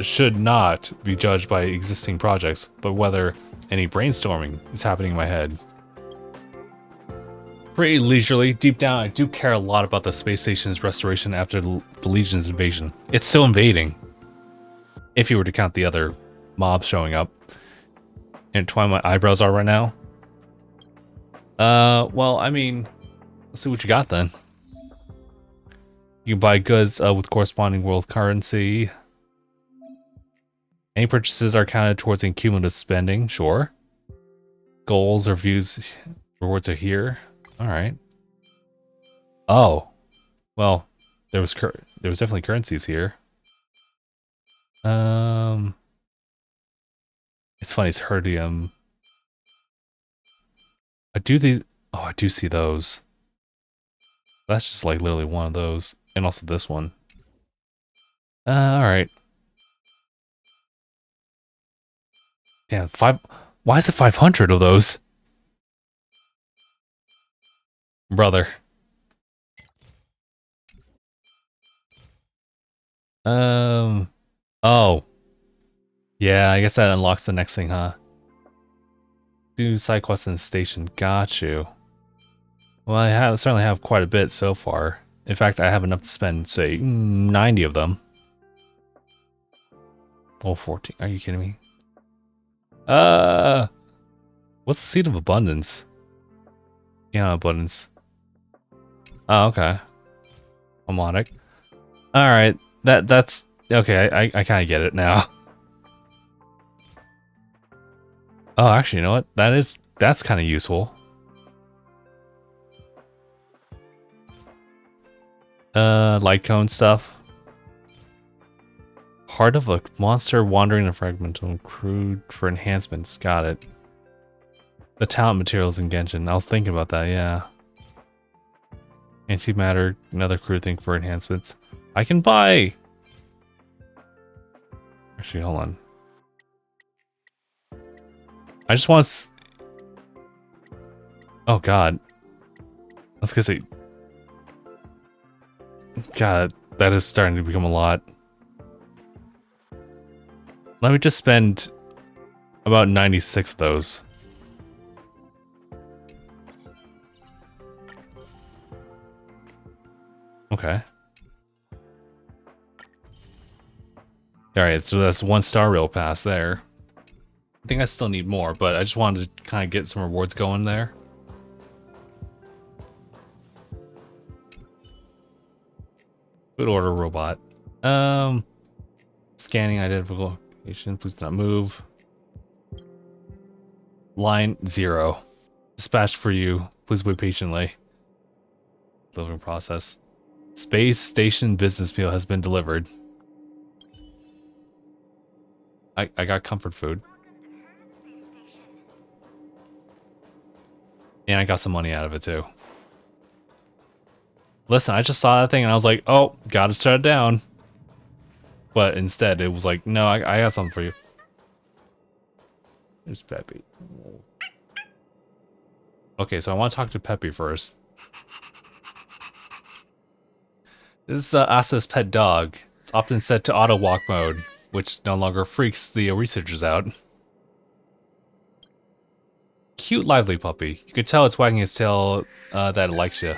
Should not be judged by existing projects, but whether any brainstorming is happening in my head. Pretty leisurely. Deep down, I do care a lot about the space station's restoration after the Legion's invasion. It's still invading. If you were to count the other mobs showing up. Intertwine my eyebrows are right now. Well, I mean, let's see what you got then. You can buy goods with corresponding world currency. Any purchases are counted towards cumulative spending, sure. Goals or views, rewards are here. All right. Oh, well, there was definitely currencies here. It's funny, it's herdium. I do see those. That's just like literally one of those, and also this one. All right. Damn, why is it 500 of those? Brother. Oh. Yeah, I guess that unlocks the next thing, huh? Do side quests in the station. Got you. Well, I certainly have quite a bit so far. In fact, I have enough to spend, say, 90 of them. Oh, 14. Are you kidding me? What's the Seed of Abundance? Yeah, abundance. Oh, okay. Harmonic. Alright, that's... Okay, I kind of get it now. Oh, actually, you know what? That's kind of useful. Light cone stuff. Heart of a monster wandering a fragment crude for enhancements. Got it. The talent materials in Genshin. I was thinking about that, yeah. Antimatter, another crude thing for enhancements. I can buy! Actually, hold on. I just want to... Oh, God. I was gonna say... God, that is starting to become a lot. Let me just spend about 96 of those. Okay. Alright, so that's 1-star rail pass there. I think I still need more, but I just wanted to kind of get some rewards going there. Food order robot. Scanning identification, please do not move. Line 0. Dispatched for you. Please wait patiently. Delivering process. Space station business meal has been delivered. I got comfort food. And I got some money out of it too. Listen, I just saw that thing and I was like, oh, gotta shut it down. But instead, it was like, no, I got something for you. There's Peppy. Okay, so I want to talk to Peppy first. This is Asa's pet dog. It's often set to auto walk mode, which no longer freaks the researchers out. Cute, lively puppy. You can tell it's wagging its tail that it likes you.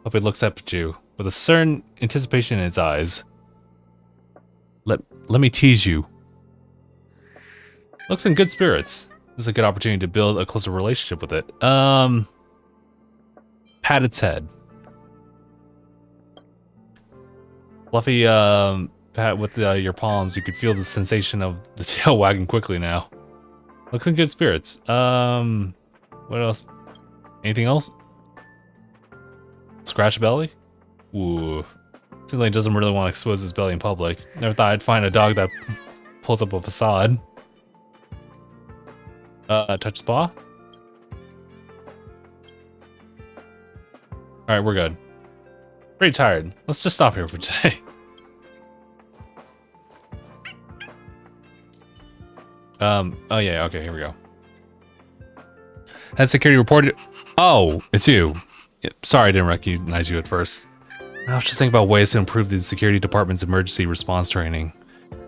Puppy looks up at you with a certain anticipation in its eyes. Let me tease you. Looks in good spirits. This is a good opportunity to build a closer relationship with it. Pat its head. Fluffy, pat with your palms. You could feel the sensation of the tail wagging quickly now. Looks in good spirits. What else? Anything else? Scratch belly? Ooh. Seems like it doesn't really want to expose his belly in public. Never thought I'd find a dog that pulls up a facade. Touch spa? Alright, we're good. Pretty tired. Let's just stop here for today. Oh yeah, okay, here we go. Has security reported? Oh, it's you. Sorry I didn't recognize you at first. I was just thinking about ways to improve the security department's emergency response training.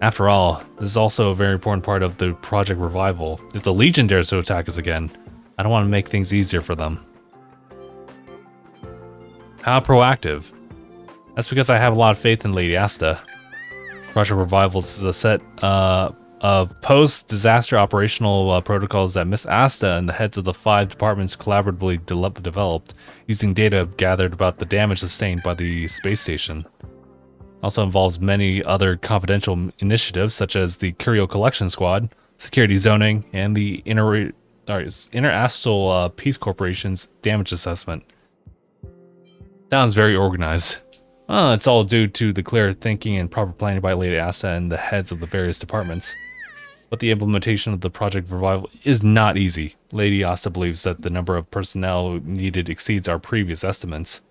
After all, this is also a very important part of the Project Revival. If the Legion dares to attack us again, I don't want to make things easier for them. How proactive? That's because I have a lot of faith in Lady Asta. Project Revivals is a set of post-disaster operational protocols that Miss Asta and the heads of the 5 departments collaboratively developed using data gathered about the damage sustained by the space station. Also involves many other confidential initiatives such as the Curio Collection Squad, Security Zoning, and the Interastral Peace Corporation's damage assessment. Sounds very organized. It's all due to the clear thinking and proper planning by Lady Asta and the heads of the various departments. But the implementation of the Project Revival is not easy. Lady Asta believes that the number of personnel needed exceeds our previous estimates.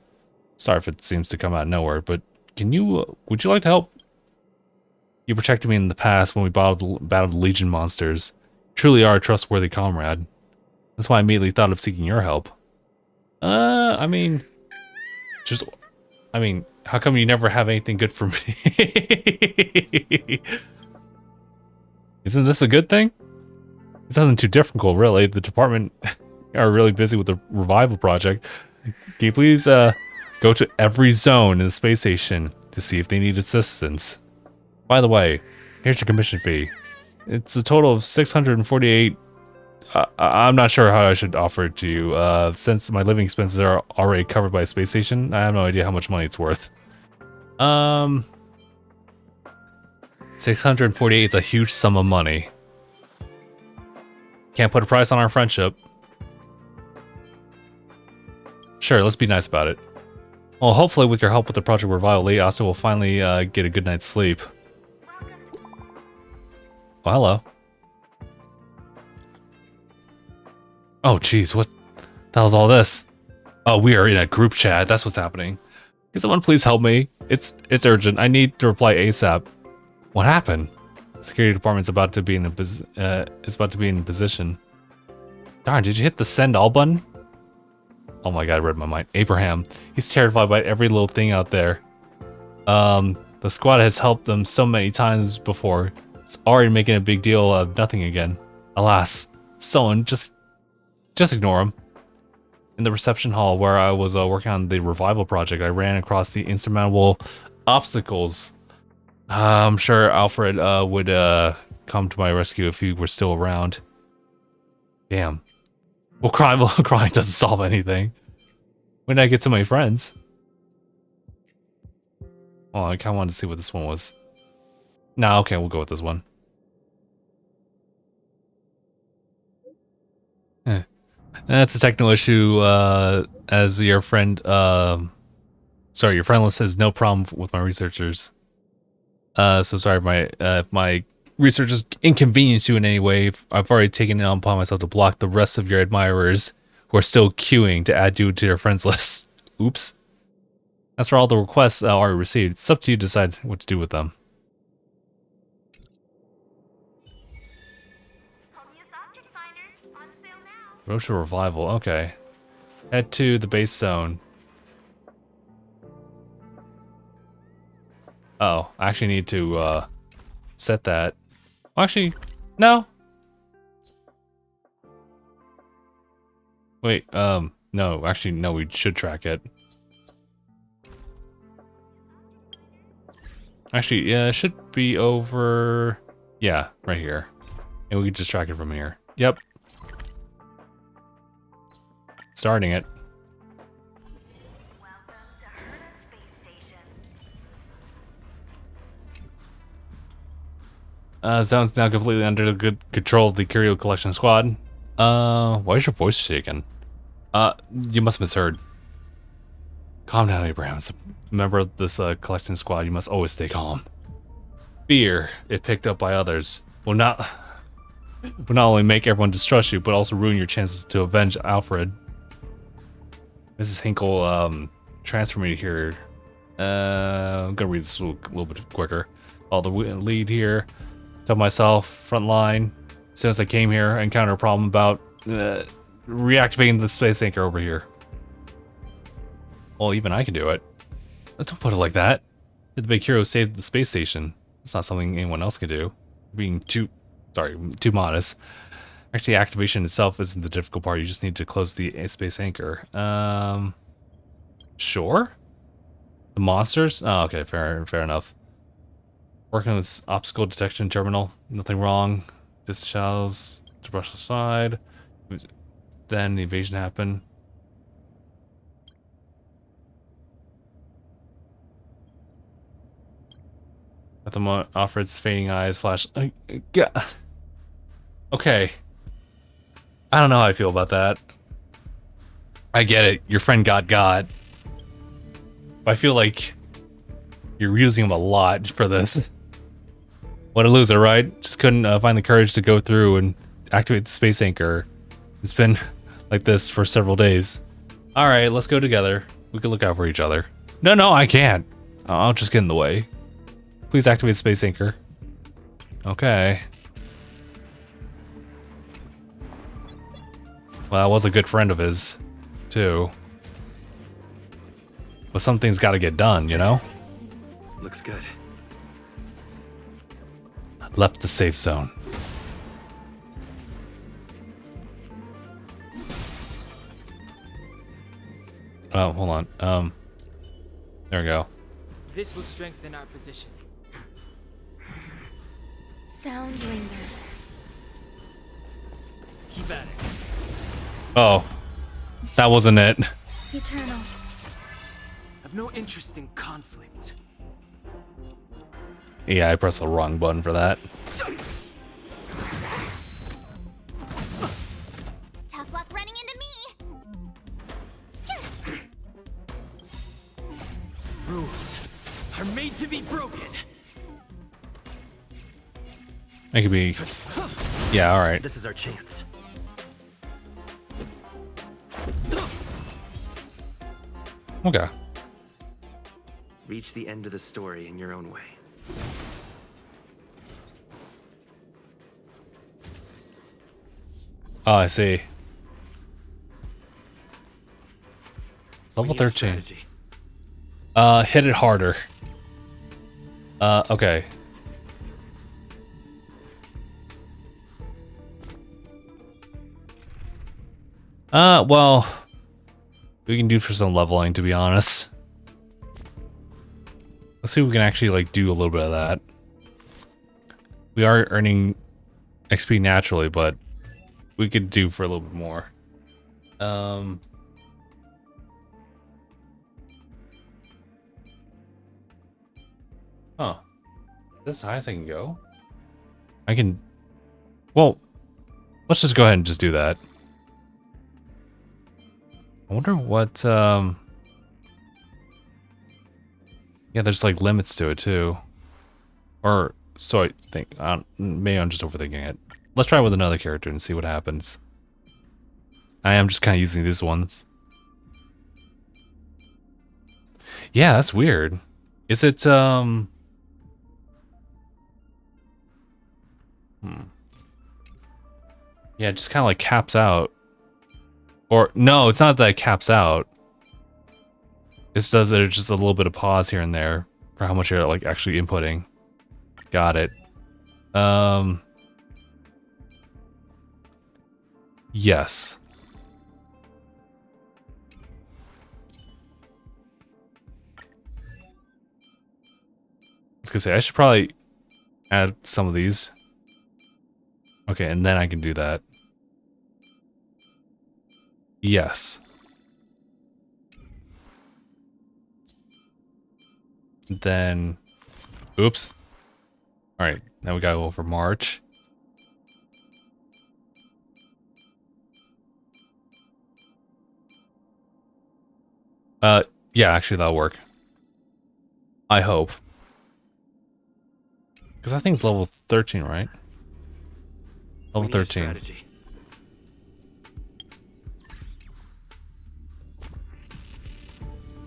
Sorry if it seems to come out of nowhere, but would you like to help? You protected me in the past when we battled the Legion monsters. You truly are a trustworthy comrade. That's why I immediately thought of seeking your help. I mean, how come you never have anything good for me? Isn't this a good thing? It's nothing too difficult, really. The department are really busy with the revival project. Can you please go to every zone in the space station to see if they need assistance? By the way, here's your commission fee. It's a total of 648. I'm not sure how I should offer it to you. Since my living expenses are already covered by a space station, I have no idea how much money it's worth. 648 is a huge sum of money. Can't put a price on our friendship. Sure, let's be nice about it. Well, hopefully with your help with the Project Revival, Lady Asta will finally get a good night's sleep. Oh, hello. Oh, jeez, what the hell's all this? Oh, we are in a group chat. That's what's happening. Can someone please help me? It's urgent. I need to reply ASAP. What happened? Security department's about to be in position. Darn, did you hit the send all button? Oh my god, I read my mind. Abraham. He's terrified by every little thing out there. The squad has helped them so many times before. It's already making a big deal of nothing again. Alas, someone just ignore him. In the reception hall where I was working on the revival project, I ran across the insurmountable obstacles. I'm sure Alfred would come to my rescue if he were still around. Damn. Well, crying doesn't solve anything. When did I get so many friends? Oh, I kind of wanted to see what this one was. Nah, okay, we'll go with this one. That's a technical issue, as your friend, sorry, your friend list has no problem with my researchers. So sorry if my research is inconvenienced you in any way. I've already taken it upon myself to block the rest of your admirers who are still queuing to add you to their friends list. Oops. As for all the requests I already received, it's up to you to decide what to do with them. Road to Revival, okay. Head to the base zone. Oh, I actually need to set that. Actually, no. Wait, no, actually, no, we should track it. Actually, yeah, it should be over... Yeah, right here. And we can just track it from here. Yep. Starting it. Sounds now completely under the good control of the Curio Collection Squad. Why is your voice shaking? You must have misheard. Calm down, Abraham. As a member of this collection squad, you must always stay calm. Fear, if picked up by others, will not only make everyone distrust you, but also ruin your chances to avenge Alfred. Mrs. Hinkle transferred me here. I'm gonna read this a little bit quicker. All the lead here. Tell myself, front line. As soon as I came here, I encountered a problem about reactivating the space anchor over here. Well, even I can do it. Don't put it like that. The big hero saved the space station. It's not something anyone else can do. Being too modest. Actually, activation itself isn't the difficult part. You just need to close the space anchor. Sure. The monsters? Oh, okay, fair enough. Working on this obstacle detection terminal. Nothing wrong. This shells to brush aside. Then the invasion happened. At the moment, Alfred's fading eyes flash. Okay. I don't know how I feel about that. I get it. Your friend got. But I feel like you're using him a lot for this. What a loser, right? Just couldn't find the courage to go through and activate the space anchor. It's been like this for several days. Alright, let's go together. We can look out for each other. No, I can't. I'll just get in the way. Please activate space anchor. Okay. Well, that was a good friend of his, too. But something's got to get done, you know? Looks good. Left the safe zone. Oh, hold on. There we go. This will strengthen our position. Sound lingers. Keep at it. Oh, that wasn't it. Eternal. I've no interest in conflict. Yeah, I pressed the wrong button for that. be broken. It could be. Yeah, alright. This is our chance. Okay. Reach the end of the story in your own way. Oh, I see. Level We need a 13. strategy. Hit it harder. Okay. Well, we can do for some leveling, to be honest. Let's see if we can actually, like, do a little bit of that. We are earning XP naturally, but we could do for a little bit more. Huh. Is this the highest I can go? I can... Well, let's just go ahead and just do that. I wonder what, Yeah, there's, like, limits to it, too. Or, so I think. Maybe I'm just overthinking it. Let's try with another character and see what happens. I am just kind of using these ones. Yeah, that's weird. Is it, Yeah, it just kind of like caps out. Or, no, it's not that it caps out. It's that there's just a little bit of pause here and there for how much you're like actually inputting. Got it. Yes. I was gonna say, I should probably add some of these. Okay, and then I can do that. Yes. Then, oops. All right, now we gotta go for March. Yeah, actually that'll work. I hope. Because I think it's level 13, right? Level 13. Strategy.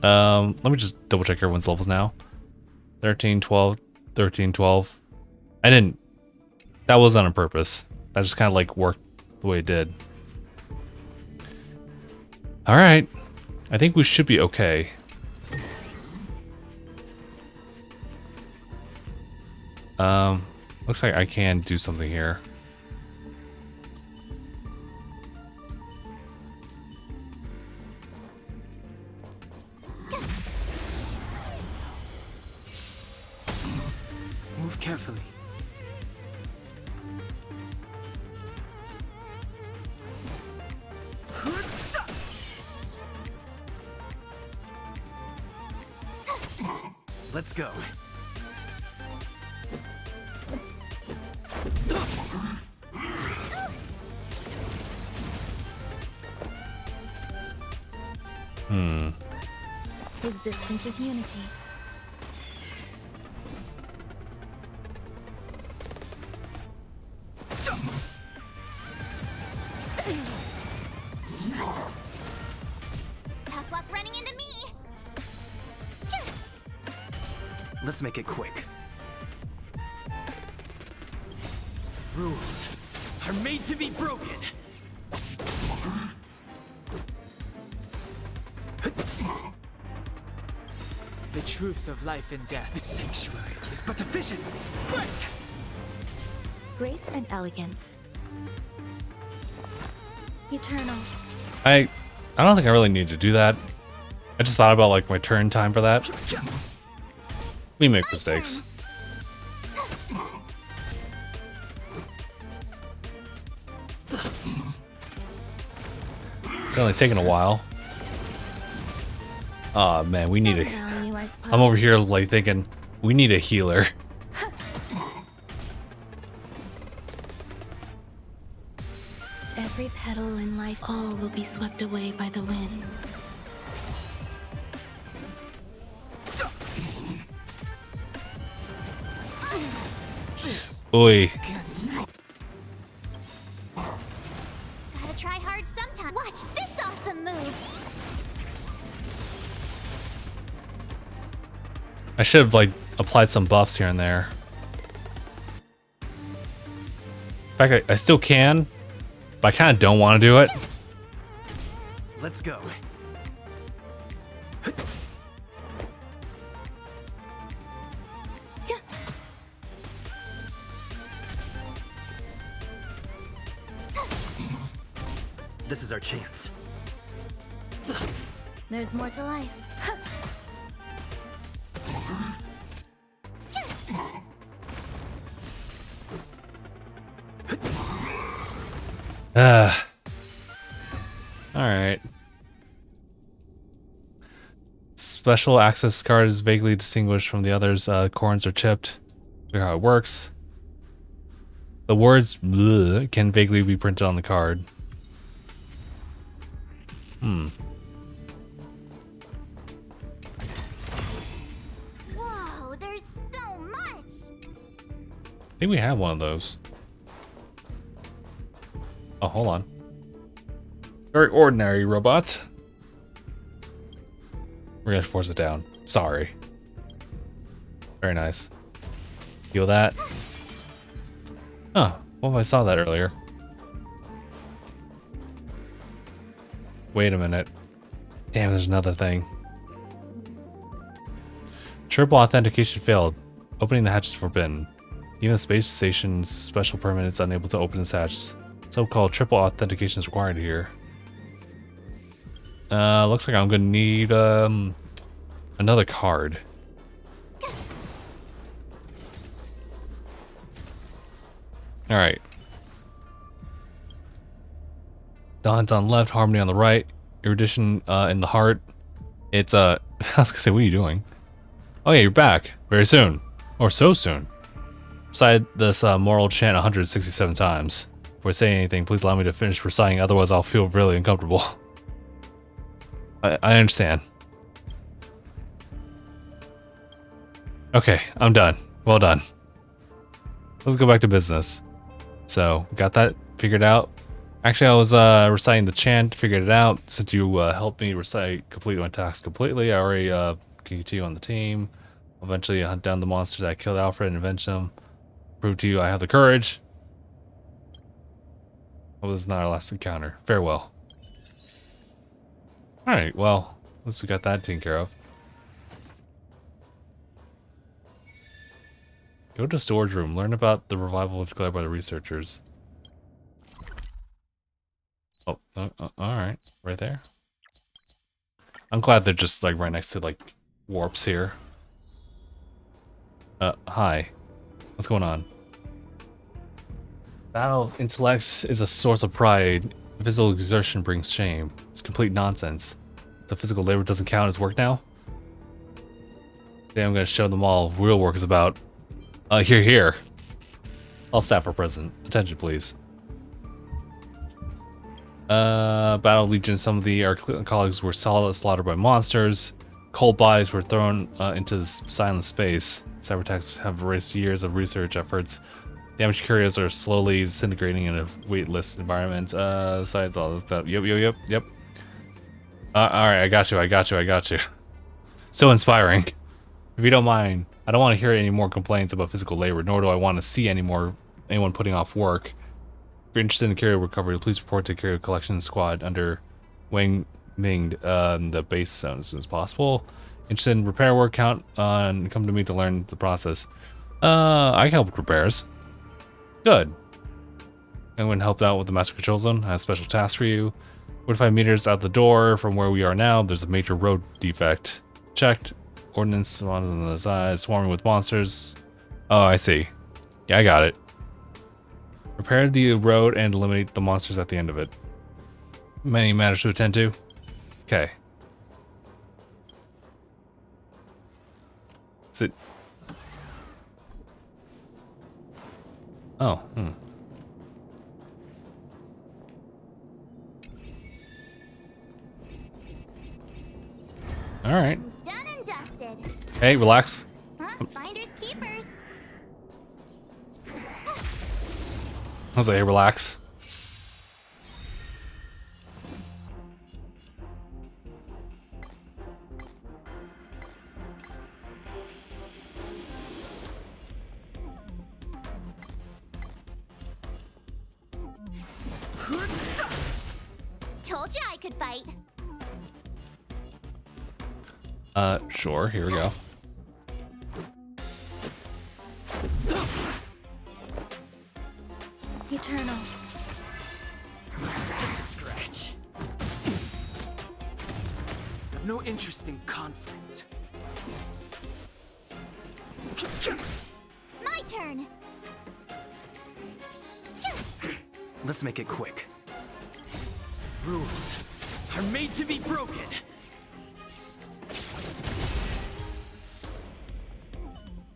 Let me just double check everyone's levels now. 13, 12, 13, 12. I didn't... That wasn't on purpose. That just kind of like worked the way it did. Alright. I think we should be okay. Looks like I can do something here. Move carefully. Let's go. Existence is unity. Tough luck running into me. Let's make it quick. Rules are made to be broken. The truth of life and death. The sanctuary is but a vision. Break! Grace and elegance. Eternal. I don't think I really need to do that. I just thought about like my turn time for that. We make mistakes. It's only taking a while. Oh man, we need a... I'm over here like thinking, we need a healer. Every petal in life, all will be swept away by the wind. Oi. Gotta try hard sometime. Watch this awesome move. I should have like applied some buffs here and there. In fact, I still can, but I kind of don't want to do it. Let's go. This is our chance. There's more to life. Alright. Special access card is vaguely distinguished from the others. Corns are chipped. Clear how it works. The words bleh can vaguely be printed on the card. Whoa, there's so much. I think we have one of those. Oh, hold on. Very ordinary robot. We're gonna force it down. Sorry. Very nice. Feel that? Oh, well, I saw that earlier. Wait a minute. Damn, there's another thing. Triple authentication failed. Opening the hatch is forbidden. Even the space station's special permit is unable to open this hatch. So-called triple authentication is required here. Looks like I'm gonna need another card. All right. Dawn's on left, Harmony on the right, Erudition in the heart. It's I was gonna say, what are you doing? Oh yeah, you're back very soon, or so soon. Recite this moral chant 167 times. Before I say anything, please allow me to finish reciting, otherwise I'll feel really uncomfortable. I understand. Okay, I'm done. Well done. Let's go back to business. So, got that figured out. Actually, I was reciting the chant, figured it out. Since you helped me recite complete my task completely, I already can continue on the team. Eventually hunt down the monster that killed Alfred and avenge them. Prove to you I have the courage. Well, this is not our last encounter. Farewell. Alright, well, at least we got that taken care of. Go to storage room. Learn about the revival declared by the researchers. Oh, alright. Right there. I'm glad they're just like right next to like warps here. Hi. What's going on? Battle of intellects is a source of pride. Physical exertion brings shame. It's complete nonsense. So physical labor doesn't count as work now? Today I'm gonna show them all what real work is about. Here. All staff are present. Attention, please. Battle Legion. Some of our colleagues were slaughtered by monsters. Cold bodies were thrown into the silent space. Cyber attacks have erased years of research efforts. Damaged curios are slowly disintegrating in a weightless environment. Besides all this stuff. Yep. Alright, I got you. So inspiring. If you don't mind, I don't want to hear any more complaints about physical labor, nor do I want to see anyone putting off work. If you're interested in curio recovery, please report to Curio Collection Squad under Wang Ming, the base zone as soon as possible. Interested in repair work, come to me to learn the process. I can help with repairs. Good. Anyone helped out with the Master Control Zone? I have a special task for you. 45 meters out the door from where we are now, there's a major road defect. Checked. Ordnance on the side, swarming with monsters. Oh, I see. Yeah, I got it. Repair the road and eliminate the monsters at the end of it. Many matters to attend to. Okay. Is it? Oh, All right. Done and dusted. Hey, relax. Huh? Finders keepers. I was like, hey, relax. Told you I could fight. Sure, here we go. Eternal. Just a scratch. I've no interest in conflict. My turn. Let's make it quick. Rules are made to be broken.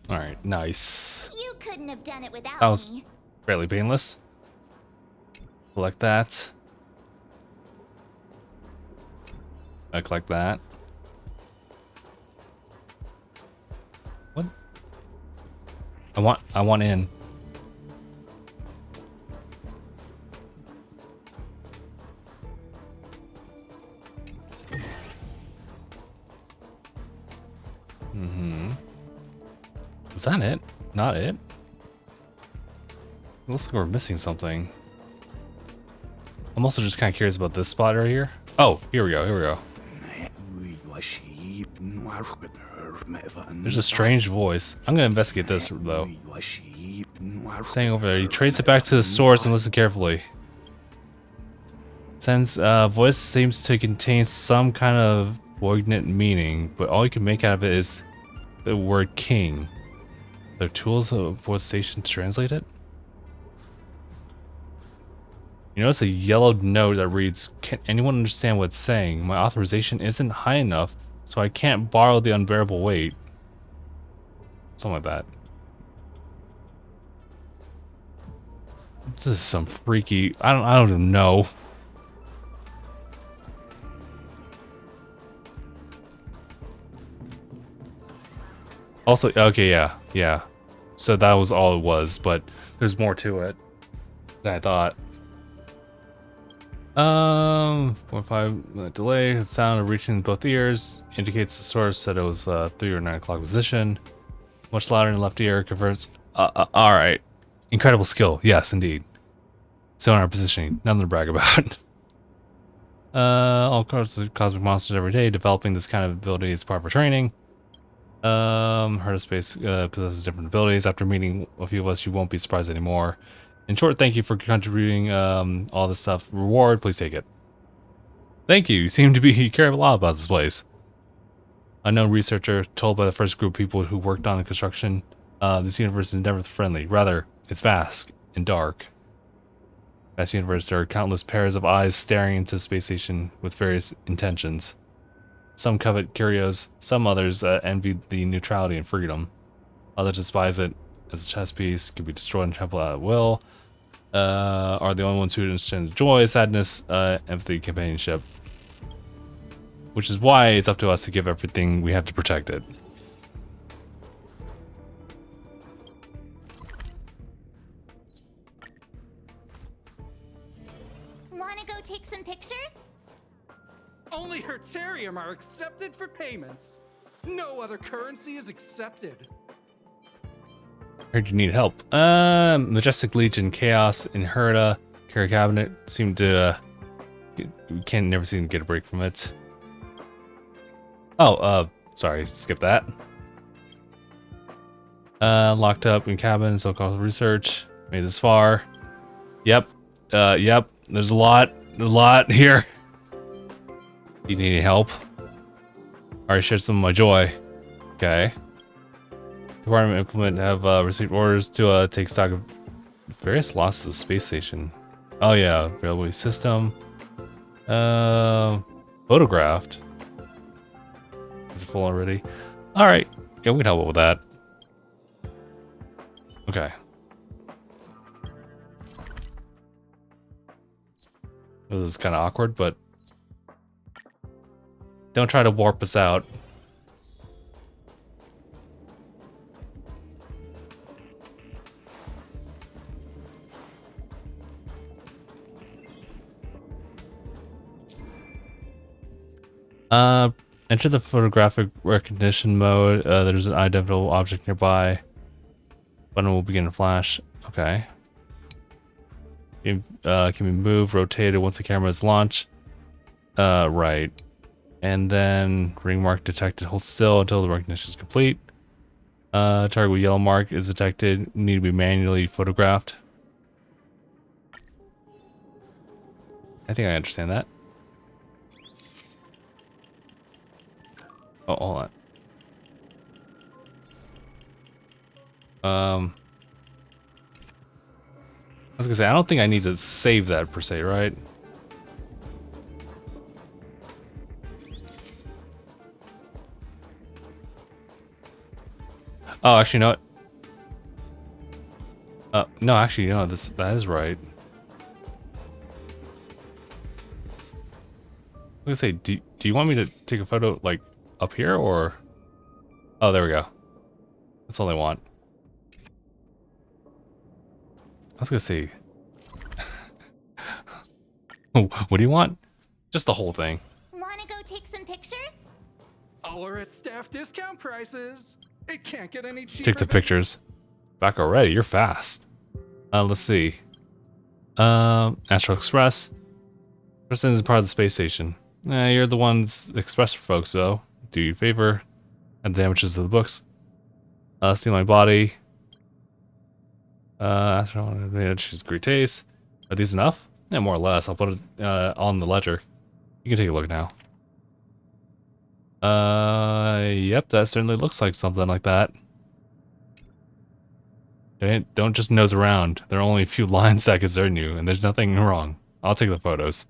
All right, nice. You couldn't have done it without That was me. fairly painless. Collect that. I collect that. What? I want in. Is that it? Not it? Looks like we're missing something. I'm also just kind of curious about this spot right here. Oh, here we go, here we go. There's a strange voice. I'm gonna investigate this though. Saying over there, you trace it back to the source and listen carefully. Since voice seems to contain some kind of poignant meaning, but all you can make out of it is the word king. There are tools of voice station to translate it? You notice a yellowed note that reads, "Can anyone understand what it's saying? My authorization isn't high enough, so I can't borrow the unbearable weight." Something like that. This is some freaky, I don't even know. Also, okay, yeah. So that was all it was, but there's more to it than I thought. 0.5 delay. The sound of reaching both ears indicates the source that it was 3 or 9 o'clock position. Much louder in the left ear converts. All right, incredible skill. Yes, indeed. Sonar positioning. Nothing to brag about. All cosmic monsters every day. Developing this kind of ability is part of training. Heart of Space possesses different abilities. After meeting a few of us, you won't be surprised anymore. In short, thank you for contributing all this stuff. Reward, please take it. Thank you. You seem to be care a lot about this place. Unknown researcher told by the first group of people who worked on the construction, this universe is never friendly. Rather, it's vast and dark. Vast universe, there are countless pairs of eyes staring into the space station with various intentions. Some covet curios, some others envy the neutrality and freedom. Others despise it as a chess piece, can be destroyed and trampled at will. Are the only ones who understand joy, sadness, empathy, companionship. Which is why it's up to us to give everything we have to protect it. Wanna go take some pictures? Only Hertarium are accepted for payments. No other currency is accepted. Heard you need help. Majestic Legion, Chaos, Inherita, Carry Cabinet seem to we can never seem to get a break from it. Oh, sorry, skip that. Locked up in cabin, so-called research. Made this far. Yep. Yep. There's a lot here. You need help? Already shared some of my joy. Okay. Department implement have received orders to take stock of various losses of space station. Oh yeah, railway system. Photographed. Is it full already? All right. Yeah, we can help with that. Okay. This is kind of awkward, but don't try to warp us out. Enter the photographic recognition mode. There's an identifiable object nearby. Button will begin to flash. Okay. Can be moved, rotated once the camera is launched. Right. And then ring mark detected. Hold still until the recognition is complete. Target with yellow mark is detected. Need to be manually photographed. I think I understand that. Oh, hold on. I was gonna say, I don't think I need to save that per se, right? Oh, actually, no. No, actually, no. That is right. I was gonna say, do you want me to take a photo like up here or? Oh, there we go. That's all I want. I was gonna say, what do you want? Just the whole thing. Wanna go take some pictures? All are at staff discount prices. It can't get any cheaper. Take the pictures. Back already. You're fast. Let's see. Astral Express. Person is part of the space station. You're the one's express for folks, though. Do you a favor. And damages to the books. Steal my body. She's great taste. Are these enough? Yeah, more or less. I'll put it on the ledger. You can take a look now. Yep, that certainly looks like something like that. Don't just nose around. There are only a few lines that concern you, and there's nothing wrong. I'll take the photos.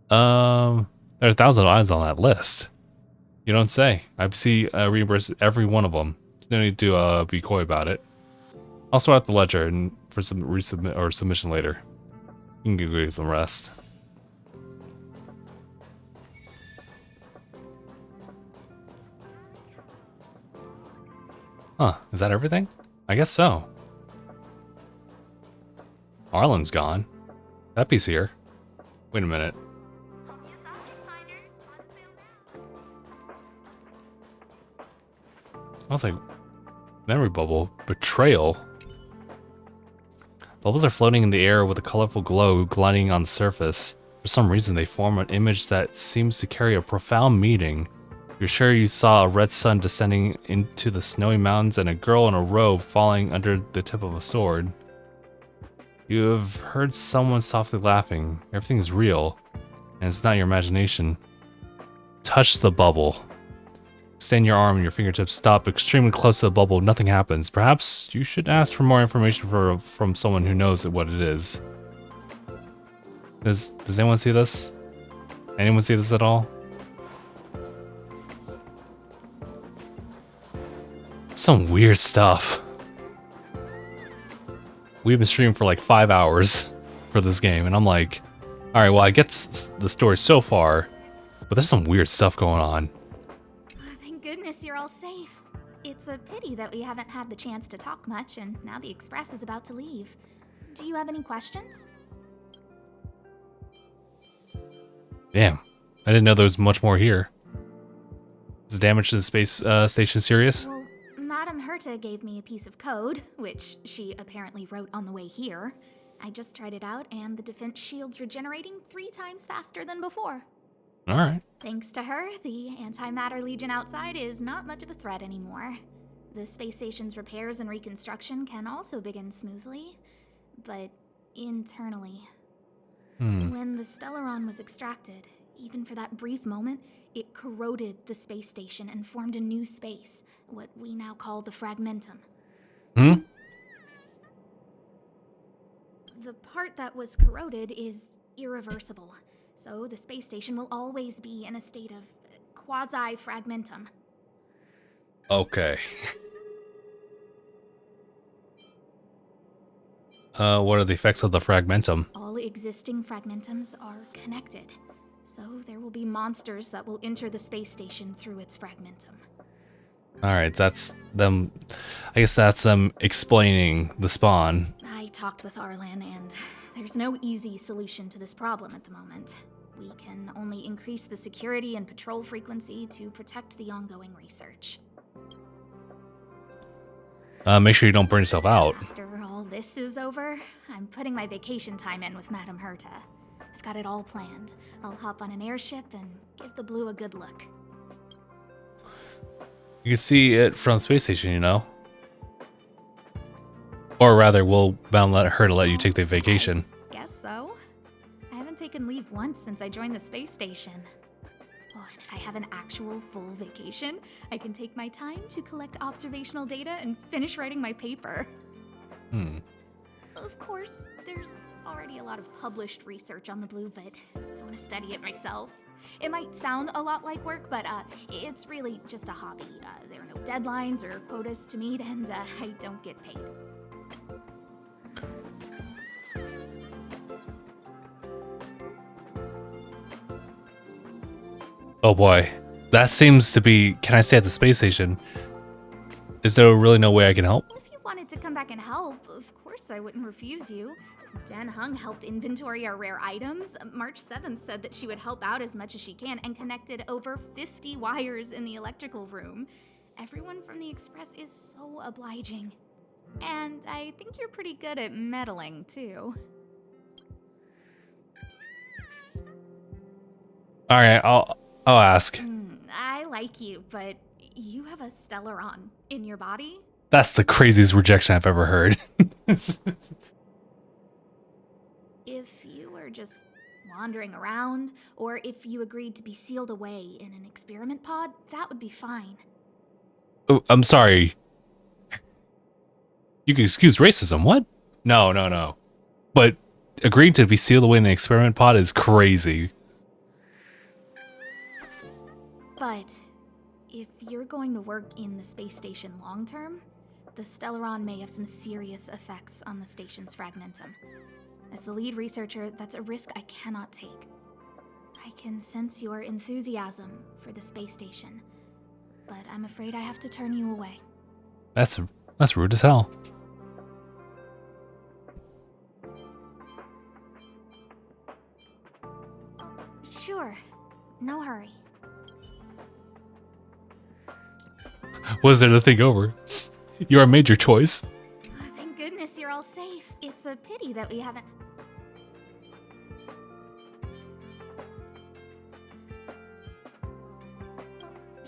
There are 1,000 lines on that list. You don't say. I see reimburse every one of them. No need to be coy about it. I'll sort out the ledger and for some resubmit or submission later. You can go get some rest. Huh, is that everything? I guess so. Arlen's gone. Peppy's here. Wait a minute. I was like, memory bubble, betrayal. Bubbles are floating in the air with a colorful glow gliding on the surface. For some reason, they form an image that seems to carry a profound meaning. You're sure you saw a red sun descending into the snowy mountains and a girl in a robe falling under the tip of a sword. You have heard someone softly laughing. Everything is real, and it's not your imagination. Touch the bubble. Extend your arm and your fingertips stop extremely close to the bubble. Nothing happens. Perhaps you should ask for more information from someone who knows what it is. Does anyone see this? Anyone see this at all? Some weird stuff. We've been streaming for like 5 hours for this game, and I'm like, alright, well, I get the story so far, but there's some weird stuff going on. Thank goodness you're all safe. It's a pity that we haven't had the chance to talk much, and now the Express is about to leave. Do you have any questions? Damn, I didn't know there was much more here. Is the damage to the space station serious? Well, Madame Herta gave me a piece of code, which she apparently wrote on the way here. I just tried it out, and the defense shield's regenerating 3 times faster than before. Alright. Thanks to her, the Antimatter Legion outside is not much of a threat anymore. The space station's repairs and reconstruction can also begin smoothly, but internally. When the Stellaron was extracted, even for that brief moment, it corroded the space station and formed a new space, what we now call the Fragmentum. The part that was corroded is irreversible, so the space station will always be in a state of quasi-fragmentum. Okay. What are the effects of the fragmentum? All existing fragmentums are connected, so there will be monsters that will enter the space station through its fragmentum. Alright, that's them. I guess that's them explaining the spawn. I talked with Arlan, and there's no easy solution to this problem at the moment. We can only increase the security and patrol frequency to protect the ongoing research. Make sure you don't burn yourself out. After all this is over, I'm putting my vacation time in with Madame Herta. I've got it all planned. I'll hop on an airship and give the blue a good look. You can see it from the space station, you know. Or rather, we'll bound let her to let you take the vacation. Guess so. I haven't taken leave once since I joined the space station. Oh, and if I have an actual full vacation, I can take my time to collect observational data and finish writing my paper. Of course, there's already a lot of published research on the blue, but I want to study it myself. It might sound a lot like work, but it's really just a hobby. There are no deadlines or quotas to meet, and I don't get paid. Oh boy. That seems to be... Can I stay at the space station? Is there really no way I can help? If you wanted to come back and help, of course I wouldn't refuse you. Dan Hung helped inventory our rare items. March 7th said that she would help out as much as she can and connected over 50 wires in the electrical room. Everyone from the Express is so obliging. And I think you're pretty good at meddling, too. Alright, I'll ask. I like you, but you have a Stellaron in your body? That's the craziest rejection I've ever heard. If you were just wandering around, or if you agreed to be sealed away in an experiment pod, that would be fine. Oh, I'm sorry. You can excuse racism, what? No. But agreeing to be sealed away in an experiment pod is crazy. But if you're going to work in the space station long term, the Stellaron may have some serious effects on the station's fragmentum. As the lead researcher, that's a risk I cannot take. I can sense your enthusiasm for the space station, but I'm afraid I have to turn you away. That's rude as hell. Sure, no hurry. Was there to think over? You are made your choice. Thank goodness you're all safe. It's a pity that we haven't...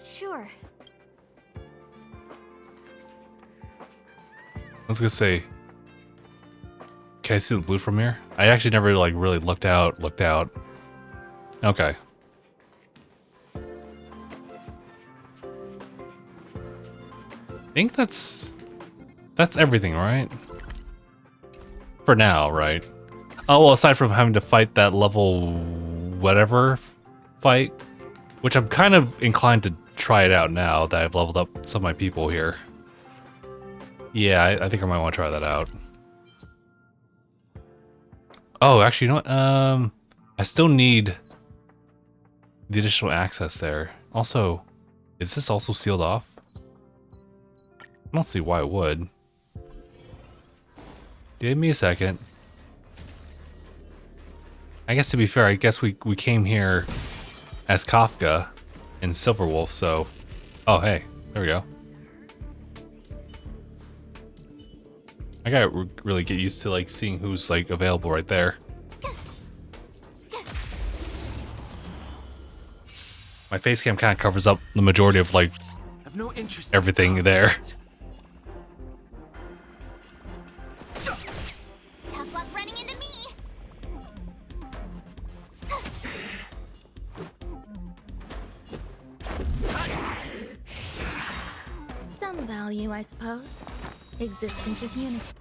Sure. I was gonna say, can I see the blue from here? I actually never really looked out. Okay. I think that's everything, right? For now, right? Oh, well, aside from having to fight that level whatever fight, which I'm kind of inclined to try it out now that I've leveled up some of my people here. Yeah, I think I might want to try that out. Oh, actually, you know what? I still need the additional access there. Also, is this also sealed off? I don't see why it would. Give me a second. I guess to be fair, I guess we came here as Kafka and Silverwolf, so... Oh, hey. There we go. I gotta really get used to seeing who's available right there. My face cam kind of covers up the majority of I've no interest everything there. Tough luck running into me. Some value, I suppose. Existence is unity.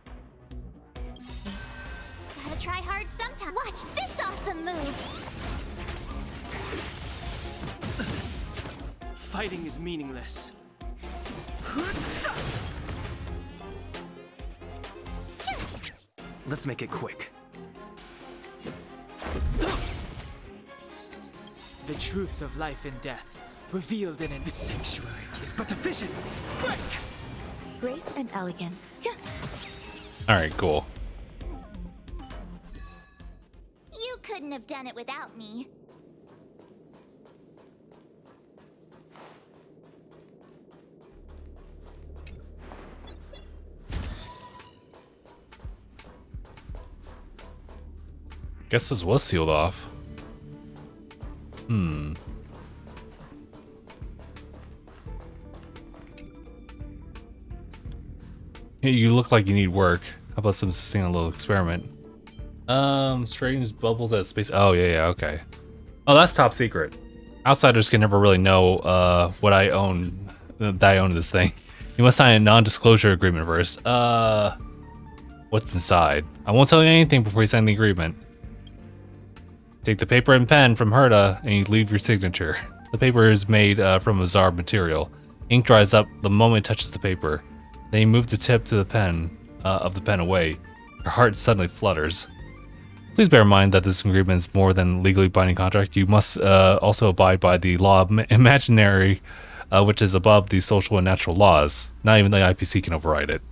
Gotta try hard sometime. Watch this awesome move. Fighting is meaningless. Let's make it quick. The truth of life and death, revealed in this sanctuary, is but a vision. Break! Grace and elegance. Alright, cool. You couldn't have done it without me. Guess this was sealed off. Hey, you look like you need work. How about some sustained a little experiment? Strange bubbles at space. Oh, yeah, okay. Oh, that's top secret. Outsiders can never really know what I own, that I own this thing. You must sign a non-disclosure agreement first. What's inside? I won't tell you anything before you sign the agreement. Take the paper and pen from Herta and you leave your signature. The paper is made from a Zarb material. Ink dries up the moment it touches the paper. Then you move the tip to the pen of the pen away. Your heart suddenly flutters. Please bear in mind that this agreement is more than legally binding contract. You must also abide by the law of imaginary, which is above the social and natural laws. Not even the IPC can override it.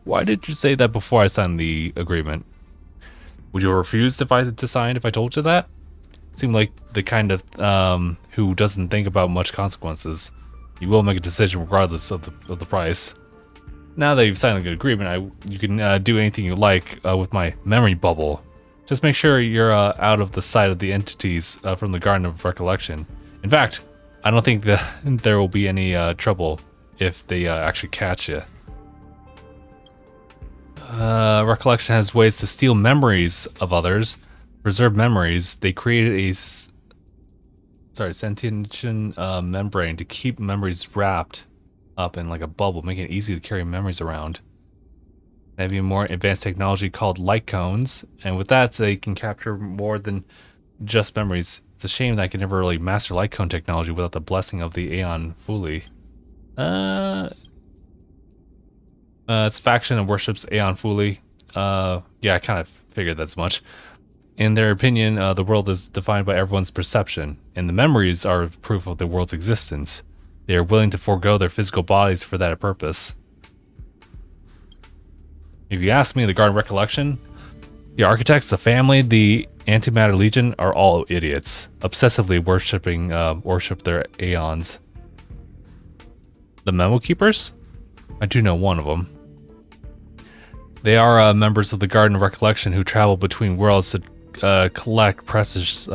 Why did you say that before I signed the agreement? Would you refuse to sign if I told you that? Seem like the kind of who doesn't think about much consequences. You will make a decision regardless of the price. Now that you've signed the agreement, you can do anything you like with my memory bubble. Just make sure you're out of the sight of the entities from the Garden of Recollection. In fact, I don't think that there will be any trouble if they actually catch you. Recollection has ways to steal memories of others, preserve memories. They created a sentient membrane to keep memories wrapped up in like a bubble, making it easy to carry memories around. They have a more advanced technology called light cones, and with that they can capture more than just memories. It's a shame that I could never really master light cone technology without the blessing of the Aeon Fuli. It's a faction that worships Aeon Fuli. Yeah, I kind of figured that's much. In their opinion, the world is defined by everyone's perception, and the memories are proof of the world's existence. They are willing to forego their physical bodies for that purpose. If you ask me, the Garden Recollection, the architects, the family, the Antimatter Legion are all idiots, obsessively worship their Aeons. The Memo Keepers? I do know one of them. They are members of the Garden of Recollection who travel between worlds to collect precious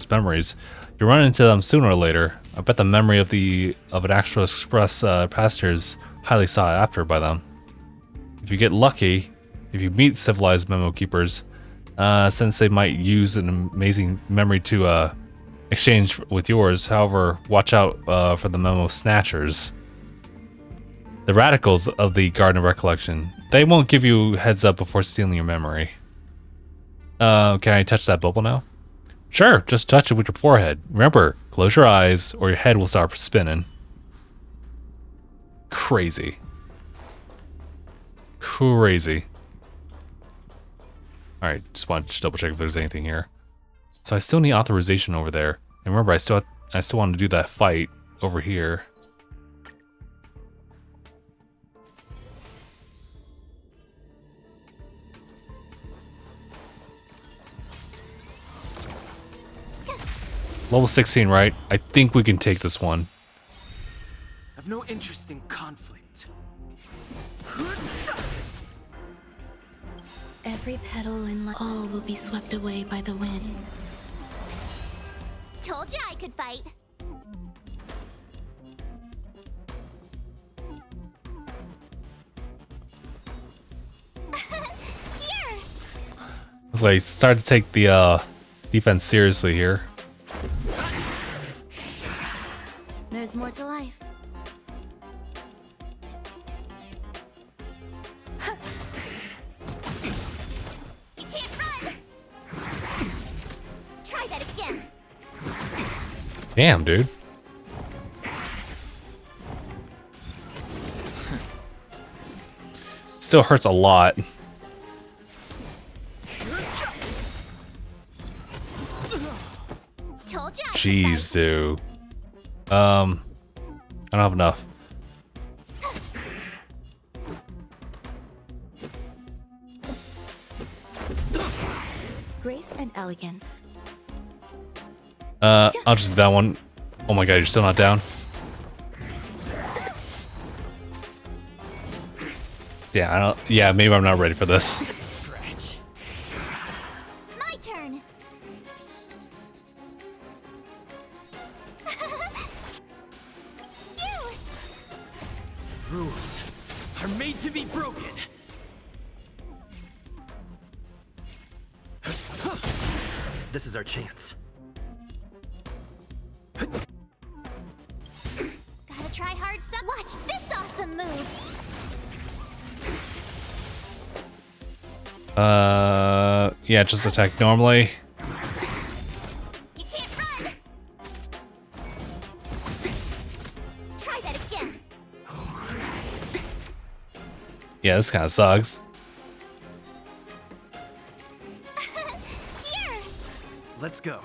memories. You run into them sooner or later. I bet the memory of an Astral Express passenger is highly sought after by them. If you get lucky, if you meet civilized Memo Keepers, since they might use an amazing memory to exchange with yours. However, watch out for the Memo Snatchers. The radicals of the Garden of Recollection. They won't give you heads up before stealing your memory. Can I touch that bubble now? Sure, just touch it with your forehead. Remember, close your eyes or your head will start spinning. Crazy. Crazy. Alright, just want to double check if there's anything here. So I still need authorization over there. And remember, I still want to do that fight over here. Level 16, right? I think we can take this one. I've no interest in conflict. Every petal in life, all will be swept away by the wind. Told you I could fight. Here. It's like start to take the defense seriously here. There's more to life. You can't run. Try that again. Damn, dude. Still hurts a lot. Jeez, dude. I don't have enough. Grace and elegance. I'll just do that one. Oh my god, you're still not down? Yeah, maybe I'm not ready for this. My turn. Rules are made to be broken. This is our chance. Gotta try hard some. Watch this awesome move. Yeah, just attack normally. You can't run. Try that again. Yeah, this kind of sucks. Here. Let's go.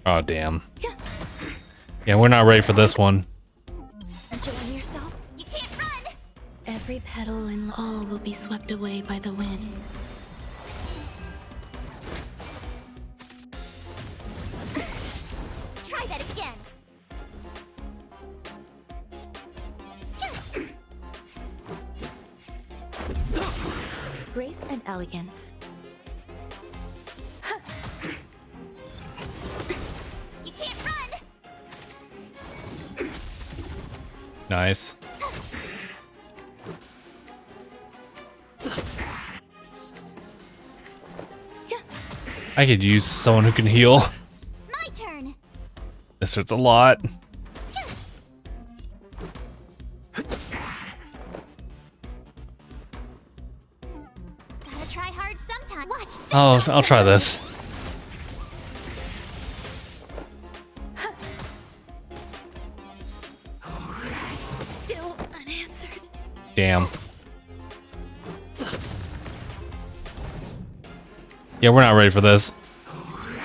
Oh, damn. Yeah, we're not ready for this one. Enjoying yourself? You can't run. Every petal and all will be swept away by the wind. Try that again. Grace and elegance. You can't run. Nice. I could use someone who can heal. My turn. This hurts a lot. Gotta try hard sometime. Watch this. Oh, I'll try this. Still unanswered. Damn. Yeah, we're not ready for this. I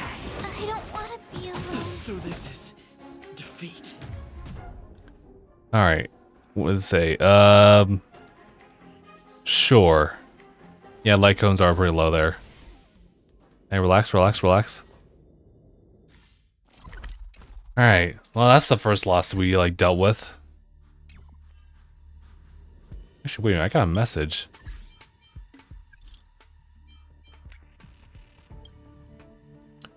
don't want to be alone. So this is defeat. All right. What does it say? Sure. Yeah, light cones are pretty low there. Hey, relax, relax, relax. All right. Well, that's the first loss we like dealt with. Actually, wait a minute, I got a message.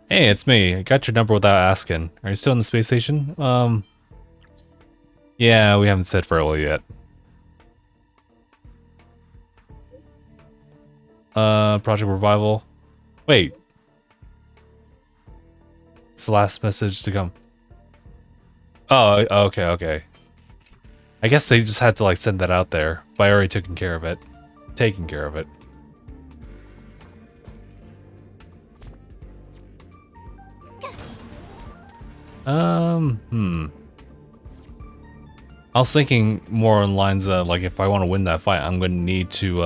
Hey, it's me. I got your number without asking. Are you still in the space station? Yeah, we haven't said farewell yet. Project Revival. Wait. It's the last message to come. Oh, okay, okay. I guess they just had to like send that out there, but I already taken care of it. I was thinking more on lines of like if I want to win that fight, I'm going to need to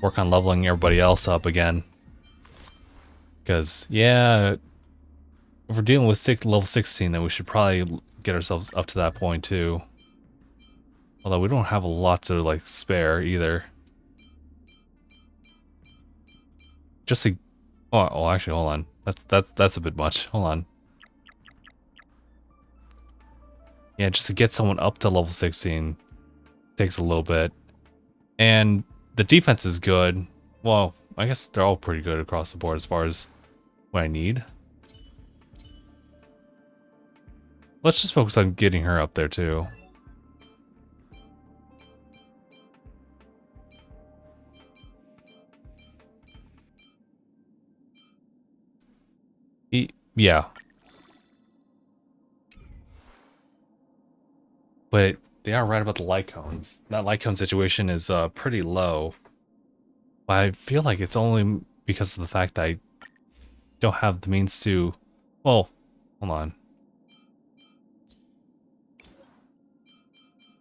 work on leveling everybody else up again. Because yeah, if we're dealing with level 16, then we should probably get ourselves up to that point too. Although we don't have a lot to like spare either. Just to, oh, actually, hold on. That's a bit much. Hold on. Yeah, just to get someone up to level 16 takes a little bit. And the defense is good. Well, I guess they're all pretty good across the board as far as what I need. Let's just focus on getting her up there too. Yeah. But they are right about the light cones. That light cone situation is pretty low. But I feel like it's only because of the fact that I don't have the means to... Well, hold on.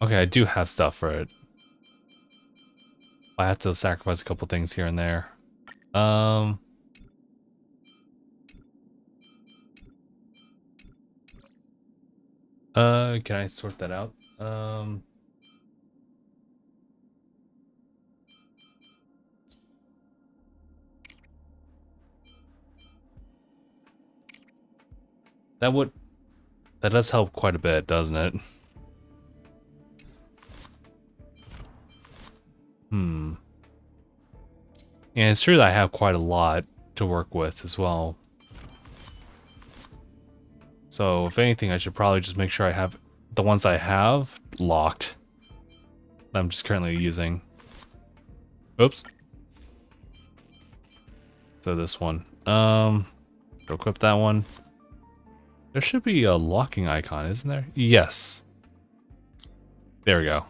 Okay, I do have stuff for it. I have to sacrifice a couple things here and there. Can I sort that out? That does help quite a bit, doesn't it? And it's true that I have quite a lot to work with as well. So if anything, I should probably just make sure I have the ones I have locked. That I'm just currently using. Oops. So this one. Equip that one. There should be a locking icon, isn't there? Yes. There we go.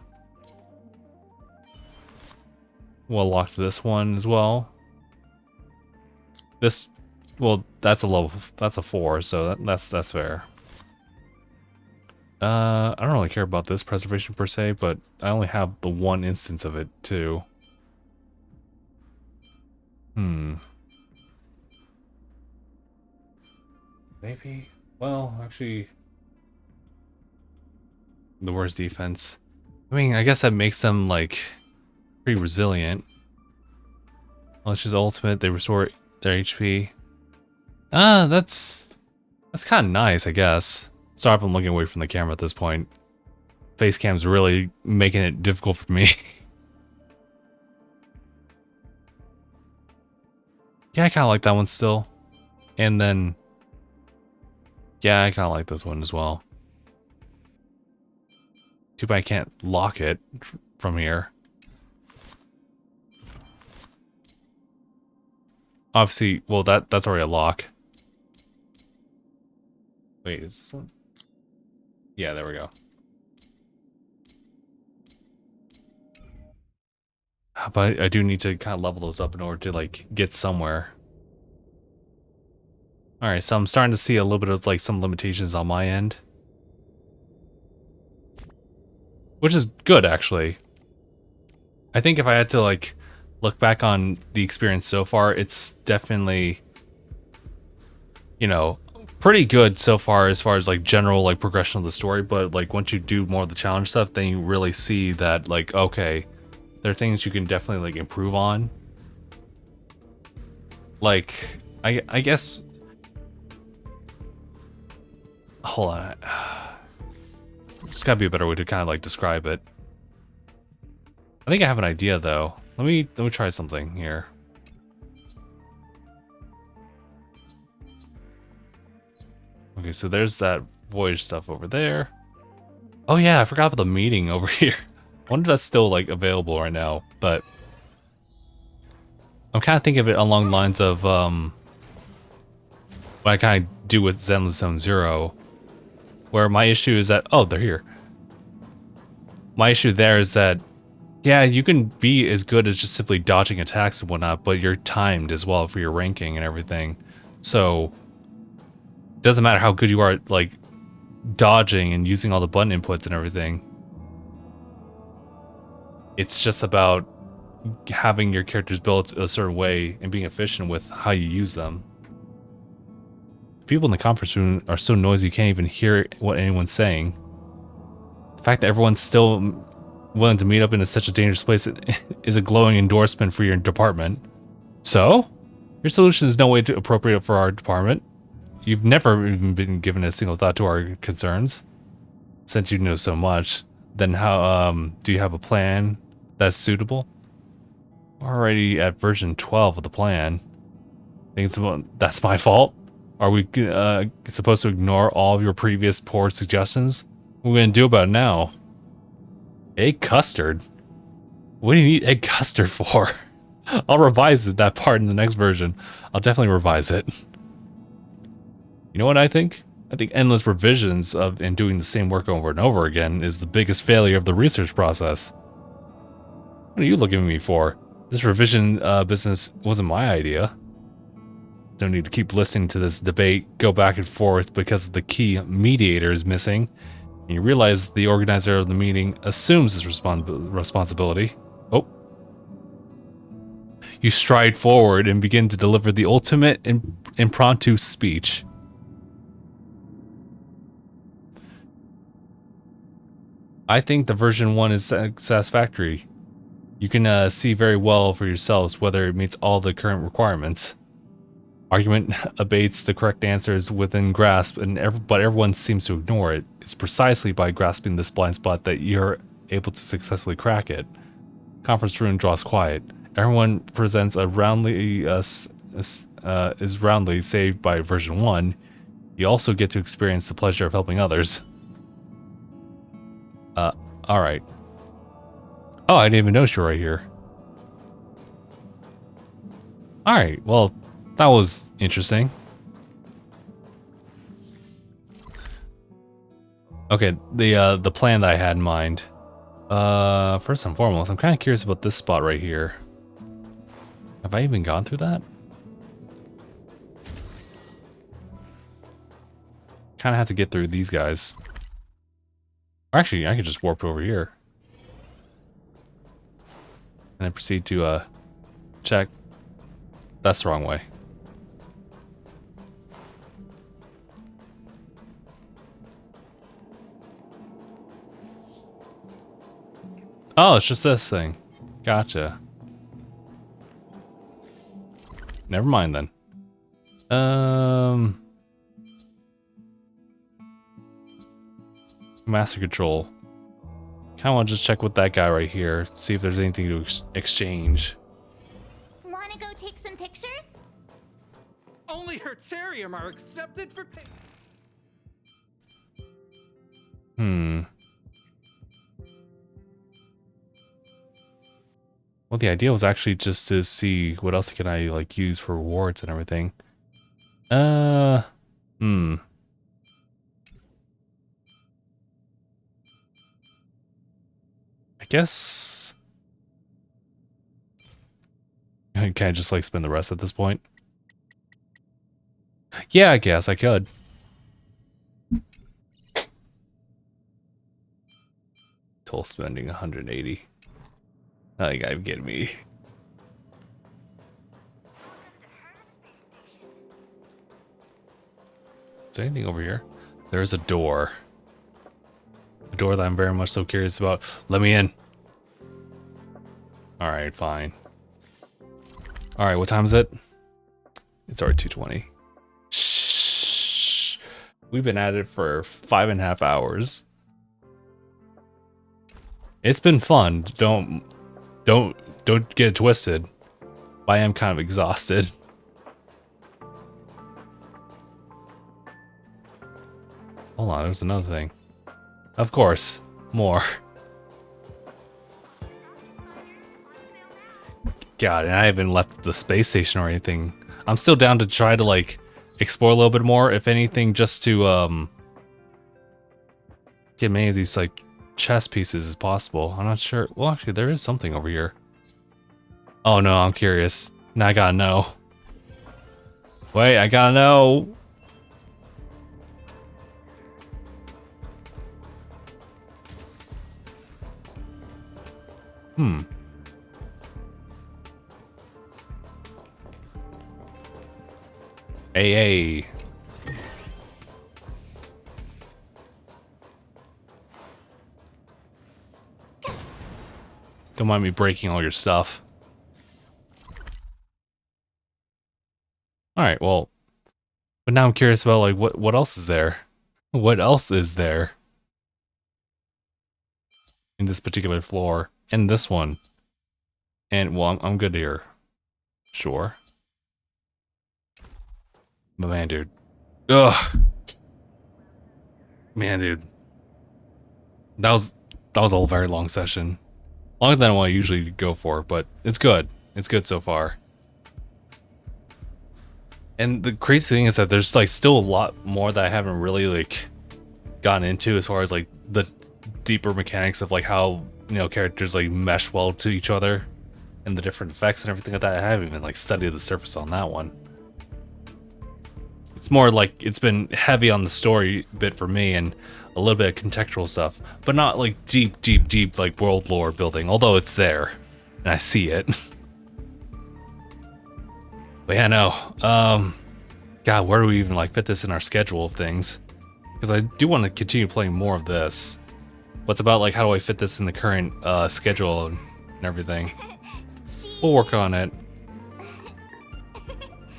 We'll lock this one as well. This, well, that's a level, that's a 4, so that's fair. I don't really care about this preservation per se, but I only have the one instance of it too. Maybe. Well, actually, the worst defense. I mean, I guess that makes them like pretty resilient. Unleashes ultimate, they restore their HP. That's kind of nice, I guess. Sorry if I'm looking away from the camera at this point. Face cam's really making it difficult for me. Yeah, I kind of like that one still. And then, yeah, I kind of like this one as well. Too bad I can't lock it from here. Obviously, well, that's already a lock. Wait, is this one? Yeah, there we go. But I do need to kind of level those up in order to like get somewhere. Alright, so I'm starting to see a little bit of like some limitations on my end. Which is good, actually. I think if I had to like look back on the experience so far, it's definitely, you know, pretty good so far as like general like progression of the story. But like once you do more of the challenge stuff, then you really see that like, okay, there are things you can definitely like improve on. Like, I guess. Hold on. There's gotta be a better way to kind of like describe it. I think I have an idea though. Let me try something here. Okay, so there's that voyage stuff over there. Oh yeah, I forgot about the meeting over here. I wonder if that's still like available right now, but I'm kind of thinking of it along the lines of what I kind of do with Zenless Zone Zero, where my issue is that, oh, they're here. My issue there is that, yeah, you can be as good as just simply dodging attacks and whatnot, but you're timed as well for your ranking and everything. So it doesn't matter how good you are at like dodging and using all the button inputs and everything. It's just about having your characters built a certain way and being efficient with how you use them. People in the conference room are so noisy you can't even hear what anyone's saying. The fact that everyone's still willing to meet up in such a dangerous place is a glowing endorsement for your department. So, your solution is no way to appropriate for our department. You've never even been given a single thought to our concerns. Since you know so much, then how do you have a plan that's suitable? Already at version 12 of the plan. That's my fault? Are we supposed to ignore all of your previous poor suggestions? What are we gonna do about it now? Egg custard? What do you need egg custard for? I'll revise that part in the next version. I'll definitely revise it. You know what I think? I think endless revisions of and doing the same work over and over again is the biggest failure of the research process. What are you looking at me for? This revision business wasn't my idea. Don't need to keep listening to this debate go back and forth because the key mediator is missing. And you realize the organizer of the meeting assumes this responsibility. Oh. You stride forward and begin to deliver the ultimate impromptu speech. I think the version 1 is satisfactory. You can see very well for yourselves whether it meets all the current requirements. Argument abates the correct answers within grasp, but everyone seems to ignore it. It's precisely by grasping this blind spot that you're able to successfully crack it. Conference room draws quiet. everyone presents a roundly is roundly saved by version 1. You also get to experience the pleasure of helping others. Alright. Oh, I didn't even notice you were right here. Alright, well, that was interesting. Okay, the plan that I had in mind. First and foremost, I'm kind of curious about this spot right here. Have I even gone through that? Kind of have to get through these guys. Or actually, I could just warp over here. And then proceed to, check. That's the wrong way. Oh, it's just this thing. Gotcha. Never mind then. Master control. Kinda wanna just check with that guy right here. See if there's anything to exchange. Wanna go take some pictures? Only Hertarium are accepted for Well, the idea was actually just to see what else can I like use for rewards and everything. I guess. Can I just like spend the rest at this point? Yeah, I guess I could. Total spending 180. Oh, you gotta get me. Is there anything over here? There's a door. A door that I'm very much so curious about. Let me in. Alright, fine. Alright, what time is it? It's already 2:20. Shh. We've been at it for 5.5 hours. It's been fun. Don't get it twisted. I am kind of exhausted. Hold on, there's another thing. Of course, more. God, and I haven't left the space station or anything. I'm still down to try to like explore a little bit more, if anything, just to get many of these like chess pieces as possible. I'm not sure. Well, actually, there is something over here. Oh no, I'm curious. Now I gotta know. Wait, I gotta know. Hey. Don't mind me breaking all your stuff. Alright, well. But now I'm curious about like what else is there? What else is there? In this particular floor. And this one. And well, I'm good here. Sure. But man, dude. Ugh. Man, dude. That was a very long session. Longer than what I usually go for, but it's good. It's good so far. And the crazy thing is that there's like still a lot more that I haven't really like gotten into as far as like the deeper mechanics of like how, you know, characters like mesh well to each other and the different effects and everything like that. I haven't even like studied the surface on that one. It's more like it's been heavy on the story bit for me and a little bit of contextual stuff, but not like deep like world lore building, although it's there and I see it. But yeah, no. God, where do we even like fit this in our schedule of things? Because I do want to continue playing more of this. What's about like how do I fit this in the current schedule and everything? We'll work on it.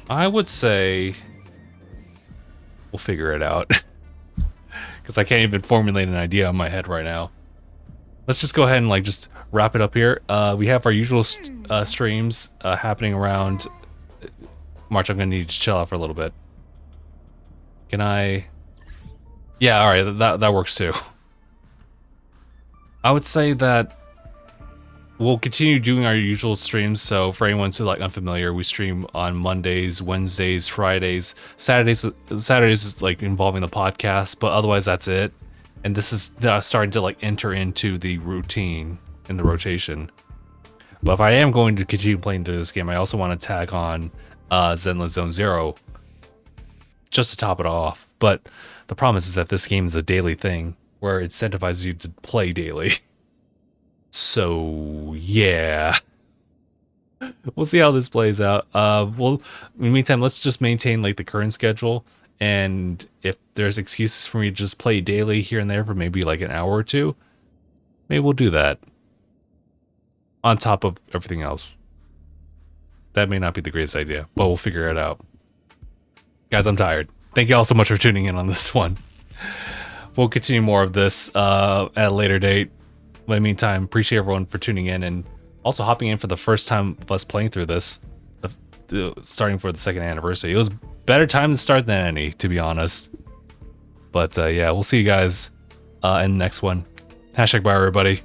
I would say we'll figure it out. Because I can't even formulate an idea in my head right now. let's just go ahead and like just wrap it up here. We have our usual streams happening around March. I'm gonna need to chill out for a little bit. Can I? Yeah, all right, that works too. I would say that we'll continue doing our usual streams. So for anyone who's like unfamiliar, we stream on Mondays, Wednesdays, Fridays, Saturdays. Saturdays is like involving the podcast, but otherwise that's it. And this is starting to like enter into the routine in the rotation. But if I am going to continue playing through this game, I also want to tag on Zenless Zone Zero just to top it off. But the problem is that this game is a daily thing where it incentivizes you to play daily. So yeah, we'll see how this plays out. Well, in the meantime, let's just maintain like the current schedule. And if there's excuses for me to just play daily here and there for maybe like an hour or two, maybe we'll do that. On top of everything else. That may not be the greatest idea, but we'll figure it out. Guys, I'm tired. Thank you all so much for tuning in on this one. We'll continue more of this at a later date. But in the meantime, appreciate everyone for tuning in and also hopping in for the first time of us playing through this, starting for the 2nd anniversary. It was better time to start than any, to be honest. But yeah, we'll see you guys in the next one. #bye, everybody.